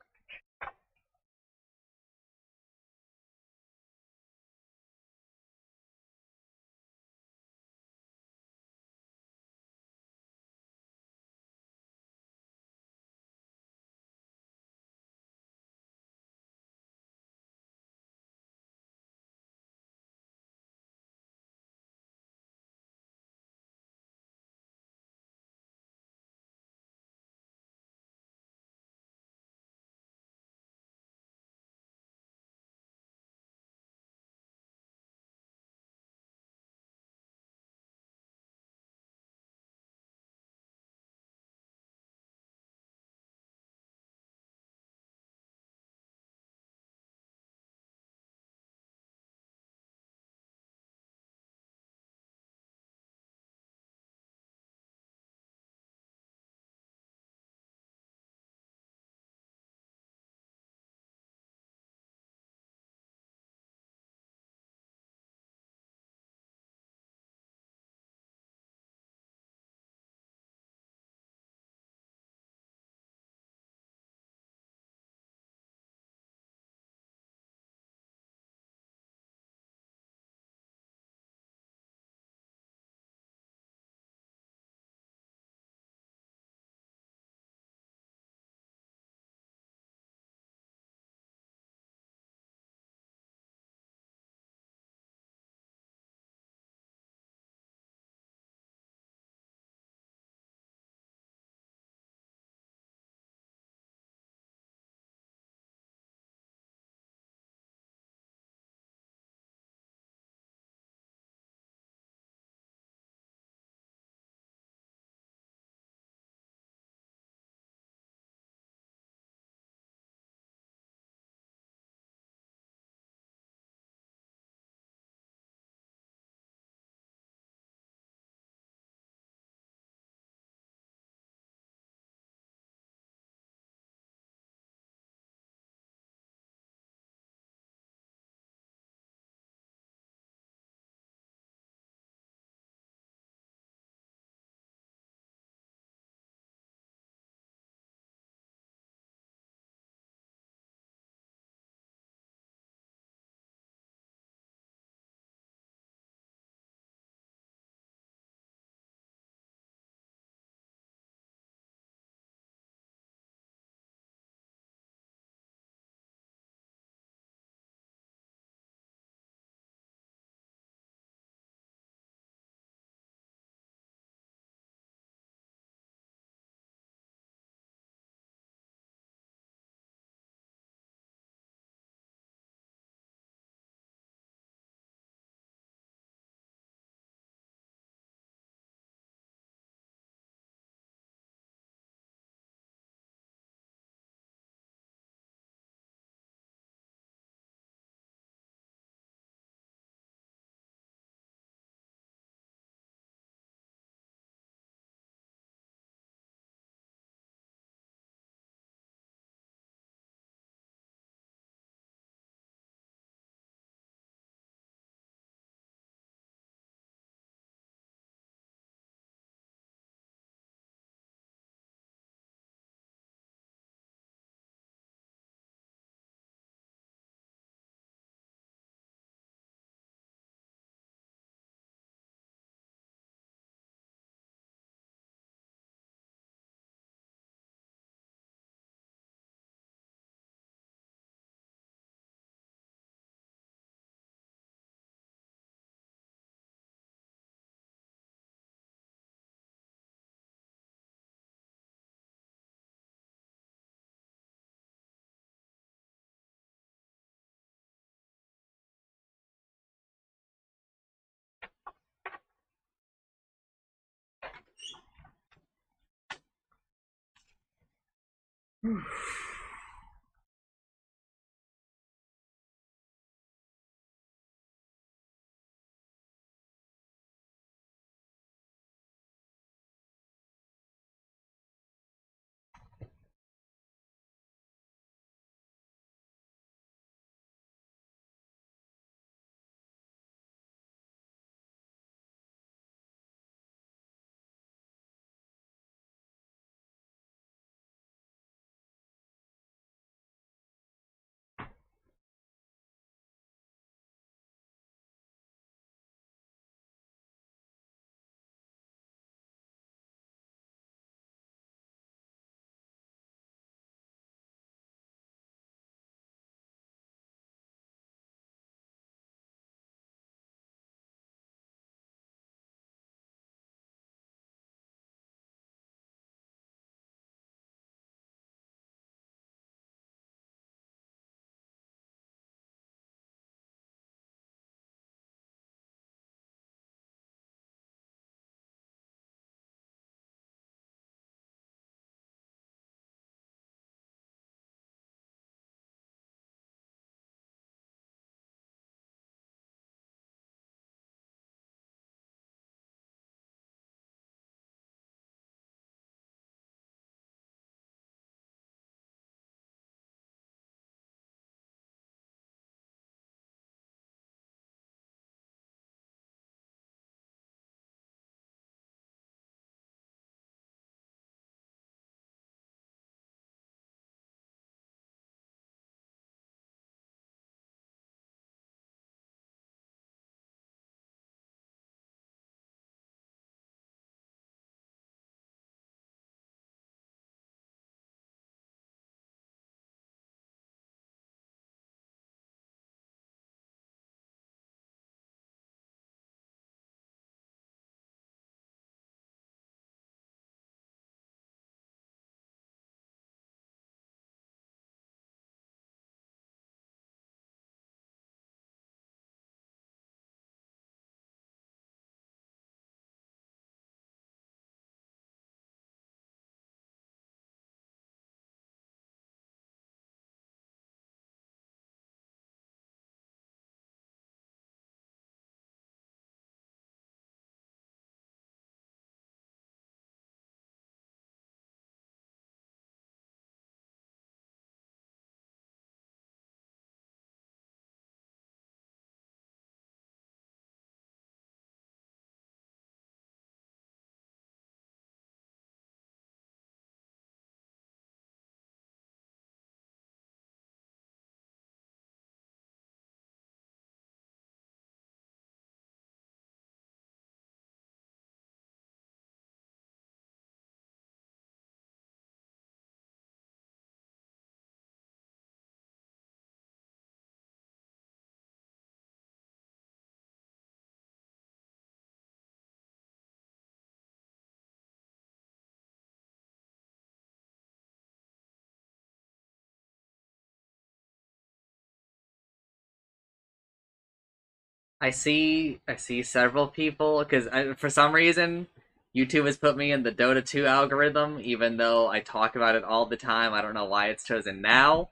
I see several people because for some reason YouTube has put me in the Dota 2 algorithm, even though I talk about it all the time. I don't know why it's chosen now.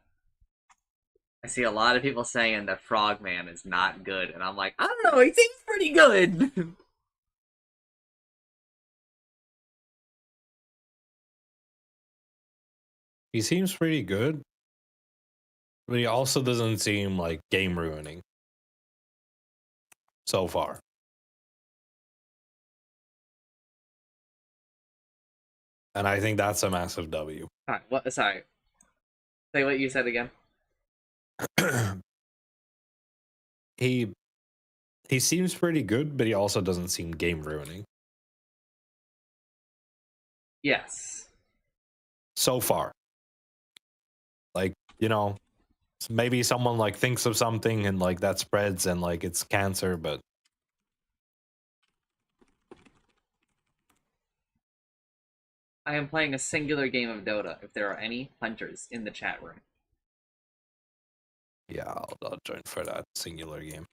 I see a lot of people saying that Frogman is not good, and I'm like, I don't know, he seems pretty good. He seems pretty good, but he also doesn't seem like game ruining so far. And I think that's a massive W. What? Sorry. Say what you said again. he he seems pretty good, but he also doesn't seem game ruining Yes. so far. Like, you know, maybe someone like thinks of something and like that spreads and like it's cancer, but I am playing a singular game of Dota. If there are any hunters in the chat room. yeah, I'll join for that singular game.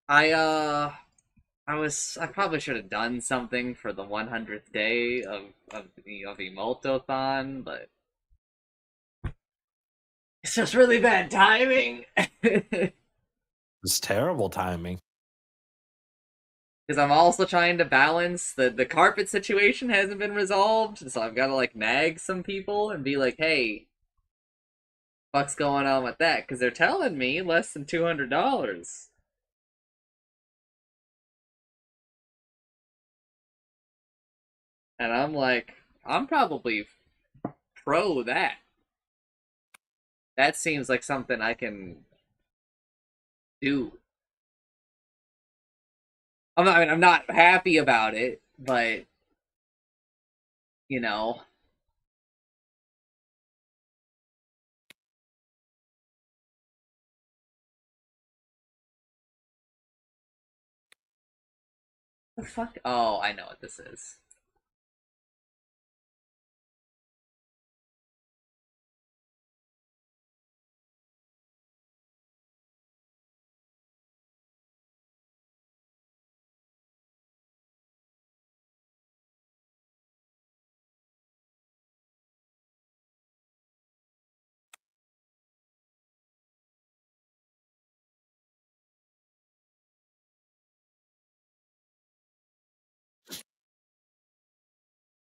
I I probably should have done something for the 100th day of IMOUTOTHON, but it's just really bad timing. Because It's terrible timing. I'm also trying to balance the carpet situation hasn't been resolved, so I've got to like nag some people and be like, "Hey, what's going on with that?" Because they're telling me less than $200, and I'm like, I'm probably pro that. That seems like something I can do. I mean, I'm not happy about it, but you know, the fuck. Oh, I know what this is.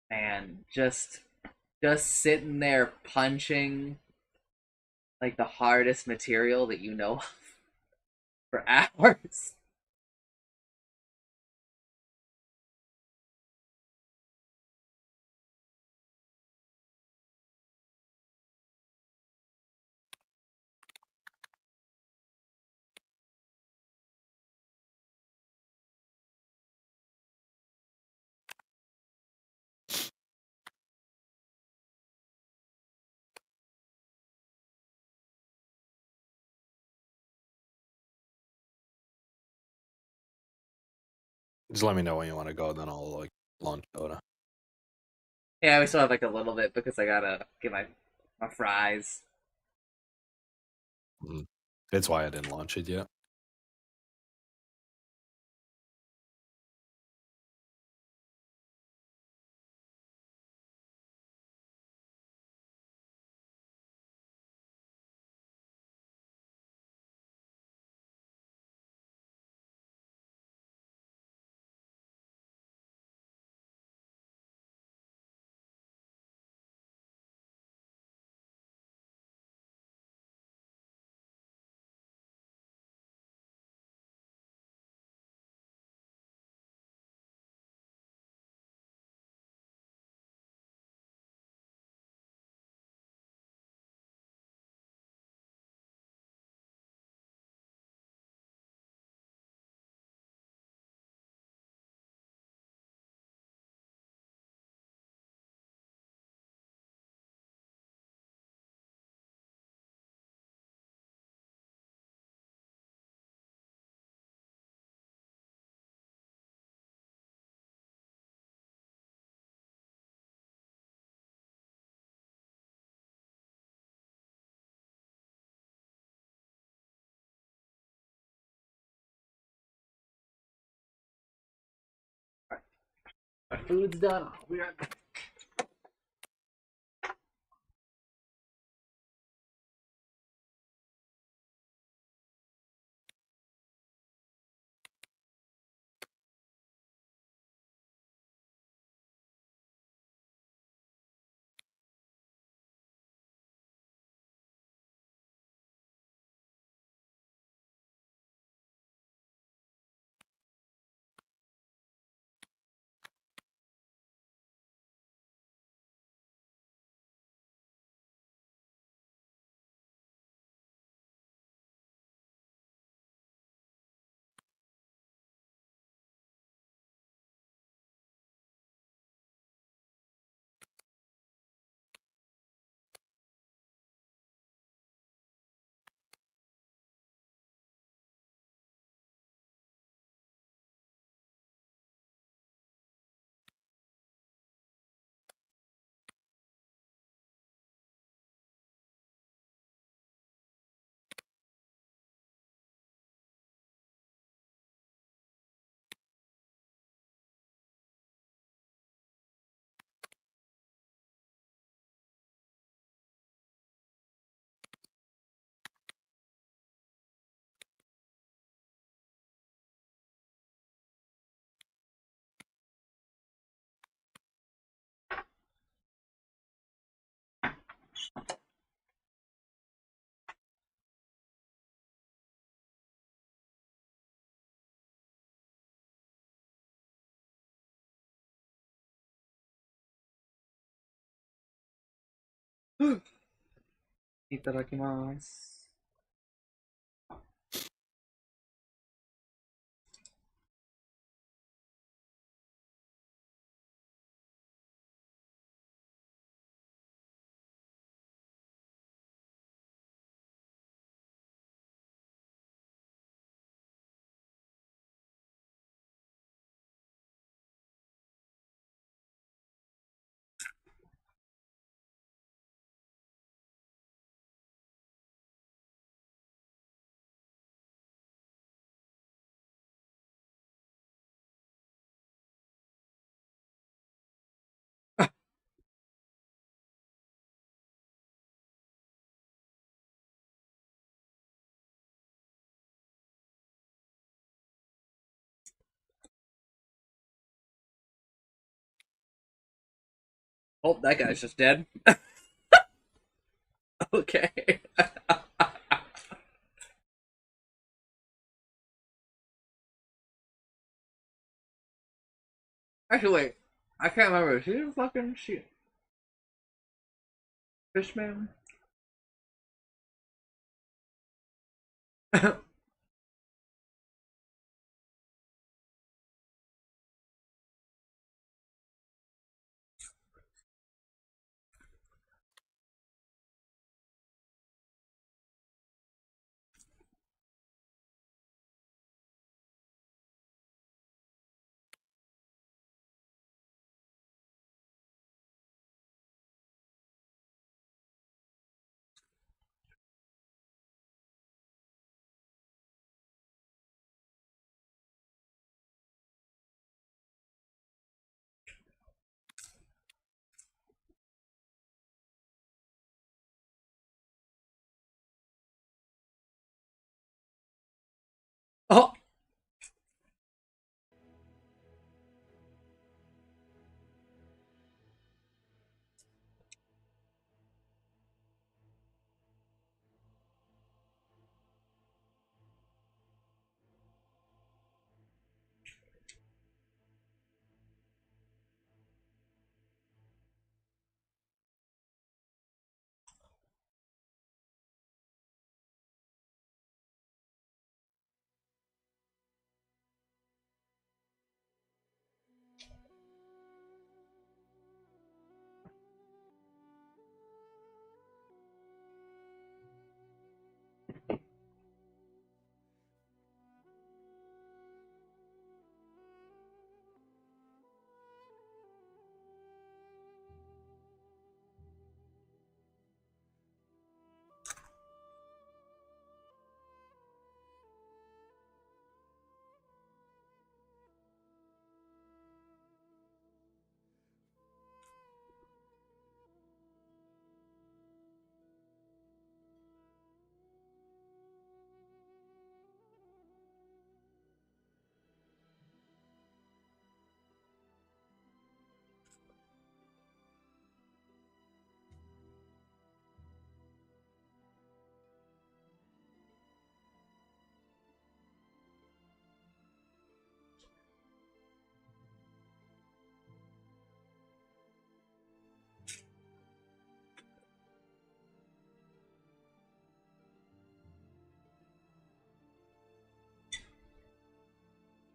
Man, just sitting there punching like the hardest material that you know for hours. Just let me know when you want to go, then I'll like launch Dota. Yeah, we still have like a little bit because I gotta get my fries. That's why I didn't launch it yet. My food's done. I'll be right back. Itadakimasu. Oh, that guy's just dead. Okay. Actually, wait. I can't remember. Is he a fucking shit? Fishman?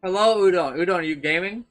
Hello, Udon. Udon, are you gaming?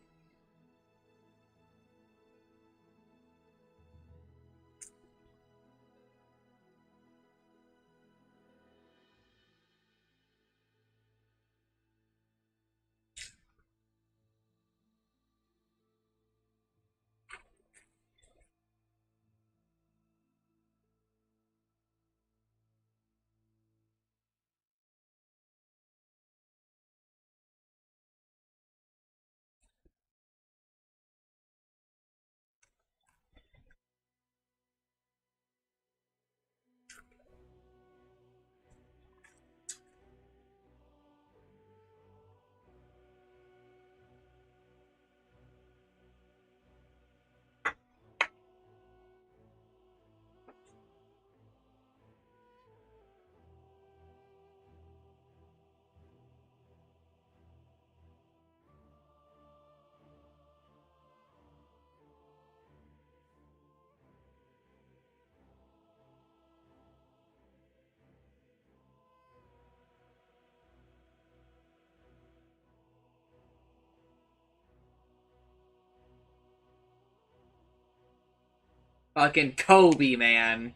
Fucking Kobe, man.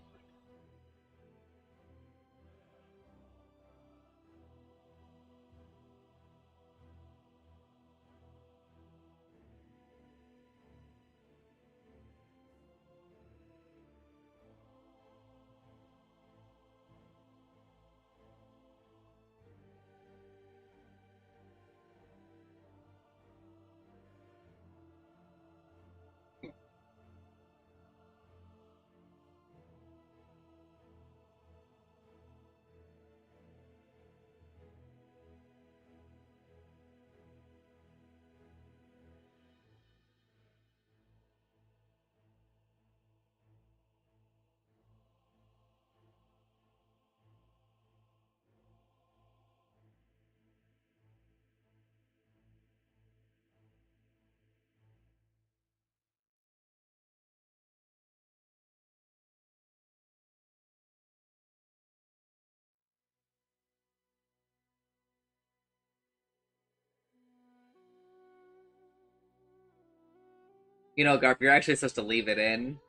You know, Garp, you're actually supposed to leave it in.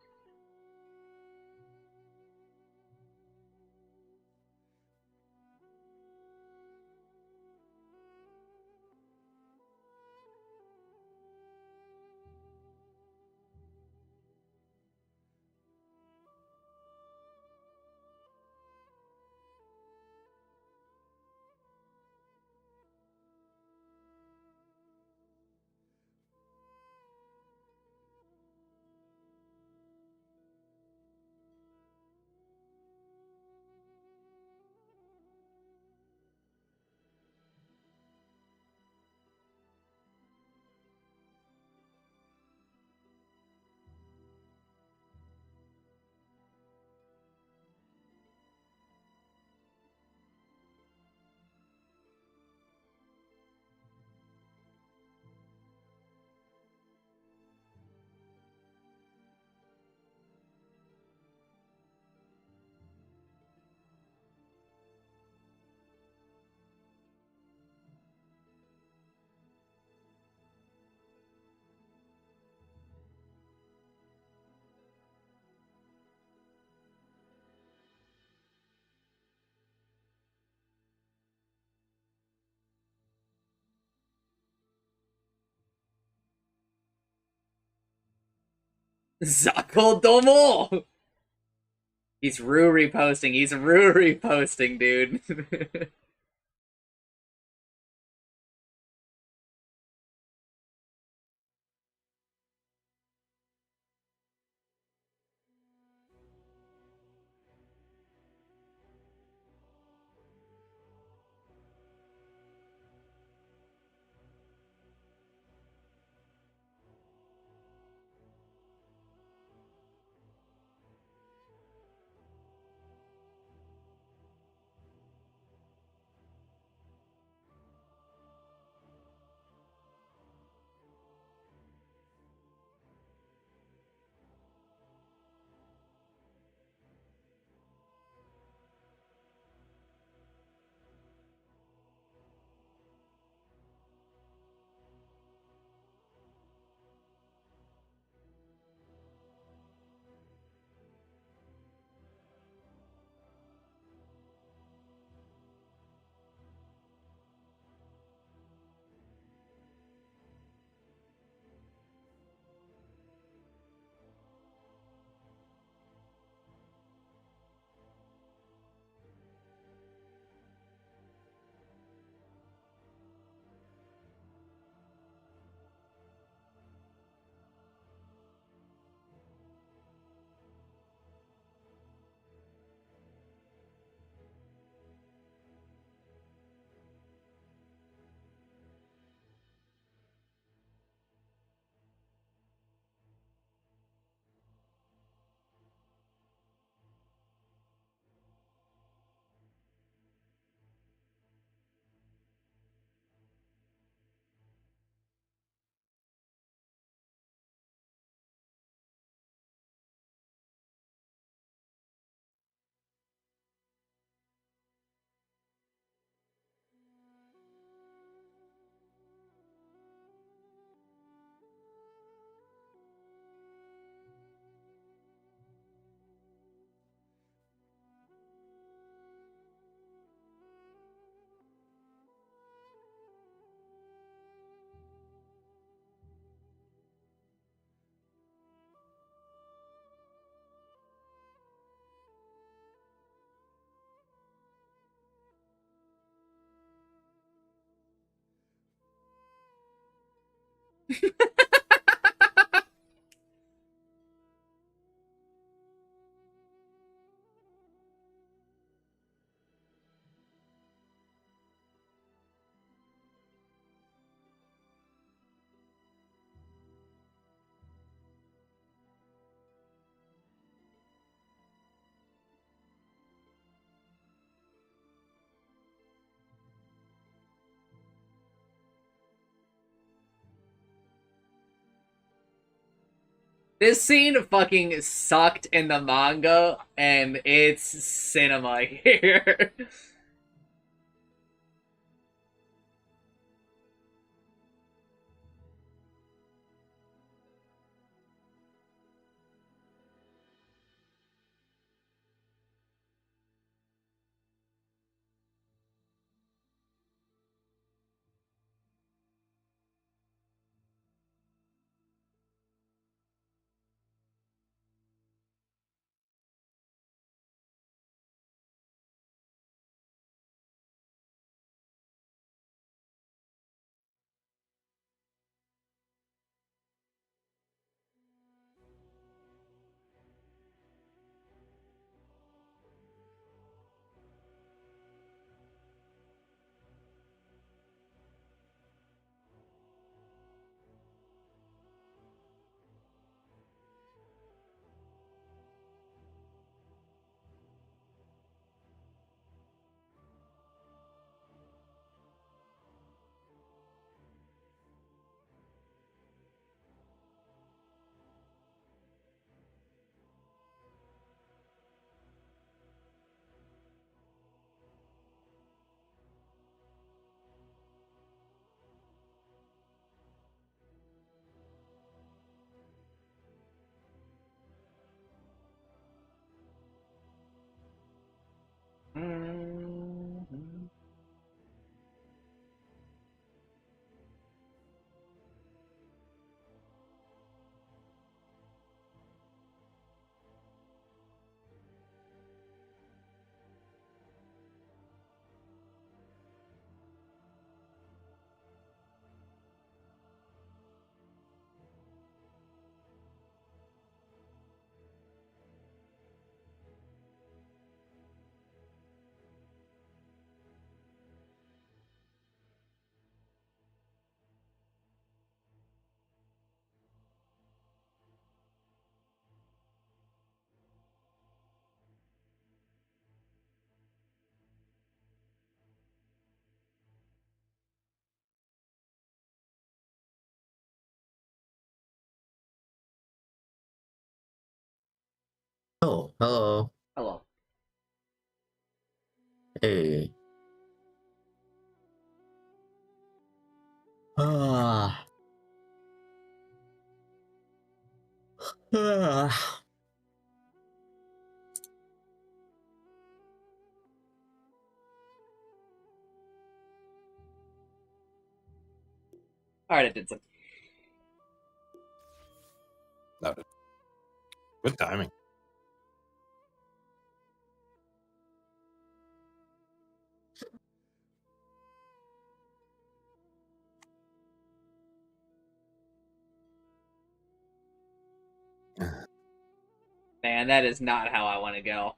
Zako Domo! He's Rue reposting. He's Rue reposting, dude. This scene fucking sucked in the manga, and it's cinema here. Oh, hello. Hello. Hey. Ah. Ah. Alright, I did some. Noted. Good timing. Man, that is not how I want to go.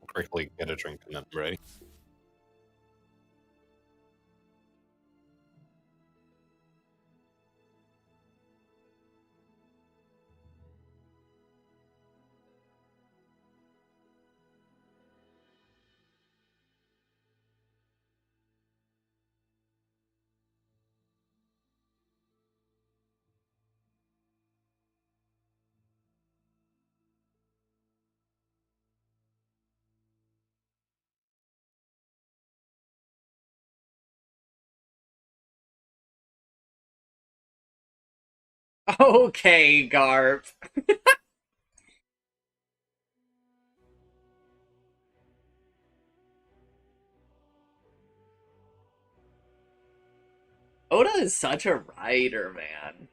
Quickly get a drink and then I'm ready. Okay, Garp. Oda is such a writer, man.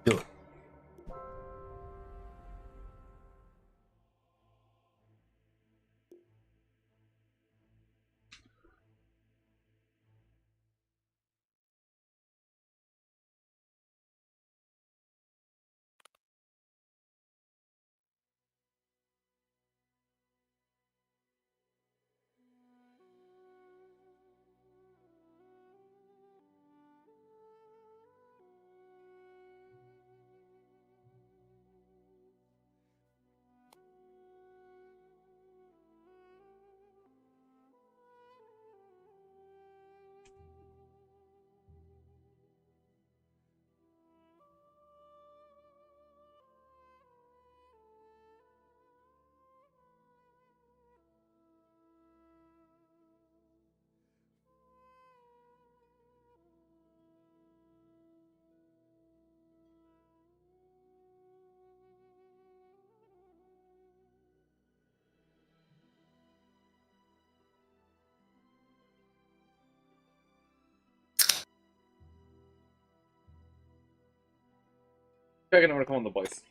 Yo. Checking over to call the boys.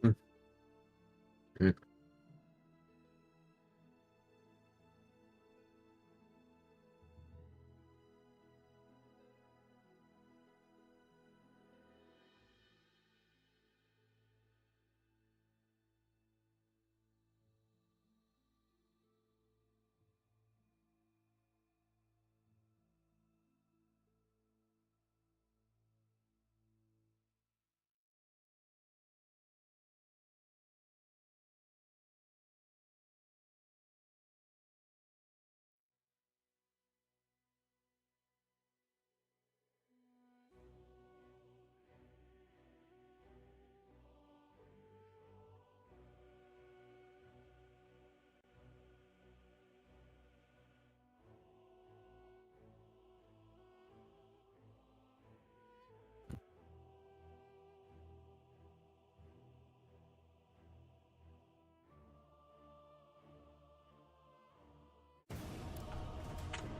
Mm, mm.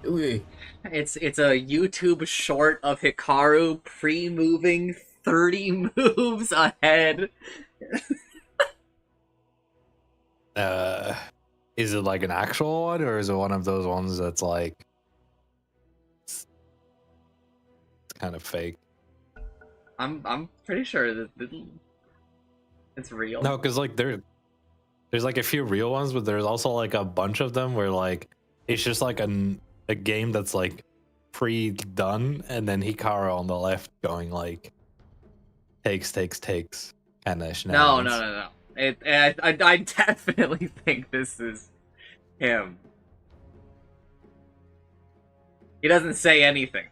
Wait. It's a YouTube short of Hikaru pre-moving 30 moves ahead. Uh, is it like an actual one, or is it one of those ones that's like it's kind of fake? I'm pretty sure that it's real. No, because like there's like a few real ones, but there's also like a bunch of them where like it's just like a game that's like pre-done, and then Hikaru on the left going like takes kind of No, shenanigans. no, no, no. I definitely think this is him. He doesn't say anything.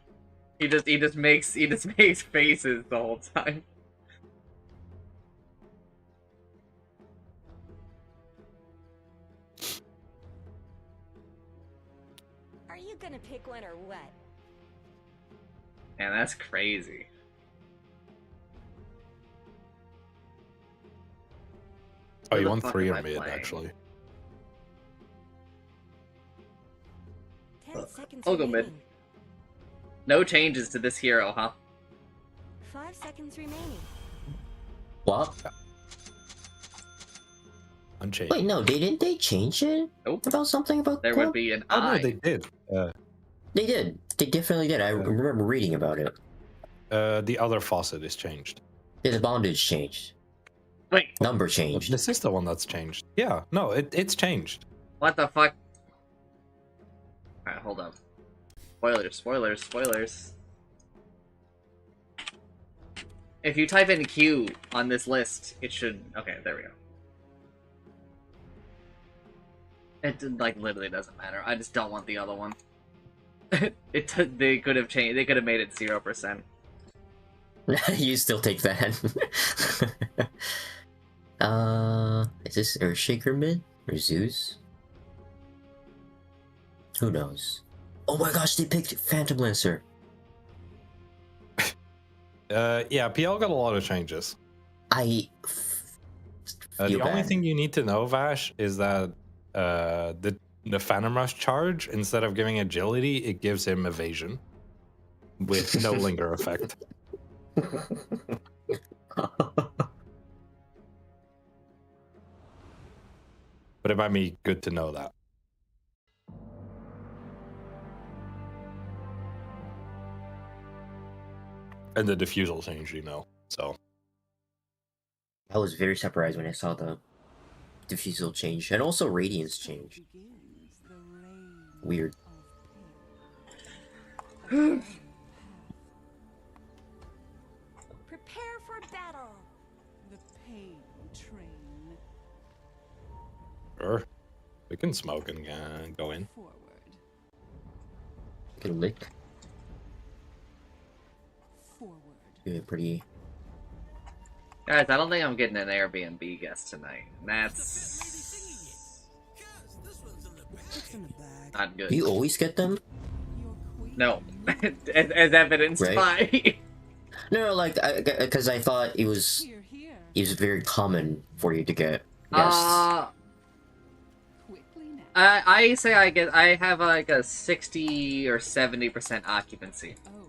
He just makes faces the whole time. you gonna pick one or what? Man, that's crazy. Oh, Who you the won fuck 3 am on I mid, playing? actually. 10 seconds I'll go mid. remaining. No changes to this hero, huh? 5 seconds remaining. What? Unchanged. Wait, no, didn't they change it? Nope. About something about There club? would be an Oh, no, I. they did. They did. They definitely did. I remember reading about it. The other faucet is changed. Yeah, the bondage changed. Wait, Number changed. This is the one that's changed. Yeah, no, it's changed. what the fuck? Alright, hold up. Spoilers, spoilers, spoilers. If you type in Q on this list, it should... Okay, there we go. It, like, literally doesn't matter. I just don't want the other one. They could have changed... They could have made it 0%. You still take that. Is this Earthshaker mid? Or Zeus? Who knows? Oh my gosh, they picked Phantom Lancer. Yeah, PL got a lot of changes. I The feel only bad. thing you need to know, Vash, is that the Phantom Rush charge, instead of giving agility, it gives him evasion with no linger effect. But it might be good to know that. And the diffusal change, you know. So I was very surprised when I saw the diffusal change and also radiance change. Weird. Prepare for battle. The pain train sure, we can smoke and go in. forward. Good lick. Forward. Doing pretty. Guys, I don't think I'm getting an Airbnb guest tonight. That's... It's in the bag. not good. Do you always get them? Your queen. No. as evidenced Right? by... No, like, because I thought it was very common for you to get guests. Quickly now. I say I have like a 60 or 70% occupancy. Oh,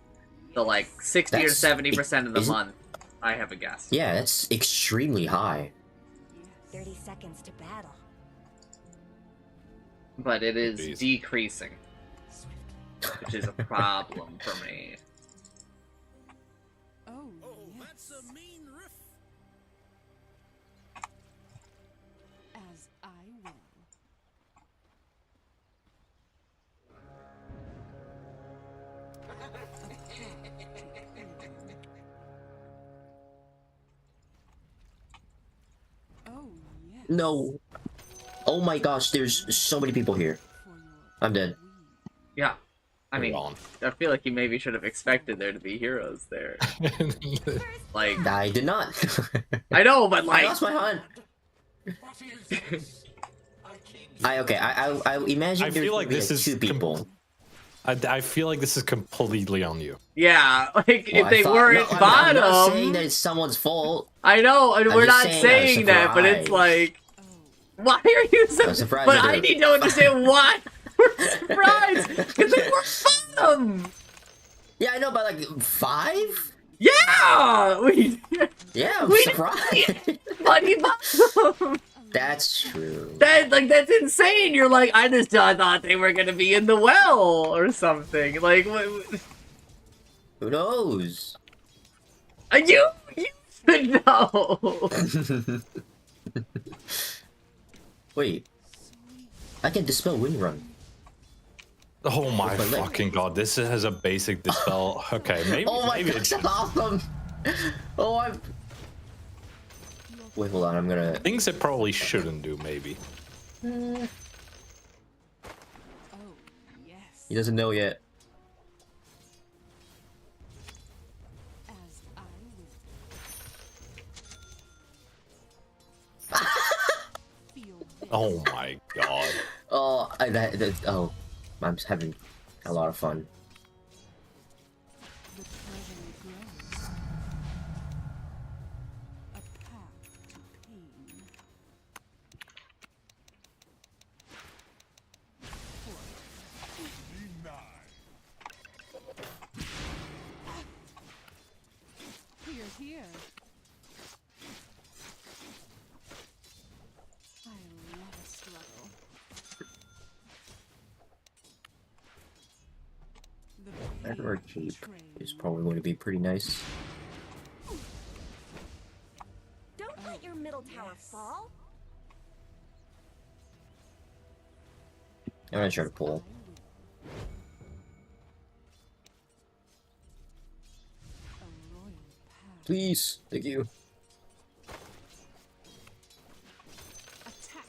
So like 60 or That's- 70% of the isn't- month, I have a guest. Yeah, that's extremely high. yes. 30 seconds to battle. But it is Jeez. decreasing, Swiftly. which is a problem for me. Oh, Oh, yes. that's a mean riff. As I will. Oh, yes. No. Oh my gosh, there's so many people here. For your I'm dead. queen. Yeah. I mean, Hold I feel like you maybe should have expected there to be heroes there. on. Like, I did not. I know, but I like, lost my hunt. I imagine I there's feel gonna like be, this is two people. I feel like this is completely on you. yeah, like Well, if they weren't no, I'm not saying bottom, that it's someone's fault. I know, and I'm we're just not saying saying I'm that, but it's surprised. like, Oh, why are you so? I'm surprised But that I they're- need to understand why we're surprised because they were bottom. Yeah, I know, but like 5? Yeah, Yeah, I'm We- surprised. bloody bottom. That's true. That's insane. You're like, I just thought they were gonna be in the well or something. Like, Who knows? you should know. Wait, I can dispel wind run. Oh my With my leg. fucking god, this has a basic dispel. Okay, maybe, Oh my maybe gosh, it that's awesome! Oh, I'm. Wait, hold on. I'm gonna. things it probably shouldn't do, maybe. oh, yes. He doesn't know yet. As I will. Feel this. Oh my god. Oh, oh, I'm having A lot of fun. The treasure grows. A path to pain. Here, here. I love a struggle. The Our pain cape train. is probably going to be pretty nice. Don't let your middle tower yes. fall. I'm gonna try to pull. A royal path. Please, thank you. Attack.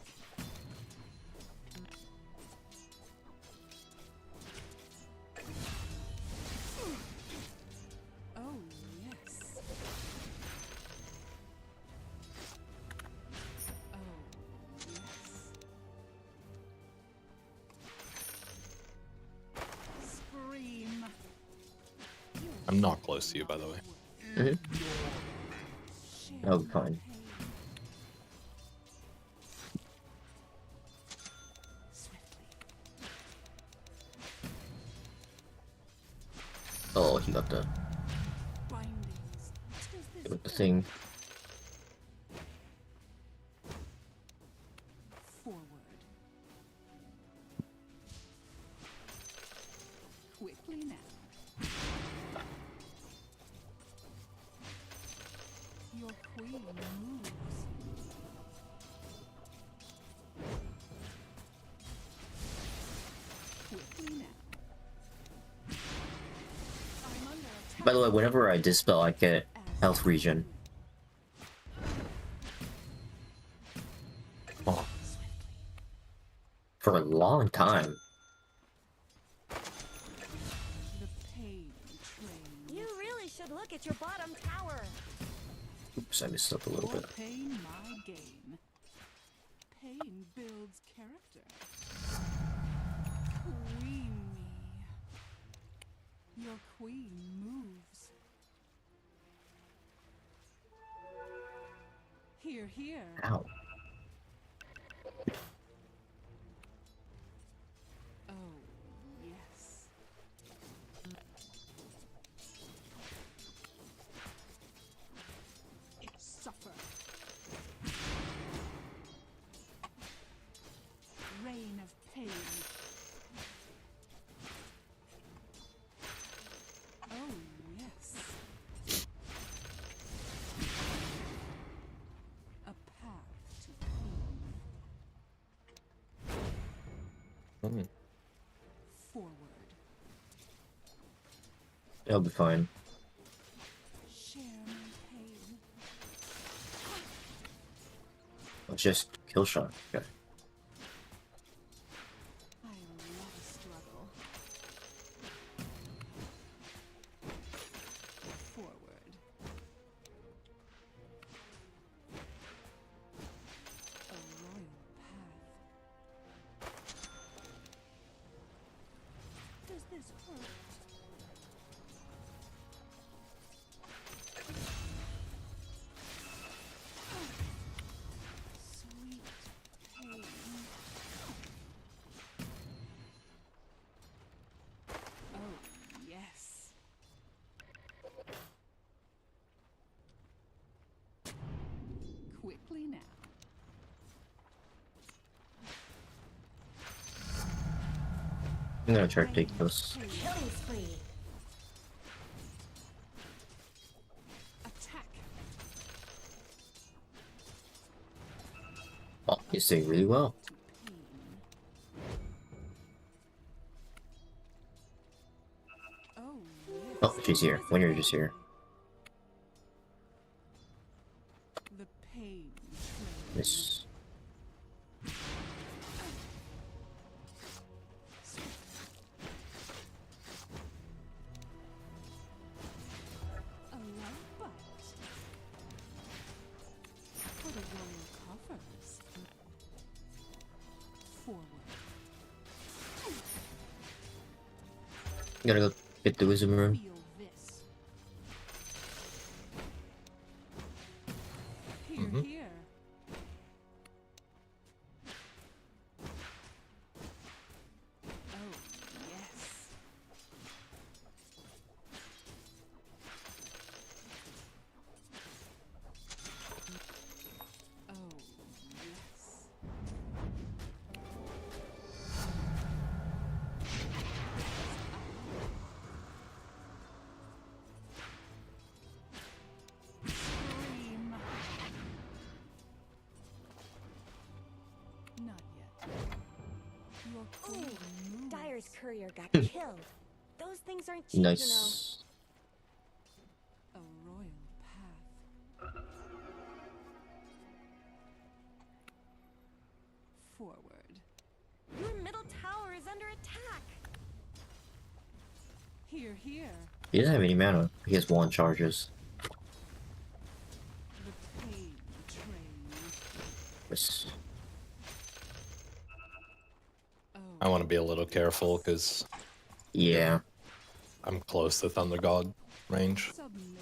Oh, yes. Oh, yes. Scream. I'm not close to you, by the way. Mhm. Share That'll be my fine. pain. Swiftly. Oh, he got the Bindings. Does this with the thing. forward? Quickly now. Your queen moves. Quickly now. I'm under attack. By the way, whenever I dispel, I get health regen. Oh, for a long time. The pain train. You really should look at your bottom tower. Oops, I messed up a little Your bit. pain, my gain. Pain builds character. Queen me. Your queen moves. Here, here. Ow. Oh, yes. Suffer. Reign of pain. Oh, yes. A path to pain. Mm, Forward. It'll be fine. Share my pain. I'll just kill shot. Okay. I love a struggle. Forward. A royal path. Does this hurt? Sweet pain. Oh, yes. Quickly now. I'm gonna try to take those. Killing spree. Attack. Oh, he's doing really well. To pain. Oh, yes. Oh, she's here. When you're just here. The pain train. This. A love bite. For the royal coffers. Forward. Gotta go get the wisdom rune. Feel this. Here, Mhm. here. Oh, yes. Oh, yes. Scream. Not yet. Your queen moves. Dyer's courier got killed. Those things aren't cheap, you know. Nice. A royal path. Forward. Your middle tower is under attack. Here, here. He doesn't have any mana. He has 1 charges. The pain train. Yes. Oh, I want to be a little careful because Yeah. I'm close to Thunder God range. submit.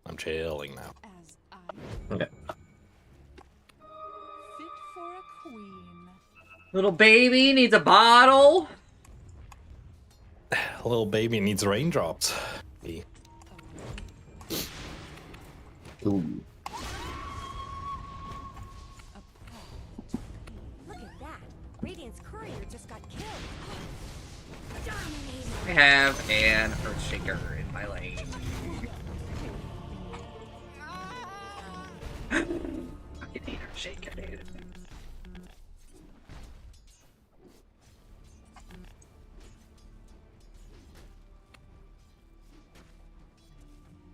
I'm chilling now. As I Okay. fit for a queen. Little baby needs a bottle. Little baby needs raindrops. E. Ooh. A path to peace. Look at that. Radiant's courier just got killed. Dominating. I have an Earthshaker in my lane. I need Earthshaker, dude.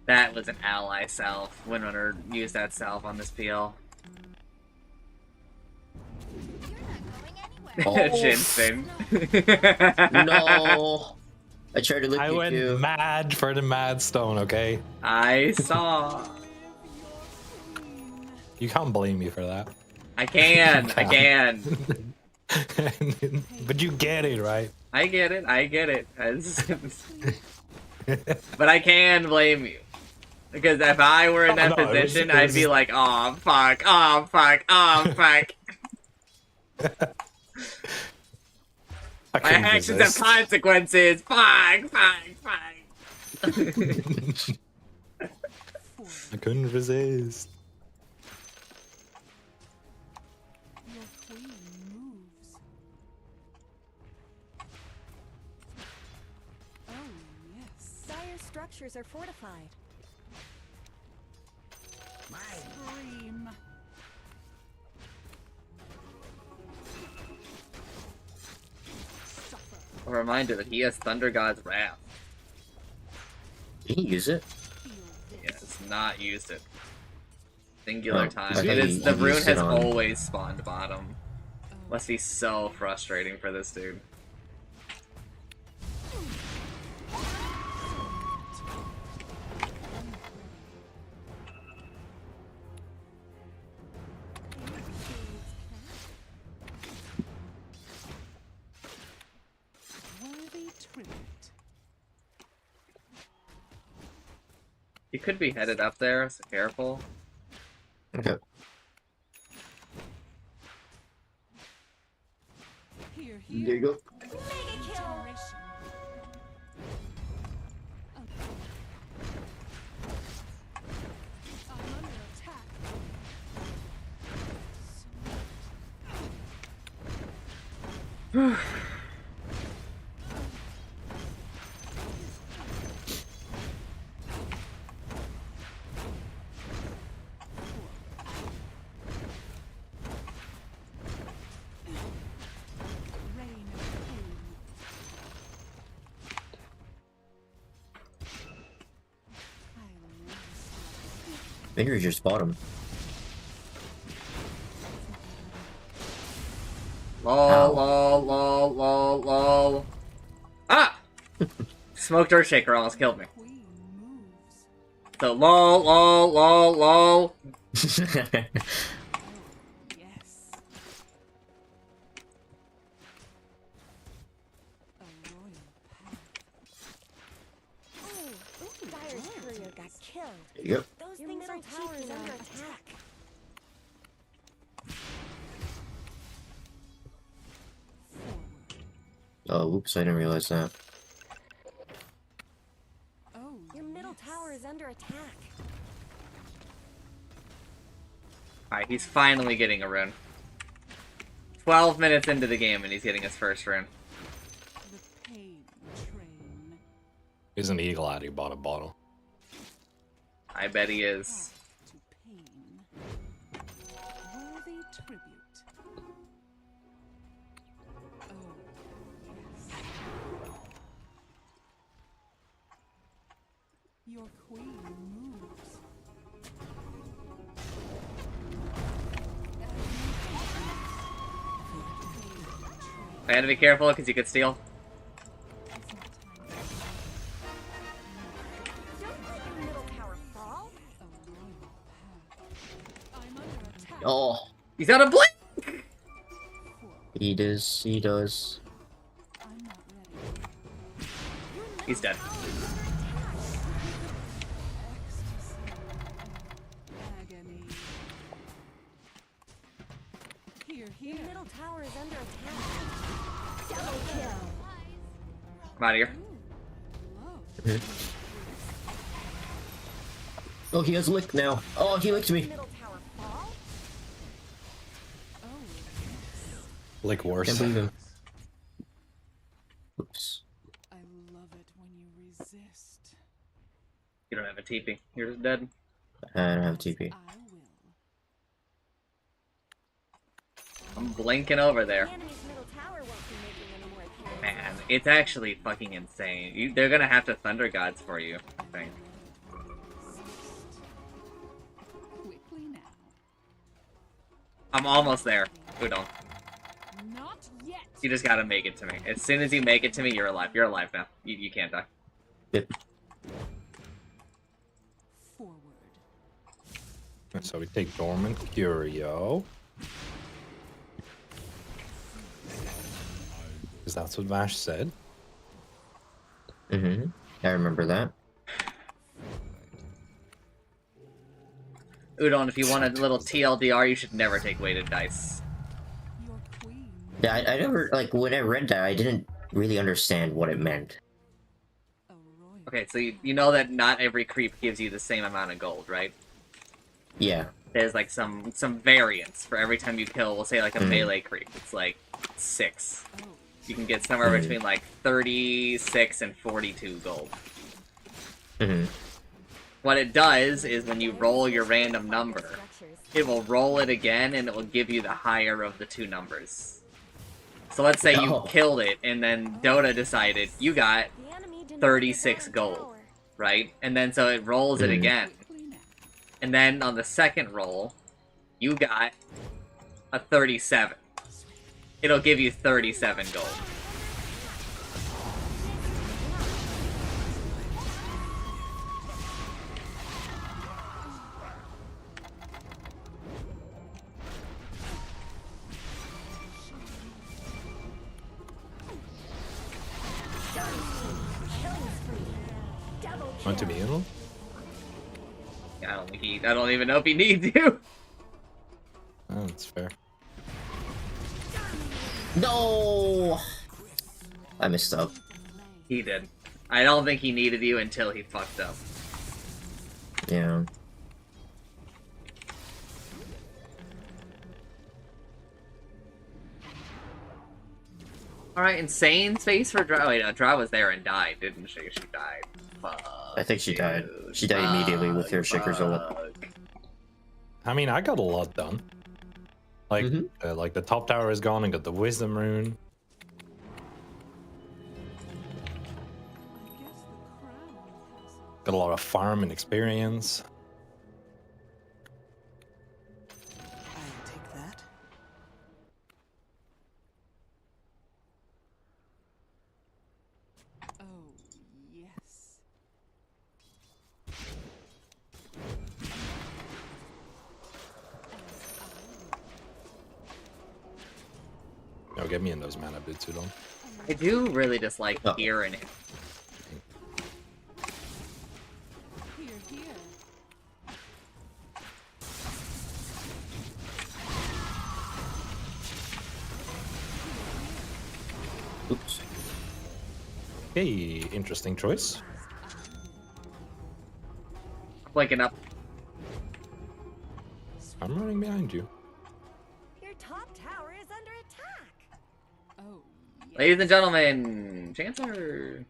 That was an ally self. Windrunner used that self on this peel. Oh. Jinsen. No! I tried to look I at went you. mad for the Mad Stone, okay? I saw. You can't blame me for that. I can. I can. But you get it, right? I get it. I get it. But I can blame you. Because if I were in that Oh, no, it was- position, it I'd was be just- like, oh fuck, oh fuck, oh fuck. I My couldn't actions resist. have consequences. Fuck, fuck, fuck. I couldn't resist. Your queen moves. Oh, yes. Dyer's structures are fortified. Scream. Suffer. A reminder that he has Thunder God's Wrath. Did he use it? Feel He this. has not used it. Singular Oh, time. I It thought is he the rune used it has on- always spawned bottom. Oh, Must be so frustrating for this dude. worthy tribute. He could be headed up there, so careful. Okay. Here, There here. you go. Mega kill. Generation. I'm under attack. Reign of pain. I love this. Maybe we just bought him. Lol, Ow. lol, lol, lol, lol. Ah! Smoked Earthshaker almost killed me. Queen moves. So lol, lol, lol, lol. Oh, yes. Yep. Those things are towers under attack. Oh, oops, I didn't realize that. Oh, Your middle tower is under attack. Alright, he's finally getting a rune. 12 minutes into the game and he's getting his first rune. the pain train. He's an eagle out. He bought a bottle. I bet he is. To pain. Worthy tribute. Oh, yes. Your queen moves. I had to be careful because you could steal. Don't let your middle tower fall. I'm under attack. Oh, He's got a blink! he does. He does. I'm not ready. He's dead. Agony. Here, here. Your middle tower is under attack. Double kill. I'm out of here. Oh, he has licked now. Oh, he licked me. Middle tower fall. Like worse. Can't believe him. Oops. I love it when you resist. You don't have a TP. You're just dead. I don't have TP. I will. I'm blinking over there. The enemy's middle tower won't be making any more appearances. Man, it's actually fucking insane. They're gonna have to Thunder Gods for you, I think. Quickly now. I'm almost there. Udon. Not yet. You just gotta make it to me. As soon as you make it to me, you're alive. You're alive now. You can't die. Yep. Forward. So we take Dormant Curio. Because that's what Vash said. Mm-hmm. I remember that. Udon, if you want a little TLDR, you should never take weighted dice. Your queen. Yeah, I never, like, when I read that, I didn't really understand what it meant. A royal. Okay, so you know that not every creep gives you the same amount of gold, right? Yeah. There's like some variance for every time you kill, we'll say like a melee creep. It's like 6. Oh, You can get somewhere between like 36 and 42 gold. Mm-hmm. What it does is when you roll your random number, it will roll it again and it will give you the higher of the two numbers. So let's say you Oh. killed it and then Dota decided you got The enemy did not 36 defend gold, tower. right? And then so it rolls it again. quickly now. And then on the second roll, you got a 37. It'll give you 37 gold. Want to be in? I don't even know if he needs you. Oh, that's fair. No! I messed up. He did. I don't think he needed you until he fucked up. Yeah. Alright, insane space for Dra. Wait, no, Dra was there and died, didn't she? She died. Fuck. I think she died. dude. She died immediately with her Shaker's ult. Fuck. I mean, I got a lot done. Like, like the top tower is gone and got the Wisdom Rune. I guess the crown has Got a lot of farm and experience. I'll take that. Oh, yes. No, get me in those mana boots, Udon. I do really dislike Oh. hearing it. Here, here. Oops. Hey, interesting choice. Blinking up. I'm running behind you. Your top tower is under attack. Oh, yes. Ladies and gentlemen, Chancellor.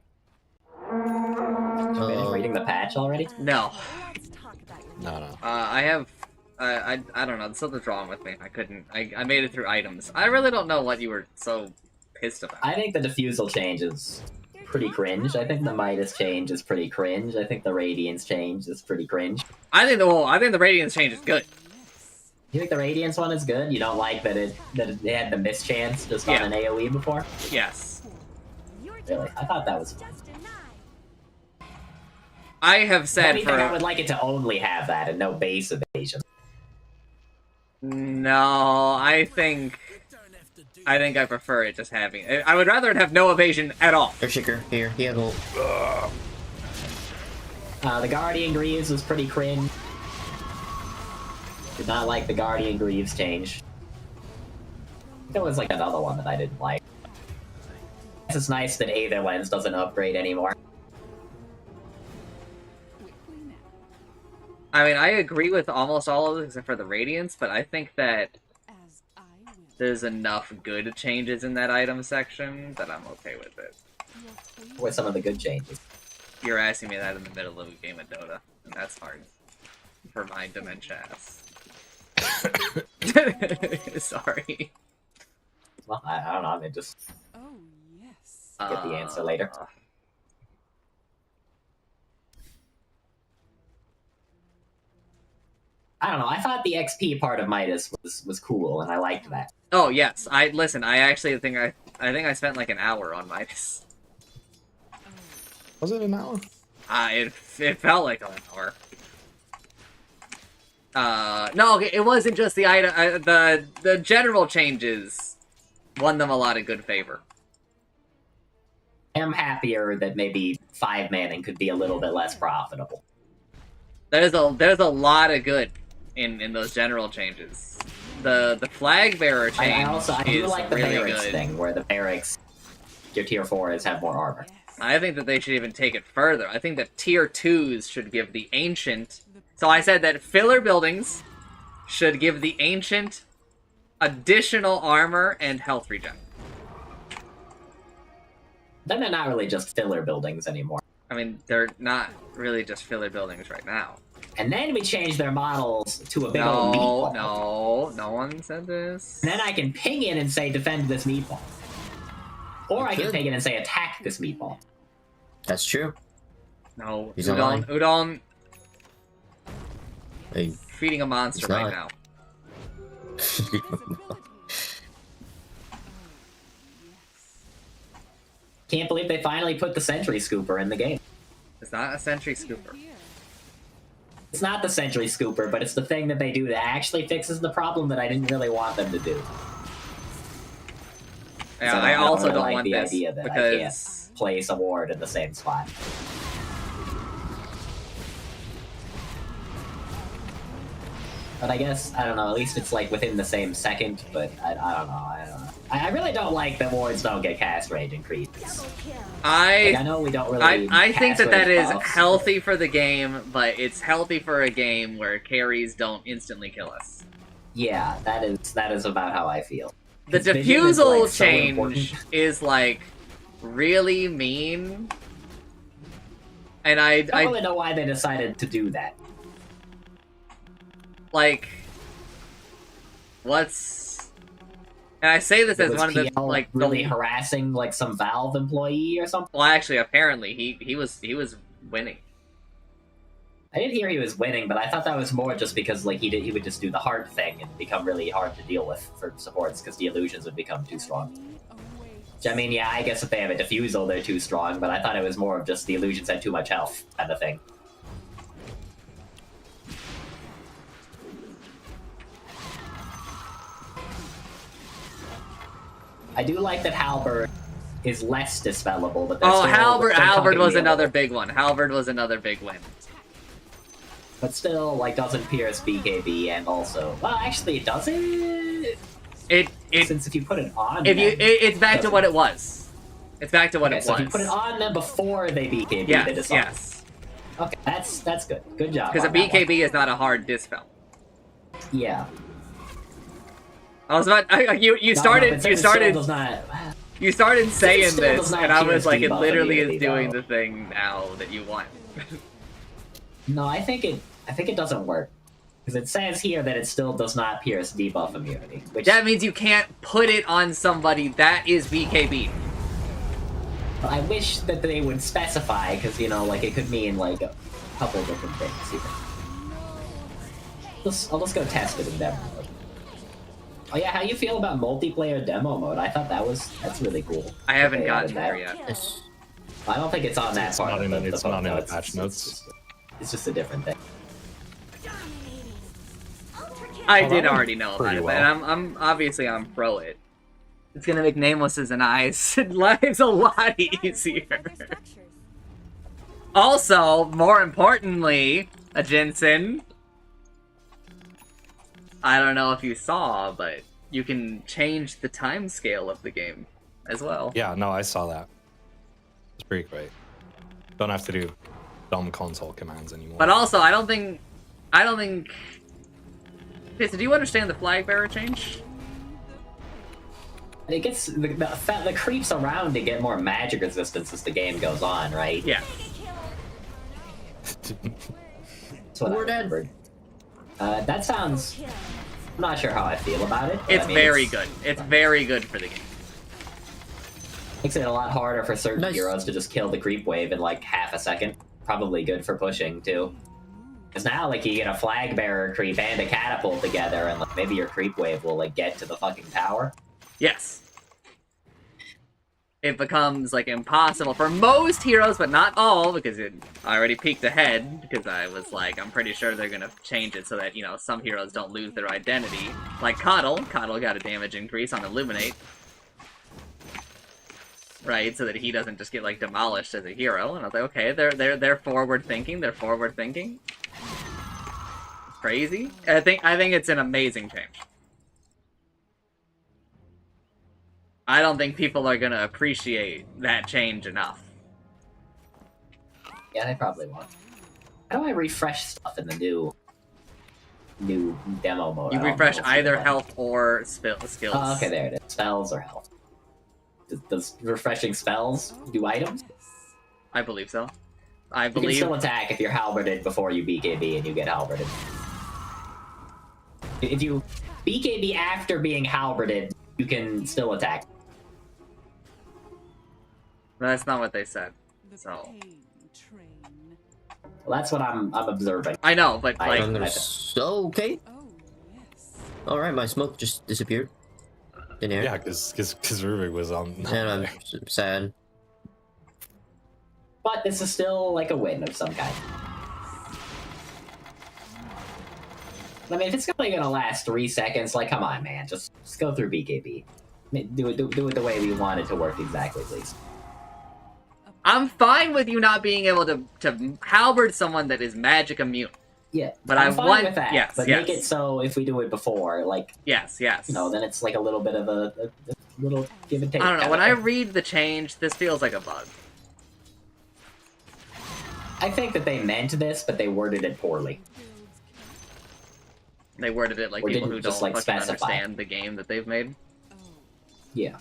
Did you finish reading the patch already? No. Let's talk about your No. I have. I don't know. Something's wrong with me. I couldn't. I made it through items. I really don't know what you were so pissed about. I think the diffusal change is pretty cringe. I think the Midas change is pretty cringe. I think the Radiance change is pretty cringe. I think the Radiance change is good. You think the Radiance one is good? You don't like that it had the mischance just on Yeah. an AoE before? Yes. Really? I thought that was fun. just denied. I have If said anything, I for would like it to only have that and no base evasion. no. I think I prefer it just having. I would rather it have no evasion at all. Earthshaker, here, he had ult. The Guardian Greaves was pretty cringe. Did not like the Guardian Greaves change. There was like another one that I didn't like. It's nice that Aether Lens doesn't upgrade anymore. Quickly now. I mean, I agree with almost all of it except for the Radiance, but I think that As I will. there's enough good changes in that item section that I'm okay with it. Your queen With some of the good changes. You're asking me that in the middle of a game of Dota, and that's hard for my dementia ass. Sorry. Well, I don't know. I mean, just Oh, yes. get the answer later. I don't know. I thought the XP part of Midas was cool, and I liked that. Oh yes, listen. I actually think I spent like an hour on Midas. Was it an hour? It felt like an hour. No, okay, it wasn't just the item. The general changes won them a lot of good favor. I'm happier that maybe 5-manning could be a little bit less profitable. There's a lot of good in those general changes. The flag bearer change I do is like the really barracks good. thing, where the barracks, your tier 4s have more armor. I think that they should even take it further. I think that tier 2s should give the ancient. So I said that filler buildings should give the ancient additional armor and health regen. Then they're not really just filler buildings anymore. I mean, they're not really just filler buildings right now. And then we change their models to a big old meatball. No one said this. And then I can ping in and say, defend this meatball. Or I can could. ping in and say, attack this meatball. That's true. No, He's online. Udon Hey, feeding a monster He's right not. now. Can't believe they finally put the Sentry Scooper in the game. It's not a sentry scooper. It's not the Sentry Scooper, but it's the thing that they do that actually fixes the problem that I didn't really want them to do. Yeah, So I also really don't like want the this idea that because place a ward in the same spot. But I guess, I don't know, at least it's like within the same second, but I don't know. I really don't like that wards don't get cast rate increases. Like, I know we don't really I think cast that rate is buffs. healthy for the game, but it's healthy for a game where carries don't instantly kill us. Yeah, that is about how I feel. The 'Cause vision is, diffusal like, so change important. is like really mean, and I don't really know why they decided to do that. like what's. And I say this as Was one of the PL like really the, harassing like some Valve employee or something. well, actually, apparently he was winning. I didn't hear he was winning, but I thought that was more just because like he would just do the hard thing and become really hard to deal with for supports because the illusions would become too strong. Which, I mean, yeah, I guess if they have a diffusal, they're too strong, but I thought it was more of just the illusions had too much health kind of thing. I do like that Halberd is less dispellable, but Oh, still, Halberd was dealable. another big one. Halberd was another big win. But still, like, doesn't pierce BKB, and also, well, actually, it doesn't. It Since if you put it on, if you then it's back to doesn't. what it was. It's back to what Okay, it so was. if you put it on them before they BKB, they Yes, disarm. yes. Okay, that's good. Good job. Because a on that one. BKB is not a hard dispel. Yeah. I was about you No, started but you it started still does not. you started saying still this, does not and I cure was like, it debuff literally immunity, is doing though. the thing now that you want. No, I think it doesn't work. Because it says here that it still does not pierce debuff immunity. Which That means you can't put it on somebody that is BKB. I wish that they would specify, because, you know, like, it could mean, like, a couple different things. I'll just go test it in demo mode. Oh yeah, how you feel about multiplayer demo mode? I thought that's really cool. I haven't They gotten added there that. yet. Yes. I don't think it's on that It's part. not of in- the it's not in the footnotes. patch notes. It's just a different thing. I Oh, did that already know about pretty it, well. and I'm obviously I'm pro it. It's gonna make Nameless's and I's lives a lot easier. Also, more importantly, a Jensen. I don't know if you saw, but you can change the time scale of the game as well. Yeah, no, I saw that. It's pretty great. Don't have to do dumb console commands anymore. But also, I don't think. Okay, so do you understand the flag bearer change? It gets the creeps around to get more magic resistance as the game goes on, right? Yeah. That's what I We're dead. remembered. That sounds. I'm not sure how I feel about it. but It's I mean, very good. It's very good for the game. Makes it a lot harder for certain Nice. heroes to just kill the creep wave in like half a second. Probably good for pushing too. Because now, like, you get a flag bearer creep and a catapult together, and like maybe your creep wave will like get to the fucking tower. Yes. It becomes, like, impossible for most heroes, but not all, because I already peeked ahead, because I was like, I'm pretty sure they're gonna change it so that, you know, some heroes don't lose their identity. Like Coddle. Coddle got a damage increase on Illuminate. Right, so that he doesn't just get, like, demolished as a hero. And I was like, okay, they're forward-thinking, they're forward-thinking. Crazy. I think it's an amazing change. I don't think people are gonna appreciate that change enough. Yeah, they probably won't. How do I refresh stuff in the new demo mode? You I don't refresh know. either health or skills. Oh, okay, there it is. Spells or health. Does refreshing spells do items? I believe so. I You can believe. still attack if you're halberded before you BKB and you get halberded. If you BKB after being halberded, you can still attack. That's not what they said. So Well, that's what I'm observing. I know, but like, I'm gonna. Oh, Okay. Alright, my smoke just disappeared. In here. Yeah, because Rubik was on. And I'm sad. But this is still like a win of some kind. I mean, if it's only gonna last 3 seconds, like, come on, man, just go through BKB. I mean, do it the way we want it to work exactly, please. I'm fine with you not being able to halberd someone that is magic immune. Yeah, But I'm I fine want- with that. yes, but yes. make it so if we do it before, like, Yes, yes. you know, then it's like a little bit of a little give and take. I don't know. kind When of I thing. read the change, this feels like a bug. I think that they meant this, but they worded it poorly. They worded it like Or people didn't who just, don't like, fucking specify. understand the game that they've made. Yeah.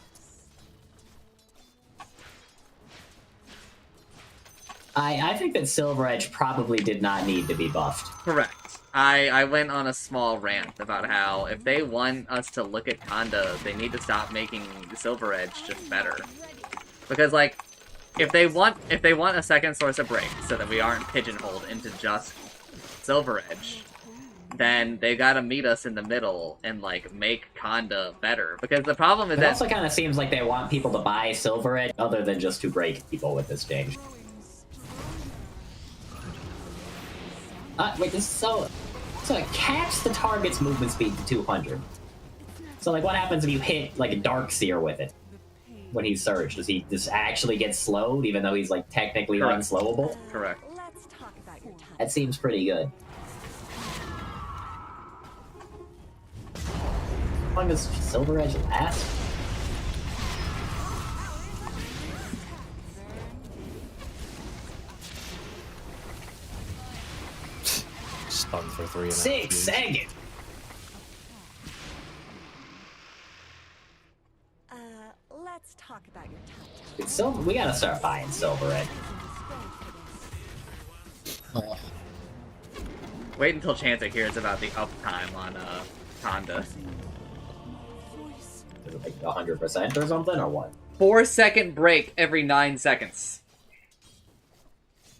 I think that Silver Edge probably did not need to be buffed. Correct. I went on a small rant about how if they want us to look at Conda, they need to stop making Silver Edge just better. Because like, if they want a second source of break so that we aren't pigeonholed into just Silver Edge, then they gotta meet us in the middle and like make Conda better. Because the problem is It that also kind of seems like they want people to buy Silver Edge other than just to break people with this change. Wait, this is so it caps the target's movement speed to 200. So like, what happens if you hit like a Dark Seer with it when he's surged? Does he just actually get slowed even though he's like technically Correct. unslowable? correct. Let's talk about your time. That seems pretty good. How long does Silver Edge last? for 3.5 6 years. seconds. Let's talk about your top tower. It's so we gotta start buying Silver Edge. Oh, Wait until Chanta hears about the uptime on Honda. Is it like 100% or something, or what? 4-second break every 9 seconds.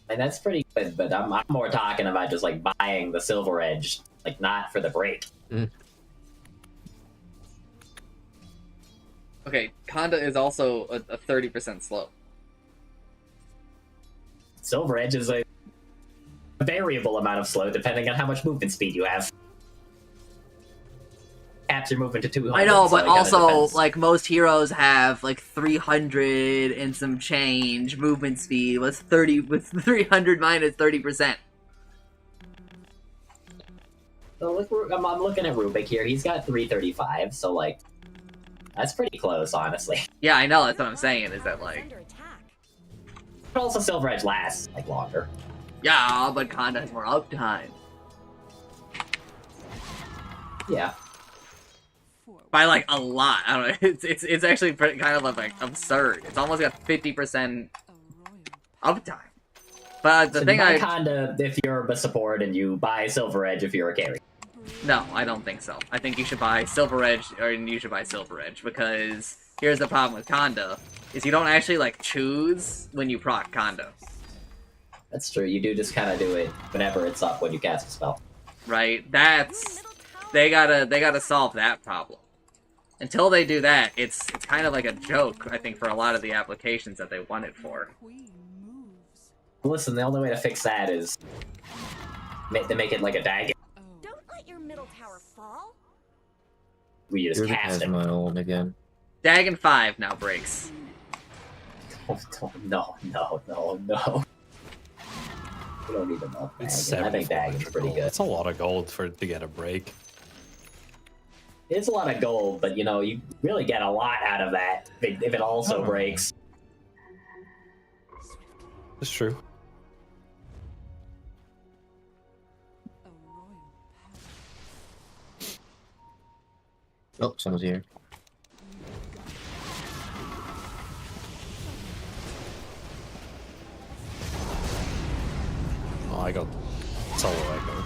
And that's pretty good, but I'm more talking about just like buying the Silver Edge, like not for the break. Okay, Conda is also a 30% slow. Silver Edge is a variable amount of slow depending on how much movement speed you have. Caps your movement to 200. I know, so but it kinda also, depends. like, most heroes have, like, 300 and some change movement speed with 300 minus 30%. So look, I'm looking at Rubik here. He's got 335, so like that's pretty close, honestly. Yeah, I know, that's what I'm saying, is that, like... Under attack. But also Silver Edge lasts like longer. Yeah, but Conda has more uptime. Yeah. By, like, a lot. I don't know, it's actually pretty, kind of, like, absurd. It's almost got 50% uptime. But the So thing you buy I... Conda if you're a support, and you buy Silver Edge if you're a carry. No, I don't think so. I think you should buy Silver Edge, or you should buy Silver Edge, because here's the problem with Conda, is you don't actually, like, choose when you proc Conda, That's true. You do just kind of do it whenever it's up when you cast a spell. right? That's... They gotta solve that problem. Until they do that, it's kind of like a joke, I think, for a lot of the applications that they want it for. Listen, the only way to fix that is to make it like a dagger. Don't let your middle tower fall. We just Rubik cast has it. my old again. Dagon 5 now breaks. No. We don't need enough. It's I think 7,400 Dagon's pretty gold. good. It's a lot of gold to get a break. It's a lot of gold, but you know, you really get a lot out of that if it also Oh. breaks. It's true. Oh, someone's here. Oh, I got solo echo.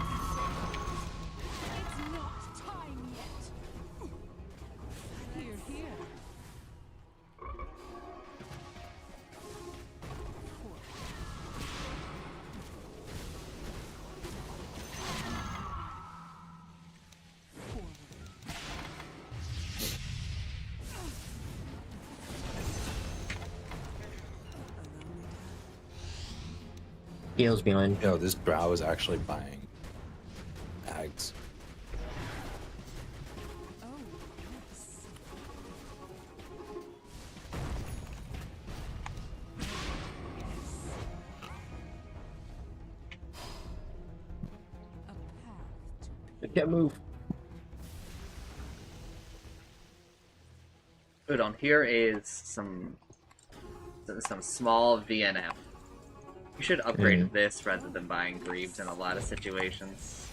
Heals behind. Yo, this brow is actually buying bags. Can't move. Udon, here is some small VNM. You should upgrade this rather than buying Greaves in a lot of situations.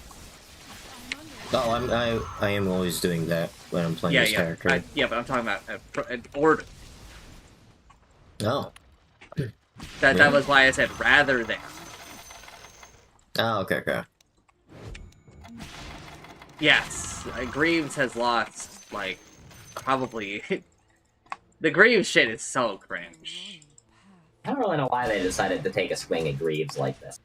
Oh, I am always doing that when I'm playing this character. Yeah, but I'm talking about an order. Oh. That was why I said rather than. Oh, okay. Yes, Greaves has lost, like, probably... the Greaves shit is so cringe. I don't really know why they decided to take a swing at Greaves like this.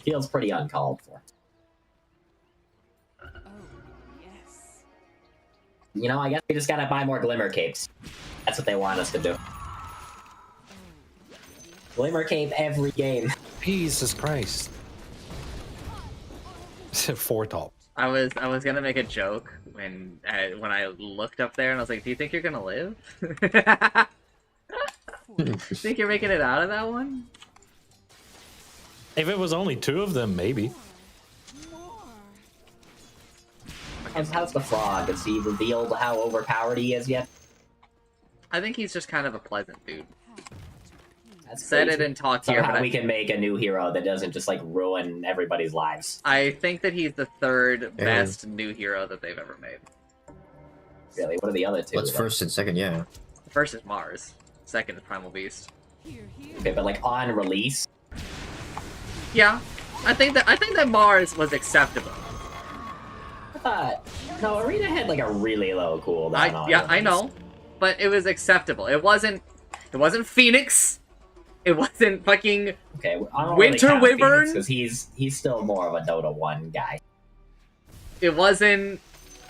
Feels pretty uncalled for. You know, I guess we just gotta buy more Glimmer Capes. That's what they want us to do. Glimmer Cape every game. Jesus Christ. 4 top. I was gonna make a joke when I looked up there and I was like, "Do you think you're gonna live? Think you're making it out of that one?" If it was only 2 of them, maybe. How's the frog? Has he revealed how overpowered he is yet? I think he's just kind of a pleasant dude. said it in talk here, Somehow but we can make a new hero that doesn't just like ruin everybody's lives. I think that he's the third best new hero that they've ever made. Really, what are the other two? What's then? first and second? Yeah. The first is Mars. Second is Primal Beast. Okay, but like on release, Yeah, I think that Mars was acceptable. I thought no, Arena had like a really low cooldown. on I release. know, but it was acceptable. It wasn't Phoenix. It wasn't fucking Okay, I don't Winter really Wyvern? because he's still more of a Dota 1 guy. It wasn't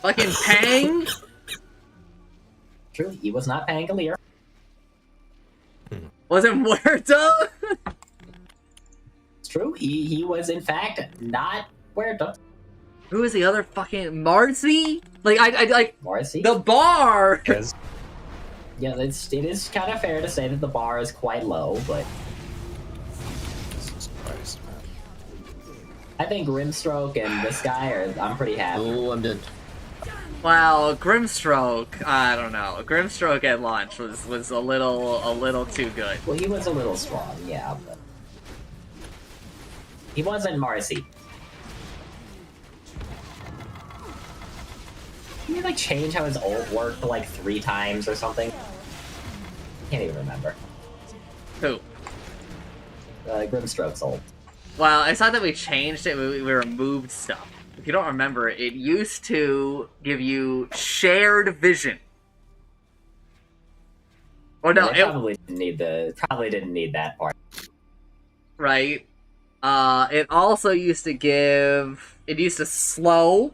fucking Pang. True, he was not Pangolier. Wasn't Muerto. It's true, he was in fact not Huerta. Who is the other fucking Marcy? Like I like Morrissey? the bar. Yes. Yeah, it is kind of fair to say that the bar is quite low, but Jesus Christ, man. I think Grimstroke and this guy I'm pretty happy. Oh, I'm dead. Wow, Grimstroke. I don't know. Grimstroke at launch was a little too good. Well, he was a little strong, yeah, but he wasn't Marcy. Did he like change how his ult worked like 3 times or something? Can't even remember. Who? Grimstroke's ult. Well, it's not that we changed it. We removed stuff. If you don't remember, it used to give you shared vision. Or no, They probably didn't need that part. right. It also used to give. It used to slow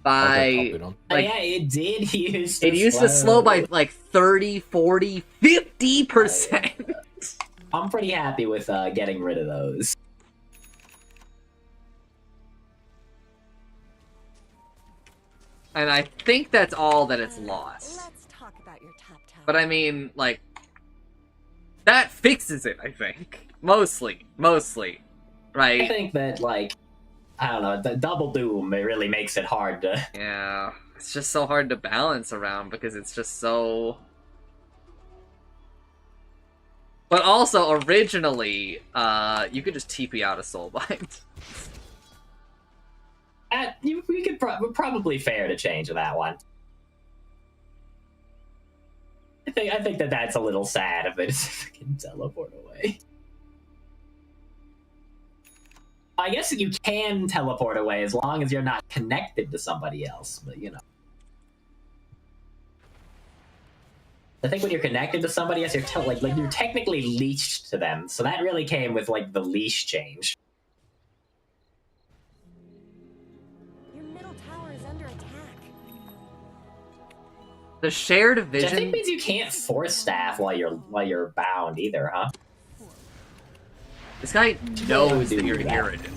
by. Like, yeah, it did use to it used to slow by like 30, 40, 50%. I'm pretty happy with getting rid of those. And I think that's all that it's lost. Let's talk about your top tower. But I mean, like, that fixes it, I think. Mostly. I Right? think that, like, I don't know, the Double Doom, it really makes it hard to... Yeah. It's just so hard to balance around because it's just so... But also, originally, you could just TP out a Soulbind. We're probably fair to change that one. I think that's a little sad if it can teleport away. I guess you can teleport away as long as you're not connected to somebody else, but you know. I think when you're connected to somebody else, you're you're technically leashed to them. So that really came with like the leash change. Your middle tower is under attack. The shared Which I think vision... means you can't force staff while you're bound either, huh? This guy knows do that you're that. Irritant.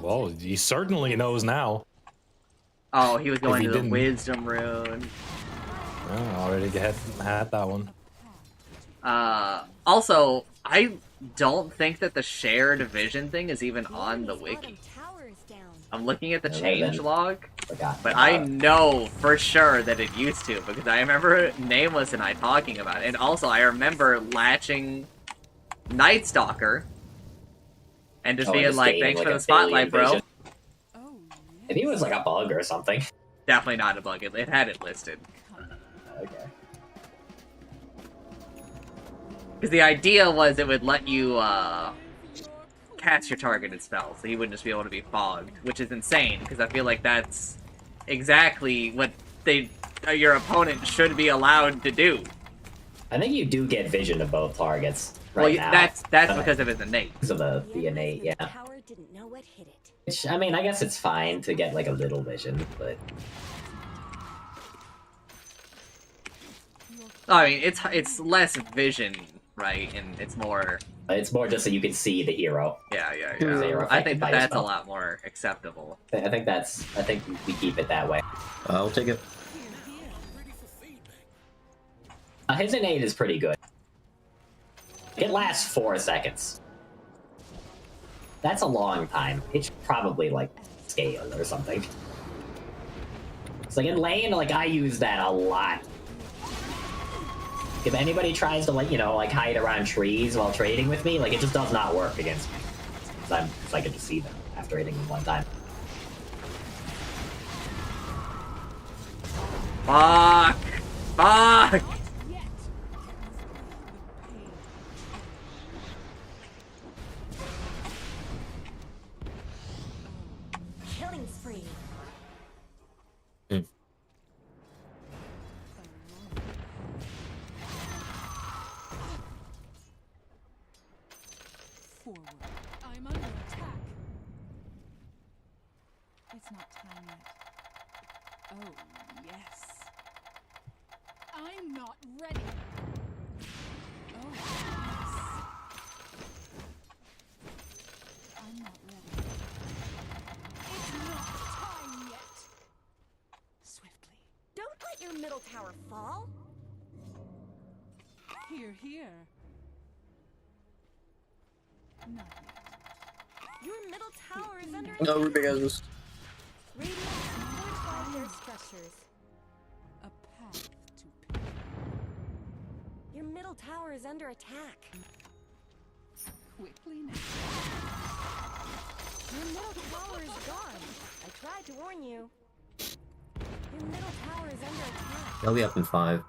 Well, he certainly knows now. Oh, he was going he to the didn't- Wisdom Rune. Oh, already had that one. Also, I don't think that the shared vision thing is even on the wiki. Tower is down. I'm looking at the Yeah, change then- log, Forgot. but I know for sure that it used to, because I remember Nameless and I talking about it. And also, I remember latching Night Stalker and just being just like, gaining, thanks like, for a the spotlight, billion bro. vision. Maybe it was like a bug or something. Definitely not a bug. It had it listed. Okay. Because the idea was it would let you cast your targeted spell, so you wouldn't just be able to be fogged, which is insane, because I feel like that's exactly what your opponent should be allowed to do. I think you do get vision of both targets Well, right now. that's because of his innate. Because of the innate, yeah. Tower didn't know what hit it. Which, I mean, I guess it's fine to get like a little vision, but I mean, it's less vision, right? And it's more. it's more just so you can see the hero. Yeah. You're I think affected by that's a spell. lot more acceptable. I think we keep it that way. I'll take it. His innate is pretty good. It lasts 4 seconds. That's a long time. It should probably like scale or something. It's like in lane, like I use that a lot. if anybody tries to like, you know, like hide around trees while trading with me, like it just does not work against me. Because I can just see them after hitting them one time. Fuck! Fuck! Killing spree. Forward. I'm under attack. It's not time yet. Oh, yes. I'm not ready. Oh, yes. I'm not ready. It's not time yet. Swiftly. Don't let your middle tower fall. Here, here. Not yet. Your middle tower is under No, attack. Ruby has this. Radiant fortified their structures. A path to pain. Your middle tower is under attack. Quickly now. Your middle tower is gone. I tried to warn you. Your middle tower is under attack. They'll be up in 5.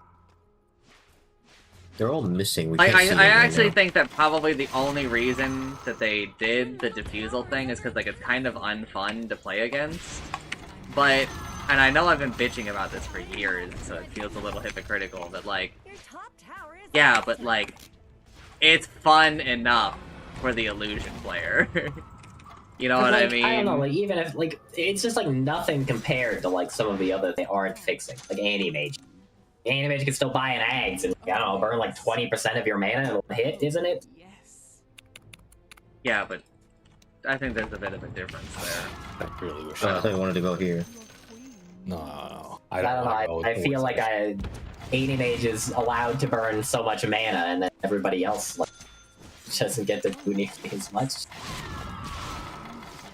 They're all missing. We I can't see them right actually now. think that probably the only reason that they did the defusal thing is because like it's kind of unfun to play against. But, and I know I've been bitching about this for years, so it feels a little hypocritical, but like, Your top tower is yeah, under but attack. like, it's fun enough for the illusion player. You know what I Like, mean? I don't know, like even if like it's just like nothing compared to like some of the other they aren't fixing, like Anti-Mage. Anti-Mage can still buy an Ags and I don't know, burn like 20% of your mana and it'll hit, isn't it? Yes. Yeah, but I think there's a bit of a difference there. I really wish. Oh, I thought you wanted to go here. Your queen. No. I don't know. I feel like Anti-Mage is allowed to burn so much mana, and then everybody else like doesn't get to do nearly as much.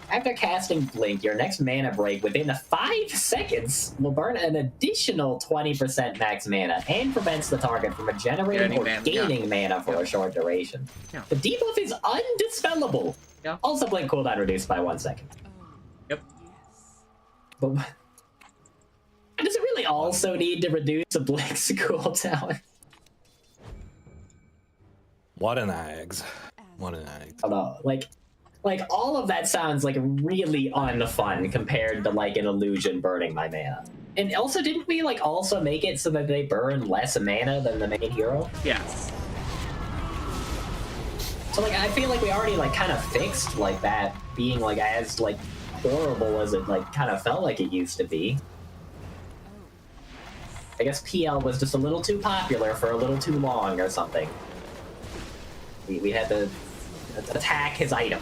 After casting Blink, your next mana break within 5 seconds will burn an additional 20% max mana and prevents the target from regenerating or gaining mana for a short duration. Yeah. The debuff is undispellable. Yeah. Also, Blink cooldown reduced by 1 second. Oh. Yep. Yes. But does it really also need to reduce a Blink's cooldown? What an Ags. What an Ags. I don't know. Like all of that sounds like really unfun compared to like an illusion burning my mana. And also, didn't we like also make it so that they burn less mana than the main hero? Yes. So like I feel like we already like kind of fixed like that being like as like horrible as it like kind of felt like it used to be. I guess PL was just a little too popular for a little too long or something. We had to attack his item.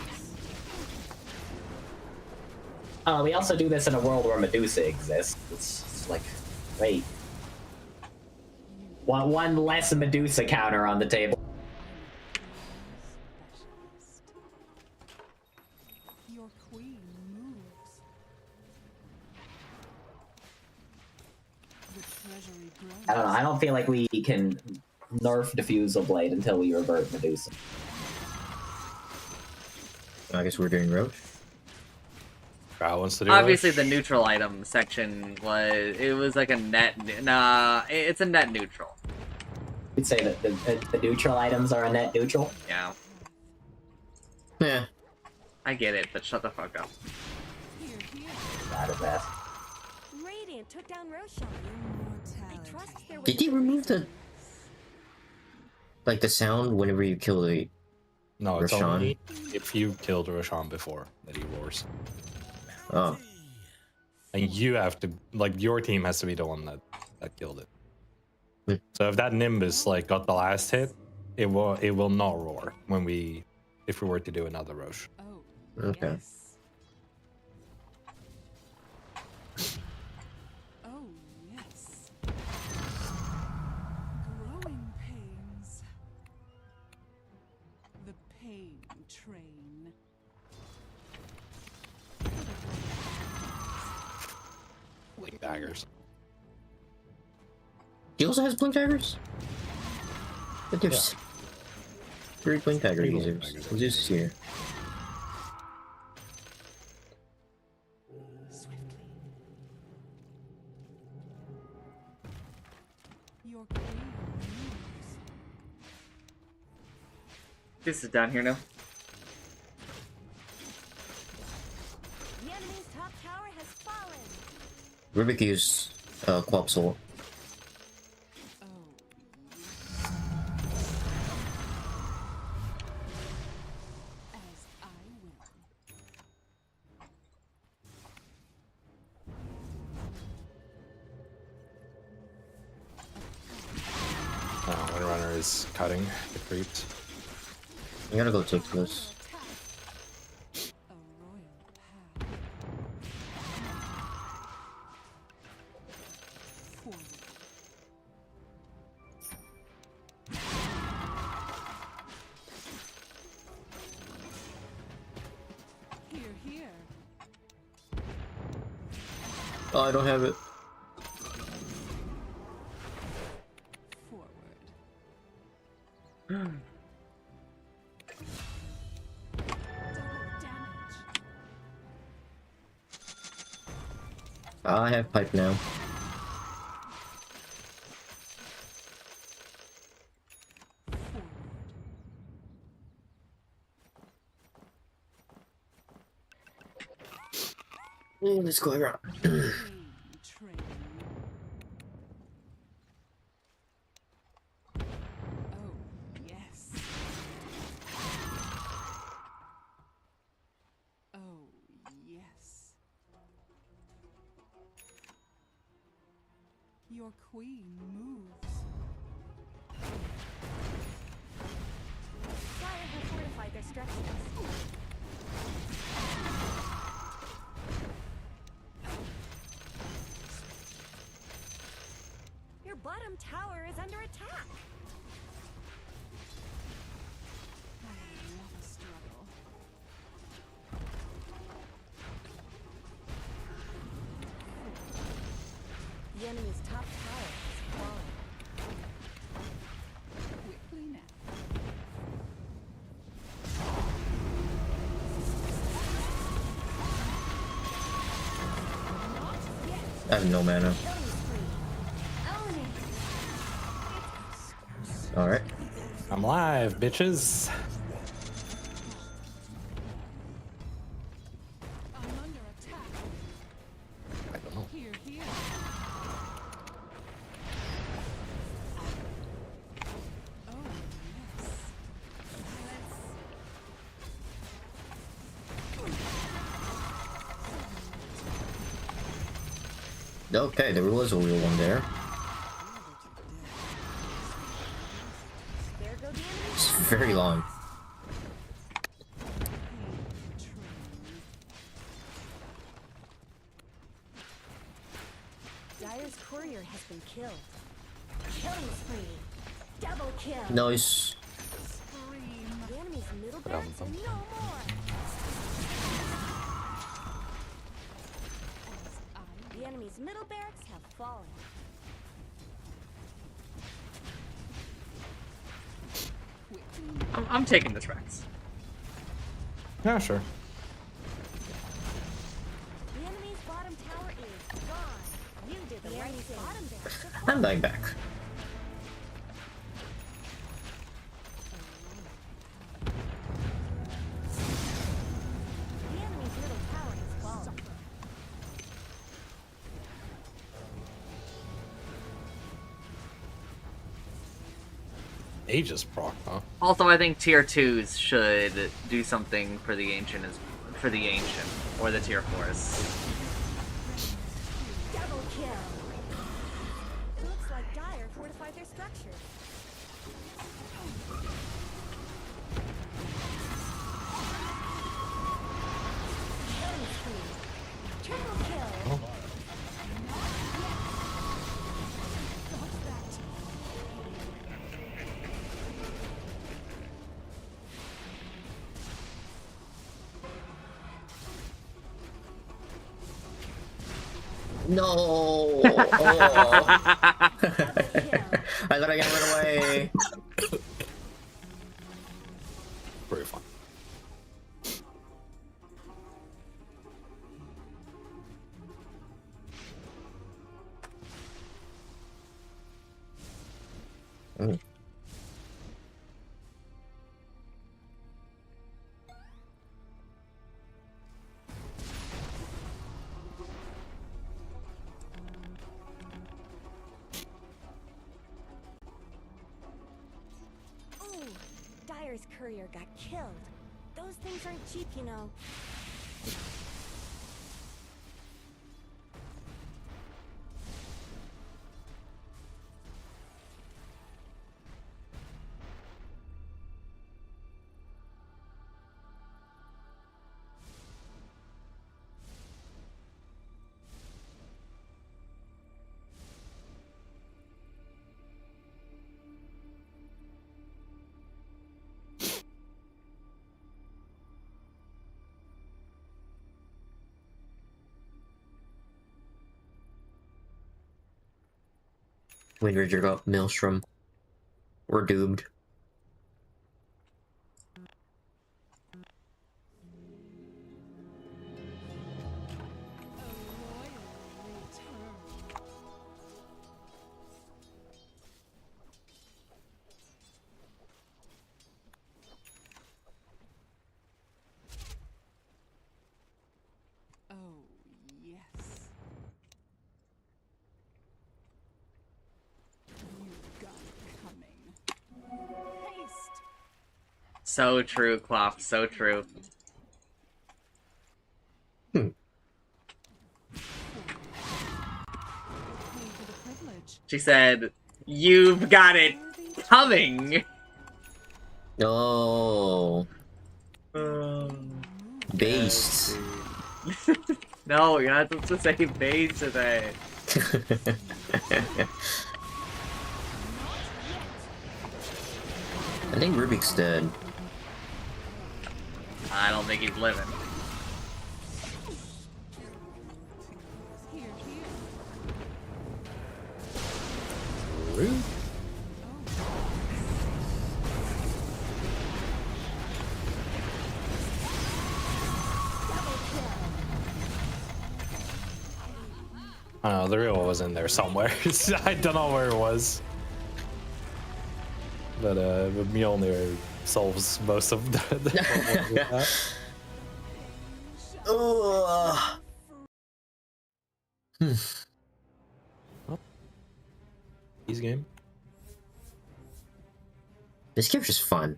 We also do this in a world where Medusa exists. It's like, wait. One less Medusa counter on the table. Specialist. Your queen moves. The treasury grows. I don't know. I don't feel like we can nerf Diffusal Blade until we revert Medusa. I guess we're doing Roach. Crowd wants to do Obviously, Roche? the neutral item section was like a net. Nah, it's a net neutral. You'd say that the neutral items are a net neutral. Yeah, Yeah. I get it, but shut the fuck up. Here, here. Not as bad. Radiant took down Roshan. I trust there was Did you remove the like the sound whenever you kill the? No, it's Roshan? only if you killed Roshan before that he roars. Oh, And you have to, like, your team has to be the one that killed it. Hmm. So if that Nimbus, like, got the last hit, it will not roar if we were to do another Roche. Oh. okay. Yes. Oh, yes. Growing pains. The pain train. Blink daggers. He also has blink daggers. But there's 3 Blink Dagger Three users. Blink Daggers. Zeus is here. Your queen moves. This is down here now. The enemy's top tower has fallen. Rubik used Quap Soul. Oh, as I will. Windrunner is cutting the creeps. I gotta go take this. A royal path. Forward. Here, here. Oh, I don't have it. Forward. Double damage. I have pipe now. Forward. Let's go around. Train. Oh, yes. Oh, yes. Your queen moves. Fire has fortified their structures. Your bottom tower is under attack. I love a struggle. The enemy's top tower has fallen. Quickly now. I have no mana. Alright. I'm live, bitches. I'm under attack. I don't know. Here, here. Oh, yes. Okay, there was a real one there. There go the enemies. It's very long. Dyer's courier has been killed. Killing spree. Double kill. Nice. The enemy's middle barracks are no more. The enemy's middle barracks have fallen. I'm taking the tracks. Yeah, sure. The enemy's bottom tower is gone. You did the right thing. Bottom barracks have I'm fallen. dying back. The enemy's middle tower has fallen. Aegis proc, huh? Also, I think tier 2s should do something for the ancient or the tier 4s. Double kill. Looks like Dyer fortified their structures. Killing spree. Triple kill. No! Oh. I thought I got run away. Empire's courier got killed. Those things aren't cheap, you know. Windridger got Maelstrom. We're doomed. Oh, yes. You got it coming. Haste! So true, Clop. So true. Hmm. Pay for the privilege. She said, "You've got it coming." Oh, Um, based. no, you're not supposed to say base today. I think Rubik's dead. I don't think he's living. Here, here. Rude. I don't know, the real was in there somewhere. I don't know where it was. But Mjolnir solves most of the problems with that. Oh. Easy game. This game's just fun.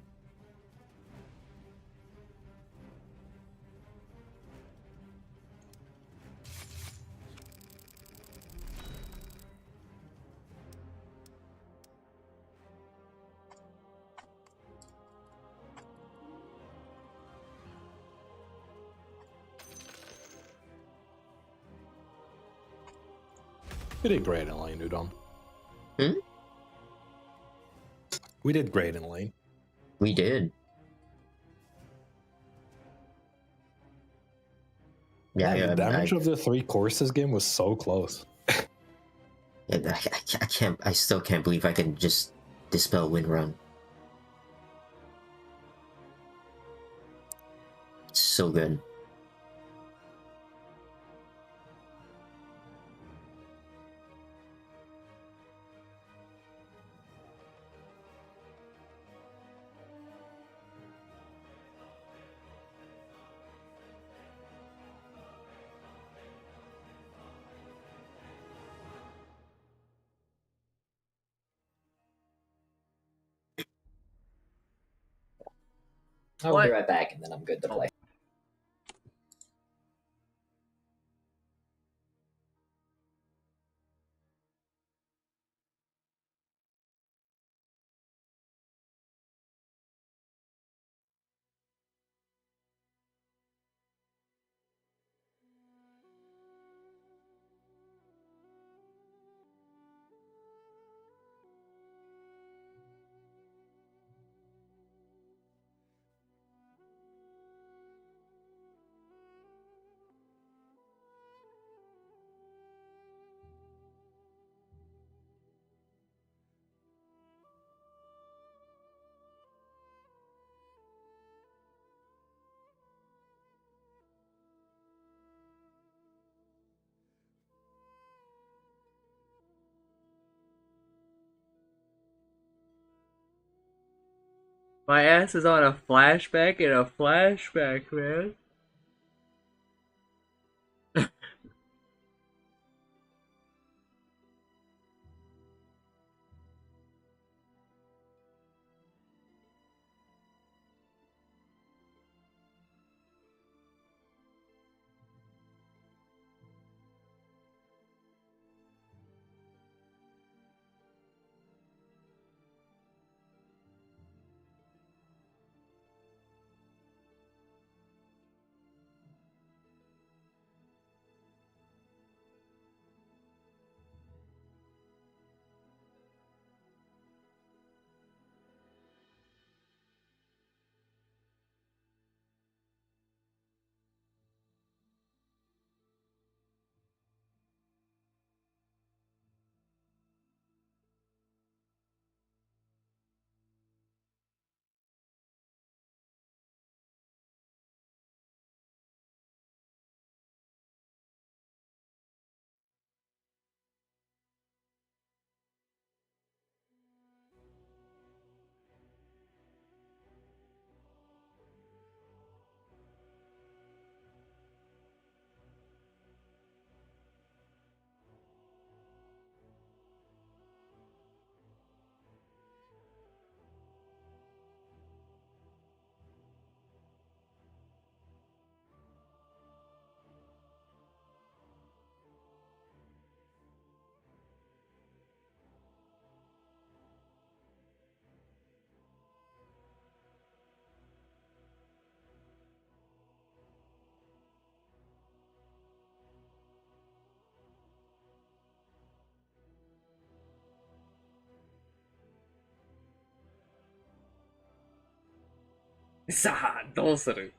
We did great in lane, Udon. Hmm? We did great in lane. We did. Yeah, The damage I, of the 3 courses game was so close. I can't. I still can't believe I can just dispel Windrun. It's so good. I'll What? be right back, and then I'm good to play. My ass is on a flashback and a flashback, man. さあ、どうする？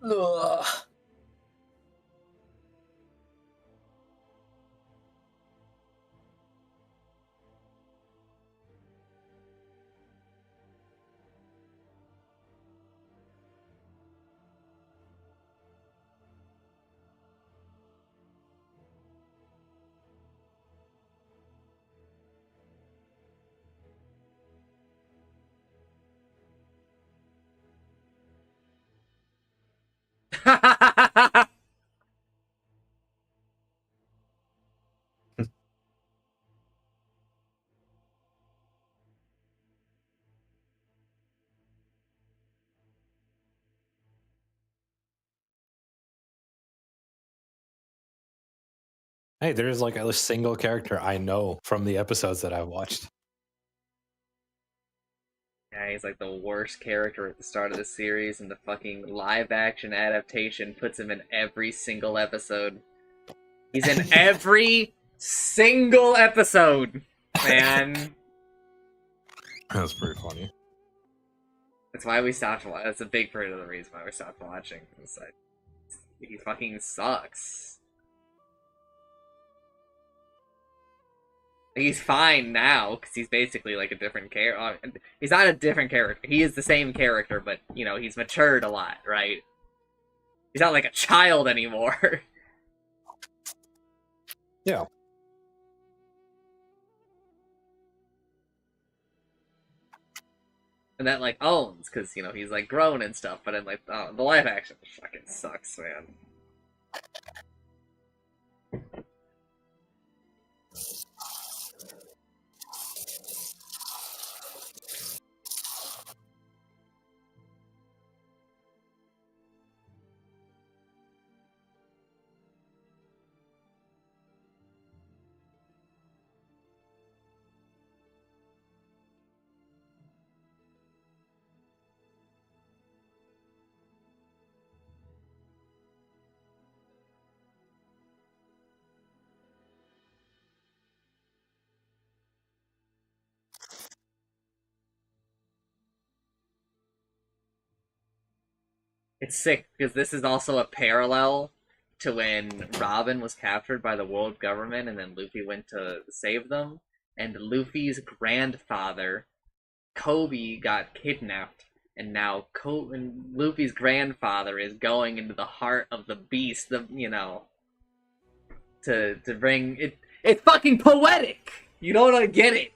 Ugh. Hey, there's like a single character I know from the episodes that I've watched. Yeah, he's like the worst character at the start of the series, and the fucking live action adaptation puts him in every single episode. He's in every single episode, man. That's pretty funny. That's why we stopped watching. That's a big part of the reason why we stopped watching. It's like, he fucking sucks. He's fine now because he's basically like a different character. He's not a different character. He is the same character, but you know he's matured a lot, right? He's not like a child anymore. Yeah. And that like owns because you know he's like grown and stuff. But in like the live action fucking sucks, man. It's sick because this is also a parallel to when Robin was captured by the world government and then Luffy went to save them. And Luffy's grandfather, Kobe, got kidnapped. And now and Luffy's grandfather is going into the heart of the beast, you know, to bring it. It's fucking poetic. You don't get it.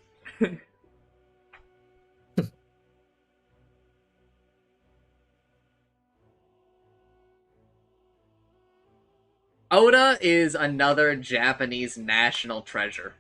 Oda is another Japanese national treasure.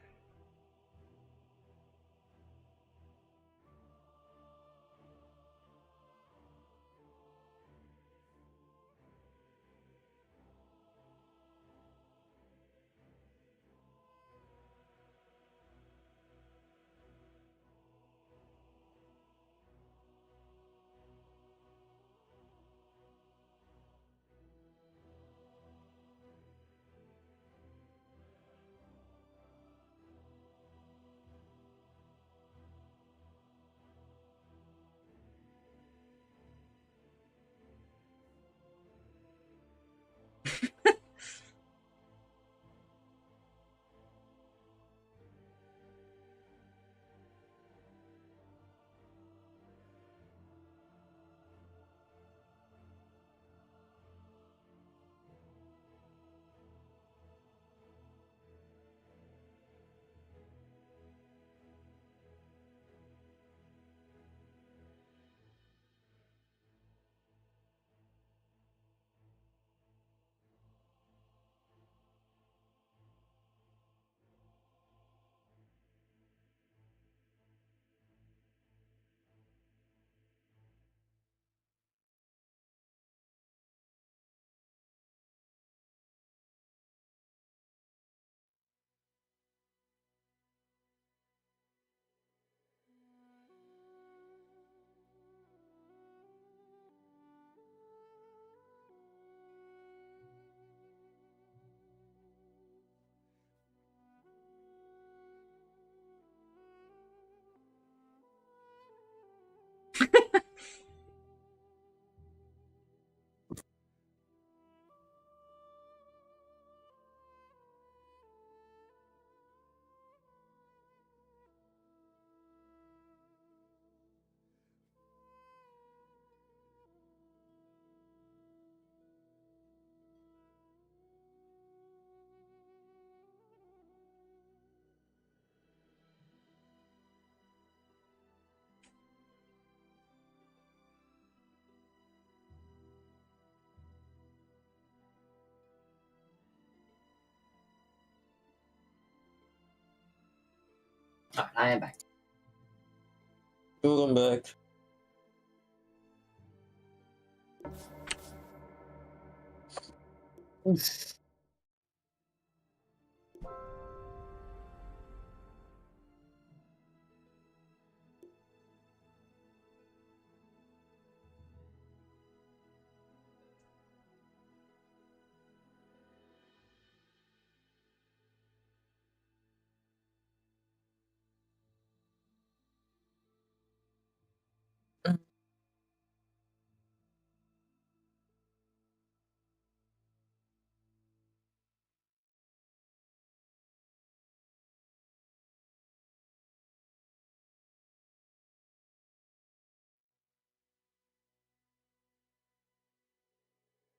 Alright, I am back. Welcome back.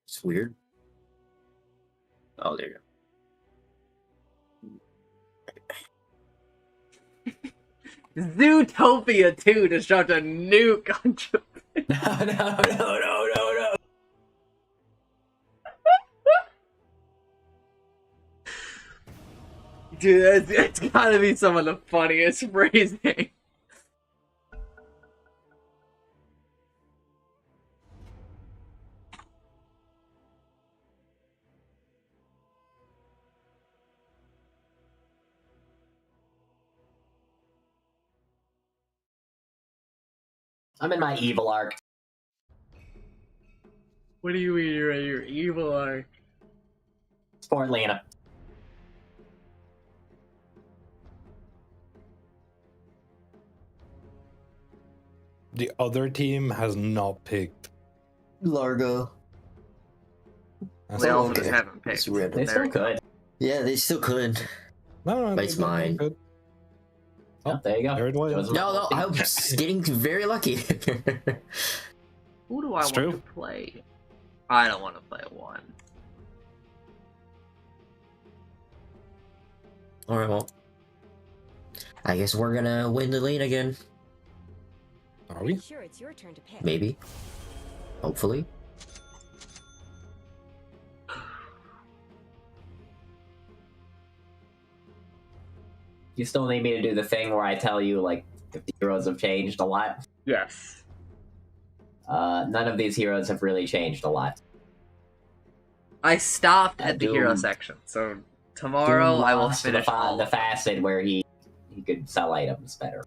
It's weird. Oh, there you Zootopia 2 just dropped a nuke on Japan. No. Dude, it's gotta be some of the funniest phrasing. I'm in my evil arc. What do you mean you're at your evil arc? Sport Lena. The other team has not picked. Largo. That's They not also okay. just haven't picked. It's weird. They still could. Yeah, they still could. No, But it's they mine. could. Oh, there you go. There it was. Shows No, my- I'm getting very lucky. Who do I It's want true. to play? I don't want to play one. Alright, well. I guess we're gonna win the lane again. Are we? Sure, it's your turn to pick. Maybe. Hopefully. You still need me to do the thing where I tell you, like, if the heroes have changed a lot? Yes. None of these heroes have really changed a lot. I stopped at the hero Doom. section, so tomorrow Doom I will lost finish all the of them. facet where he could sell items better.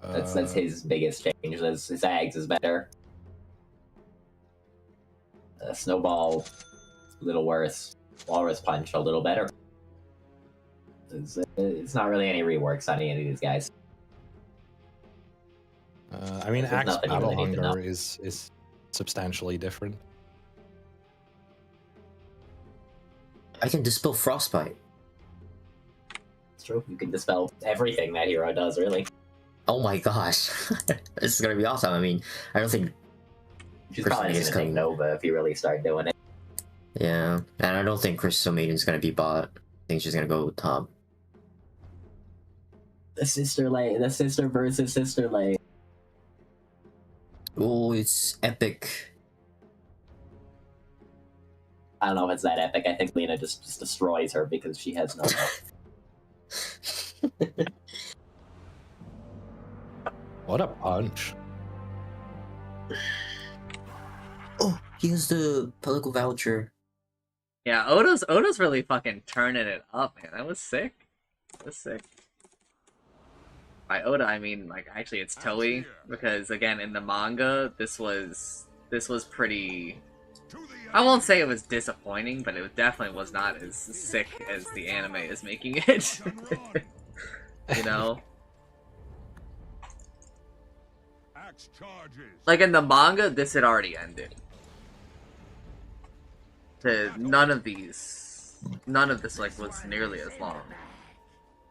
That's his biggest change. His Ags is better. Snowball, a little worse. Walrus Punch, a little better. It's not really any reworks on any of these guys. I mean, There's Axe nothing you Battle really need to know. Hunger is substantially different. I can dispel frostbite. It's true. You can dispel everything that hero does, really. Oh my gosh. This is gonna be awesome. I mean, I don't think. She's Crystal probably Maiden's just gonna take coming. Nova if you really start doing it. Yeah. And I don't think Crystal Maiden's gonna be bot. I think she's gonna go top. The sister versus sister lane. Oh, it's epic. I don't know if it's that epic. I think Lena just destroys her because she has no health. What a punch! Oh, he has the political voucher. Yeah, Oda's really fucking turning it up, man. That was sick. That was sick. By Oda, I mean, like, actually it's Toei, because, again, in the manga, this was pretty... I won't say it was disappointing, but it definitely was not as sick as the anime is making it. You know? Axe charges. Like, in the manga, this had already ended. None of this, like, was nearly as long.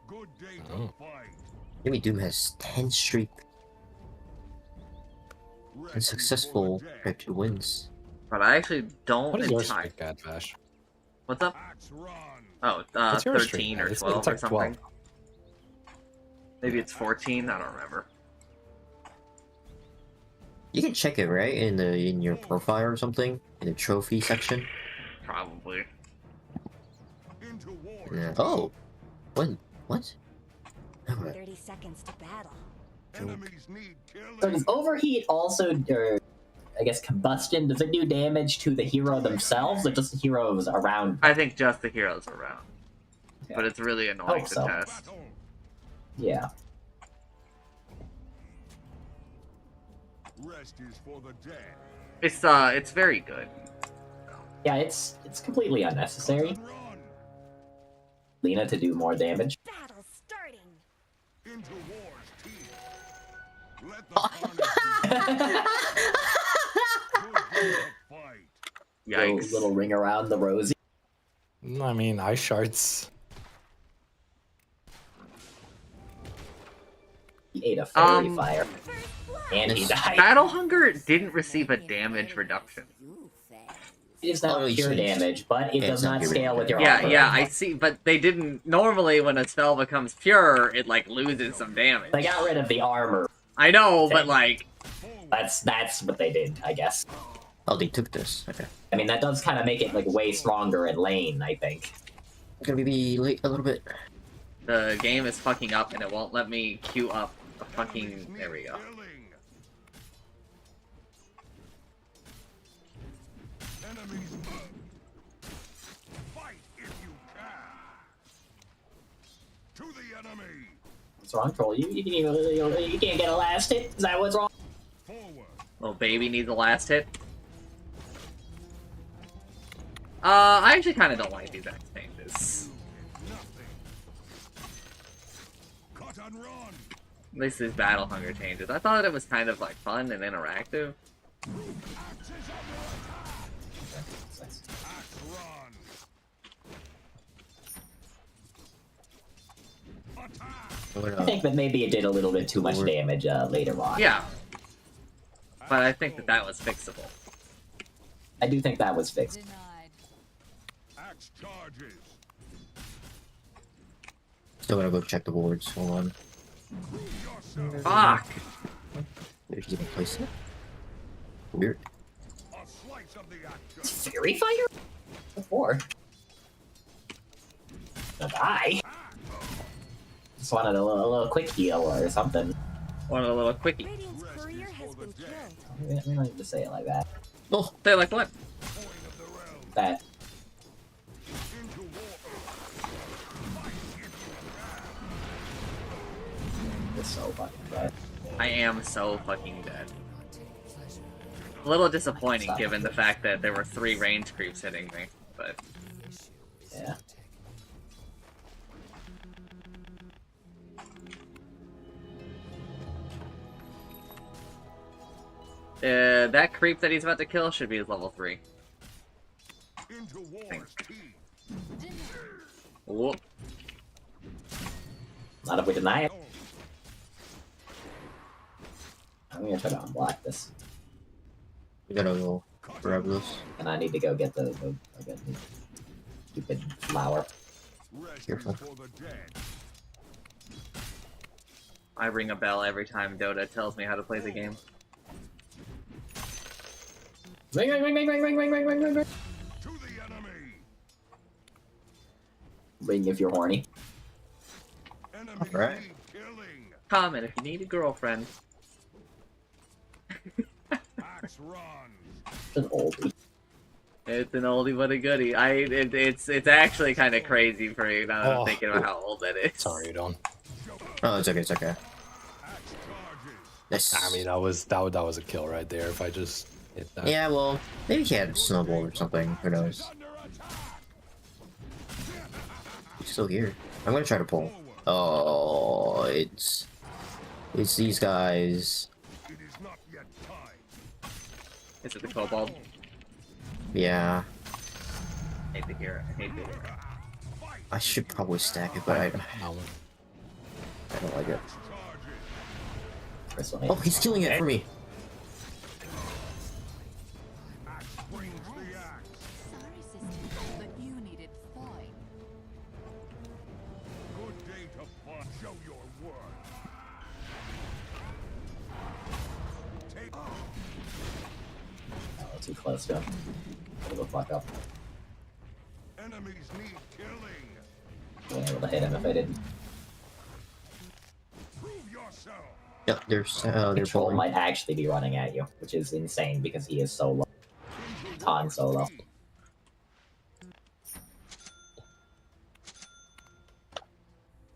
Good day to Oh. fight. Jimmy Doom has 10 streak Ready and successful for death. record wins. But I actually don't What is your entire... streak at, Vash? What's up? Axe run. Oh, What's your 13 streak or at? It's 12 like or something. 12. Maybe it's 14, I don't remember. You can check it, right? In your profile or something? In the trophy section? Probably. Into war. Yeah. Oh! When? What? Never seconds to battle. Enemies need killing. So does overheat also, or I guess combustion, does it do damage to the hero themselves or just the heroes around? I think just the heroes around. Yeah. But it's really annoying Hope to so. test. Battle. Yeah. Rest is for the dead. It's very good. Yeah, it's completely unnecessary. Run, run. Lena to do more damage. Battle starting. Into war's teeth. Let the carnage begin. Good day to fight. Yikes. Little ring around the rosy. I mean, ice shards. He ate a fairy Um, fire. And he died. Battle Hunger didn't receive a damage reduction. It is not Oh, pure you should- damage, but it Yeah, does it's not not pure scale with your Yeah, armor. yeah, I see, but they didn't. Normally, when a spell becomes pure, it like loses some damage. They got rid of the armor. I know, but Thing. like, That's what they did, I guess. Oh, they took this. Okay. I mean, that does kind of make it like way stronger in lane, I think. Gonna be late a little bit. the game is fucking up and it won't let me queue up a fucking. Enemies There we need go. killing. Enemies fight if you can. To the enemy. What's wrong, Troll? You can't get a last hit? Is that what's wrong? Forward. Little baby needs the last hit. I actually kind of don't like these X changes. Nothing. Cut and run. At least these Battle Hunger changes. I thought it was kind of like fun and interactive. Axes under attack. Axe run. Attack. I think that maybe it did a little bit too much damage later on. Yeah. But I think that that was fixable. I do think that was fixed. Denied. Axe charges. Still gotta go check the boards. Hold on. Yourself. Fuck! Maybe he didn't place it. Weird. A slice of the action. Fairy fire? Before. Not die. Just wanted a little quick heal or something. Wanted a little quickie. Radiant's courier has been killed. We don't need to say it like that. Oh, Say like what? Point of the realm. That. Into war. Fight if you can. It's so fucking bad. I am so fucking dead. A little disappointing given the fact that there were 3 range creeps hitting me, but Yeah. that creep that he's about to kill should be his level 3. Into war's teeth. Whoop. Not if we deny it. I'm gonna try to unblock this. we gotta go grab this. And I need to go get the stupid flower. Rest Careful. is for the dead. I ring a bell every time Dota tells me how to play the game. Ring, ring, ring, ring, ring, ring, ring, ring, ring, ring, ring. To the enemy. Ring if you're horny. Enemies Alright. need killing. Comment if you need a girlfriend. Axe runs. It's an oldie. It's an oldie but a goodie. It's actually kind of crazy for me now that I'm Oh. thinking about how old that is. Sorry, Don. Oh, it's okay. It's okay. Axe charges. This. I mean, that was a kill right there. If I just hit that. Yeah, well, maybe he had snowball or something. Who knows? Under attack. He's still here. I'm gonna try to pull. Oh, it's these guys. It is not yet time. Is it the kobold? Yeah, I hate to hear it. I hate to hear it. Fight. I should probably stack it, but I No. don't like it. Charges. First one. Oh, he's killing it for me. Axe brings the axe. Sorry, sister, but you needed thawing. Good day to fight. Show your worth. Take. Oh, too close, Joe. Hold the fuck up. Enemies need killing. I wouldn't be able to hit him if I didn't. Yep, they're Control falling. might actually be running at you, which is insane because he is solo. Han Solo.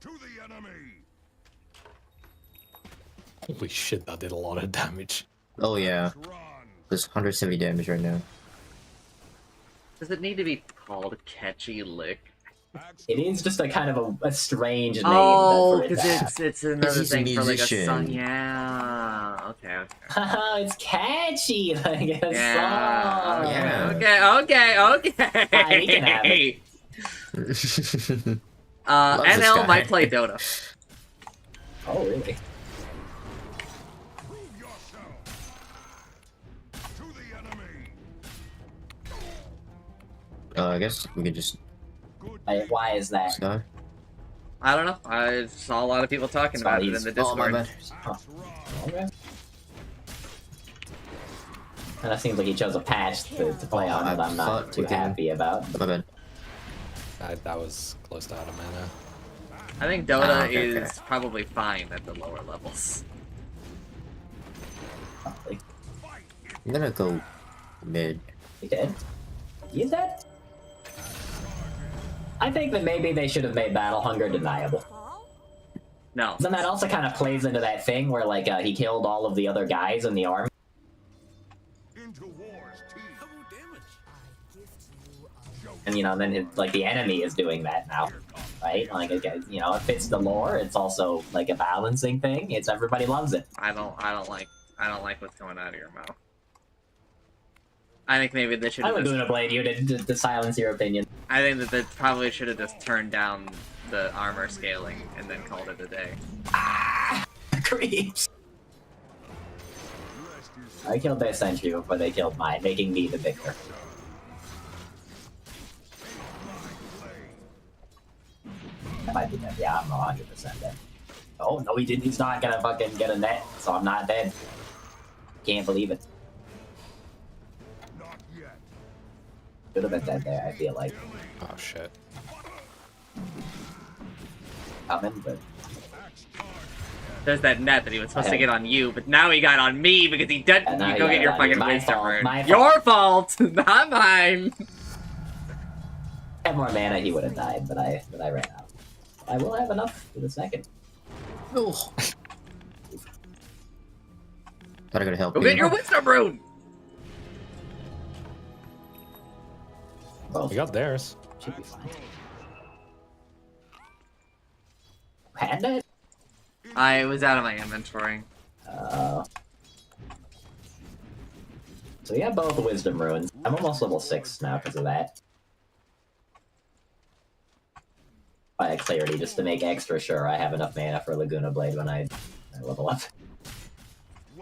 To the enemy. Holy shit, that did a lot of damage. Oh yeah, there's 170 damage right now. Does it need to be called Catchy Lick? It is just a kind of a strange name. Oh, for it because to have. it's another he's a thing for like a song. musician. Yeah. Okay. It's catchy, like a Yeah. song. Yeah. Okay. He can have it. Loves this NL guy. might play Dota. Oh, really? Prove yourself. To the enemy. I guess we could just Why is that? sky. I don't know. I saw a lot of people talking about it in the Oh my Discord. bad. Huh. Okay. And it seems like he chose a patch to play on that I'm not fuck too with him. happy about. My bad. That was close to out of mana. I think Dota okay, is okay. probably fine at the lower levels. Probably. I'm gonna go mid. He did? He's dead? I think that maybe they should have made Battle Hunger deniable. No. Then that also kind of plays into that thing where, like, he killed all of the other guys in the army. Into war's teeth. And, you know, then, like, the enemy is doing that now. Right? Like, you know, it fits the lore. It's also, like, a balancing thing. It's everybody loves it. I don't like what's coming out of your mouth. I think maybe they should I have would just, Luna Blade you to silence your opinion. I think that they probably should have just turned down the armor scaling and then called it a day. Creeps. I killed their sentry before they killed mine, making me the victor. If I did that, yeah, I'm 100% dead. Oh, no, he didn't. He's not gonna fucking get a net, so I'm not dead. Can't believe it. Not yet. Should have been dead there, I feel like. Oh shit. Coming, but There's that net that he was supposed to get on you, but now he got on me because he did. And now You he go got get your on you. fucking My wisdom fault, rune. my fault. Your fault, not mine. had more mana, he would have died, but I ran out. I will have enough for the second. Oh. Thought I could help Go you. get your wisdom rune. Well, We got theirs. should be fine. Panda? I was out of my inventory. So we have both wisdom runes. I'm almost level 6 now because of that. By clarity, just to make extra sure I have enough mana for Laguna Blade when I level up.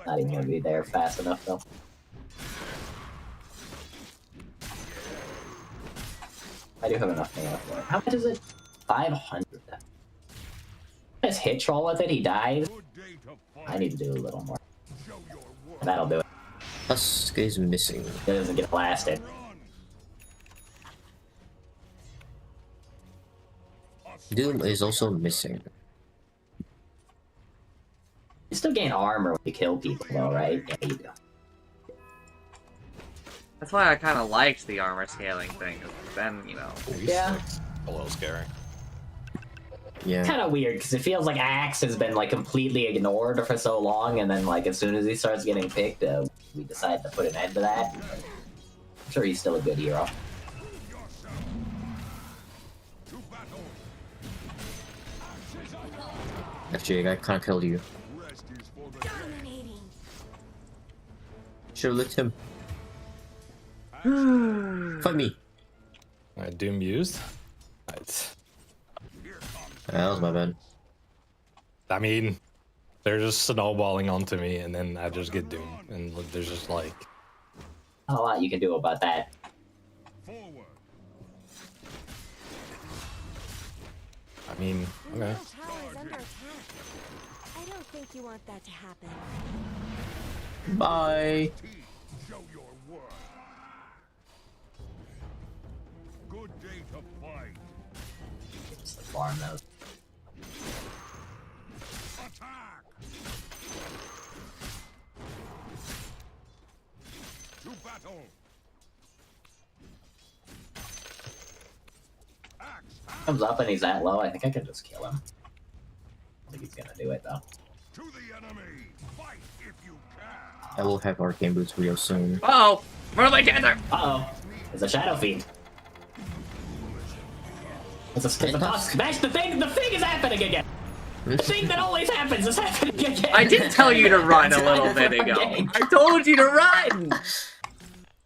Not even gonna be there fast enough though. I do have enough mana for it. How much is it? 500. Just hit troll with it, he dies. Good day to fight. I need to do a little more. Show your worth. That'll do it. Husk is missing. It doesn't get blasted. Doom is also missing. You still gain armor when you kill people though, right? Yeah, you do. That's why I kind of liked the armor scaling thing. 'Cause then, you know, Yeah. A little scary. Yeah. Kind of weird because it feels like Axe has been like completely ignored for so long, and then like as soon as he starts getting picked, we decide to put an end to that. I'm sure he's still a good hero. To battle. FJ, I kinda killed you. Rest is for the Dominating. Should've licked him. Fuck me. Alright, Doom used. Right. That was my bad. I mean, they're just snowballing onto me, and then I just get Doom, and there's just like, Not a lot you can do about that. forward. I mean, The okay. middle tower is under attack. I don't think you want that to happen. Bye. Show your worth. Good day to fight. It's the farm though. Attack. battle. Comes up and he's that low. I think I can just kill him. I think he's gonna do it though. To the enemy. Fight if you can. I will have arcane boots real soon. Uh-oh! Run away, Dancer! Uh-oh. It's a Shadow Fiend. It's a boss. Vash, the thing is happening again! The thing that always happens is happening again! I did tell you to run a little bit ago. I told you to run!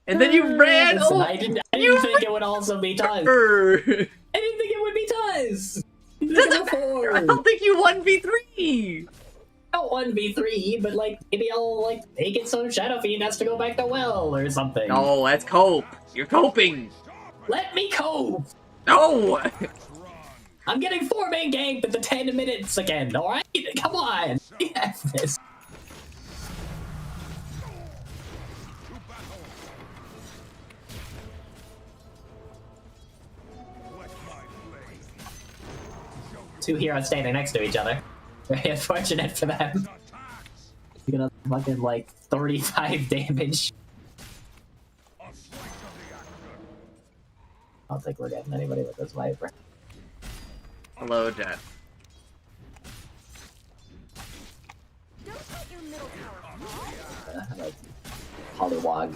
And then you ran Listen, over! I didn't think it would also be Tuz. I didn't think it would be Tuz! I don't think you 1v3! Not 1v3, but like, maybe I'll like make it so Shadow Fiend has to go back to well or something. No, that's cope. You're coping. Let me cope! No! I'm getting 4-man ganked at the 10 minutes again, alright? Come on! We have this. Two heroes standing next to each other. Very unfortunate for them. You're gonna fucking like 35 damage. I don't think we're getting anybody with this Viper. Hello, Jet. Don't let your middle tower fall. Like, Hollywog.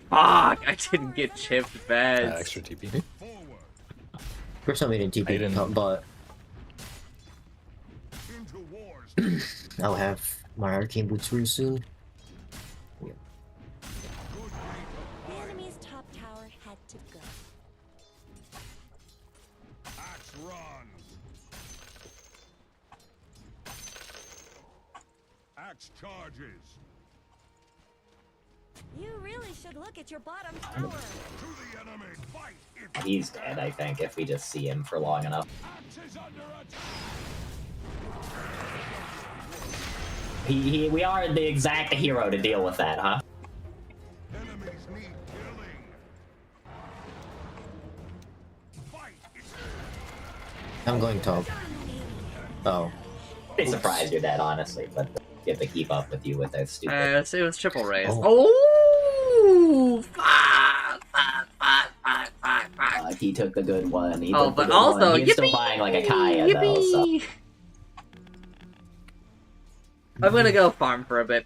Fuck! I didn't get chipped beds. Extra TP. First time I didn't TP, but I'll have my arcane boots real soon. The enemy's top tower had to go. Axe run. Axe charges. You really should look at your bottom tower. To the enemy. Fight if He's dead, I think, if we just see him for long enough. Axe is under attack. We are the exact hero to deal with that, huh? Enemies need killing. Fight if I'm going top. Oh. Pretty surprised you're dead, honestly, but you have to keep up with you with that stupid. So it was triple raise. Oh. Oh! Fuck! He took the good one. He Oh, took the but good also, one. He's still yippee! buying like a Kaya, though, so. Yippee! I'm gonna go farm for a bit.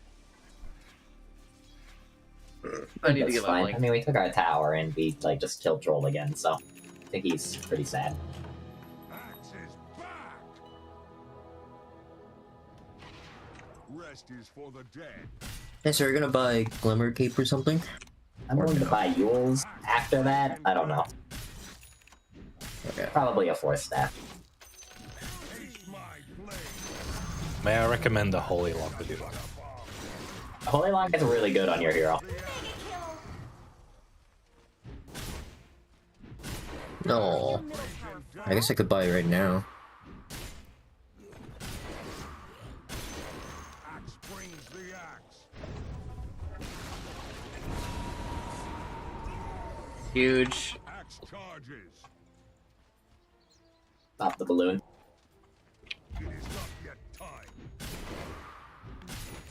I need to That's get my fine. blink. I mean, we took our tower and we like just killed Troll again, so I think he's pretty sad. Axe is back. Rest is for the dead. Hey, so you're gonna buy Glimmer Cape or something? I'm going to buy Yules after that. I don't know. Okay. Probably a 4th staff. Taste my blade. May I recommend the Holy Lock to do that? Holy Lock is really good on your hero. No. I guess I could buy it right now. Axe brings the axe. Huge. Axe charges. Pop the balloon. It is not yet time.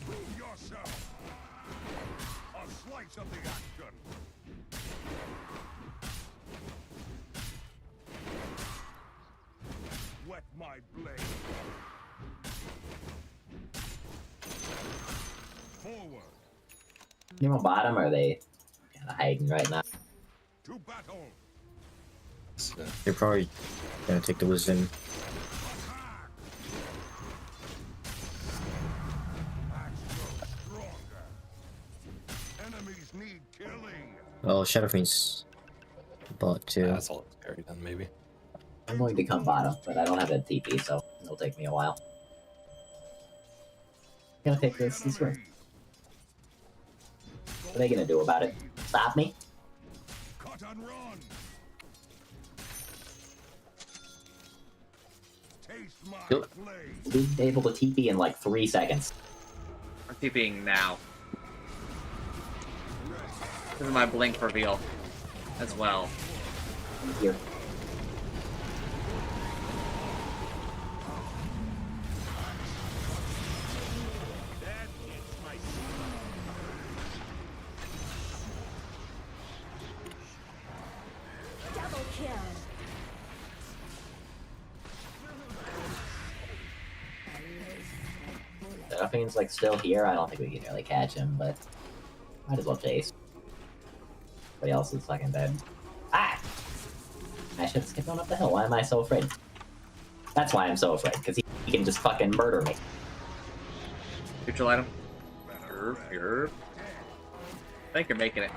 Prove yourself. A slice of the action. Wet my blade. Forward. You know, bottom, or are they kind of hiding right now? To battle. They're probably gonna take the wisdom. Enemies need killing. Oh, Shadow Fiend's bot too. That's all it's carried then, maybe. I'm going to come bottom, but I don't have a TP, so it'll take me a while. I'm gonna take this way. What are they gonna do about it? Stop me? Cut and run. Taste my Yep. blade. Be able to TP in like 3 seconds. I'm TPing now. This is my blink reveal as well. Here. Seraphim's like still here. I don't think we can really catch him, but might as well chase. Everybody else is fucking dead. Ah! I should have skipped on up the hill. Why am I so afraid? That's why I'm so afraid, because he can just fucking murder me. Neutral item. You're... I think you're making it.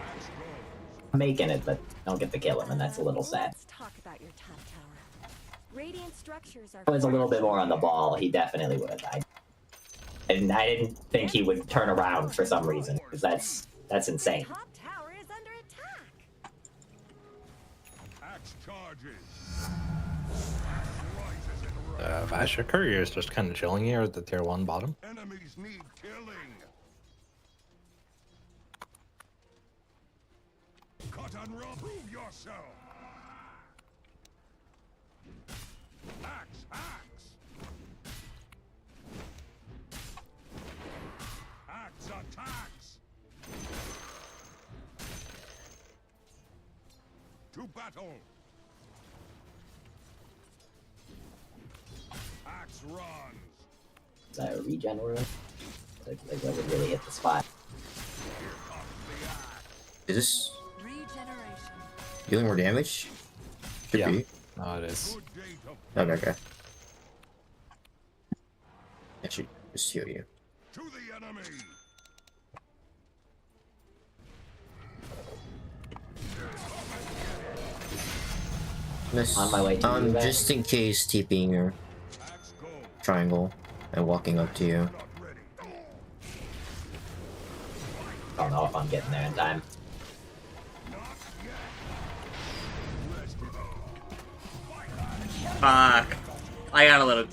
I'm making it, but don't get to kill him, and that's a little sad. Let's talk about your top tower. Radiant structures are. If he was a little bit more on the ball, he definitely would have died. And I didn't think he would turn around for some reason, because that's insane. Top tower is under attack. Axe charges. Vash, your courier is just kind of chilling here at the tier 1 bottom. Enemies need killing. Cut and run. Prove yourself. Axe, axe. Axe attacks. To battle. Axe runs. Is that a regen rune? Like that would really hit the spot. Is this Regeneration. dealing more damage? Should Yeah. be. No, it is. Good day to Okay. I should just heal you. to the enemy. Miss, On my way to you, Vash. just in case TPing your Axe goes. triangle and walking up to you. Not ready. I don't know if I'm getting there in time. Fuck. I got a little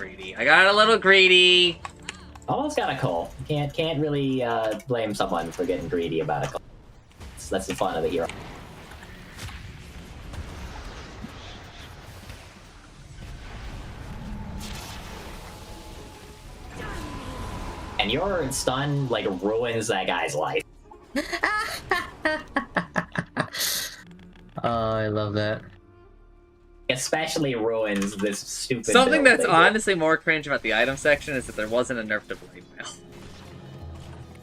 greedy. Almost got a call. Can't really blame someone for getting greedy about a call. That's the fun of the hero. And your stun like ruins that guy's life. Oh, I love that. Especially ruins this stupid. Something build that's they did. honestly more cringe about the item section is that there wasn't a nerf to Blade Mail.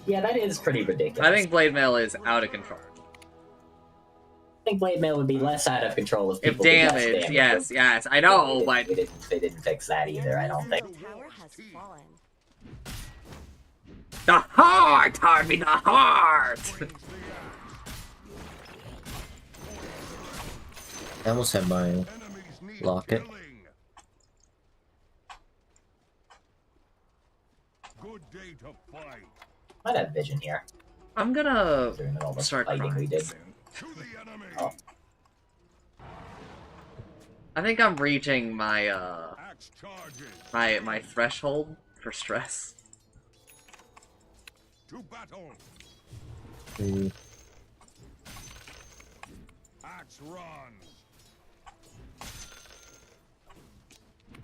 Yeah, that is pretty ridiculous. I think Blade Mail is out of control. I think Blade Mail would be less out of control if If people did less damage, damage. yes, I know, but They didn't fix that either. I don't think. Middle tower has fallen. the heart, Harvey, the heart. I almost had my Enemies need locket. killing. Good day to fight. Might have vision here I'm gonna during all the start fighting we crying did. soon. To the enemy. Oh. I think I'm reaching my Axe charges. my threshold for stress. To battle. Mm, Axe runs.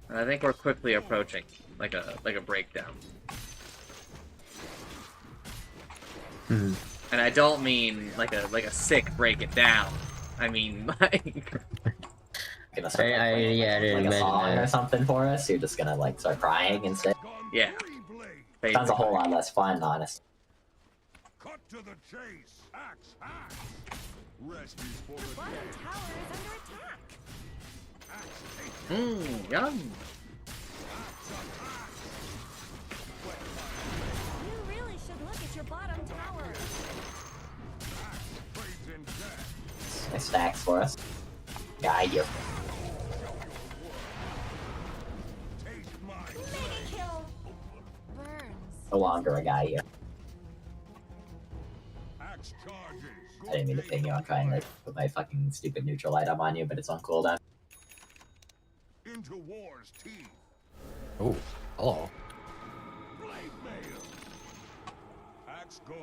And I think we're quickly approaching like a breakdown. hmm. And I don't mean like a sick break it down. I mean like Gonna start I like didn't a imagine song that. or something for us. You're just gonna like start crying instead. Gone Yeah. three blades. Sounds a whole lot less fun, honestly. Cut to the chase. Axe, axe. Rest is for the Bottom dead. tower is under attack. Axe takes yum. You really should look at your bottom tower. trades in death. Nice stacks for us. Guide you. Taste mine. Mega kill. Burns. No longer a guy here. Axe charges. I didn't mean to ping you. I'm trying to put my fucking stupid neutral item on you, but it's on cooldown. Into war's teeth. Oh, hello. Blade mail. Axe goes.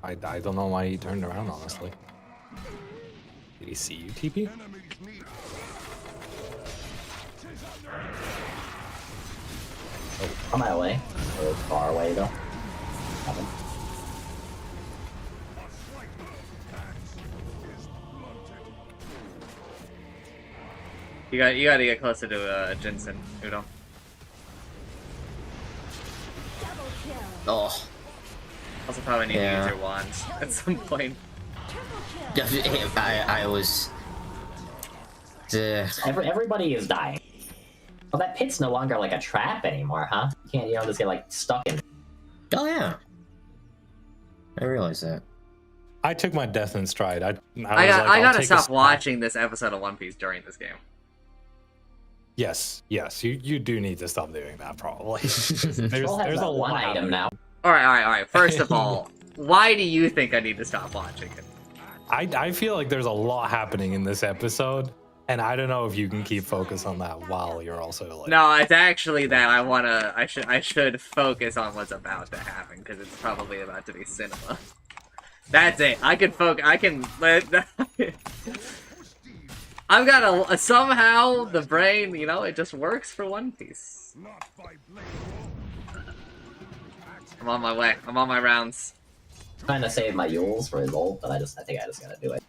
I don't know why he turned around, honestly. Did he see you, TP? Enemies need. On my way. A little far away though. Coming. A slight axe is blunted. You gotta get closer to Jensen, Udo. Double kill. Oh, Also, probably need Yeah. to use your wand at some point. I was. Everybody is dying. Well, that pit's no longer like a trap anymore, huh? You can't, just get like stuck in. Oh yeah. I realized that. I took my death in stride. I gotta stop watching this episode of One Piece during this game. Yes, you do need to stop doing that probably. there's We'll have there's that a one lot item now. All right. First of all, why do you think I need to stop watching it? I feel like there's a lot happening in this episode, and I don't know if you can keep focus on that while you're also like. No, it's actually that I should focus on what's about to happen because it's probably about to be cinema. That's it. I can focus. I can. I've got a somehow the brain, it just works for One Piece. I'm on my way. I'm on my rounds. Trying to save my Yules for his ult, but I think I just gotta do it.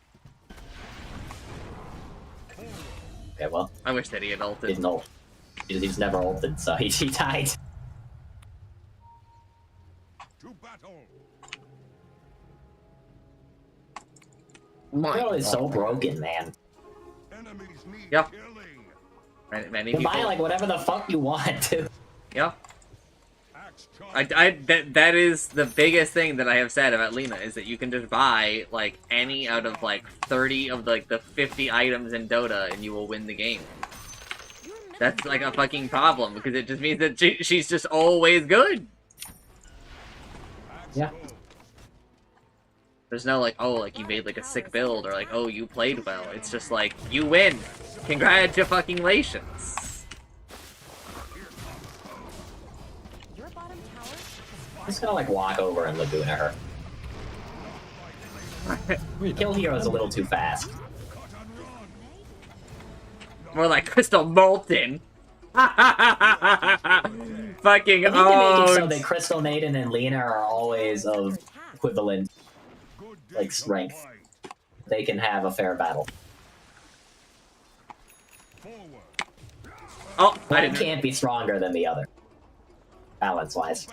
Okay, well. I wish that he had He ulted. didn't ult. He's never ulted, so he died. Hero is so broken, man. Yep. Many You can people. buy like whatever the fuck you want to. Yep. That is the biggest thing that I have said about Lena is that you can just buy like any out of like 30 of like the 50 items in Dota and you will win the game. That's like a fucking problem because it just means that she's just always good. Yeah. There's no like, oh, like you made like a sick build or like, oh, you played well. It's just like, you win. Congratulations. I'm just gonna like walk over and Laguna her. Kill Hero's a little too fast. More like Crystal Molten. Fucking I think they make it so owned. that Crystal Maiden and Lena are always of equivalent like strength. They can have a fair battle. Oh, I One didn't. can't be stronger than the other. Balance-wise.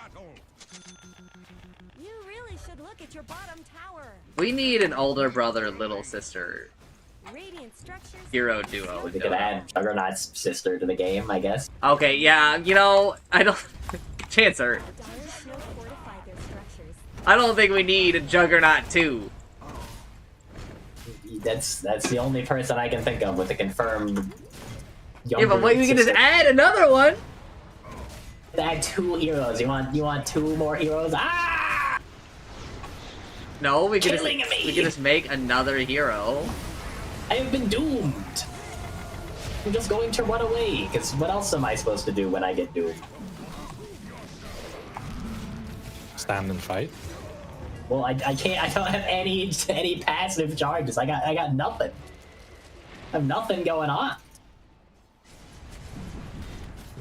You really should look at your bottom tower. We need an older brother, little sister Radiant structures. hero duo. We could add Juggernaut's sister to the game, I guess. Okay, yeah, I don't. Chancer. Dire snow fortified their structures. I don't think we need a Juggernaut too. That's the only person I can think of with a confirmed. Yeah, but wait, we can just sister. add another one. Add 2 heroes. You want 2 more heroes? Ah! No, we can Killing me! we can just make another hero. I have been doomed. I'm just going to run away. Because what else am I supposed to do when I get doomed? Stand and fight. Well, I can't. I don't have any passive charges. I got nothing. I have nothing going on.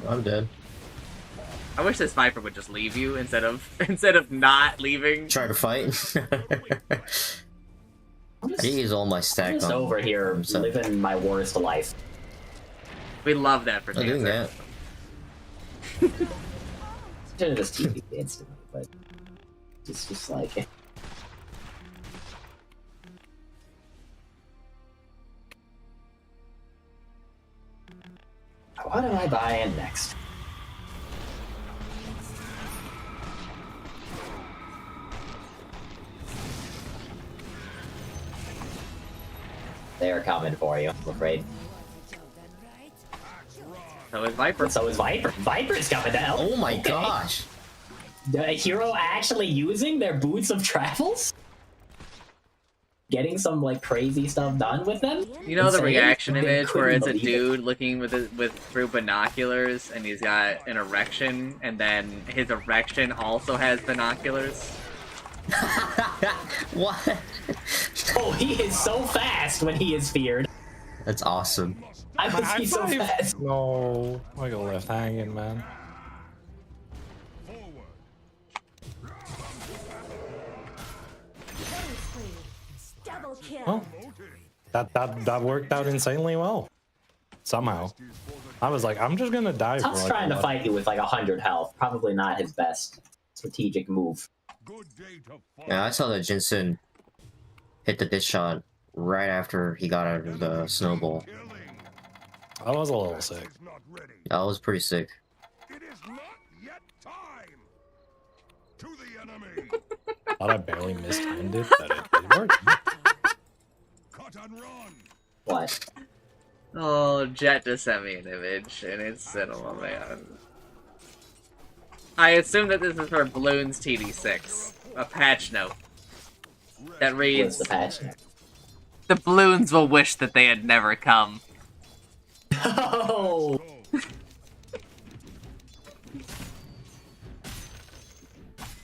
I'm dead. I wish this Viper would just leave you instead of not leaving. Try to fight. I need to use all my I'm stack just on. over here living my worst life. We love that for I'm doing Chancer. that. Should have just TP'd instantly, but it's just like. What am I buying next? They are coming for you, I'm afraid. So is Viper. So is Viper. Viper's coming down. Oh my gosh. The hero actually using their boots of travels? Getting some like crazy stuff done with them? You know the Insane? reaction They image where couldn't it's a believe it. dude looking with through binoculars and he's got an erection and then his erection also has binoculars? What? Oh, he is so fast when he is feared. That's awesome. I was I he's so thought he- fast. No, I got left hanging, man. Killing spree. Double kill. Oh, that worked out insanely well. Somehow, I was like, I'm just gonna die Tuck's for trying to like, fight you with like 100 health. Probably not his best strategic move. Good day to fight. Yeah, I saw that Jinsen hit the dish shot right after he got out of the snowball. I was a little sick. Is not ready. That was pretty sick. It is not yet time. To the enemy. Thought I barely mistimed it, but it worked. Cut and run. What? Oh, Jet just sent me an image, and it's Cinema Man. I assume that this is for Bloons TD6, a patch note that What's reads, the patch now? "The Bloons will wish that they had never come." Oh!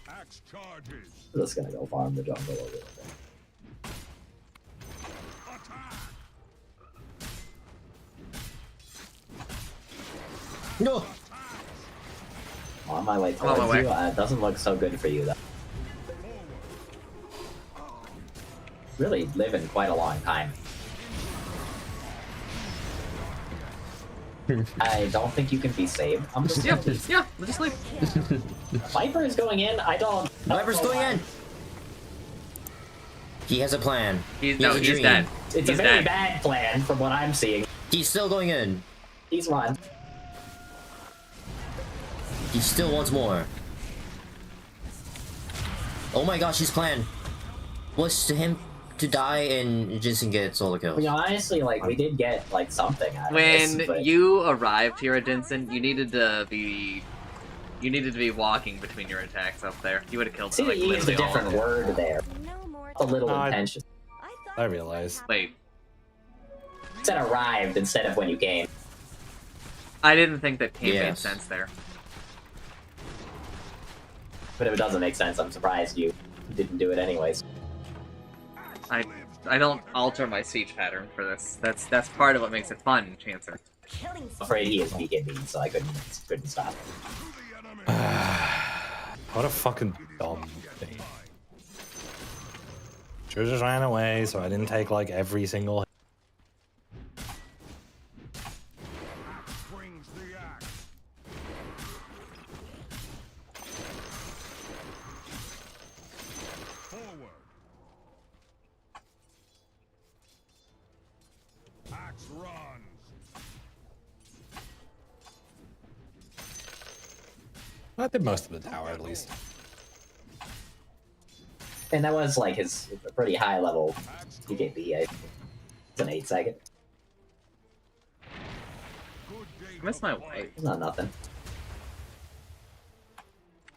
Axe charges. I'm just gonna go farm the jungle over there. Attack. No! On my way On my towards way. you. It doesn't look so good for you, though. Really living quite a long time. I don't think you can be saved. I'm just Yeah, yeah, we'll just leave. Viper is going in. I don't. Viper's going in! He has a plan. He's, He no, has a he's dream. dead. It's He's a very dead. bad plan from what I'm seeing. He's still going in. He's run. He still wants more. Oh my gosh, his plan was to him to die and Jinsen get solo kills. You know, honestly, like we did get like something out of this. When But you arrived here at Dinson, you needed to be walking between your attacks up there. You would have killed see, like they used a literally all of different them. word there. No more A little I- intention. I realized. Wait, It said arrived instead of when you came. I didn't think that came made Yes. sense there. But if it doesn't make sense, I'm surprised you didn't do it anyways. I don't alter my speech pattern for this. That's part of what makes it fun, Chancer. killing I'm afraid he is BKB, so I couldn't stop. What a fucking dumb thing. Should've just ran away, so I didn't take like every single. Brings the axe. Forward. Axe runs. I did most of the tower at least. And that was like his pretty high level BKB. It's an 8-second. Good day I missed to my fight. white. It's not nothing.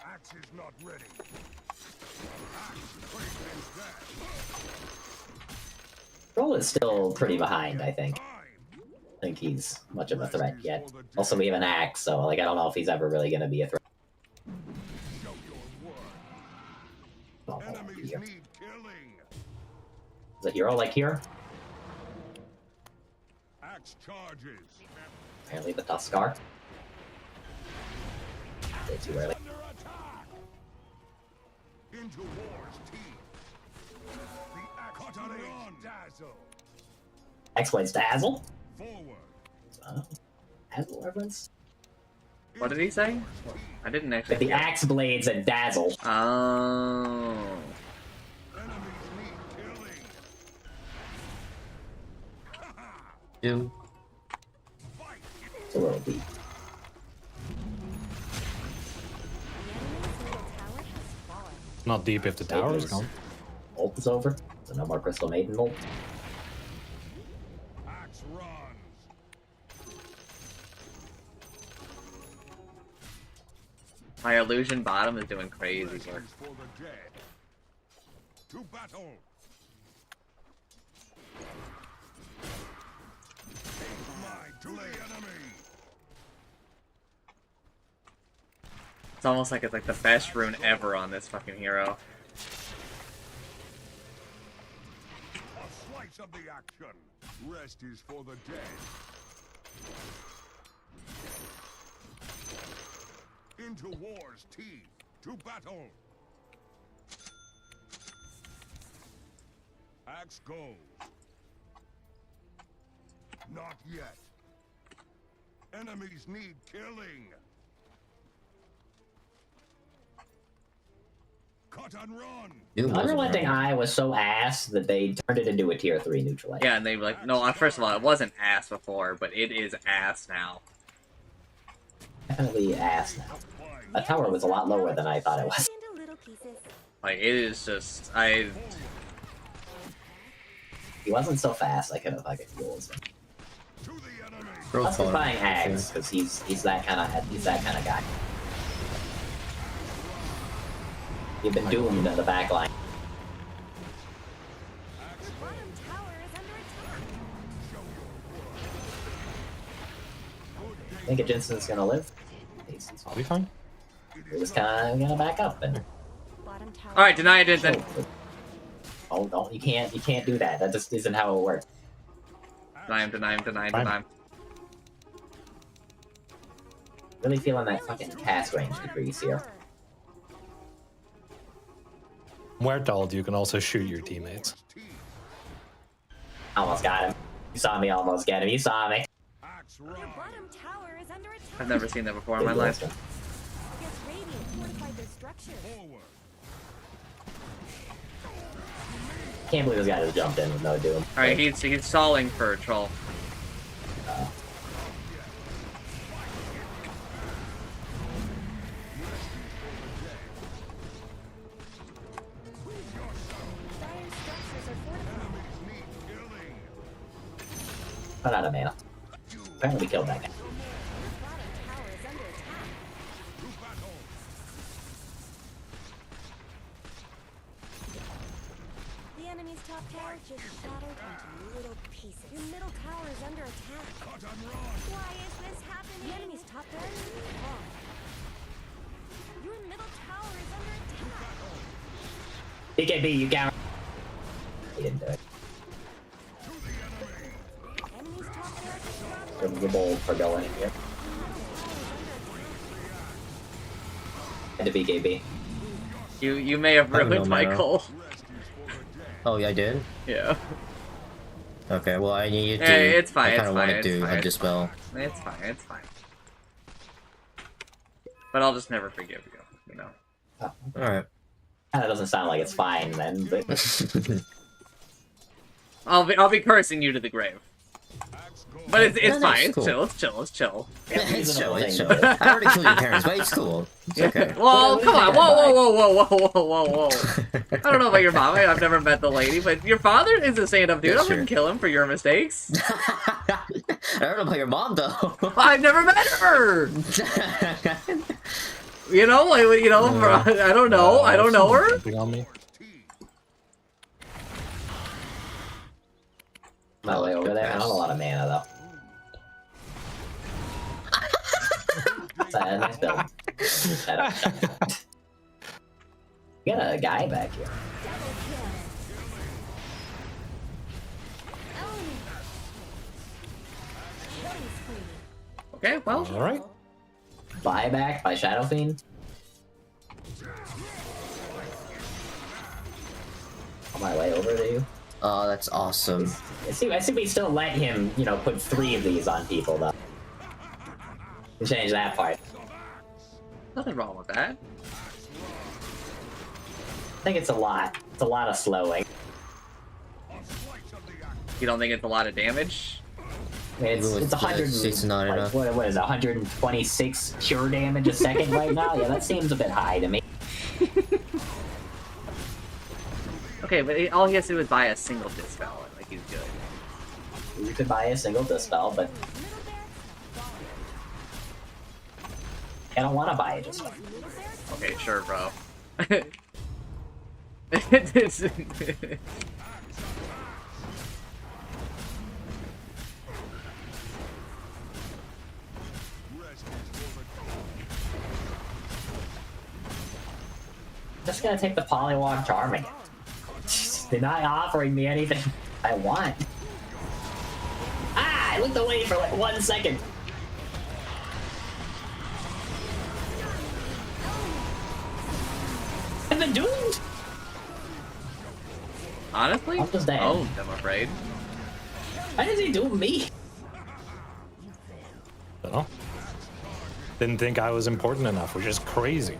Axe is not ready. Axe brings his death. Roll is still pretty behind, I think. Time. I think he's much of a threat yet. Also, we have an axe, so like I don't know if he's ever really gonna be a threat. Show your worth. Oh, Enemies here. need killing. Is a hero like here? Axe charges. Apparently the Tuskar. Way too early. Under attack. Into war's teeth. The axe cut and run. Dazzle. X-Blades Dazzle? Forward. Dazzle reference? What did he say? I didn't actually. Like the hear. axe blades and dazzle. Oh. Enemies need killing. Doom. Fight. It's a little deep. The enemy's middle tower has fallen. Not deep if the tower is gone. Ult is over, so no more Crystal Maiden ult. Axe runs. My illusion bottom is doing crazy work. Blessings for the dead. To battle. Take my to the enemy. It's almost like it's like the best rune ever on this fucking hero. A slice of the action. Rest is for the dead. Into war's teeth. To battle. Axe goes. Not yet. Enemies need killing. Cut and run. Doom wasn't Unrelenting wrong. Eye was so ass that they turned it into a tier 3 neutralizer. Yeah, and they were like, no, first of all, it wasn't ass before, but it is ass now. Definitely ass now. That tower was a lot lower than I thought it was. Into little pieces. Like, it is just, He wasn't so fast, I could have fucking dueled him. To the enemy. Growth Plus he's farm. buying Ags, because he's that kind of guy. You've been doomed in the back line. Your bottom tower is under attack. I think a Jensen's gonna live. I'll be fine. We're just kind of gonna back up and. Bottom tower. Alright, deny it did then. Oh no, you can't do that. That just isn't how it works. Deny him. Fine. Really feeling that fucking cast range decrease here. Muertold, you can also shoot your teammates. Almost got him. You saw me almost get him. You saw me. Axe Your rise. bottom tower is under attack. I've never seen that before in my life. Yes, Radiant fortified their structures. Forward. Can't believe this guy just jumped in with no doom. Alright, he's stalling for a troll. Dire structures are fortified. Need killing. Run out of mana. Apparently we killed that guy. Your bottom tower is under attack. To battle. The enemy's top tower just shattered into little pieces. Your middle tower is under attack. Cut and run. Why is this happening? The enemy's top tower is wrong. Your middle tower is under attack. BKB, you coward. He didn't do it. Enemy's top tower is wrong. You're bold for going in here. And to BKB. You may have I don't ruined know, my Mara. goal. Oh, yeah, I did? Yeah. Okay, well, I needed to. Hey, it's fine, I kind it's of fine, wanted it's to fine. dispel. It's fine. But I'll just never forgive you, you know. Alright. Kinda doesn't sound like it's fine then, but I'll be cursing you to the grave. Axe go. But it's No, fine, it's cool. it's chill. It's chill, it's chill. Reasonable I already killed your parents, but it's cool. It's okay. Well, What come on, was whoa. I don't know about your mom, I've never met the lady, but your father is a stand-up dude. Yeah, I wouldn't kill him for your mistakes. I don't know about your mom, though. I've never met her! You know, like, I don't know her. Jumping on me. my way over there. I don't have a lot of mana though. It's a nice build. Shut up. We got a guy back here. Okay, well, Alright. Buyback by Shadow Fiend. On my way over to you. Oh, that's awesome. I see we still let him, put 3 of these on people though. We change that part. nothing wrong with that. I think it's a lot. It's a lot of slowing. You don't think it's a lot of damage? I mean, Even with it's 100. it's not like, enough. what is it, 126 cure damage a second right now? Yeah, that seems a bit high to me. Okay, but all he has to do is buy a single dispel, and like he's good. You could buy a single dispel, but I don't want to buy a dispel. Okay, sure, bro. Just gonna take the Polywog Charm again. They're not offering me anything I want. Ah! I looked away for like 1 second. I've been doomed! Honestly? I'm just dead. Oh, I'm afraid. Why does he doom me? Dunno. Didn't think I was important enough, which is crazy.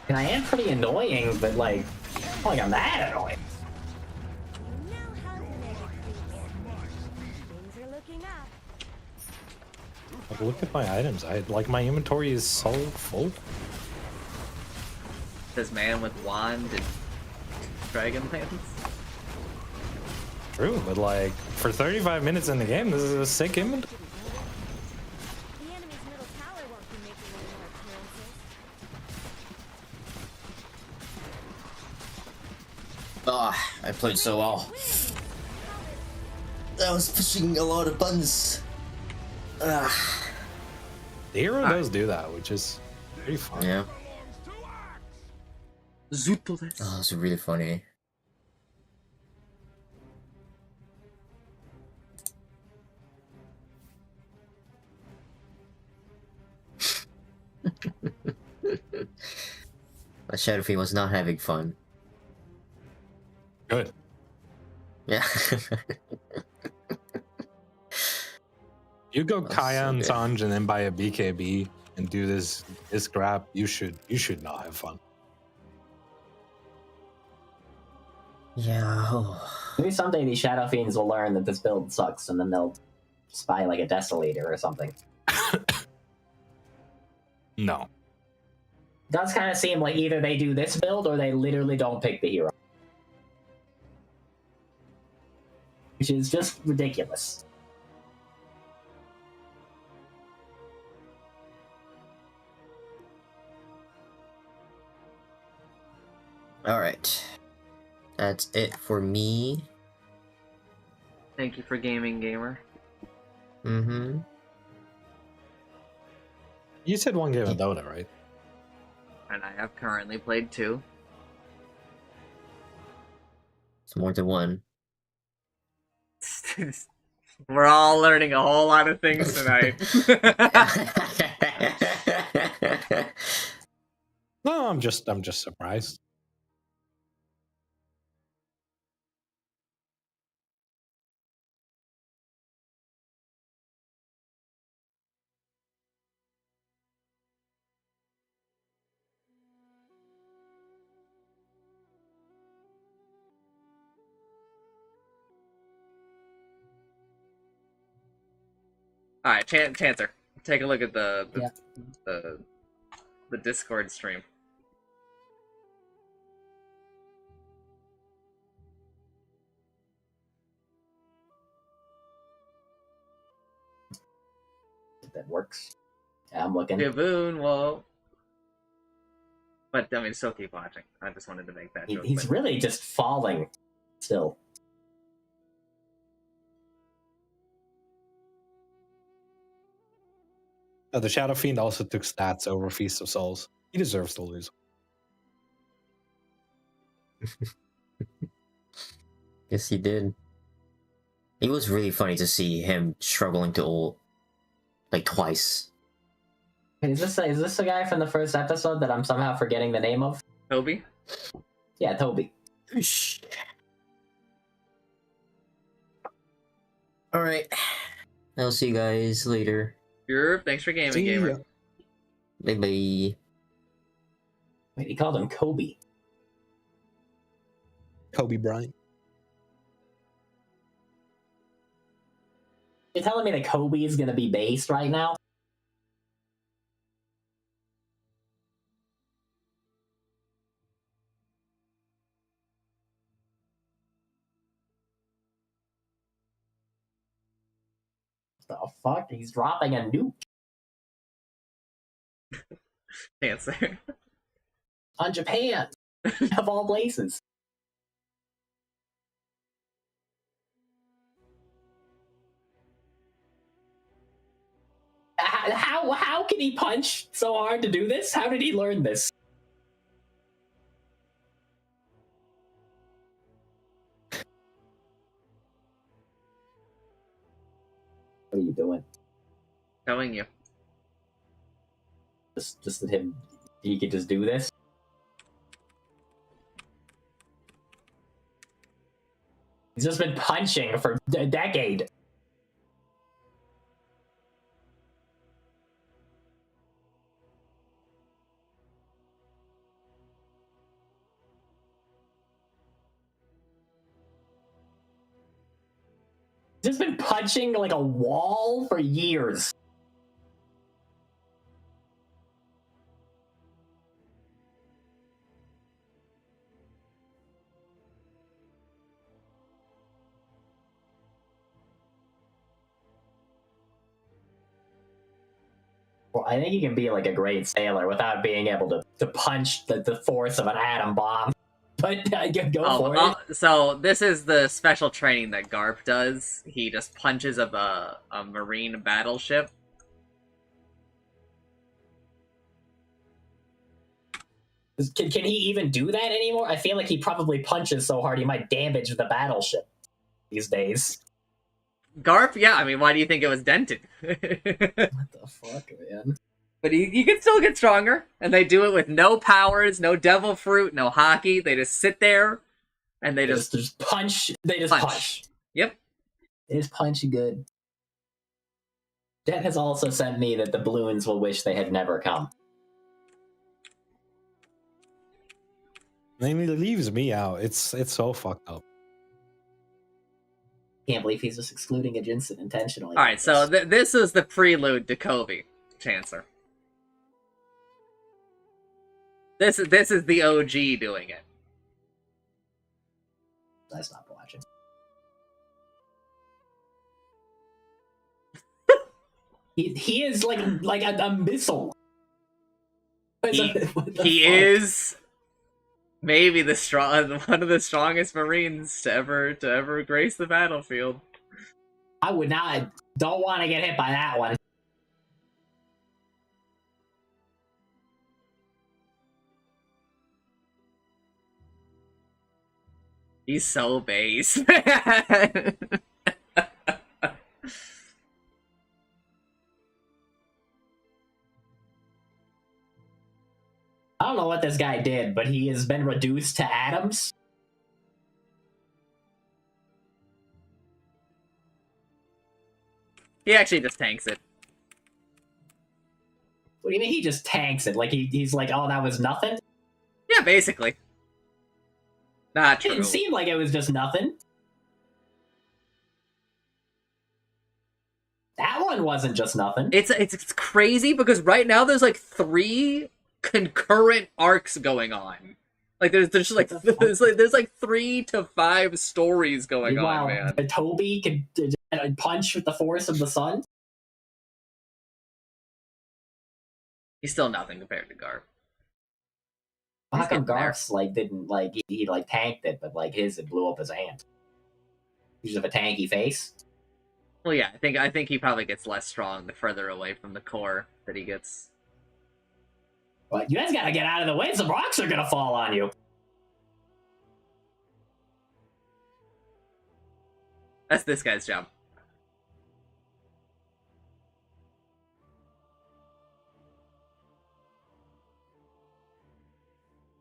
And I am pretty annoying, but like, like I'm that annoying. You now have mega creeps. Things are looking up. Like, look at my items. Like my inventory is so full. This man with wand and dragon lance. True, but like for 35 minutes in the game, this is a sick inventory. The enemy's middle tower won't be making any more appearances. Ah, I played so well. I was pushing a lot of buttons. Ah. The hero does do that, which is pretty fun. Yeah. Zutoles. Oh, it's really funny. But Shadow Fiend was not having fun. Good. Yeah. You go That's Kaya so and good. Sanj and then buy a BKB and do this crap. You should not have fun. Yeah. Oh. Maybe someday these Shadow Fiends will learn that this build sucks, and then they'll spy like a Desolator or something. No. It does kind of seem like either they do this build or they literally don't pick the hero. Which is just ridiculous. Alright. That's it for me. Thank you for gaming, gamer. Mm-hmm. You said one game of Dota, right? And I have currently played 2. It's more than one. We're all learning a whole lot of things tonight. No, I'm just surprised. Alright, Chancer, take a look at the Yeah. the Discord stream. If that works. Yeah, I'm looking. Giboon, whoa. But I mean, still keep watching. I just wanted to make that joke. He's but- really just falling still. The Shadow Fiend also took stats over Feast of Souls. He deserves to lose. Yes, he did. It was really funny to see him struggling to ult like twice. Is this the guy from the first episode that I'm somehow forgetting the name of? Toby? Yeah, Toby. Alright. I'll see you guys later. Sure, thanks for gaming, See gamer. ya. Bye bye. Wait, he called him Kobe. Kobe Bryant. You're telling me that Kobe is gonna be based right now? The fuck? He's dropping a nuke Chancer. on Japan, of all places. How can he punch so hard to do this? How did he learn this? What are you doing? Showing you. Just that he could just do this? He's just been punching for a decade. Just been punching like a wall for years. Well, I think you can be like a great sailor without being able to punch the force of an atom bomb. But go for it. So this is the special training that Garp does. He just punches up a marine battleship. Can he even do that anymore? I feel like he probably punches so hard he might damage the battleship these days. Garp, yeah, I mean, why do you think it was dented? What the fuck, man? But he can still get stronger, and they do it with no powers, no devil fruit, no hockey. They just sit there, and they just punch. They just punch. Yep. They just punch good. Jet has also sent me that the balloons will wish they had never come. It leaves me out. It's so fucked up. Can't believe he's just excluding a Jinsen intentionally. All right, so this is the prelude to Kobe, Chancellor. This is the OG doing it. I stopped watching. he is like a missile. He is maybe one of the strongest Marines to ever grace the battlefield. I would not. Don't want to get hit by that one. He's so base, man. I don't know what this guy did, but he has been reduced to atoms. He actually just tanks it. What do you mean he just tanks it? Like he's like, oh, that was nothing? Yeah, basically. Not true. It didn't seem like it was just nothing. That one wasn't just nothing. It's crazy because right now there's like 3 concurrent arcs going on. Like there's like 3 to 5 stories going on, man. Toby can punch with the force of the sun. He's still nothing compared to Garp. How come Garf's like didn't like he like tanked it, but like his it blew up his hand? He's just have a tanky face. Well, yeah, I think he probably gets less strong the further away from the core that he gets. But you guys gotta get out of the way. Some rocks are gonna fall on you. That's this guy's job.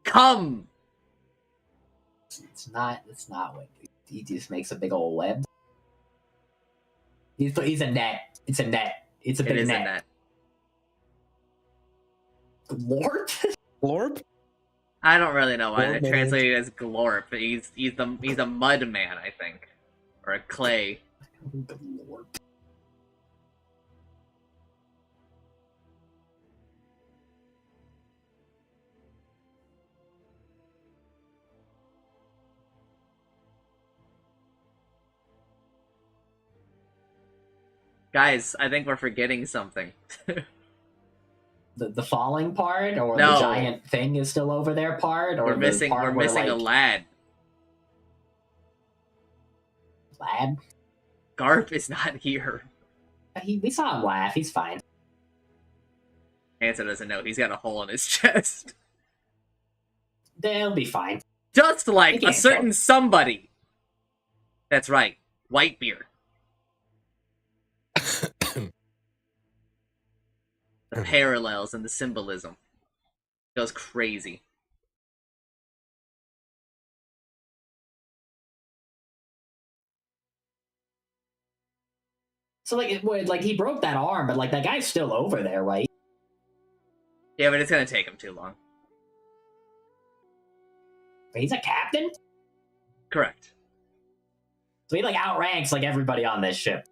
Come! It's not what he just makes a big old web. He's a net. It's a net. It's a big net. A net. Glorp? Glorp? I don't really know why they translate it as Glorp, but he's a mud man, I think. Or a clay. Glorp. Guys, I think we're forgetting something. The falling part, or no. The giant thing is still over there part, or we're missing a lad. Lad? Garp is not here. We saw him laugh. He's fine. Hansa doesn't know. He's got a hole in his chest. They'll be fine. Just like a certain somebody. That's right. Whitebeard. The parallels and the symbolism. It goes crazy. So like he broke that arm, but like that guy's still over there, right? Yeah, but it's gonna take him too long. He's a captain? Correct. So he like outranks like everybody on this ship.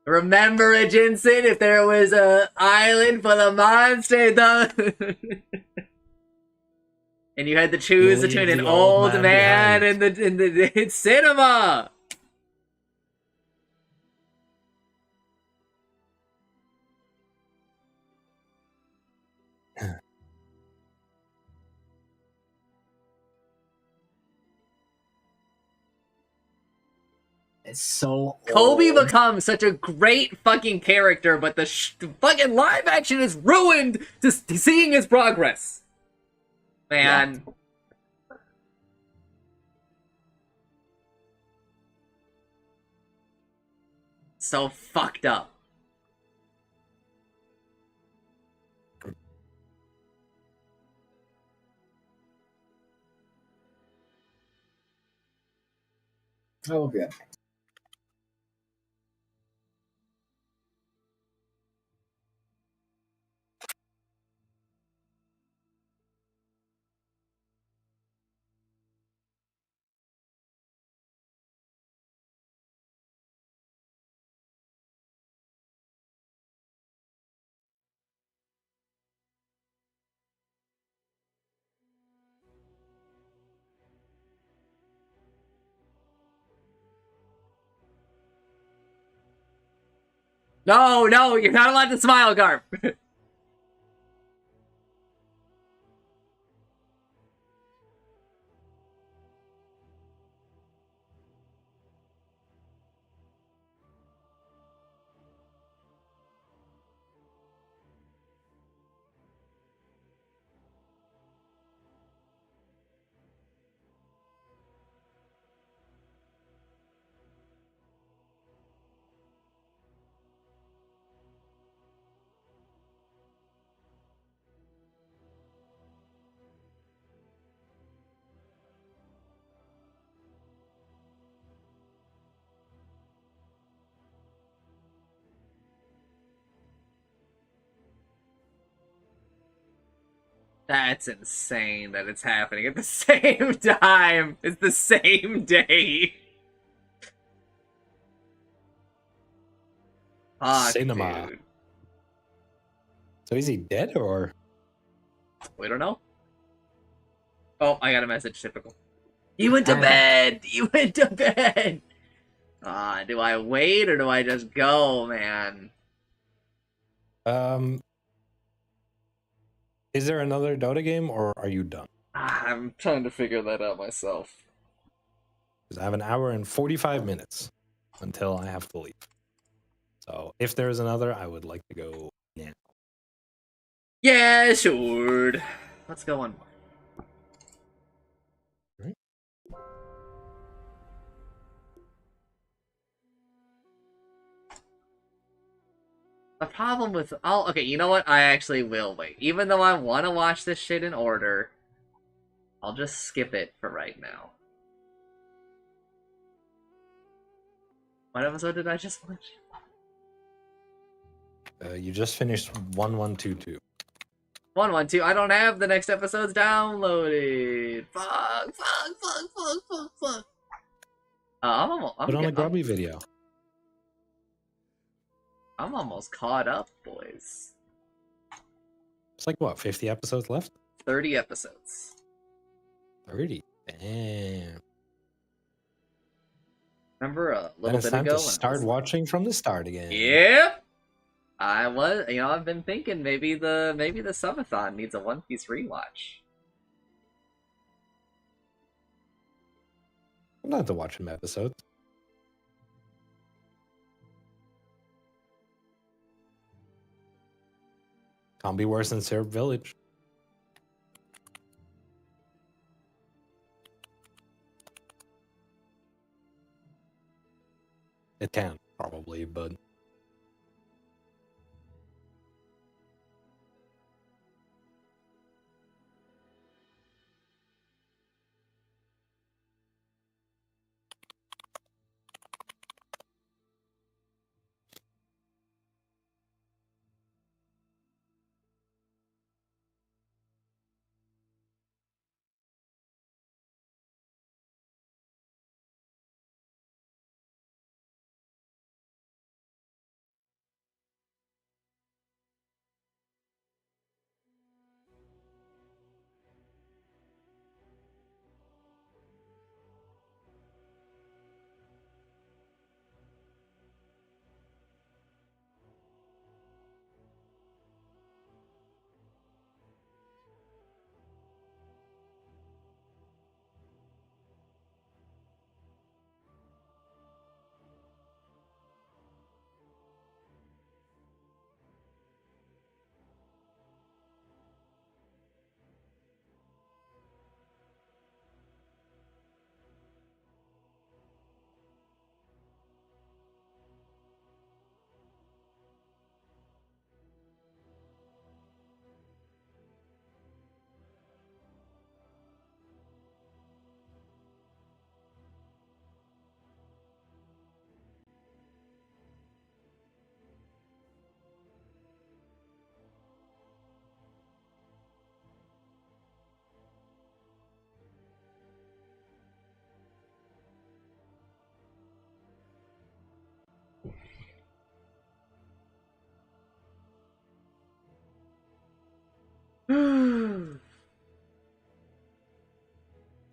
Remember it, Jensen? If there was a island full of monsters, though, and you had to choose You between leave an the old old man man behind. and the cinema. It's so Kobe old. becomes such a great fucking character, but the fucking live action is ruined to seeing his progress. Man. Yeah. So fucked up. Oh, good. No, no, you're not allowed to smile, Garp. That's insane that it's happening at the same time. It's the same day. Fuck, Cinema. dude. So is he dead or? We don't know. Oh, I got a message. Typical. You went to bed. You went to bed. Do I wait or do I just go, man? Is there another Dota game or are you done? I'm trying to figure that out myself. Because I have an hour and 45 minutes until I have to leave. So if there is another, I would like to go now. Yeah, sure. Let's go on. Right. The problem with okay, you know what? I actually will wait. Even though I want to watch this shit in order, I'll just skip it for right now. What episode did I just watch? You just finished 1122. 112. I don't have the next episodes downloaded. Fuck. Put on a grubby video. I'm almost caught up, boys. It's like what, 50 episodes left? 30 episodes. 30. Damn. Remember a Then little it's bit time ago? to start watching from the start again. Yep. I was, I've been thinking maybe the subathon needs a One Piece rewatch. I'm not to watch them episodes. Can't be worse than Syrup Village. It can, probably, but...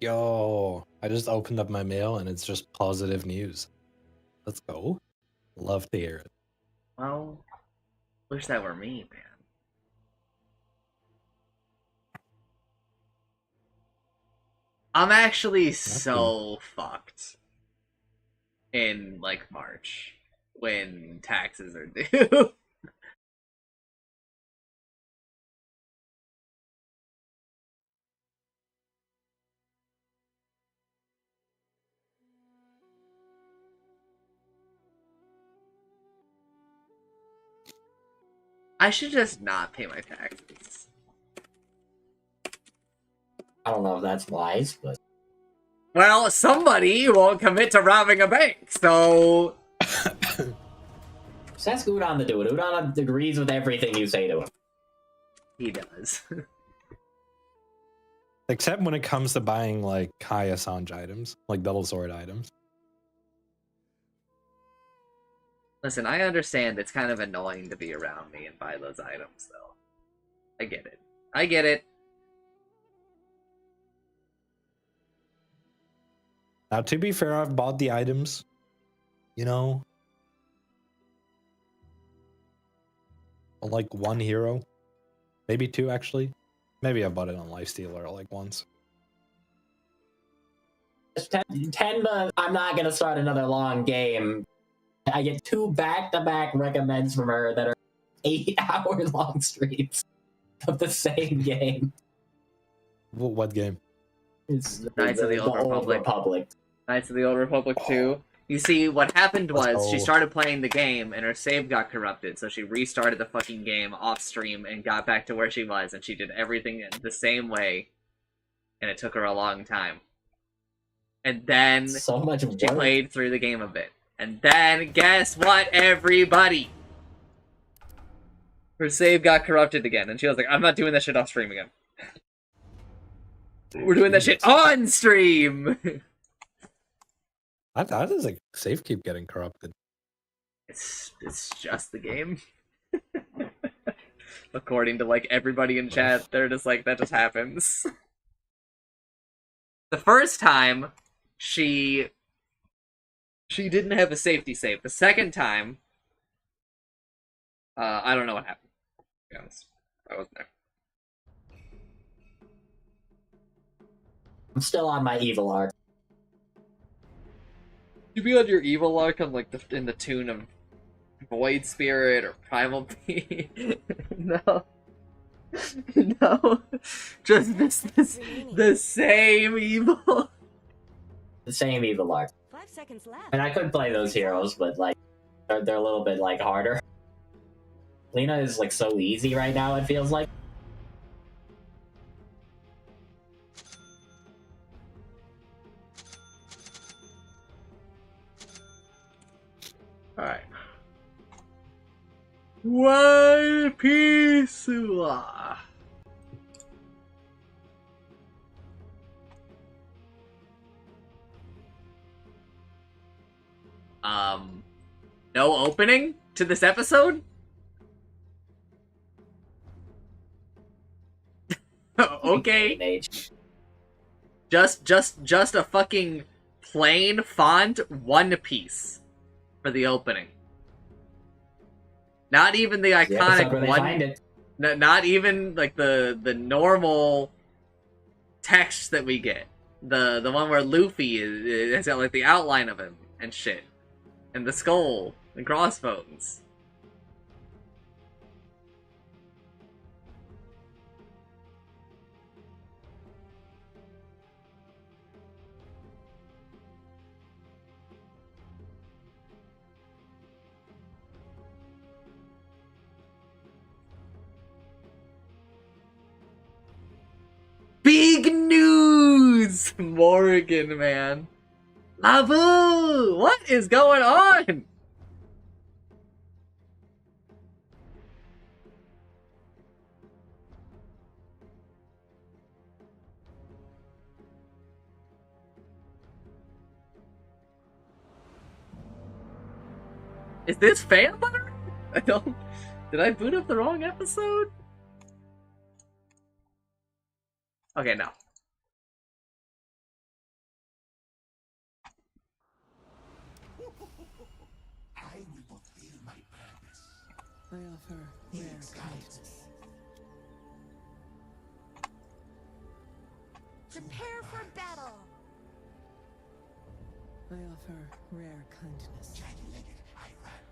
Yo, I just opened up my mail and it's just positive news. Let's go. Love to hear it. Well, wish that were me, man. I'm actually so fucked in like March when taxes are due. I should just not pay my taxes. I don't know if that's wise, but Well, somebody won't commit to robbing a bank, so just ask Udon to do it. Udon agrees with everything you say to him. he does. Except when it comes to buying like Kaya Sanj items, like double sword items. Listen, I understand it's kind of annoying to be around me and buy those items, though. I get it. I get it. Now, to be fair, I've bought the items, you know, like one hero, maybe two actually. Maybe I bought it on Lifestealer like once. Tenma, I'm not gonna start another long game. I get 2 back-to-back recommends from her that are 8-hour-long streams of the same game. What game? It's Knights of the Old Republic. Knights of the Old Republic 2. You see, what happened was she started playing the game and her save got corrupted, so she restarted the fucking game off stream and got back to where she was, and she did everything the same way, and it took her a long time. And then so much she played through the game a bit. And then, guess what, everybody? Her save got corrupted again, and she was like, I'm not doing that shit off stream again. We're doing that shit on stream! How does like save keep getting corrupted? It's just the game. According to like everybody in chat, they're just like, that just happens. The first time, she didn't have a safety save. The second time, I don't know what happened, to be honest. I wasn't there. I'm still on my evil arc. You be on your evil arc on like in the tune of Void Spirit or Primal Being? No. No. Just the same evil. The same evil arc. 5 seconds left. And I could play those heroes, but like they're a little bit like harder. Lena is like so easy right now, it feels like. Alright. One Piece. No opening to this episode? Okay. Just a fucking plain font One Piece for the opening. Not even the iconic one. Not even like the normal text that we get. The one where Luffy has got like the outline of him and shit. And the skull and crossbones. Big news! Morgan, man. Labu! What is going on? Is this fan butter? I don't... Did I boot up the wrong episode? Okay, no. I will fulfill my purpose. I offer rare kindness. Prepare for battle. I offer rare kindness. Jet-legged I ran.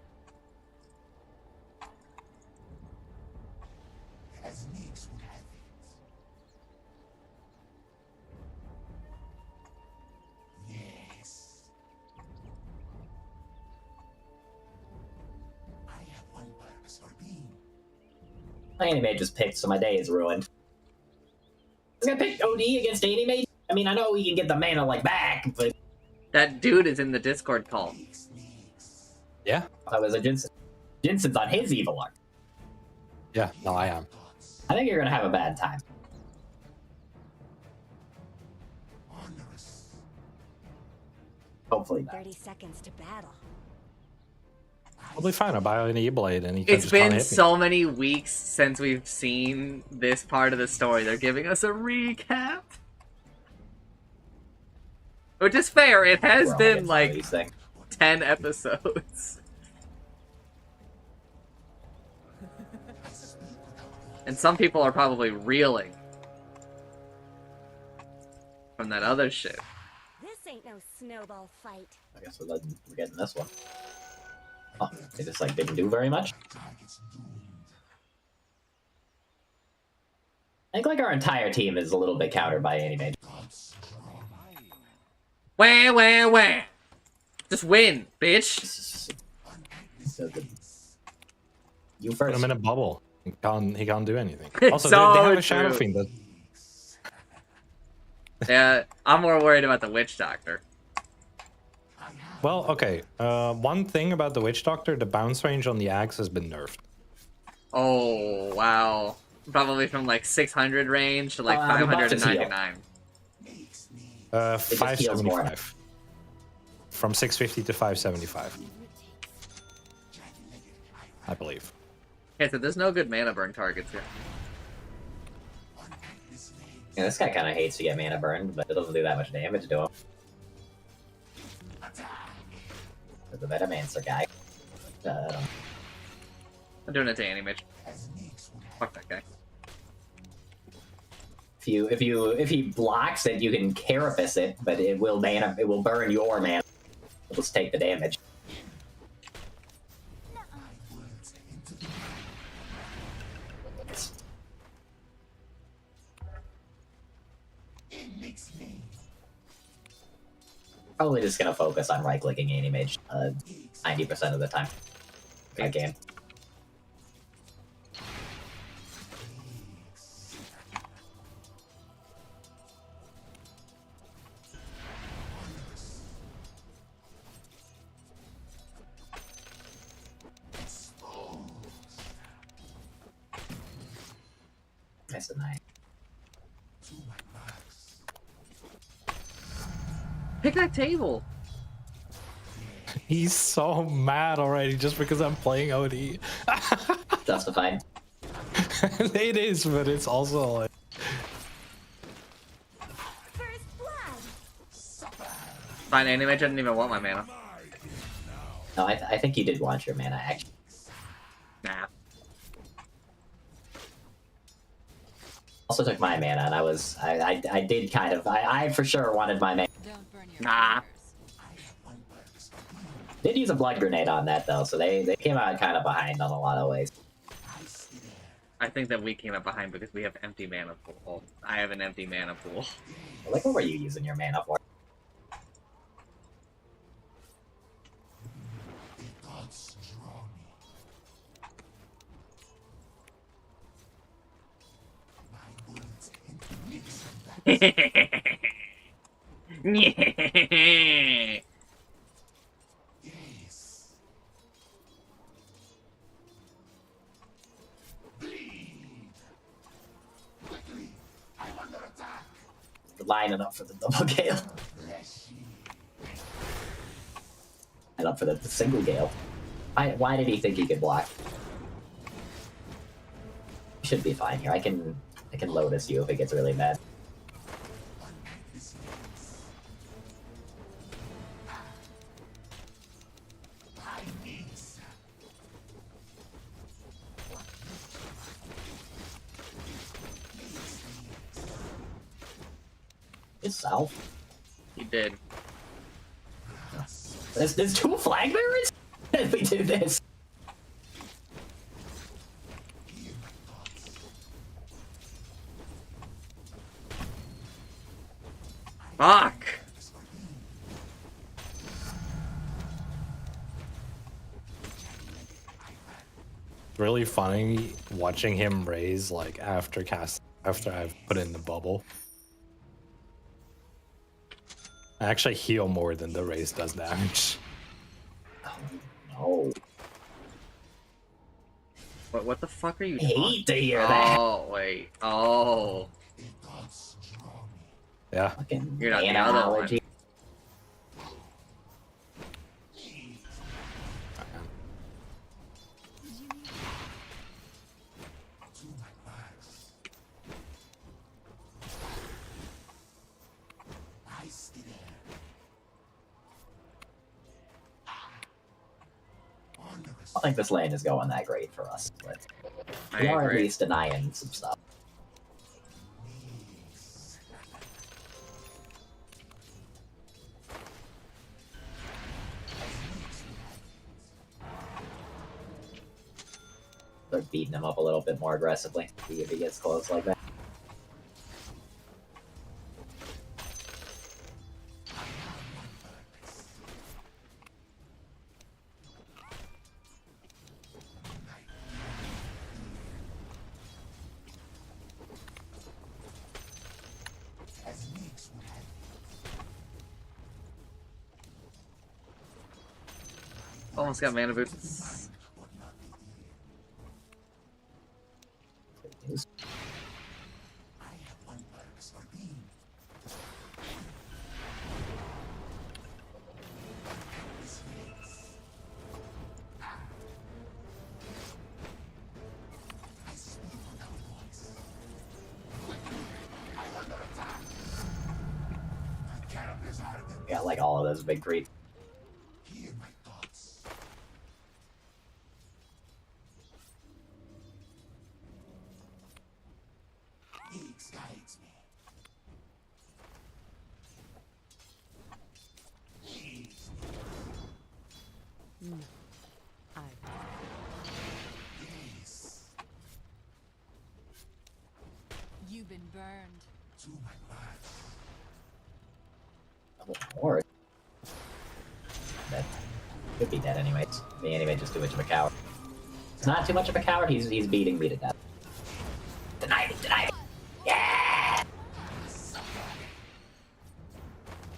As Nix would have it. Yes. I have one purpose for being. My anime just picked, so my day is ruined. I was gonna pick OD against anime. I mean, I know we can get the mana like back, but That dude is in the Discord call. Yeah, I was a Jensen. Jensen's on his evil arc. yeah, no, I am. I think you're gonna have a bad time. Onerous. Hopefully not. 30 seconds to battle. I'll be fine. I'll buy an E-Blade and he can It's just kinda been hit me. so many weeks since we've seen this part of the story. They're giving us a recap. Which is fair. It has We're all been getting like these things. 10 episodes. And some people are probably reeling from that other shit. This ain't no snowball fight. I guess we're getting this one. Oh, it just like didn't do very much. Targets doomed. I think like our entire team is a little bit countered by anime. God's strong. Wah. Just win, bitch. So you Put first. him in a bubble. He can't do anything. It's Also, so they have a Shadow true. Fiend. That, Yeah, I'm more worried about the Witch Doctor. well, okay. One thing about the Witch Doctor, the bounce range on the axe has been nerfed. Oh, wow. Probably from like 600 range to like the buff is heal. 599. just heals more. 575. From 650 to 575. I believe. Okay, so there's no good mana burn targets here. Yeah, this guy kind of hates to get mana burned, but it doesn't do that much damage to him. The Vetamancer guy. I'm doing it to Animage. Fuck that guy. If he blocks it, you can carapace it, but it will burn your mana. It'll just take the damage. Probably just gonna focus on right-clicking Animage 90% of the time. Good game. Nice and nice. Pick that table. He's so mad already just because I'm playing OD. Justified. It is, but it's also like... First blood. Fine, Animage didn't even want my mana. No, I think you did want your mana, actually. Nah. Also took my mana, and I did kind of, I for sure wanted my mana. Don't burn your Nah. fingers. Did use a blood grenade on that though, so they came out kind of behind on a lot of ways. I think that we came up behind because we have empty mana pool. I have an empty mana pool. Like, what were you using your mana for? God's strong. My bullets into Nix and that. Yes. Bleed. Quickly. I'm under attack. Lining up for the double gale. Bless you. And up for the single gale. Why did he think he could block? Should be fine here. I can Lotus you if it gets really bad. his salve? He did. There's 2 flag bearers? If we do this. Fuck! Really funny watching him raise like after I've put in the bubble. I actually heal more than the raise does damage. Oh, What the fuck are you I hate talking? to hear that. Oh wait. Oh. Yeah. Fucking You're not the mana other allergy. I don't think this lane is going that great for us, but I we are at agree. least denying some stuff. Start beating him up a little bit more aggressively. See if he gets close like that. Almost got mana boots. Good news. Got like all of those big creeps. You've been burned. Or that could be dead anyways. Me anyway, just too much of a coward. It's not too much of a coward. He's beating me to death. Deny me, deny me. Yeah.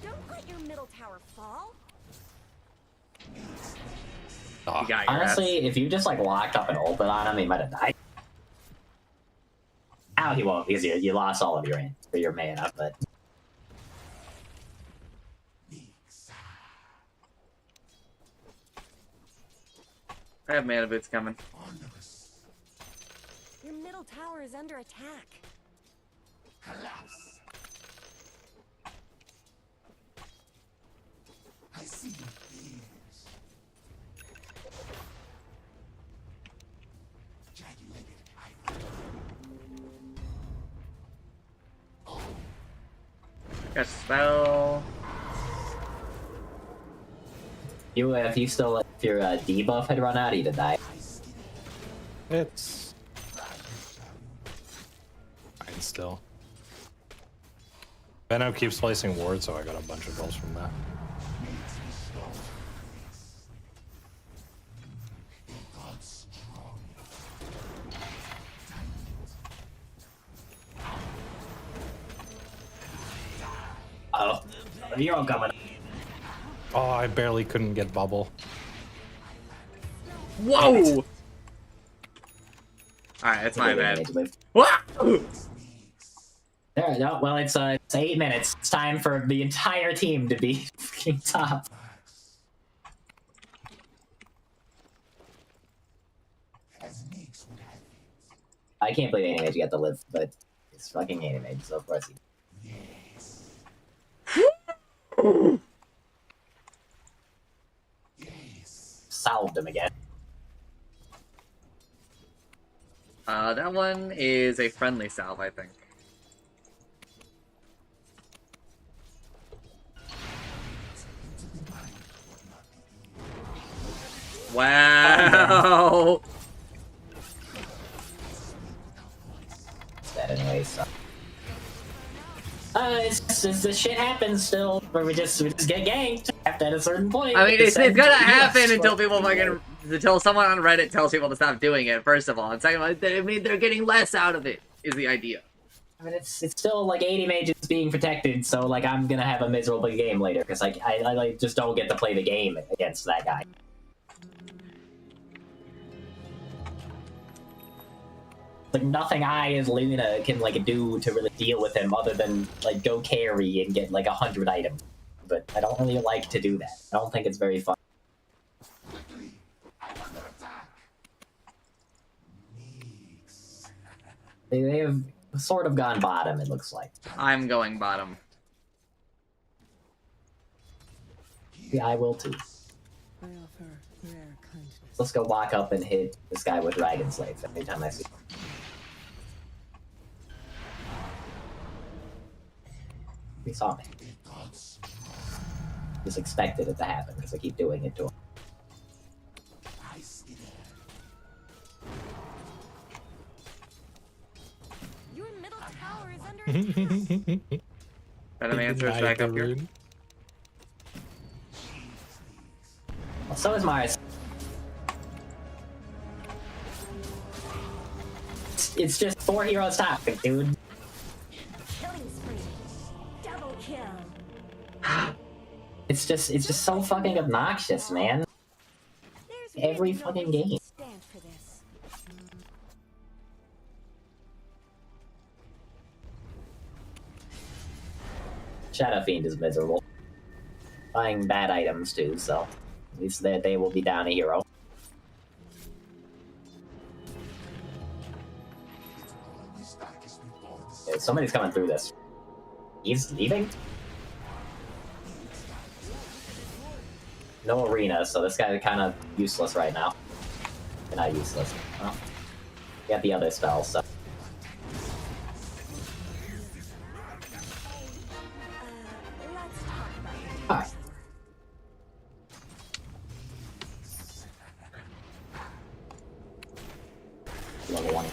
Don't let your middle tower fall. Oh, You got your Honestly, ass. if you just like locked up and ulted on him, he might have died. Now he won't because you lost all of your mana, but. I have mana boots coming. Your middle tower is under attack. I see your fears. Got a spell. If your debuff had run out, he'd have died. it's fine still. Venom keeps placing wards, so I got a bunch of goals from that. Oh, you're all coming. Oh, I barely couldn't get bubble. Whoa! Alright, that's my bad. There, no, well, it's 8 minutes. It's time for the entire team to be fucking top. I can't believe Animage got to live, but it's fucking Animage, so of course he. Solved him again. That one is a friendly salve, I think. Wow. It's dead anyway, so. This shit happens still, where we just get ganked at a certain point. I mean, it's gonna happen Yes, until people fucking, until someone on Reddit tells people to stop doing it, first of all. And second of all, I mean, they're getting less out of it, is the idea. I mean, it's still like 80 mages being protected, so like I'm gonna have a miserable game later, because like I like just don't get to play the game against that guy. Like nothing I as Luna can like do to really deal with him other than like go carry and get like 100 items. But I don't really like to do that. I don't think it's very fun. They have sort of gone bottom, it looks like. I'm going bottom. Yeah, I will too. I offer rare kindness. Let's go walk up and hit this guy with Dragon Slave every time I see him. He saw me. Just expected it to happen because I keep doing it to him. Your middle tower is under attack. Venom answers back up here. Well, so is Mars. It's just 4 heroes top, dude. Killing spree. Double kill. It's just so fucking obnoxious, man. There's Every really no fucking reason game. to stand for this. Shadow Fiend is miserable. Buying bad items too, so at least they will be down a hero. Okay, somebody's coming through this. He's leaving? No arena, so this guy's kind of useless right now. Not useless. Well, you got the other spells, so. Let's talk about it. Alright. Level 1.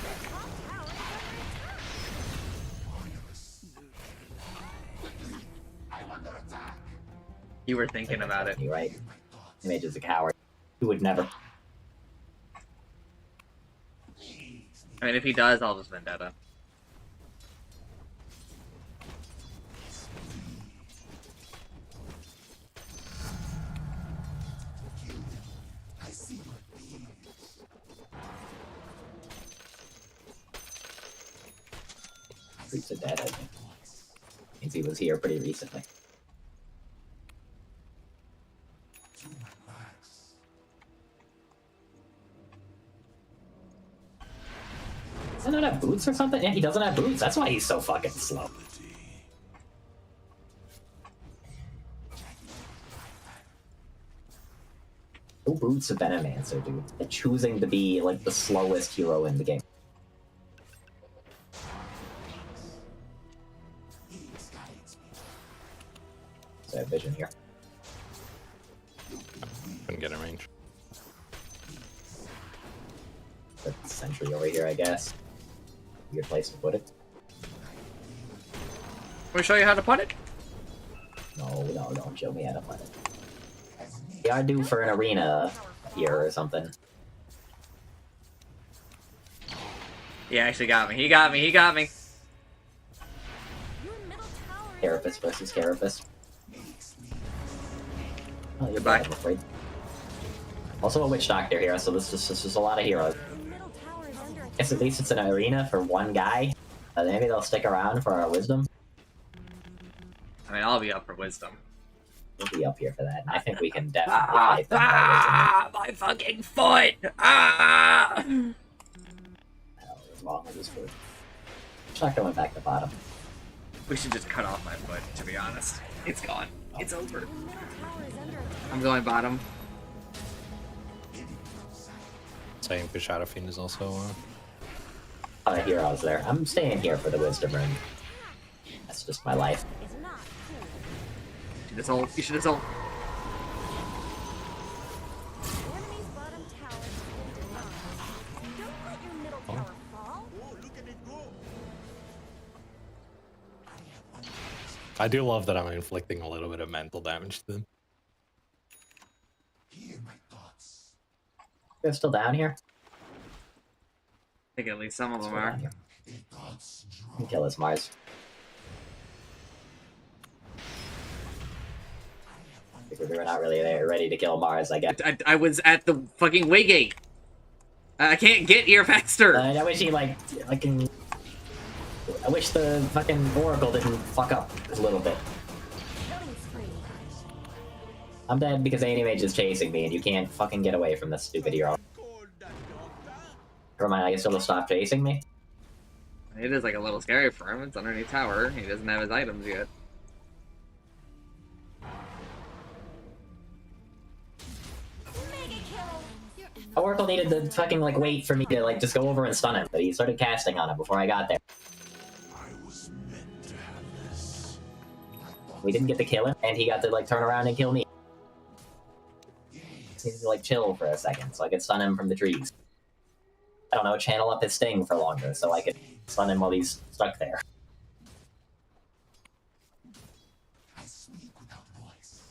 You were thinking about it. You're right. Mage is a coward. He would never. I mean, if he does, I'll just vendetta. Creeps are dead, I think. Means he was here pretty recently. Does he not have boots or something? Yeah, he doesn't have boots. That's why he's so fucking slow. No boots of Venomancer, dude. And choosing to be like the slowest hero in the game. So I have vision here. Couldn't get a range. Put the sentry over here, I guess. Weird place to put it. Can we show you how to put it? No, don't show me how to put it. We are due for an arena here or something. He actually got me. He got me. He got me. Your middle tower is Carapace versus Carapace. Oh, you're Goodbye. bad, I'm afraid. Also a Witch Doctor here, so this is just a lot of heroes. your middle tower is under attack. Guess at least it's an arena for one guy. Maybe they'll stick around for our wisdom. I mean, I'll be up for wisdom. We'll be up here for that. And I think we can definitely fight them by wisdom. My fucking foot! Ah! Hell, what's wrong with this food? Witch Doctor went back to bottom. We should just cut off my foot, to be honest. It's gone. It's over. Your middle tower is under attack. I'm going bottom. Same, because Shadow Fiend is also. A lot of heroes there. I'm staying here for the wisdom rune. That's just my life. Is not cool. You should have sold. You should have sold. Enemy's bottom I do love that I'm inflicting a little bit of mental damage to them. Hear my thoughts. They're still down here? I think at least some of them Still are. down here. Their thoughts You draw. can kill this Mars. I think we're not really there, ready to kill Mars, I guess. I was at the fucking way gate. I can't get here faster. I wish he, like, fucking... I wish the fucking Oracle didn't fuck up a little bit. Killing spree. I'm dead because Animage is chasing me and you can't fucking get away from this stupid hero. Never mind, I guess he'll stop chasing me. It is like a little scary for him. It's underneath tower. He doesn't have his items yet. Mega kill. Oracle needed to fucking, like, wait for me to, like, just go over and stun him, but he started casting on him before I got there. I was meant to have this. We didn't get to kill him, and he got to, like, turn around and kill me. He needed to, like, chill for a second, so I could stun him from the trees. I don't know, channel up his sting for longer, so I could stun him while he's stuck there. I speak without voice.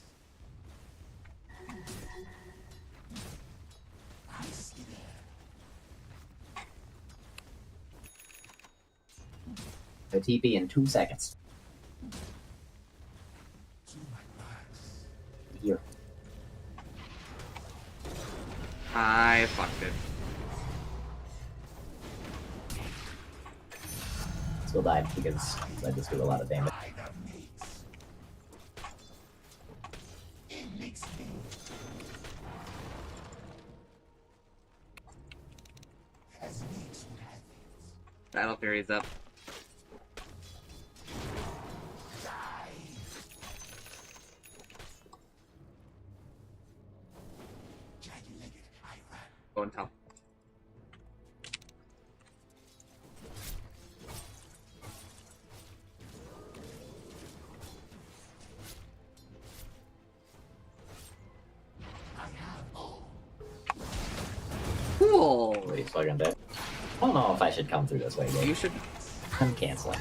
I see there. The TP in 2 seconds. To my max. Here. I fucked it. Still died because I just do a lot of damage. I have mates. It makes me. As mates would have it. Battle Fury's up. Die. Jagged-legged, I ran. Go and tell. I have all. Cool. What he's fucking dead. I don't know if I should come through this way, You dude. should. I'm canceling.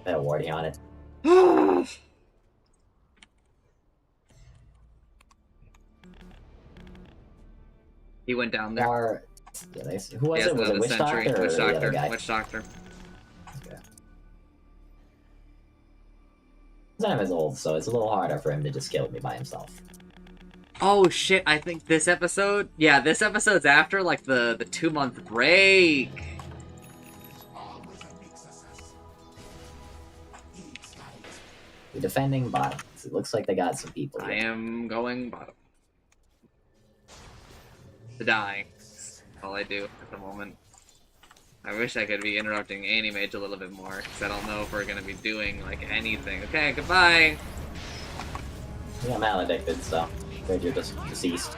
I had a wardy on it. He went down there. Or... Who was He has it? Was it another Witch sentry. Doctor or Witch the other Doctor. guy? Witch Doctor. Okay. Zen is old, so it's a little harder for him to just kill me by himself. Oh shit! I think this episode. Yeah, this episode's after like the 2-month break. Always a mix assassin. Each guy We're defending bottom. It looks like they got some people I here. am going bottom. To die. That's all I do at the moment. I wish I could be interrupting Animage a little bit more, because I don't know if we're gonna be doing like anything. Okay, goodbye. Yeah, I'm maledicted, so afraid you're just deceased.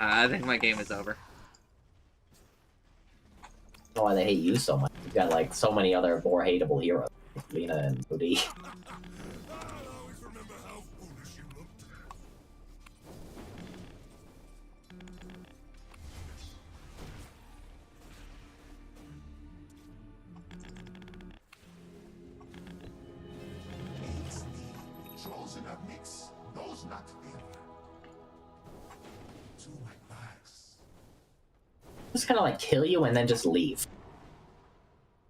I think my game is over. I don't know why they hate you so much. You've got like so many other more hateable heroes. Lena and OD. I'll always remember how foolish you looked. It's the chosen of mix, knows not fear. To my max. Just kind of like kill you and then just leave.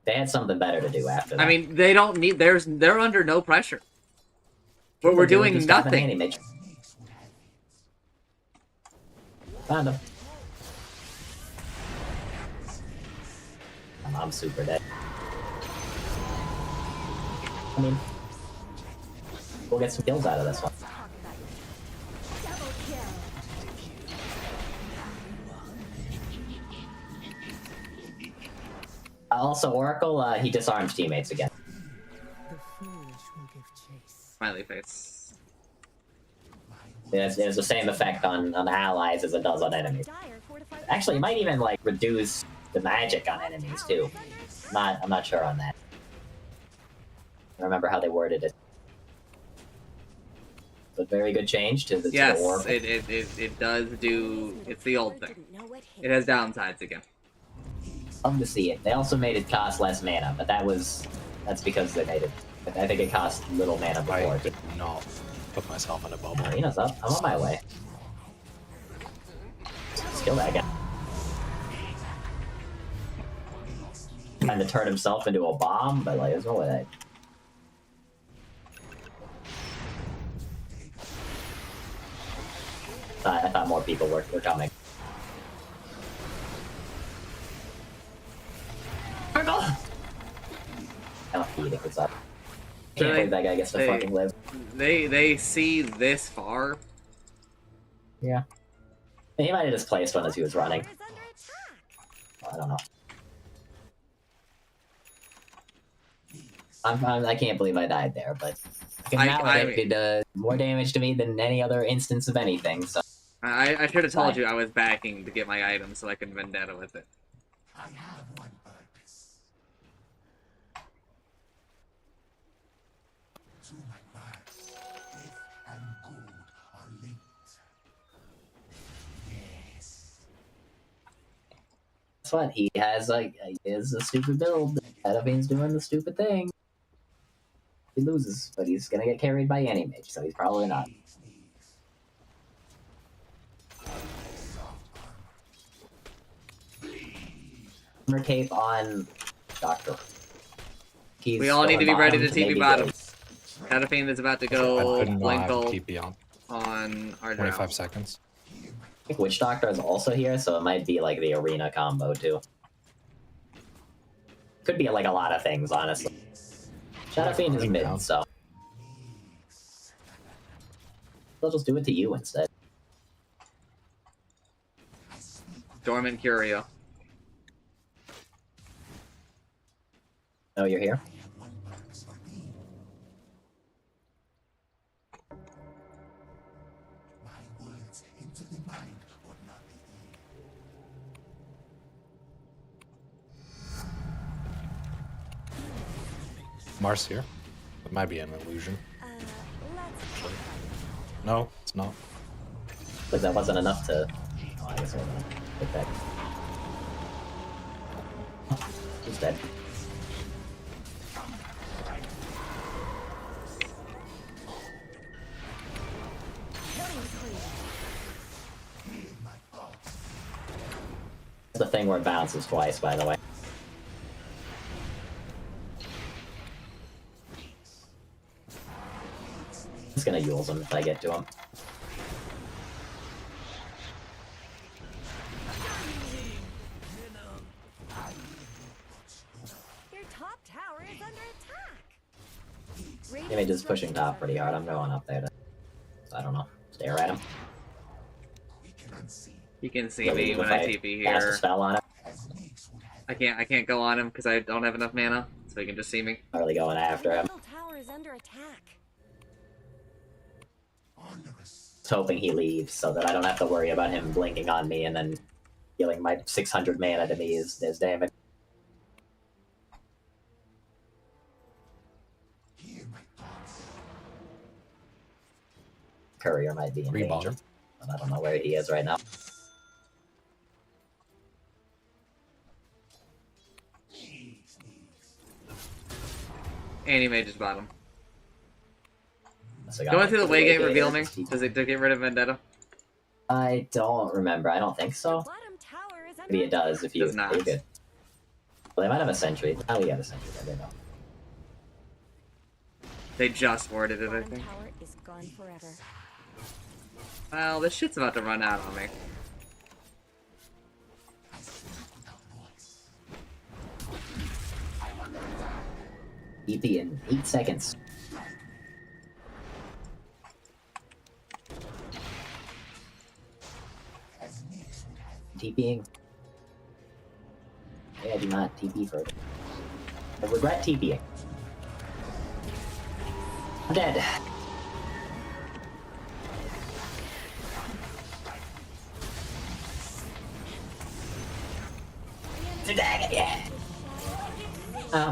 They had something better to do after that. I mean, they don't need. They're under no pressure. But we're doing Just stop an nothing. Animage. As mates would have it. Found him. I'm super dead. I mean, we'll get some kills out of this one. Double kill. Also, Oracle, he disarms teammates again. The foolish will give chase. Smiley face. It has the same effect on allies as it does on enemies. Dire fortified. Actually, it might even like reduce the magic on enemies too. I'm not sure on that. I don't remember how they worded it. But very good change to the Yes, Oracle. it does do. It's the old thing. Didn't know what hit. It has downsides again. love to see it. They also made it cost less mana, but that's because they made it. I think it cost little mana before. I did not put myself in a bubble. Arena's up. I'm on my way. Let's kill that guy. Trying to turn himself into a bomb, but like, there's no way that. I thought more people were coming. Purple! I don't need it, it's up. Can't believe that guy gets to fucking live. They see this far. Yeah. He might have just placed one as he was running. Tower is under attack. Well, I don't know. I can't believe I died there, but it did more damage to me than any other instance of anything, so... I should have told you I was backing to get my item so I could vendetta with it. I have one purpose. To my mind, death and good are linked. Yes. That's what he has, he has a stupid build. Edafine's doing the stupid thing. He loses, but he's gonna get carried by any mage, so he's probably not. Armor cape on Doctor. We all need to be ready to TP bottom. Catafine is about to I go couldn't blink have ult TP on on our 25 seconds. I think Witch Doctor is also here, so it might be like the arena combo too. Could be like a lot of things, honestly. Shadow Fiend is mid, so they'll just do it to you instead. Dormant Curio. Oh, you're here? My words into the mind would not be Mars here. It might be an illusion. Let's No, it's not. But that wasn't enough to... Oh, I guess I wasn't. Get back. He's dead. It's the thing where it bounces twice, by the way. I'm just gonna use him if I get to him. Your top tower is under attack. Image is pushing top pretty hard. I'm going up there to... I don't know. Stare at him. You can see Yeah, me if when I TP cast a here. spell on it. I can't go on him because I don't have enough mana, so he can just see me. I'm really going after him. Middle tower is under attack. Just hoping he leaves so that I don't have to worry about him blinking on me and then dealing my 600 mana to me is damage. Courier might be in danger, but I don't know where he is right now. Anti-mage is bottom. So Going through the way game reveal me? Does it get rid of Vendetta? I don't remember. I don't think so. Bottom tower is under Maybe it does if you. Does not. You're good. Well, they might have a sentry. Oh, we have a sentry. I don't know. They just worded it, I Bottom think. tower is gone forever. Well, this shit's about to run out on me. EP in 8 seconds. TPing. Yeah, I do not TP further. I regret TPing. I'm dead. Yeah.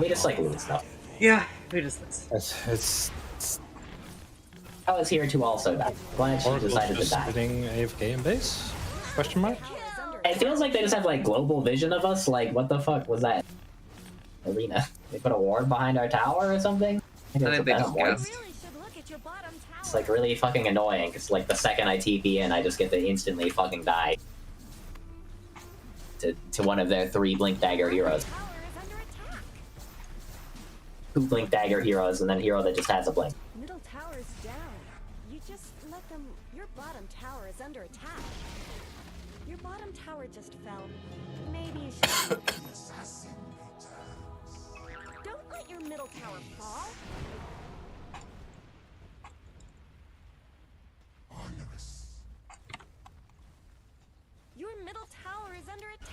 We just like lose stuff. Yeah, we just this. It's I was here to also die. Glad she Oracle's decided to just die. sitting AFK in base? Question mark? Tower is under It feels like they just have like global vision of us. Like, what the fuck was that? Arena. They put a ward behind our tower or something? I think they just You guessed. really should look at your bottom tower. It's like really fucking annoying because like the second I TP in, I just get to instantly fucking die to one of their 3 Blink Dagger heroes. Tower is under attack. 2 Blink Dagger heroes and then hero that just has a blink. Middle tower's down. You just let them. Your bottom tower is under attack. Your bottom tower just fell. Maybe you should. Don't let your middle tower fall. Your middle tower is under attack.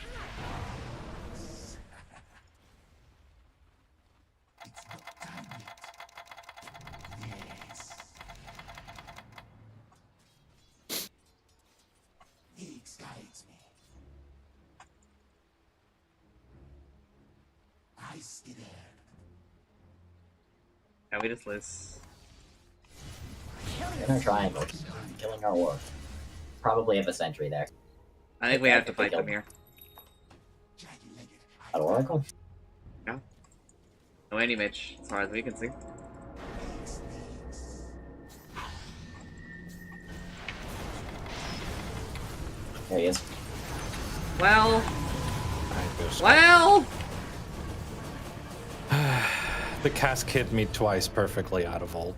Guides me. I scared. Yeah, we just lose. In our triangle, killing our war. Probably have a sentry there. I think we have to fight them here. An Oracle? No any Mitch, as far as we can see. There he is. Well, I just- well. The cask hit me twice perfectly out of ult.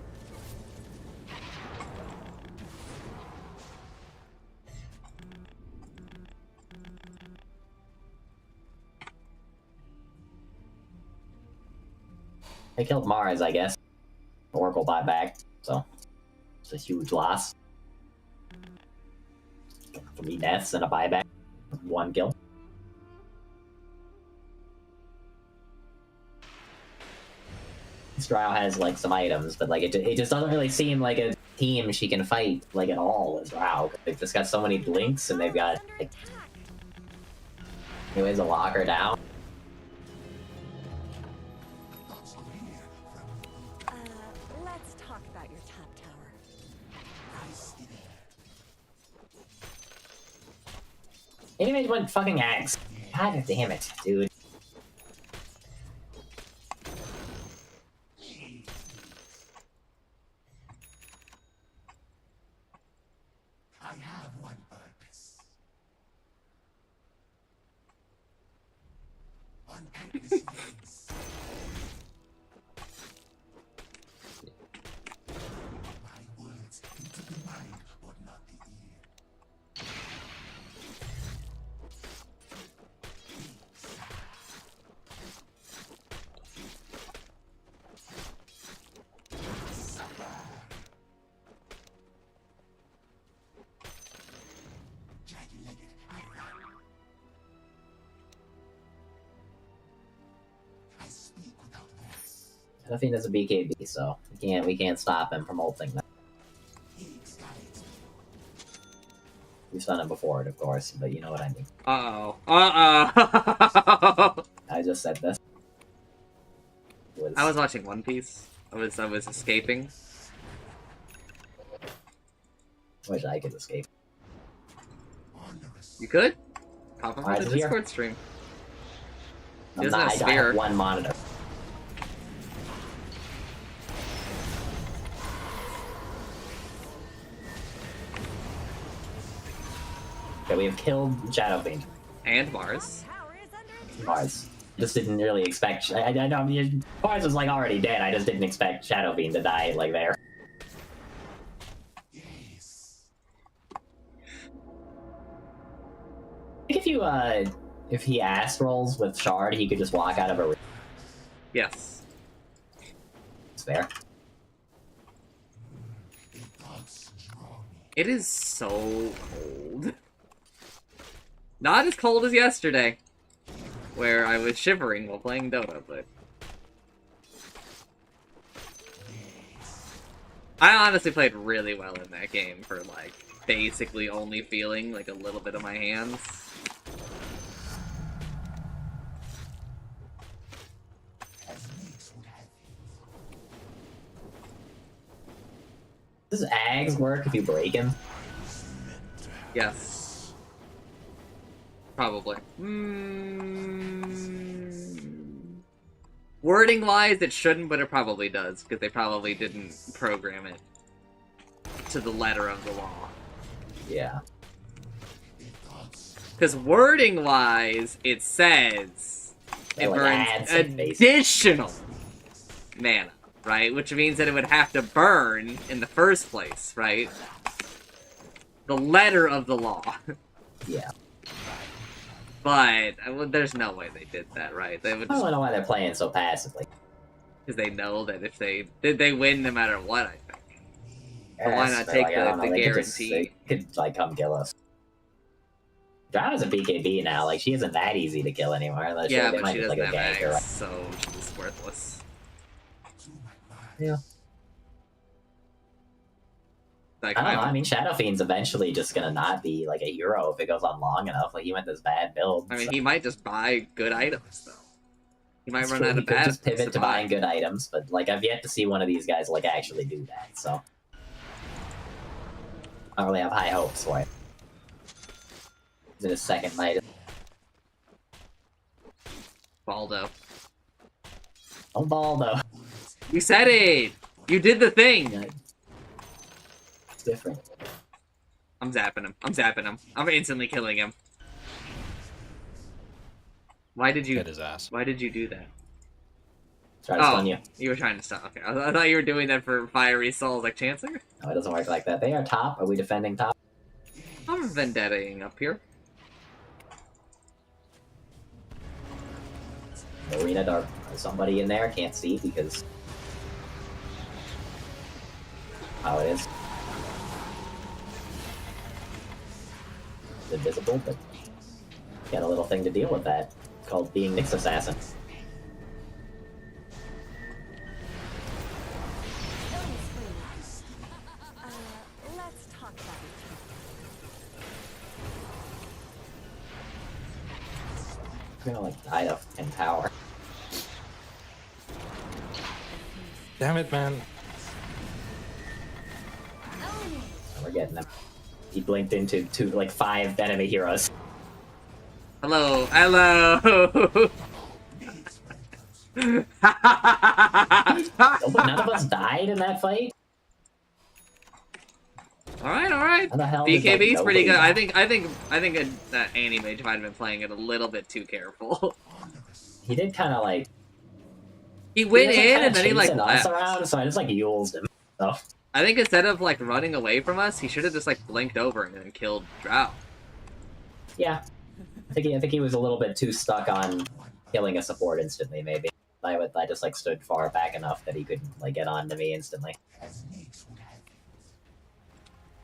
They killed Mars, I guess. Oracle bought back, so it's a huge loss. 3 deaths and a buyback. 1 kill. Strau has like some items, but like it just doesn't really seem like a team she can fight like at all as Strau. They've just got so many blinks and they've got like new ways to lock her down. Let's talk about your top tower. Anyways, went fucking axe. God damn it, dude. I have one purpose. On endless things. My words into the mind, but not the ear. Jagged-legged, I run. I speak without voice. Nothing does a BKB, so we can't stop him from ulting that. Higgs guides me. We've done it before, of course, but you know what I mean. Uh-oh. Uh-oh. I just said this. I was watching One Piece. I was escaping. Wish I could escape. Onerous. You could? Pop up Alright, on the it's here. Discord stream. I'm There's no not, I sphere. have 1 monitor. Okay, we have killed Shadow Fiend. And Mars. Tower is under attack. Mars. Just didn't really expect. I know Mars was like already dead. I just didn't expect Shadow Fiend to die like there. Yes. I think if he astrals with Shard, he could just walk out of a. Yes. It's fair. The gods draw me. It is so cold. Not as cold as yesterday, where I was shivering while playing Dota, but... I honestly played really well in that game for, like, basically only feeling, like, a little bit of my hands. As makes would have it. Does Ags work if you break him? Yes. Probably. Wording wise, it shouldn't, but it probably does, because they probably didn't program it to the letter of the law. Yeah. Because wording wise, it says it Well, burns adds it, basically. additional mana, right? Which means that it would have to burn in the first place, right? The letter of the law. Yeah. But there's no way they did that, right? They would I just don't know why they're playing so passively. because they know that if they win no matter what. I think. So why not But, take like, I don't the know, guarantee? They could like come kill us. Drow's a BKB now. Like she isn't that easy to kill anymore. Unless Yeah, they but might she just, doesn't like, have a ganker. eggs, so she's worthless. Yeah. Like, I don't know. I mean, Shadow Fiend's eventually just gonna not be like a hero if it goes on long enough. Like he went this bad build. I mean, so he might just buy good items though. He might it's run true, out he of could bad just things pivot to buy. buying good items, but like I've yet to see one of these guys like actually do that. So I don't really have high hopes for it. Is it a second item? Baldo. Oh, Baldo. You said it! You did the thing! Yeah. It's different. I'm zapping him. I'm zapping him. I'm instantly killing him. Why did you Hit his ass. Why did you do that? Try to stun you. You were trying to stun. Okay, I thought you were doing that for Fiery Souls, like Chancellor. No, it doesn't work like that. They are top. Are we defending top? I'm vendettaing up here. Arena Dark. Somebody in there can't see because how it is. It's invisible, but got a little thing to deal with that called being Nyx Assassin. Let's talk about it. I'm gonna like die off in tower. Damn it, man. We're getting him. He blinked into like 5 enemy heroes. Hello, hello. Oh, but none of us died in that fight. All right. How the hell did, BKB's like, pretty good. nobody I think that Anti-Mage might have been playing it a little bit too careful. He did kind of like He went was, like, in kinda and then he like chasing us left. around, so I just like Yulesed him. So I think instead of like running away from us, he should have just like blinked over and then killed Drow. yeah, I think he was a little bit too stuck on killing a support instantly. Maybe I just like stood far back enough that he couldn't like get on to me instantly.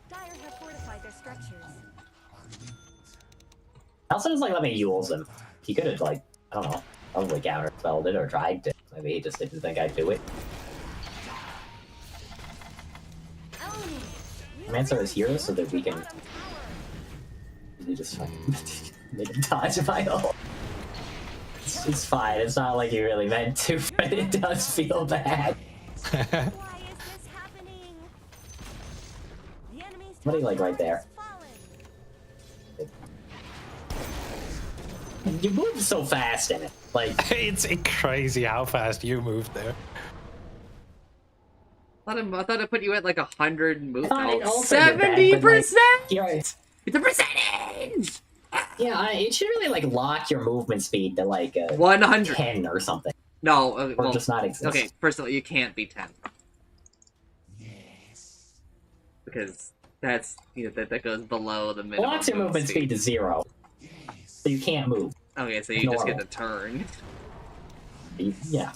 Dire have fortified their structures. Also, just like let me Yules him. He could have like I don't know, probably counterspelled it or tried to. Maybe he just didn't think I'd do it. Mancer is here so that we can just make him dodge my ult. It's fine. It's not like you really meant to, but it does feel bad. Why is this happening? The enemy's Somebody like right there. You moved so fast in it. Like It's crazy how fast you moved there. I thought it put you at like 100 move. I thought it also did that, but, 70%. you're, It's a percentage. yeah, it should really like lock your movement speed to like 100. 10 or something, No, or well, just not exist. okay. First of all, you can't be 10 because that's that goes below the minimum. Locks your movement speed to 0, so you can't move. Okay, so you just get normal. to turn. Yeah.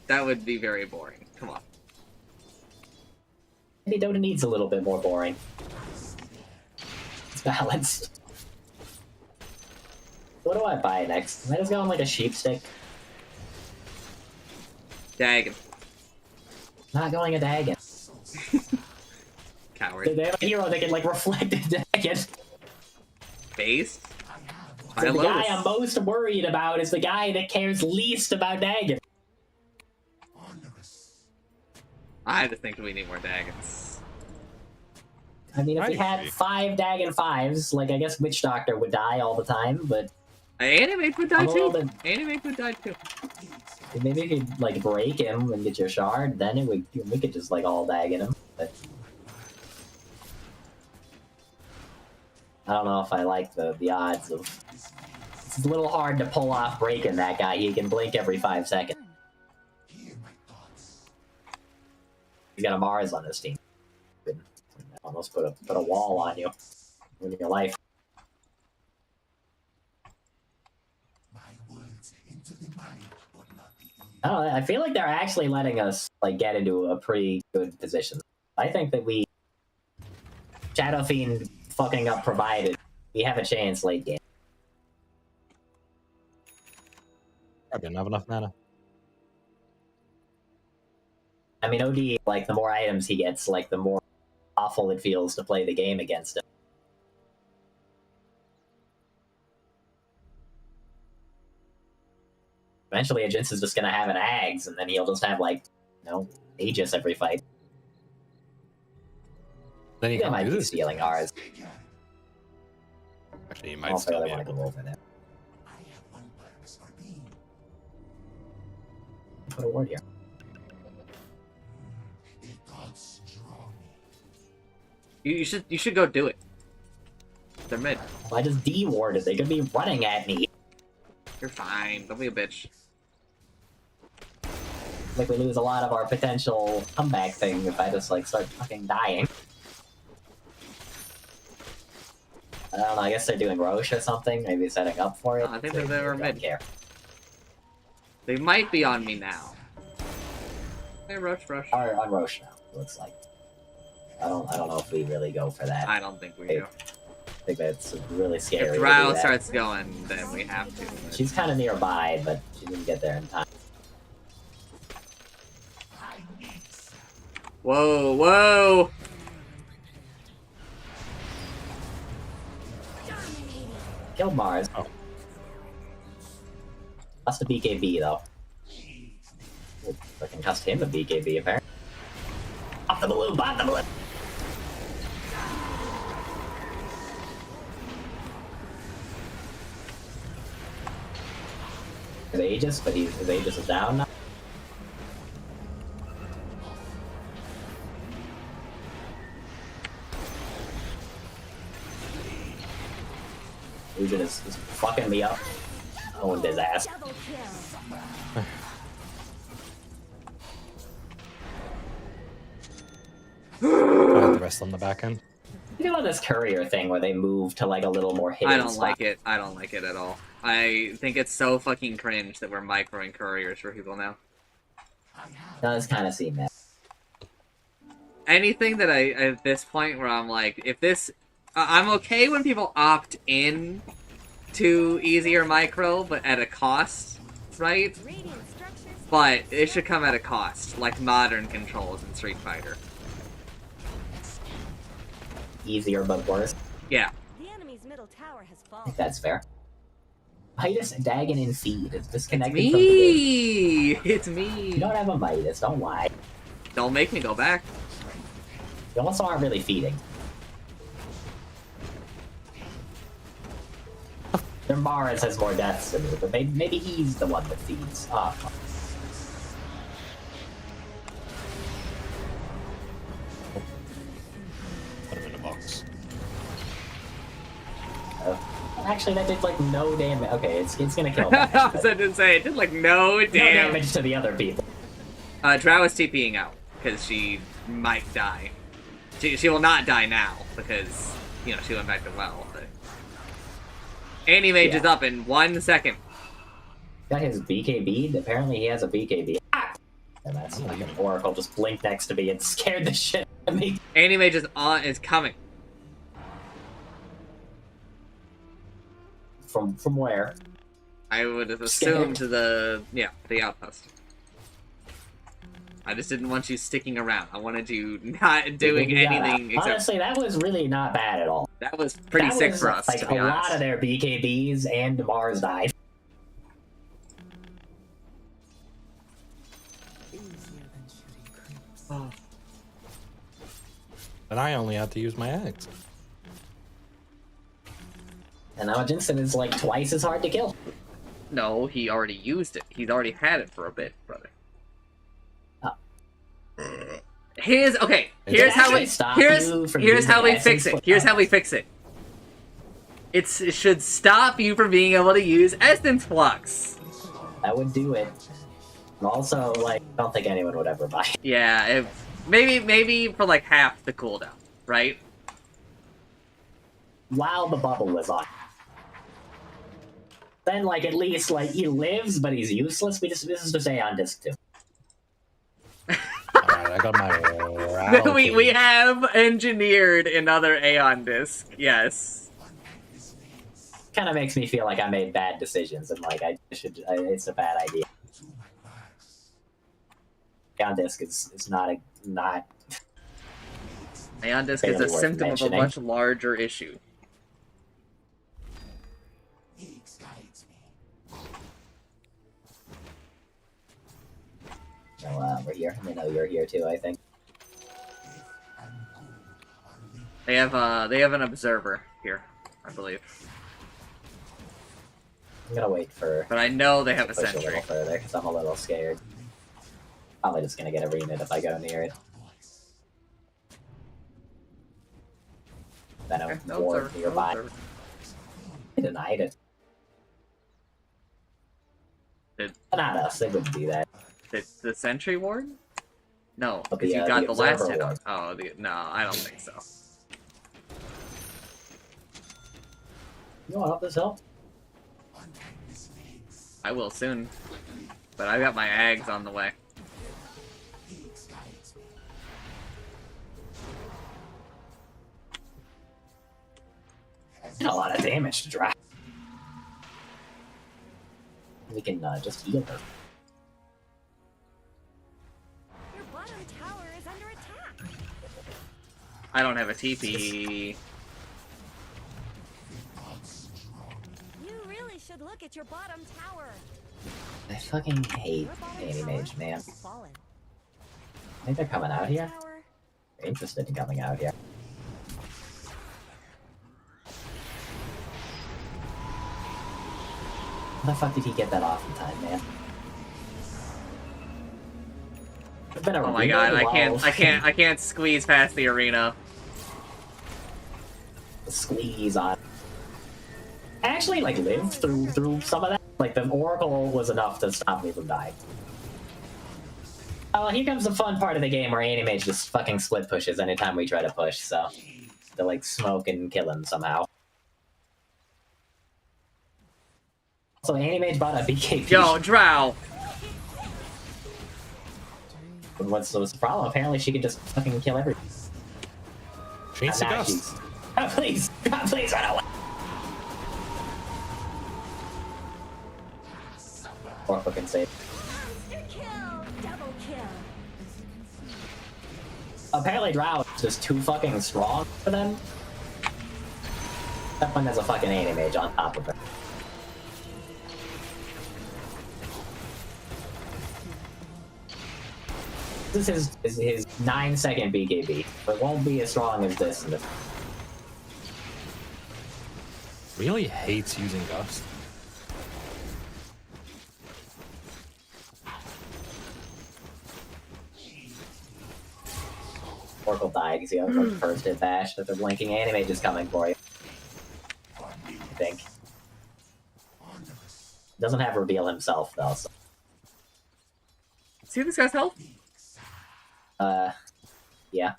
That would be very boring. Come on. Maybe Dota needs a little bit more boring. It's balanced. What do I buy next? Am I just going like a sheep stick? Dagon. Not going a Dagon. Coward. They have a hero that can like reflect a Dagon. Base? So the guy I'm most worried about is the guy that cares least about Dagon. I just think we need more Dagons. I mean, if I we had agree. 5 Dagon 5s, like, I guess Witch Doctor would die all the time, but Animate would die I'm a little too. bit... Animate would die too. Maybe if you, like, break him and get your shard, then it would, we could just, like, all Dagon him. But I don't know if I like the odds of... It's a little hard to pull off breaking that guy. He can blink every 5 seconds. He's got a Mars on his team. Almost put a wall on you. Ruin your life. I don't know, I feel like they're actually letting us like get into a pretty good position. I think that we Shadow Fiend fucking up provided. We have a chance late game. I didn't have enough mana. I mean, OD, like, the more items he gets, like, the more awful it feels to play the game against him. Eventually, Agents is just gonna have an Ags, and then he'll just have, like, you know, Aegis every fight. Then you He can might do be this. stealing ours. Actually, you I might don't still really be want to able go to. over there. Put a ward here. You should go do it. They're mid. Well, I just de-warded. They could be running at me. You're fine. Don't be a bitch. Like, we lose a lot of our potential comeback thing if I just, like, start fucking dying. I don't know, I guess they're doing Roche or something, maybe setting up for it. I think they're there don't mid. care. They might be on me now. Hey, rush. Are on Roche now, looks like. I don't know if we really go for that. I don't think we do. I think that's really scary. If to Drow do that. starts going, then we have to. She's kind of nearby, but she didn't get there in time. Whoa! Killed Mars. Oh. Lost a BKB, though. We'll fucking cost him a BKB, apparently. Off the balloon! Off the balloon! His Aegis, but his Aegis is down now. Legion is fucking me up. I owned his ass. Double kill. I had the rest on the back end. You know this courier thing where they move to like a little more hidden I don't spot? like it. I don't like it at all. I think it's so fucking cringe that we're microing couriers for people now. Does kind of seem that. Anything that I at this point where I'm like, if this, I'm okay when people opt in to easier micro, but at a cost, right? Radiant structures. But it should come at a cost, like modern controls in Street Fighter. Easier but worse. Yeah. The enemy's middle tower has I fallen. think that's fair. Midas, Dagon, and Feed. It's disconnected from the game. Me! It's me! You don't have a Midas, don't lie. Don't make me go back. You also aren't really feeding. Their Mars has more deaths than me, but maybe he's the one that feeds. Ah, fuck. Put him in a box. Actually, that did like no damage. Okay, it's gonna kill I them. was about to say, it did like no No damn. damage to the other people. Drow is TPing out, because she might die. She will not die now, because, you know, she went back to well, but... Anti-Mage is up in 1 second. Got his BKB. Apparently, he has a BKB. Ah! And that's like an Oracle just blinked next to me and scared the shit out of me. Anti-Mage is coming. From where? I would have assumed the outpost. I just didn't want you sticking around. I wanted you not doing Yeah, anything except... honestly, that was really not bad at all. That was pretty That sick was, for us, like, to be a honest. lot of their BKBs and Mars died. And I only have to use my eggs. And now Jinsen is like twice as hard to kill. No, he already used it. He's already had it for a bit, brother. Oh. Here's okay. Does Here's it how we actually stop you from here's how we using fix essence it. Here's how we flux? fix it. It should stop you from being able to use Essence Flux. That would do it. And also, like, I don't think anyone would ever buy it. Yeah, maybe for like half the cooldown, right? While the bubble is on. Then, like, at least, like, he lives, but he's useless. This is just Aeon Disc 2. Alright, I got my we have engineered another Aeon Disc. Yes. Kind of makes me feel like I made bad decisions, and, like, it's a bad idea. Aeon Disc is not. Aeon Disc is a Barely worth symptom of a mentioning. much larger issue. No, we're here. I know you're here too, I think. They have an observer here, I believe. I'm gonna wait for. But I know they have a push a sentry. little further because I'm a little scared. Probably just gonna get a remit if I go near it. Then a Okay, no ward observer, no nearby. observer. I denied it. Did Not us. They wouldn't do that. the sentry ward? No, But because the, you got the the last observer hit on. ward. Oh, no, I don't think so. You want help this help? I will soon, but I've got my Ags on the way. Did a lot of damage to drop. We can just heal her. Your bottom tower is under attack. I don't have a TP. You really should look at your bottom tower. I fucking hate Your bottom Anti tower Mage, man. has fallen. I think they're coming out here. Tower. They're interested in coming out here. How the fuck did he get that off in time, man? It's been a Oh my real god, lull. I can't squeeze past the arena. Squeeze on. I actually like lived through some of that. Like the Oracle was enough to stop me from dying. Oh, here comes the fun part of the game where Animage just fucking split pushes anytime we try to push, so they like smoke and kill him somehow. So Animage bought a BKB. Yo, Drow! What's the problem? Apparently she can just fucking kill everyone. She needs to And now gust. she's- Oh, please! God, please, I don't want. Oracle can save. Monster kill! Double kill! Apparently Drow is just too fucking strong for them. That one has a fucking Animage on top of it. This is his 9-second BKB. It won't be as strong as this. Really hates using gust. Oracle died because he got the first hit bash that the blinking Animage is coming for you. I think. Doesn't have reveal himself though. So. See this guy's health? Yeah.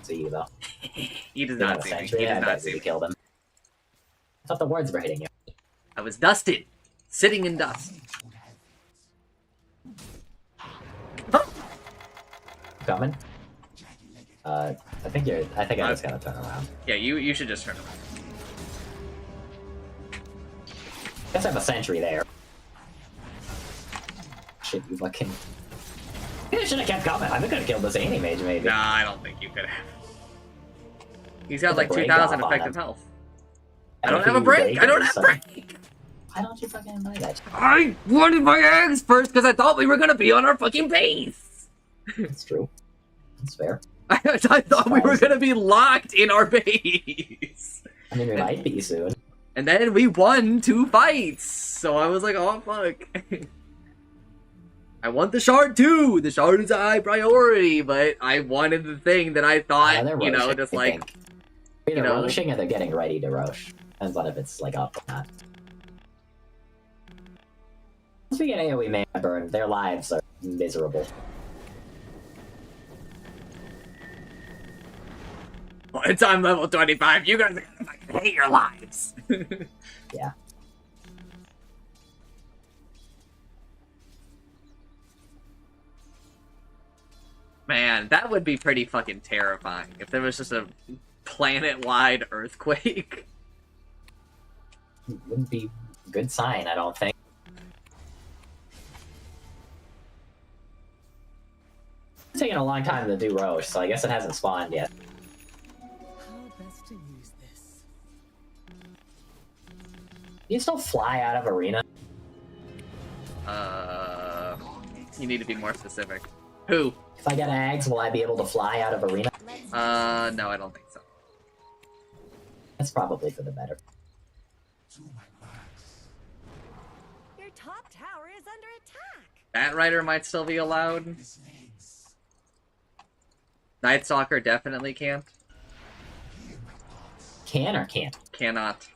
See you though. He does They have not a see me. sentry. He I does bet not see we me. killed him. I thought the words were hitting you. I was dusted, sitting in dust. Coming. I think I just gotta turn around. Yeah, you should just turn around. Guess I have a sentry there. Shit, you fucking. You should have kept coming. I could have killed this Animage maybe. Nah, I don't think you could have. He's got Put like the break 2,000 off on effective him. health. And I don't if have a you break. I don't it, have so- break. Why don't you fucking buy that? I wanted my eggs first because I thought we were gonna be on our fucking base. It's true. That's fair. I thought we were gonna be locked in our base. I mean, we might be soon. And then we won 2 fights. So I was like, oh fuck. I want the shard too. The shard is a high priority, but I wanted the thing that I thought, they're you know, roshing, just I like, think. Either you know, roshing or they're getting ready to rosh. Depends on if it's like up or not. Once we get AoE man burn, their lives are miserable. once I'm level 25, you guys are gonna fucking hate your lives. Yeah. Man, that would be pretty fucking terrifying if there was just a planet-wide earthquake. Wouldn't be a good sign, I don't think. It's taking a long time to do Roche, so I guess it hasn't spawned yet. How best to use this? You still fly out of arena? You need to be more specific. Who? If I get Ags, will I be able to fly out of arena? No, I don't think so. That's probably for the better. Your top tower is under attack. Bat Rider might still be allowed. Night Stalker definitely can't. Can or can't? Cannot.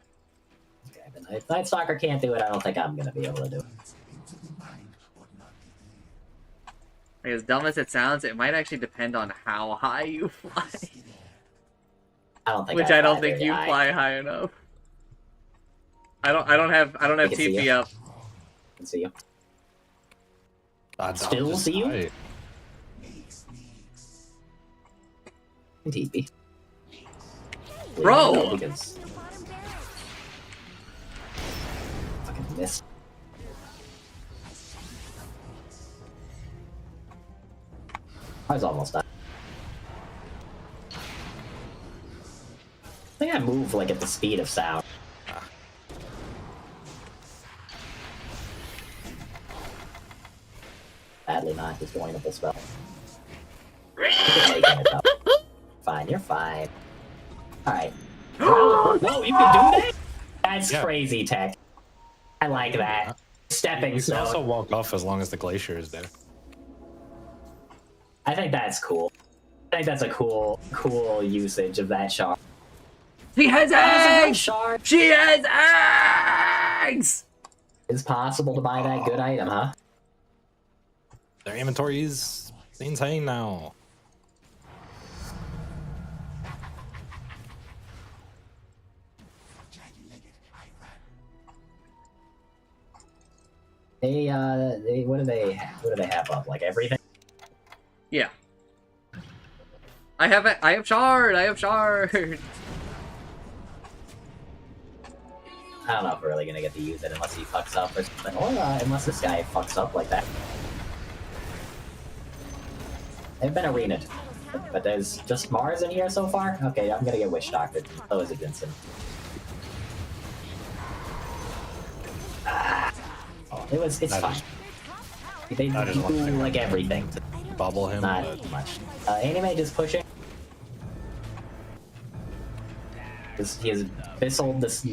Okay, but if Night Stalker can't do it, I don't think I'm gonna be able to do it. As dumb as it sounds, it might actually depend on how high you fly. I don't think. Which I don't fly think very you high. fly high enough. I don't have can see TP you. up. I can see you. God, Still just see you? die. TP. Bro! No, because Your bottom barracks. fucking missed. I was almost done. I think I move like at the speed of sound. Badly not disjointable spell. You can make it up. Fine, you're fine. Alright. Whoa, you can do that? That's Yeah. crazy tech. I like that. Stepping You can also stone. walk off as long as the glacier is there. I think that's cool. I think that's a cool usage of that shard. She has That eggs! shard She has eggs! is possible to buy that good item, huh? Their inventory is insane now. They what do they have up? Like everything? Yeah. I have shard! I have shard! I don't know if we're really gonna get to use it unless he fucks up or something, or unless this guy fucks up like that. They've been arena'd, but there's just Mars in here so far? Okay, I'm gonna get Witch Doctor. So is it Vincent. Oh, it's That fine. is- They that is do one thing. like everything. Bubble him. Not but much. Anime is pushing. He has Bissled this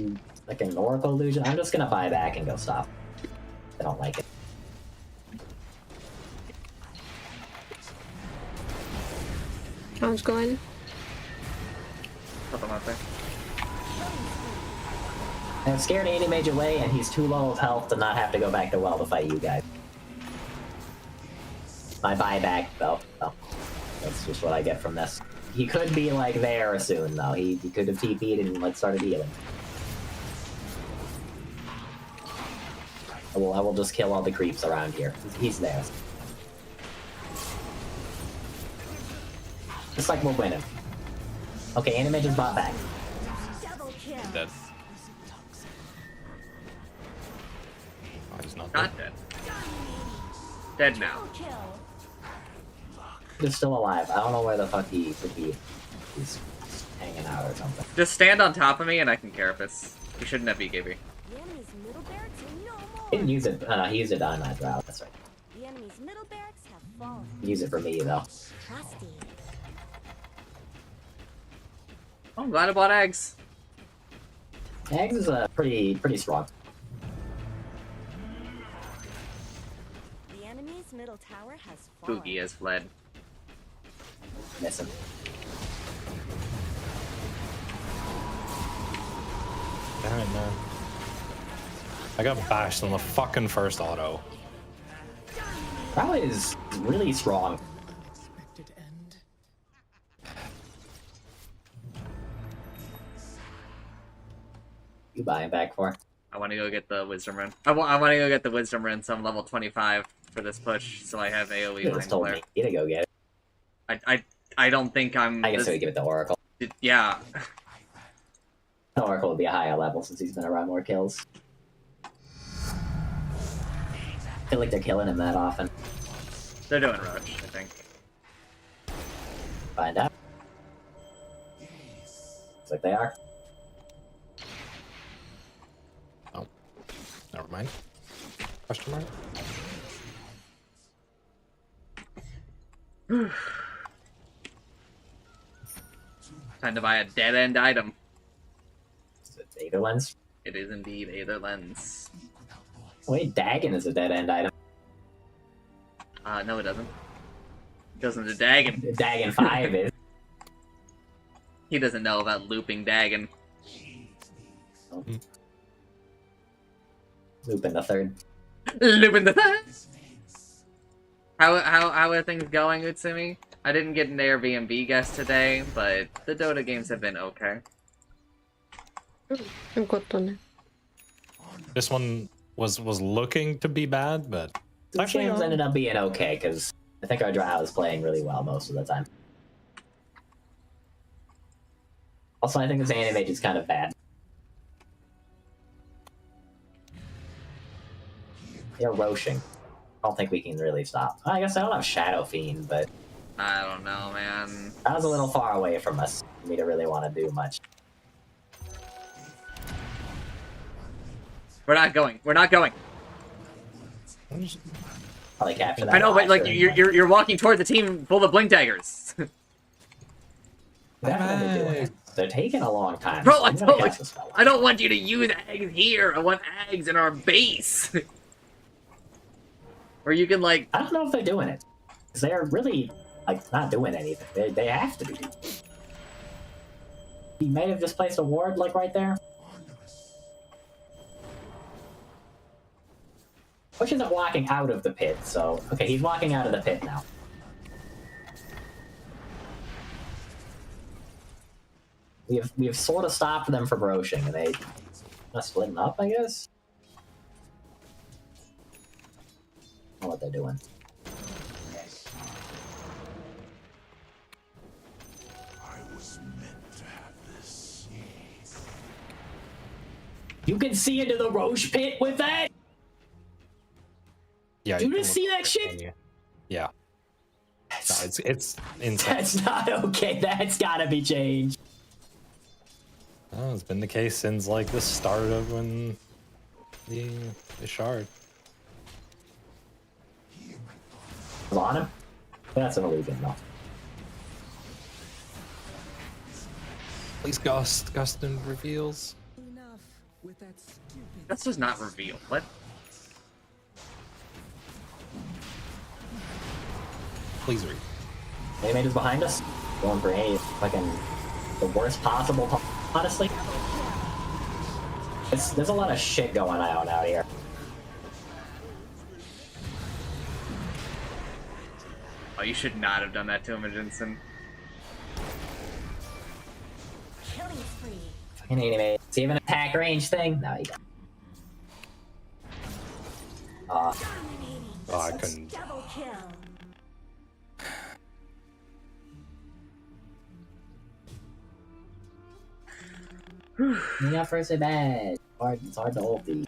like an Oracle illusion. I'm just gonna buy back and go stop. I don't like it. How's it going? Put them out there. I'm scared Andy made your way, and he's too low of health to not have to go back to well to fight you guys. My buyback, though. Oh, that's just what I get from this. He could be like there soon, though. He could have TP'd and like started healing. I will just kill all the creeps around here. He's there. Looks like we're winning. Okay, Anime just bought back. Double kill. dead. Oh, he's not dead. Not dead. Dead now. Double kill. He's still alive. I don't know where the fuck he could be. He's hanging out or something. Just stand on top of me and I can carapace. You shouldn't have BKB. The enemy's middle barracks are no more. He didn't use it. He used it on that route. That's right. The enemy's middle barracks have fallen. Use it for me, though. Trusty. Oh, I'm glad I bought eggs. Eggs is pretty strong. The enemy's middle tower has fallen. Boogie has fled. Miss him. Damn it, man. I got bashed on the fucking first auto. Probably is really strong. You buying back for? I want to go get the wisdom rune. I want to go get the wisdom rune, so I'm level 25 for this push, so I have AoE You mind just told flare. me to go get it. I don't think I'm. I guess we give it to Oracle. Yeah. Oracle would be a higher level since he's been around more kills. I feel like they're killing him that often. They're doing Roach, I think. Find out. Looks like they are. Oh, never mind. Question mark. Time to buy a dead end item. Is it Aether Lens? It is indeed Aether Lens. Wait, Dagon is a dead end item. No, it doesn't. It doesn't to Dagon. Dagon 5 is. He doesn't know about looping Dagon. Oh. Lupin the Third. Looping the third. How are things going, Utsumi? I didn't get an Airbnb guest today, but the Dota games have been okay. I'm good on it. This one was looking to be bad, but These actually games not. ended up being okay because I think our Drow is playing really well most of the time. Also, I think this animate is kind of bad. They're roaching. I don't think we can really stop. I guess I don't have Shadow Fiend, but I don't know, man. that was a little far away from us for me to really want to do much. We're not going. We're not going. Probably capture that. I know, but like monster. you're walking towards a team full of blink daggers. Definitely doing it. They're taking a long time. Bro, so I I'm gonna don't, catch this fella. I don't want you to use eggs here. I want eggs in our base. Where you can like. I don't know if they're doing it. Because they're really, like, not doing anything. They have to be. He may have just placed a ward, like, right there. Push isn't walking out of the pit, so... Okay, he's walking out of the pit now. We have sort of stopped them from roaching, and they... splitting up, I guess? I don't know what they're doing. I was meant to have this. You can see into the roach pit with that? Yeah, You can just see look that shit? Yeah. No, it's insane. That's not okay. That's gotta be changed. Oh, it's been the case since like the start of when the shard. Was on him? That's an illusion, no. Please, Gustin reveals. Enough with that stupid. That's just not revealed. What? Please read. Animate is behind us. Going for a fucking the worst possible. Honestly, there's a lot of shit going on out here. Oh, you should not have done that to him, Jensen. Killing spree. Fucking animate. Is he have an attack range thing? No, he don't. Dominating. Oh, I couldn't. Double kill. He got first aid badge. It's hard to hold these.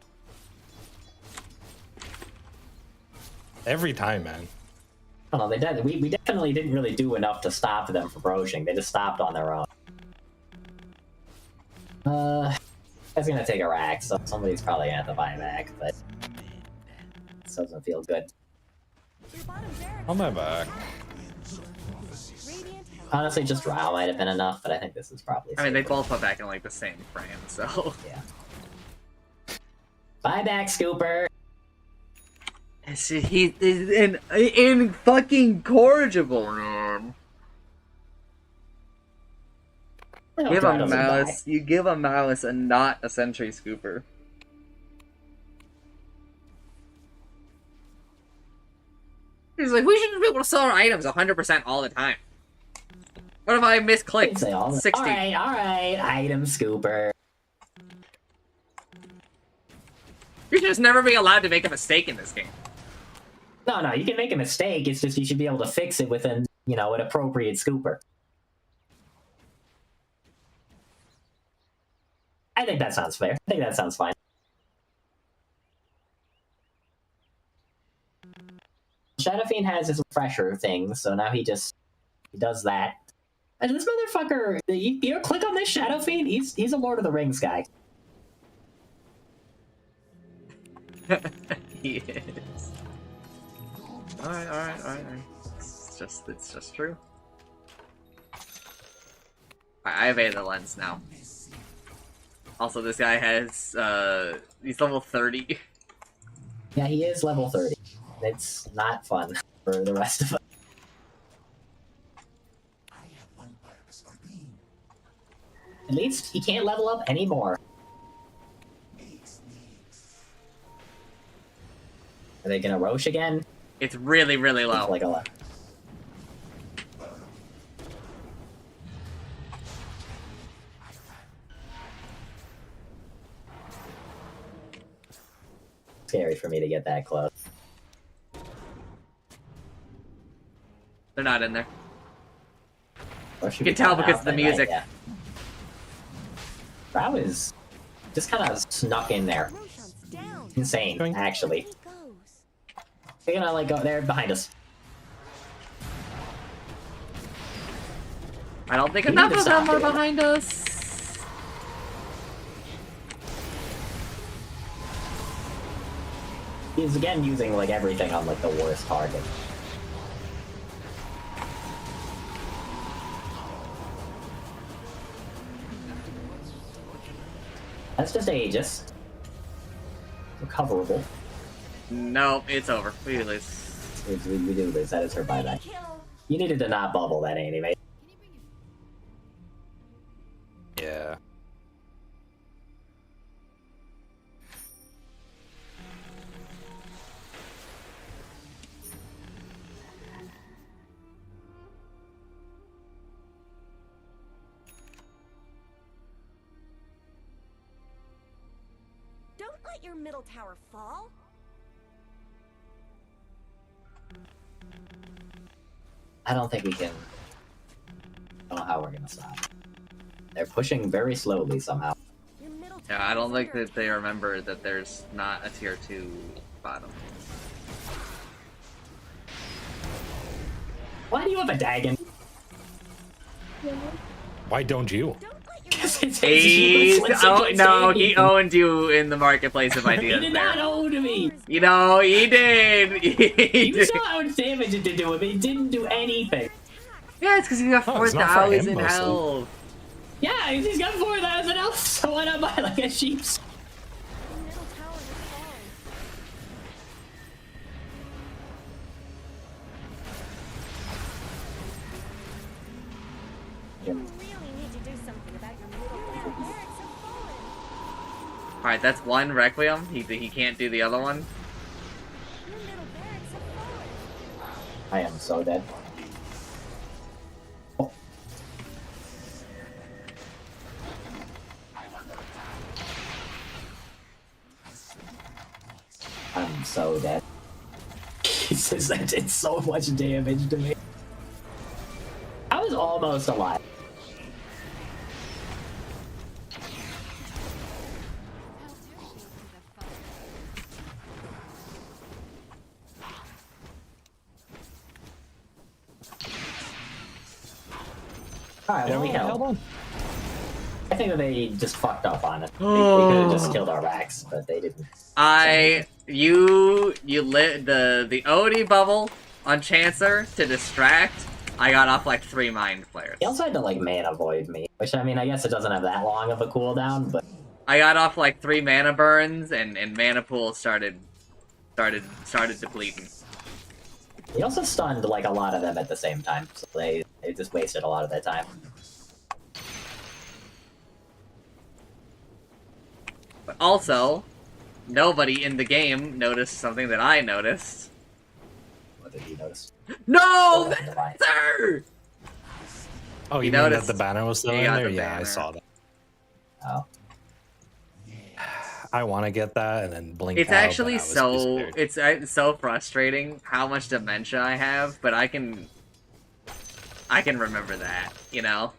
Every time, man. I don't know, we definitely didn't really do enough to stop them from broaching. They just stopped on their own. That's gonna take a rack, so somebody's probably gonna have to buy him back, but this doesn't feel good. Your bottom barracks On my back. Radiant has Honestly, just Rao might have been enough, but I think this is probably. I mean, they safer. both put back in like the same frame, so. Yeah. Bye back, Scooper. He is in fucking corrigible, man. Well, Give Dry a doesn't mouse. die. You give a mouse and not a sentry scooper. He's like, we should be able to sell our items 100% all the time. What if I misclicked? Say all 60. Alright, item Scooper. You should just never be allowed to make a mistake in this game. No, you can make a mistake, it's just you should be able to fix it within, an appropriate Scooper. I think that sounds fair. I think that sounds fine. Shadow Fiend has his refresher thing, so now he does that. And this motherfucker, you click on this Shadow Fiend, he's a Lord of the Rings guy. He is. Alright. It's just true. I evade the lens now. Also, this guy has, he's level 30. Yeah, he is level 30. It's not fun for the rest of us. At least he can't level up anymore. Are they gonna Roche again? It's really, really low. It's like a lot. Scary for me to get that close. They're not in there. Or should You we can tell cut because out of the then, music. right? Yeah. That was just kind of snuck in there. Roshan's down. Insane, actually. He goes. They're gonna go there behind us. I don't think We enough need to of them stop are doing behind us. He's again using like everything on like the worst target. That's just Aegis. Recoverable. No, it's over. We lose. We do lose. That is her buyback. Kill. You needed to not bubble that anyway. Yeah. Don't let your middle tower fall. I don't think we can. I don't know how we're gonna stop. They're pushing very slowly somehow. Your middle Yeah, tower I don't is think under that they remember that there's not a tier 2 bottom. Why do you have a Dagon? Why don't you? Don't let your Because it's He's, useless oh, against no, Dagon. he owned you in the marketplace of He ideas did not there. own me. You know, he did. He You did. saw how much damage it did to him. It didn't do anything. Yeah, it's because he got Oh, it's not for him, 4,000 mostly. health. Yeah, he's got 4,000 health, so why not buy like a sheep's? middle tower has fallen. You really need to do something about your middle barracks have fallen. Alright, that's one Requiem. He can't do the other one. Your middle barracks have fallen. I am so dead. Oh. I'm so dead. Jesus, that did so much damage to me. I was almost alive. Alright, well, we held. on. I think that they just fucked up on it. They could have just killed our Rax, but they didn't. You lit the OD bubble on Chancer to distract, I got off like 3 mind flares. He also had to like mana void me, which I mean, I guess it doesn't have that long of a cooldown, but I got off like 3 mana burns, and mana pool started depleting. he also stunned like a lot of them at the same time, so they just wasted a lot of their time. But also, nobody in the game noticed something that I noticed. What did he notice? No, never mind. sir. Oh, You you mean that noticed- the banner was still you in got there? the Yeah, I banner. saw that. Oh. I want to get that and then blink It's out, but actually I was too so scared. it's so frustrating how much dementia I have, but I can remember that, you know.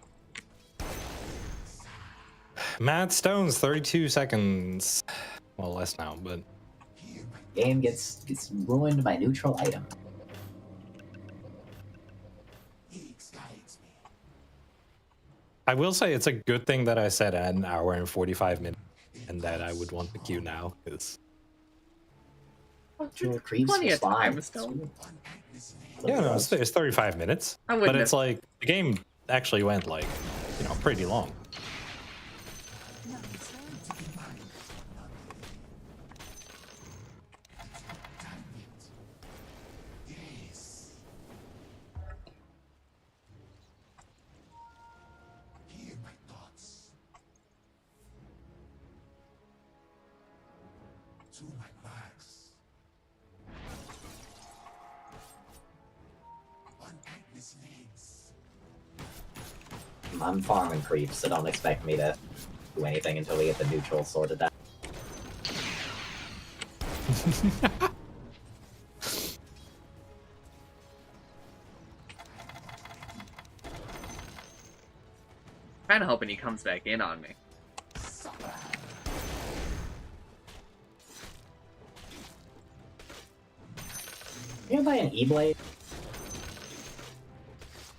Matt Stone's 32 seconds. Well, less now, but Game gets ruined by neutral item. I will say it's a good thing that I said at an hour and 45 minutes and that I would want the queue now, because Your creeps Plenty of respond. time still. yeah, no, it's 35 minutes. I But wouldn't it's have- like the game actually went like, you know, pretty long. I'm farming creeps, so don't expect me to do anything until we get the neutral sorted out. Kinda hoping he comes back in on me. You gonna buy an E-Blade?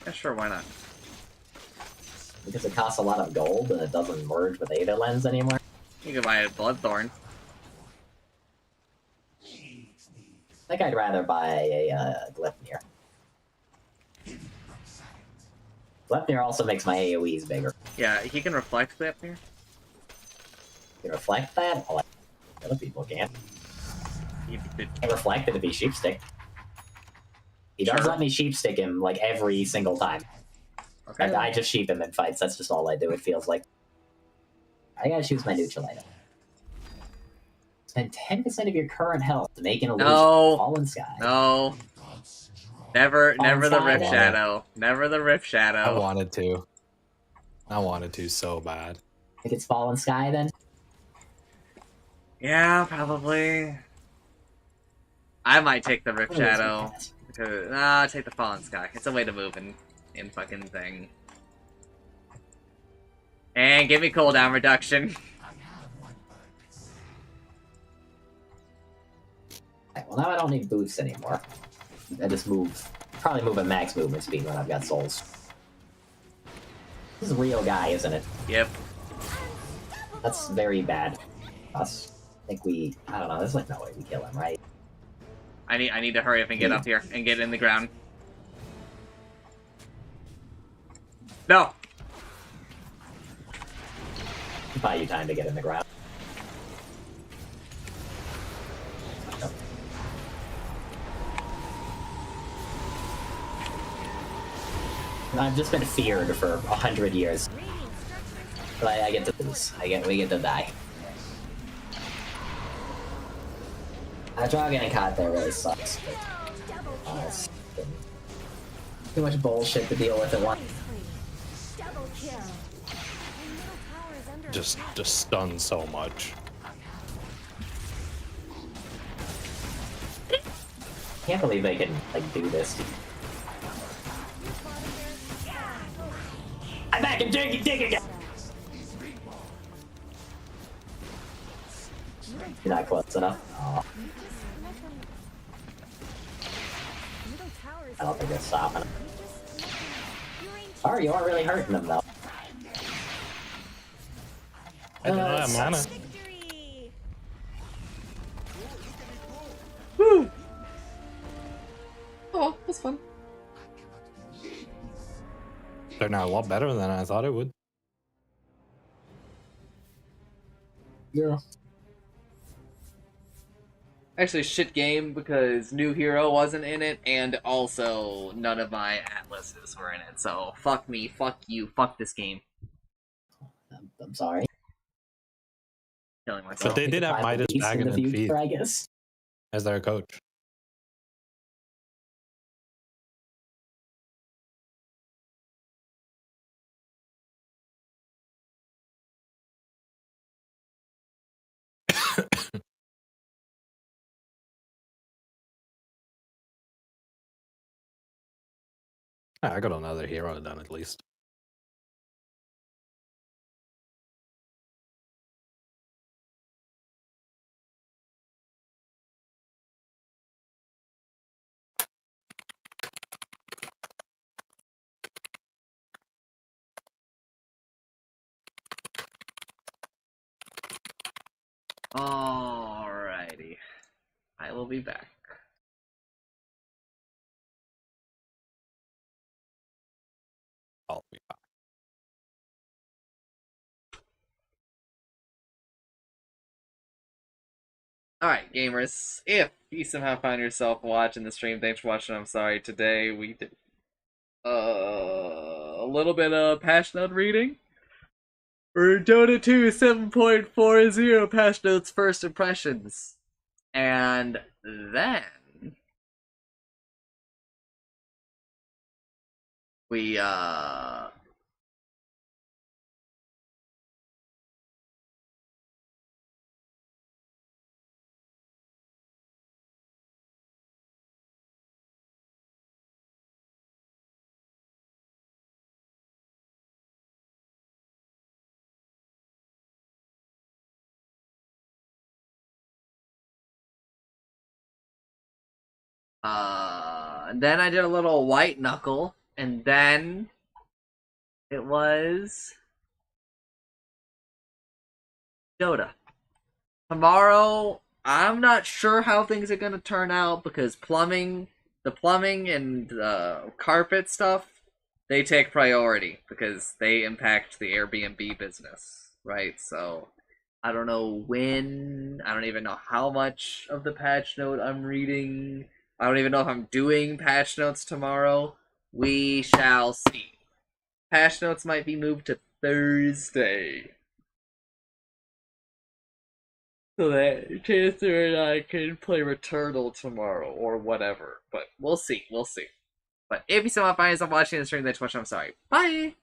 Yeah, sure, why not? Because it costs a lot of gold and it doesn't merge with Aether Lens anymore? You can buy a Bloodthorn. I think I'd rather buy a Glypnir. Glypnir also makes my AoEs bigger. Yeah, he can reflect that here. You can reflect that? Oh, other people can't. He did. Can't reflect it to be sheepstick. He does Sure. let me sheepstick him like every single time. Okay. I just sheep him in fights. That's just all I do. It feels like I gotta choose my neutral item. Spend 10% of your current health to make an illusion. No. Fallen Sky. No. Never the Sky. Rift Shadow. Never the Rift I Shadow. wanted to. I wanted to so bad. Think it's Fallen Sky then? Yeah, probably. I might take the Rift What is it? Shadow. Because, nah, take the Fallen Sky. It's a way to move in fucking thing. And give me cooldown reduction. Right, well, now I don't need boosts anymore. I just probably move at max movement speed when I've got souls. This is a real guy, isn't it? Yep. That's very bad. Us. I think I don't know, there's like no way we kill him, right? I need to hurry up and get up here and get in the ground. No. Buy you time to get in the ground. I've just been feared for 100 years. But I get to lose. We get to die. Dragon and Cod there really sucks. But, it's been too much bullshit to deal with at once. Double kill. Your middle tower is under Just attack. stunned so much. Can't believe they can like do this. I'm back and dig again. You're not close enough. Oh, Middle tower is I don't think they're stopping. You're in Sorry, you aren't really hurting them though. I don't know that mana. victory. Woo. Oh, that's fun. Turned out a lot better than I thought it would. Yeah. Actually, shit game because New Hero wasn't in it, and also none of my atlases were in it. So fuck me, fuck you, fuck this game. I'm sorry. Killing But myself. they did have Midas Beast in Dragon the and future, Feed I guess. as their coach. I got another hero done at least. Alrighty. I will be back. I'll be back. Alright, gamers. If you somehow find yourself watching the stream, thanks for watching. I'm sorry. Today we did a little bit of Patchnote reading. For Dota 2 7.40 Patchnotes first impressions. And then we then I did a little white knuckle, and then it was Dota. Tomorrow, I'm not sure how things are gonna turn out because the plumbing and carpet stuff, they take priority because they impact the Airbnb business, right? So I don't know when. I don't even know how much of the patch note I'm reading. I don't even know if I'm doing patch notes tomorrow. We shall see. Patch notes might be moved to Thursday. So that Chancellor and I can play Returnal tomorrow or whatever. But we'll see. We'll see. But if you still want to find yourself watching the stream, thanks so much. I'm sorry. Bye!